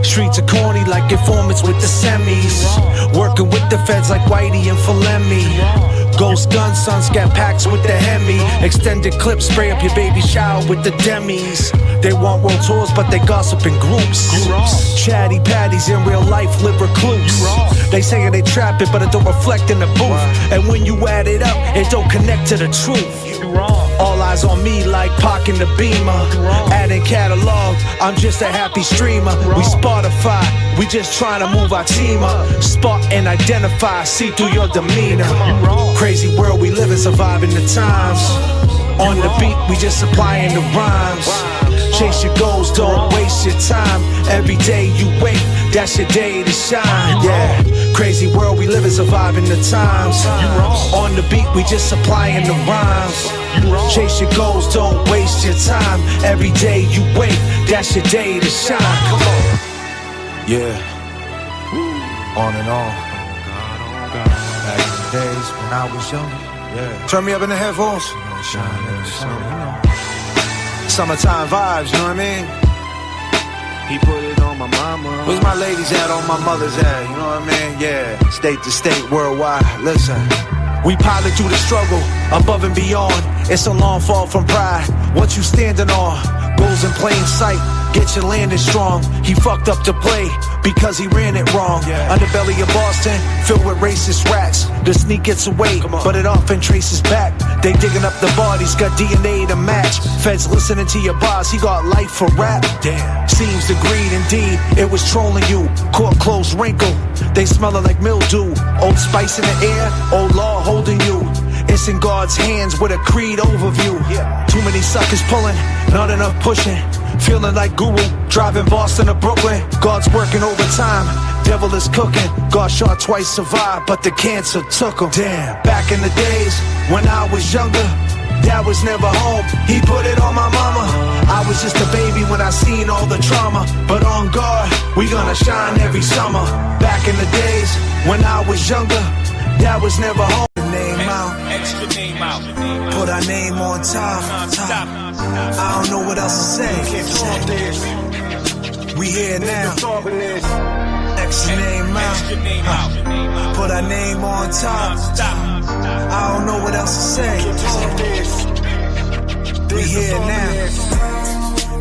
Streets are corny like informants with the semis. Working with the feds like Whitey and Falemi. Ghost gun, sun scat packs with the Hemi. Extended clips, spray up your baby shower with the demis. They want world tours, but they gossip in groups. Chatty patties in real life live recluse. They say they trap it, but it don't reflect in the booth. And when you add it up, it don't connect to the truth. All eyes on me like Pac in the Beamer. Adding catalog, I'm just a happy streamer. We Spotify, we just trying to move our team up. Spot and identify, see through your demeanor. Crazy world we live in, surviving the times. On the beat, we just supplying the rhymes. Chase your goals, don't waste your time. Every day you wait, that's your day to shine. Yeah, crazy world we live in, surviving the times. On the beat, we just supplying the rhymes. Chase your goals, don't waste your time. Every day you wait, that's your day to shine. Come on. Yeah, on and on. Back in the days when I was younger. Yeah. Turn me up in the headphones. Summertime vibes, you know what I mean? He put it on my mama. Where's my ladies at, on my mother's at, you know what I mean? Yeah, state to state, worldwide, listen. We pilot through the struggle, above and beyond. It's a long fall from pride, what you standing on? Goals in plain sight, get your landing strong. He fucked up the play, because he ran it wrong. Underbelly of Boston, filled with racist rats. The sneak gets away, but it often traces back. They digging up the bodies, got DNA to match. Feds listening to your boss, he got life for rap. Damn. Seems the greed indeed, it was trolling you. Court closed wrinkle, they smelling like mildew. Old spice in the air, old law holding you. It's in God's hands with a creed overview. Too many suckers pulling, not enough pushing. Feeling like Guru, driving Boston to Brooklyn. God's working overtime, devil is cooking. God shot twice, survived, but the cancer took him. Damn, back in the days when I was younger, Dad was never home, he put it on my mama. I was just a baby when I seen all the trauma. But on guard, we gonna shine every summer. Back in the days, when I was younger, Dad was never home. Name out, extra name out. Put our name on top. I don't know what else to say. We here now. Extra name out. Put our name on top. I don't know what else to say. We here now.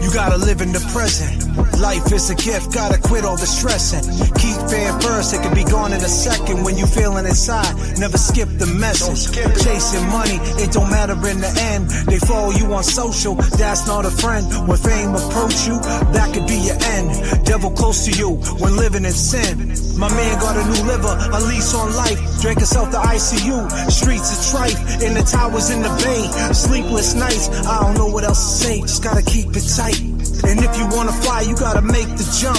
You gotta live in the present. Life is a gift, gotta quit all the stressing. Keep fear first, it can be gone in a second. When you feeling inside, never skip the message. Chasing money, it don't matter in the end. They follow you on social, that's not a friend. When fame approach you, that could be your end. Devil close to you, when living in sin. My man got a new liver, a lease on life. Drank himself to ICU, streets of trife. In the towers in the bay, sleepless nights. I don't know what else to say, just gotta keep it tight. And if you wanna fly, you gotta make the jump.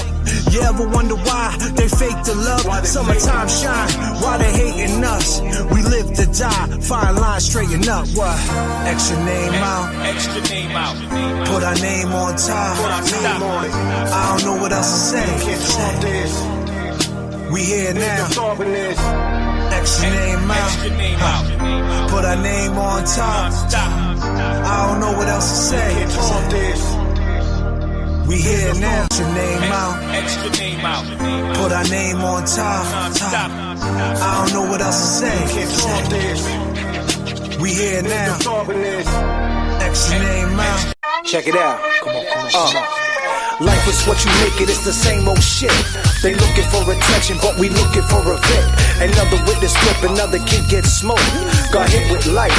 You ever wonder why they fake the love? Summertime shine, why they hating us? We live to die, fine line straighten up. What? Extra name out. Extra name out. Put our name on top. I don't know what else to say. We here now. Extra name out. Put our name on top. I don't know what else to say. We here now. Extra name out. Extra name out. Put our name on top. I don't know what else to say. We here now. Extra name out. Check it out. Come on. Life is what you make it, it's the same old shit. They looking for attention, but we looking for a vet. Another witness flip, another kid gets smoked. Got hit with life,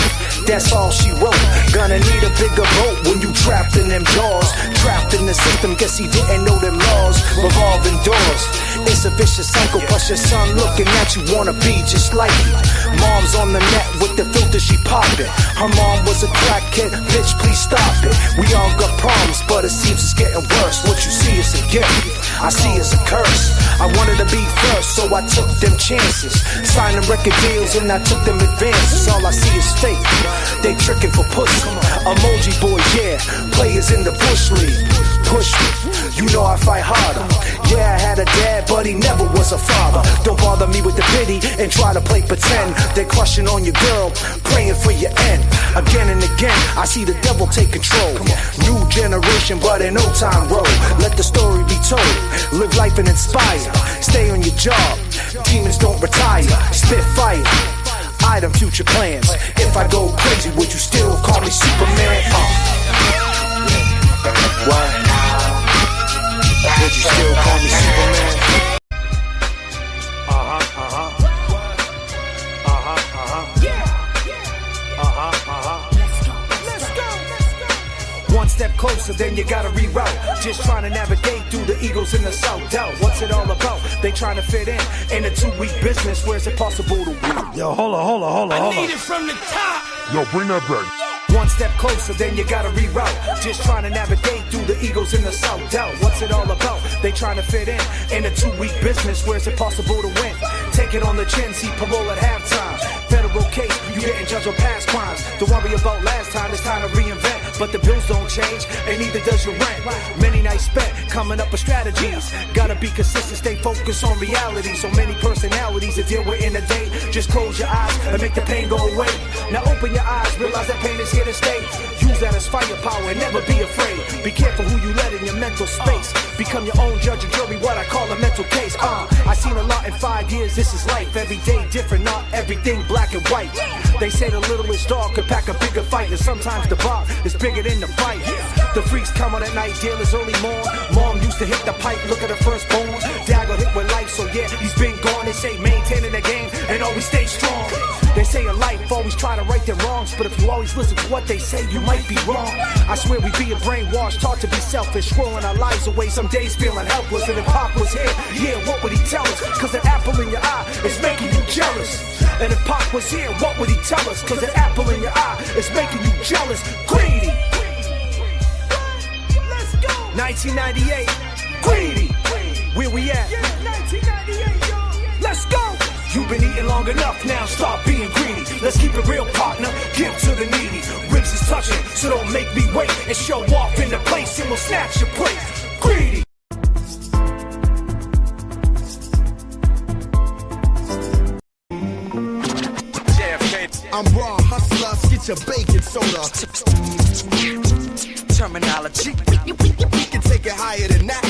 that's all she wrote. Gonna need a bigger boat when you trapped in them jaws. Trapped in the system, guess he didn't know them laws. Revolving doors, it's a vicious cycle. Plus your son looking at you, wanna be just like you. Mom's on the net with the filter, she poppin'. Her mom was a crackhead, bitch please stop it. We all got problems, but it seems it's getting worse. What you see is a gift, I see is a curse. I wanted to be first, so I took them chances. Signed them record deals and I took them advances. All I see is fake, they tricking for pussy. Emoji boys, yeah, players in the bush league. Push me, you know I fight harder. Yeah, I had a dad, but he never was a father. Don't bother me with the pity and try to play pretend. They're crushing on your girl, praying for your end. Again and again, I see the devil take control. New generation, but an old time road. Let the story be told. Live life and inspire. Stay on your job. Demons don't retire. Spit fire. Item future plans. If I go crazy, would you still call me Superman? What? Would you still call me Superman? One step closer, then you gotta reroute. Just trying to navigate through the eagles in the south. Doubt, what's it all about? They trying to fit in a 2-week business. Where's it possible to win? Yo, hold on. I need it from the top. Yo, bring that back. One step closer, then you gotta reroute. Just trying to navigate through the eagles in the south. Doubt, what's it all about? They trying to fit in a 2-week business. Where's it possible to win? Take it on the chin, see parole at halftime. Federal case, you getting judged on past crimes. Don't worry about last time, it's time to reinvent. But the bills don't change, and neither does your rent. Many nights spent coming up with strategies. Gotta be consistent, stay focused on reality. So many personalities to deal with in a day. Just close your eyes and make the pain go away. Now open your eyes, realize that pain is here to stay. Use that as firepower and never be afraid. Be careful who you let in your mental space. Become your own judge and jury, what I call a mental case. I seen a lot in 5 years, this is life. Every day different, not everything black and white. They say the littlest dog could pack a bigger fight. And sometimes the bar is bigger than the fight. The freaks come on at night, dealers early morn. Mom used to hit the pipe, look at her firstborn. Dad got hit with life, so yeah, he's been gone. They say maintaining the game and always stay strong. They say in life, always try to right their wrongs. But if you always listen to what they say, you might be wrong. I swear we being brainwashed, taught to be selfish, throwing our lives away, some days feeling helpless. And if Pop was here, yeah, what would he tell us? Cause the apple in your eye is making you jealous. And if Pop was here, what would he tell us? Cause the apple in your eye is making you jealous. Greedy. 1998, greedy. Where we at? 1998, let's go. You've been eating long enough now, stop being greedy. Let's keep it real, partner, give to the needy. Ribs touch it, so don't make me wait and show off in the place and we'll snatch your plate. Greedy. J.F.K. I'm raw hustler, get your bacon soda. Terminology. We can take it higher than that.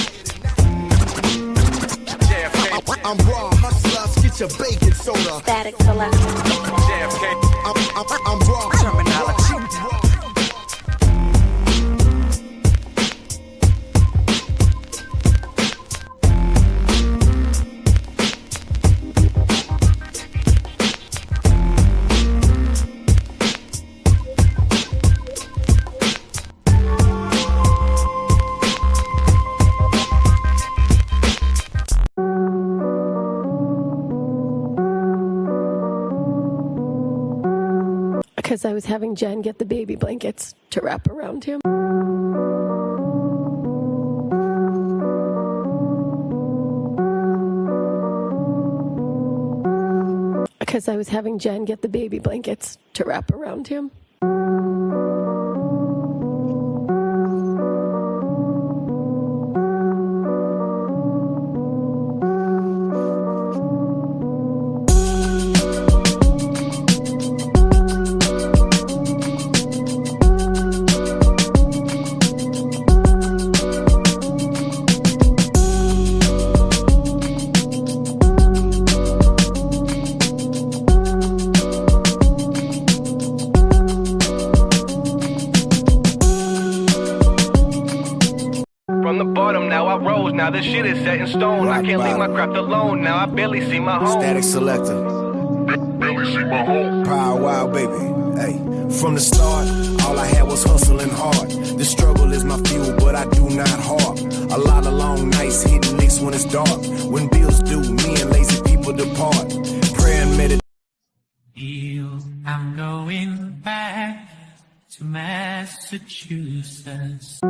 J.F.K. I'm raw hustler, get your bacon soda. Static select. J.F.K. I'm raw terminology. Because I was having Jen get the baby blankets to wrap around him. Because I was having Jen get the baby blankets to wrap around him. Now this shit is set in stone. I can't leave my craft alone. Now I barely see my home. Static selector. Barely see my home. Power wild baby. Hey, from the start, all I had was hustling hard. The struggle is my fuel, but I do not harp. A lot of long nights hitting licks when it's dark. When bills due, me and lazy people depart. Prayer and meditation. I'm going back to Massachusetts.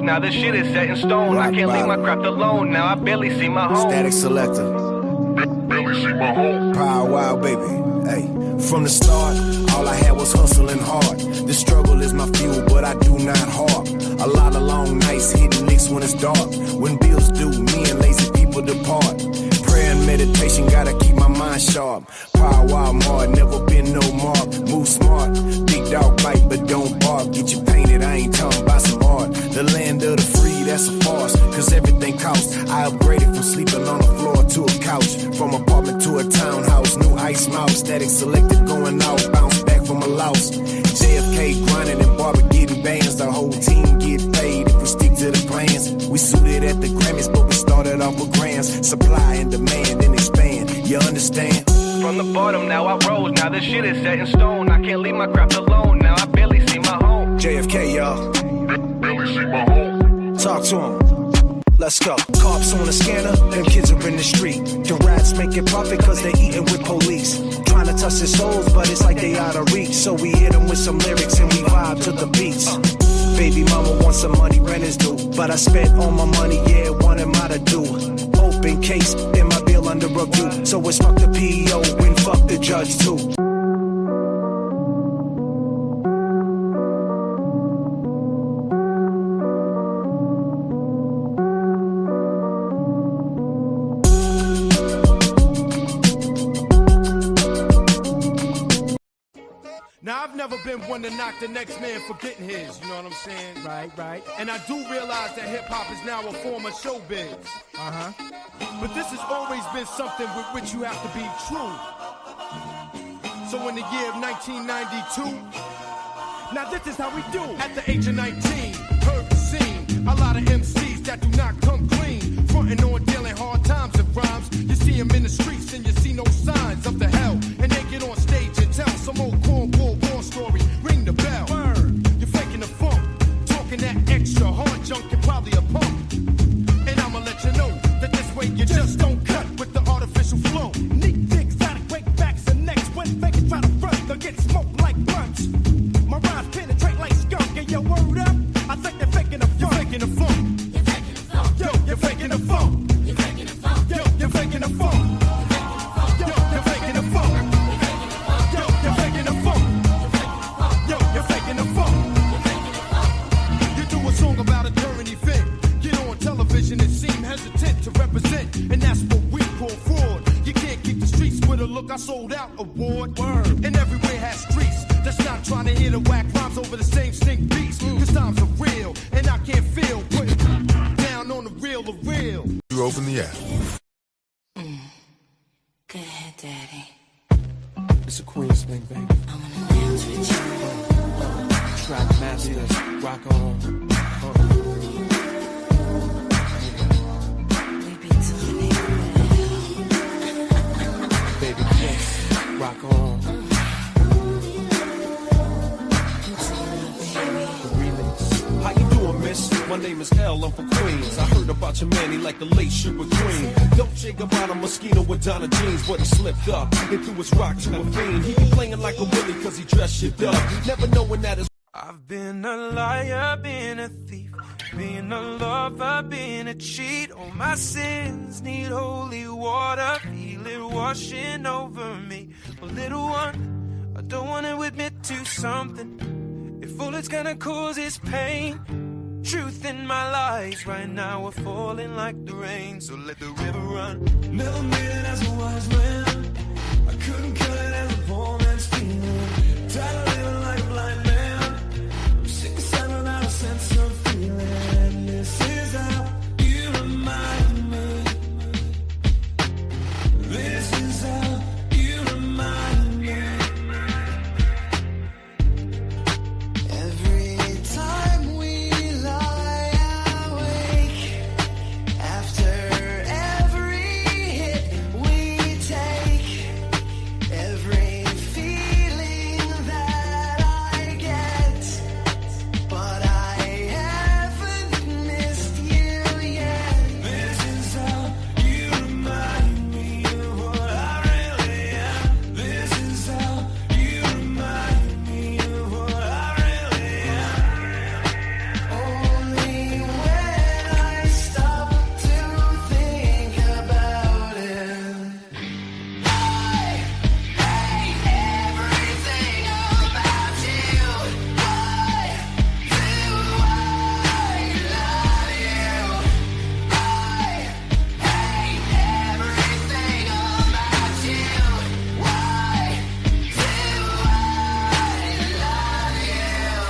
Now this shit is set in stone. I can't leave my craft alone. Now I barely see my home. Static selector. Barely see my home. Power wild baby. Hey, from the start, all I had was hustling hard. The struggle is my fuel, but I do not harp. A lot of long nights hitting licks when it's dark. When bills due, me and lazy people depart. Prayer and meditation, gotta keep my mind sharp. Power wild hard, never been no mark. Move smart, big dog bite, but don't bark. Get you painted, I ain't talking about some art. The land of the free, that's a farce, cause everything costs. I upgraded from sleeping on the floor to a couch. From apartment to a townhouse, new ice mouse. Static selected going out, bounce back from a loss. J.F.K. grinding and barber getting bands. The whole team get paid if we stick to the plans. We suited at the Grammys, but we started off with grams. Supply and demand and expand, you understand? From the bottom, now I rose. Now this shit is set in stone. I can't leave my craft alone. Now I barely see my home. J.F.K. y'all. Barely see my home. Talk to him. Let's go. Cops on the scanner, them kids are in the street. The rats making profit cause they eating with police. Trying to touch their souls, but it's like they out of reach. So we hit them with some lyrics and we vibe to the beats. Baby mama wants some money, rent is due. But I spent all my money, yeah, what am I to do? Open case, in my bill under review. So it's fuck the PEO and fuck the judge too. Now, I've never been one to knock the next man for getting his, you know what I'm saying? Right. And I do realize that hip-hop is now a form of showbiz. But this has always been something with which you have to be true. So in the year of 1992, now this is how we do. At the age of 19, heard the scene. A lot of MCs that do not come clean. Frontin' on dealing hard times and rhymes. You see them in the streets and you see no signs of the hell. And they get on stage and tell some old cornball war story. Ring the bell. You're faking the funk, talking that extinct beast. Cause times are real, and I can't feel putting down on the real. You open the app. Go ahead, Daddy. It's a queen swing, baby. I wanna dance with you. Track masters, rock on. We be doing it well. Baby, kiss, rock on. How you doing, miss? My name is L, I'm from Queens. I heard about your man, he like the late Sugar Green. Dolce Gabbana Mosquito with Donna jeans, but he slipped up and threw his rock to a fiend. He be playing like a Willie cause he dressed shit up, never knowing that his... I've been a liar, been a thief, been a lover, been a cheat. All my sins need holy water, feel it washing over me. Well, little one, I don't want to admit to something. If all it's gonna cause is pain, truth in my lies right now are falling like the rain. So let the river run. Never made it as a wise man. I couldn't cut it as a poor man's feeling. Tired of living like a blind man. I'm sick of sight without a sense of feeling. This is how you remind me. This is how you remind me. Every time we lie awake, after every hit we take, every feeling that I get, but I haven't missed you yet. This is how you remind me of what I really am. This is how you remind me of what I really am. Only when I stop to think about it. I hate everything about you. Why do I love you? I hate everything about you. Why do I love you?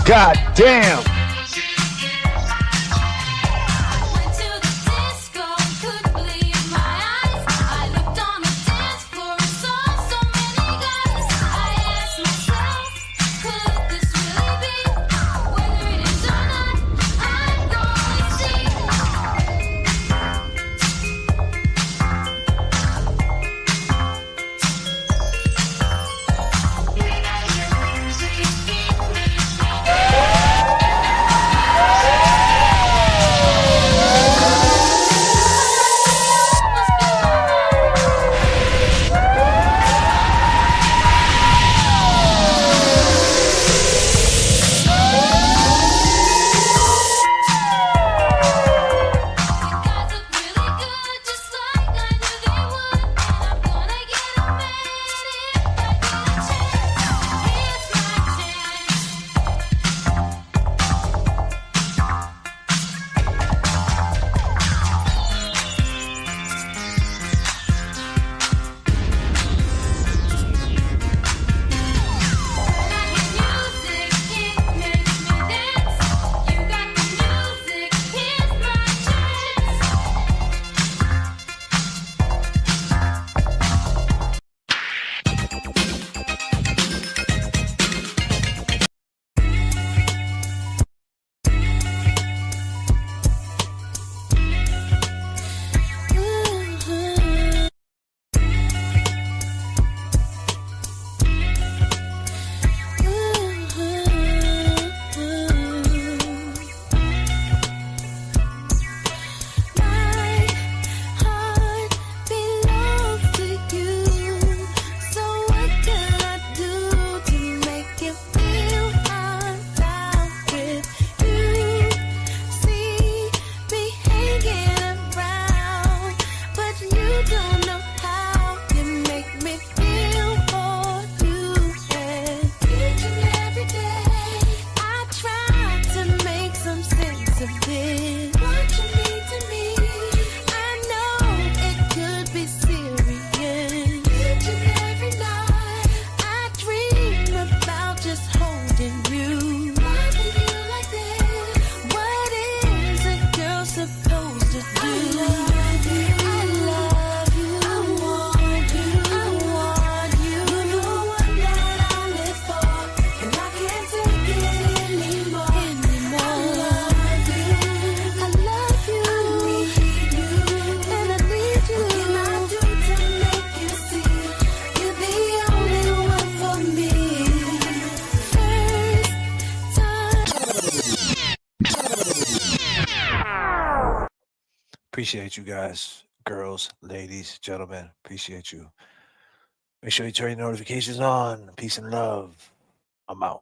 God damn. Appreciate you guys, girls, ladies, gentlemen. Appreciate you. Make sure you turn your notifications on. Peace and love. I'm out.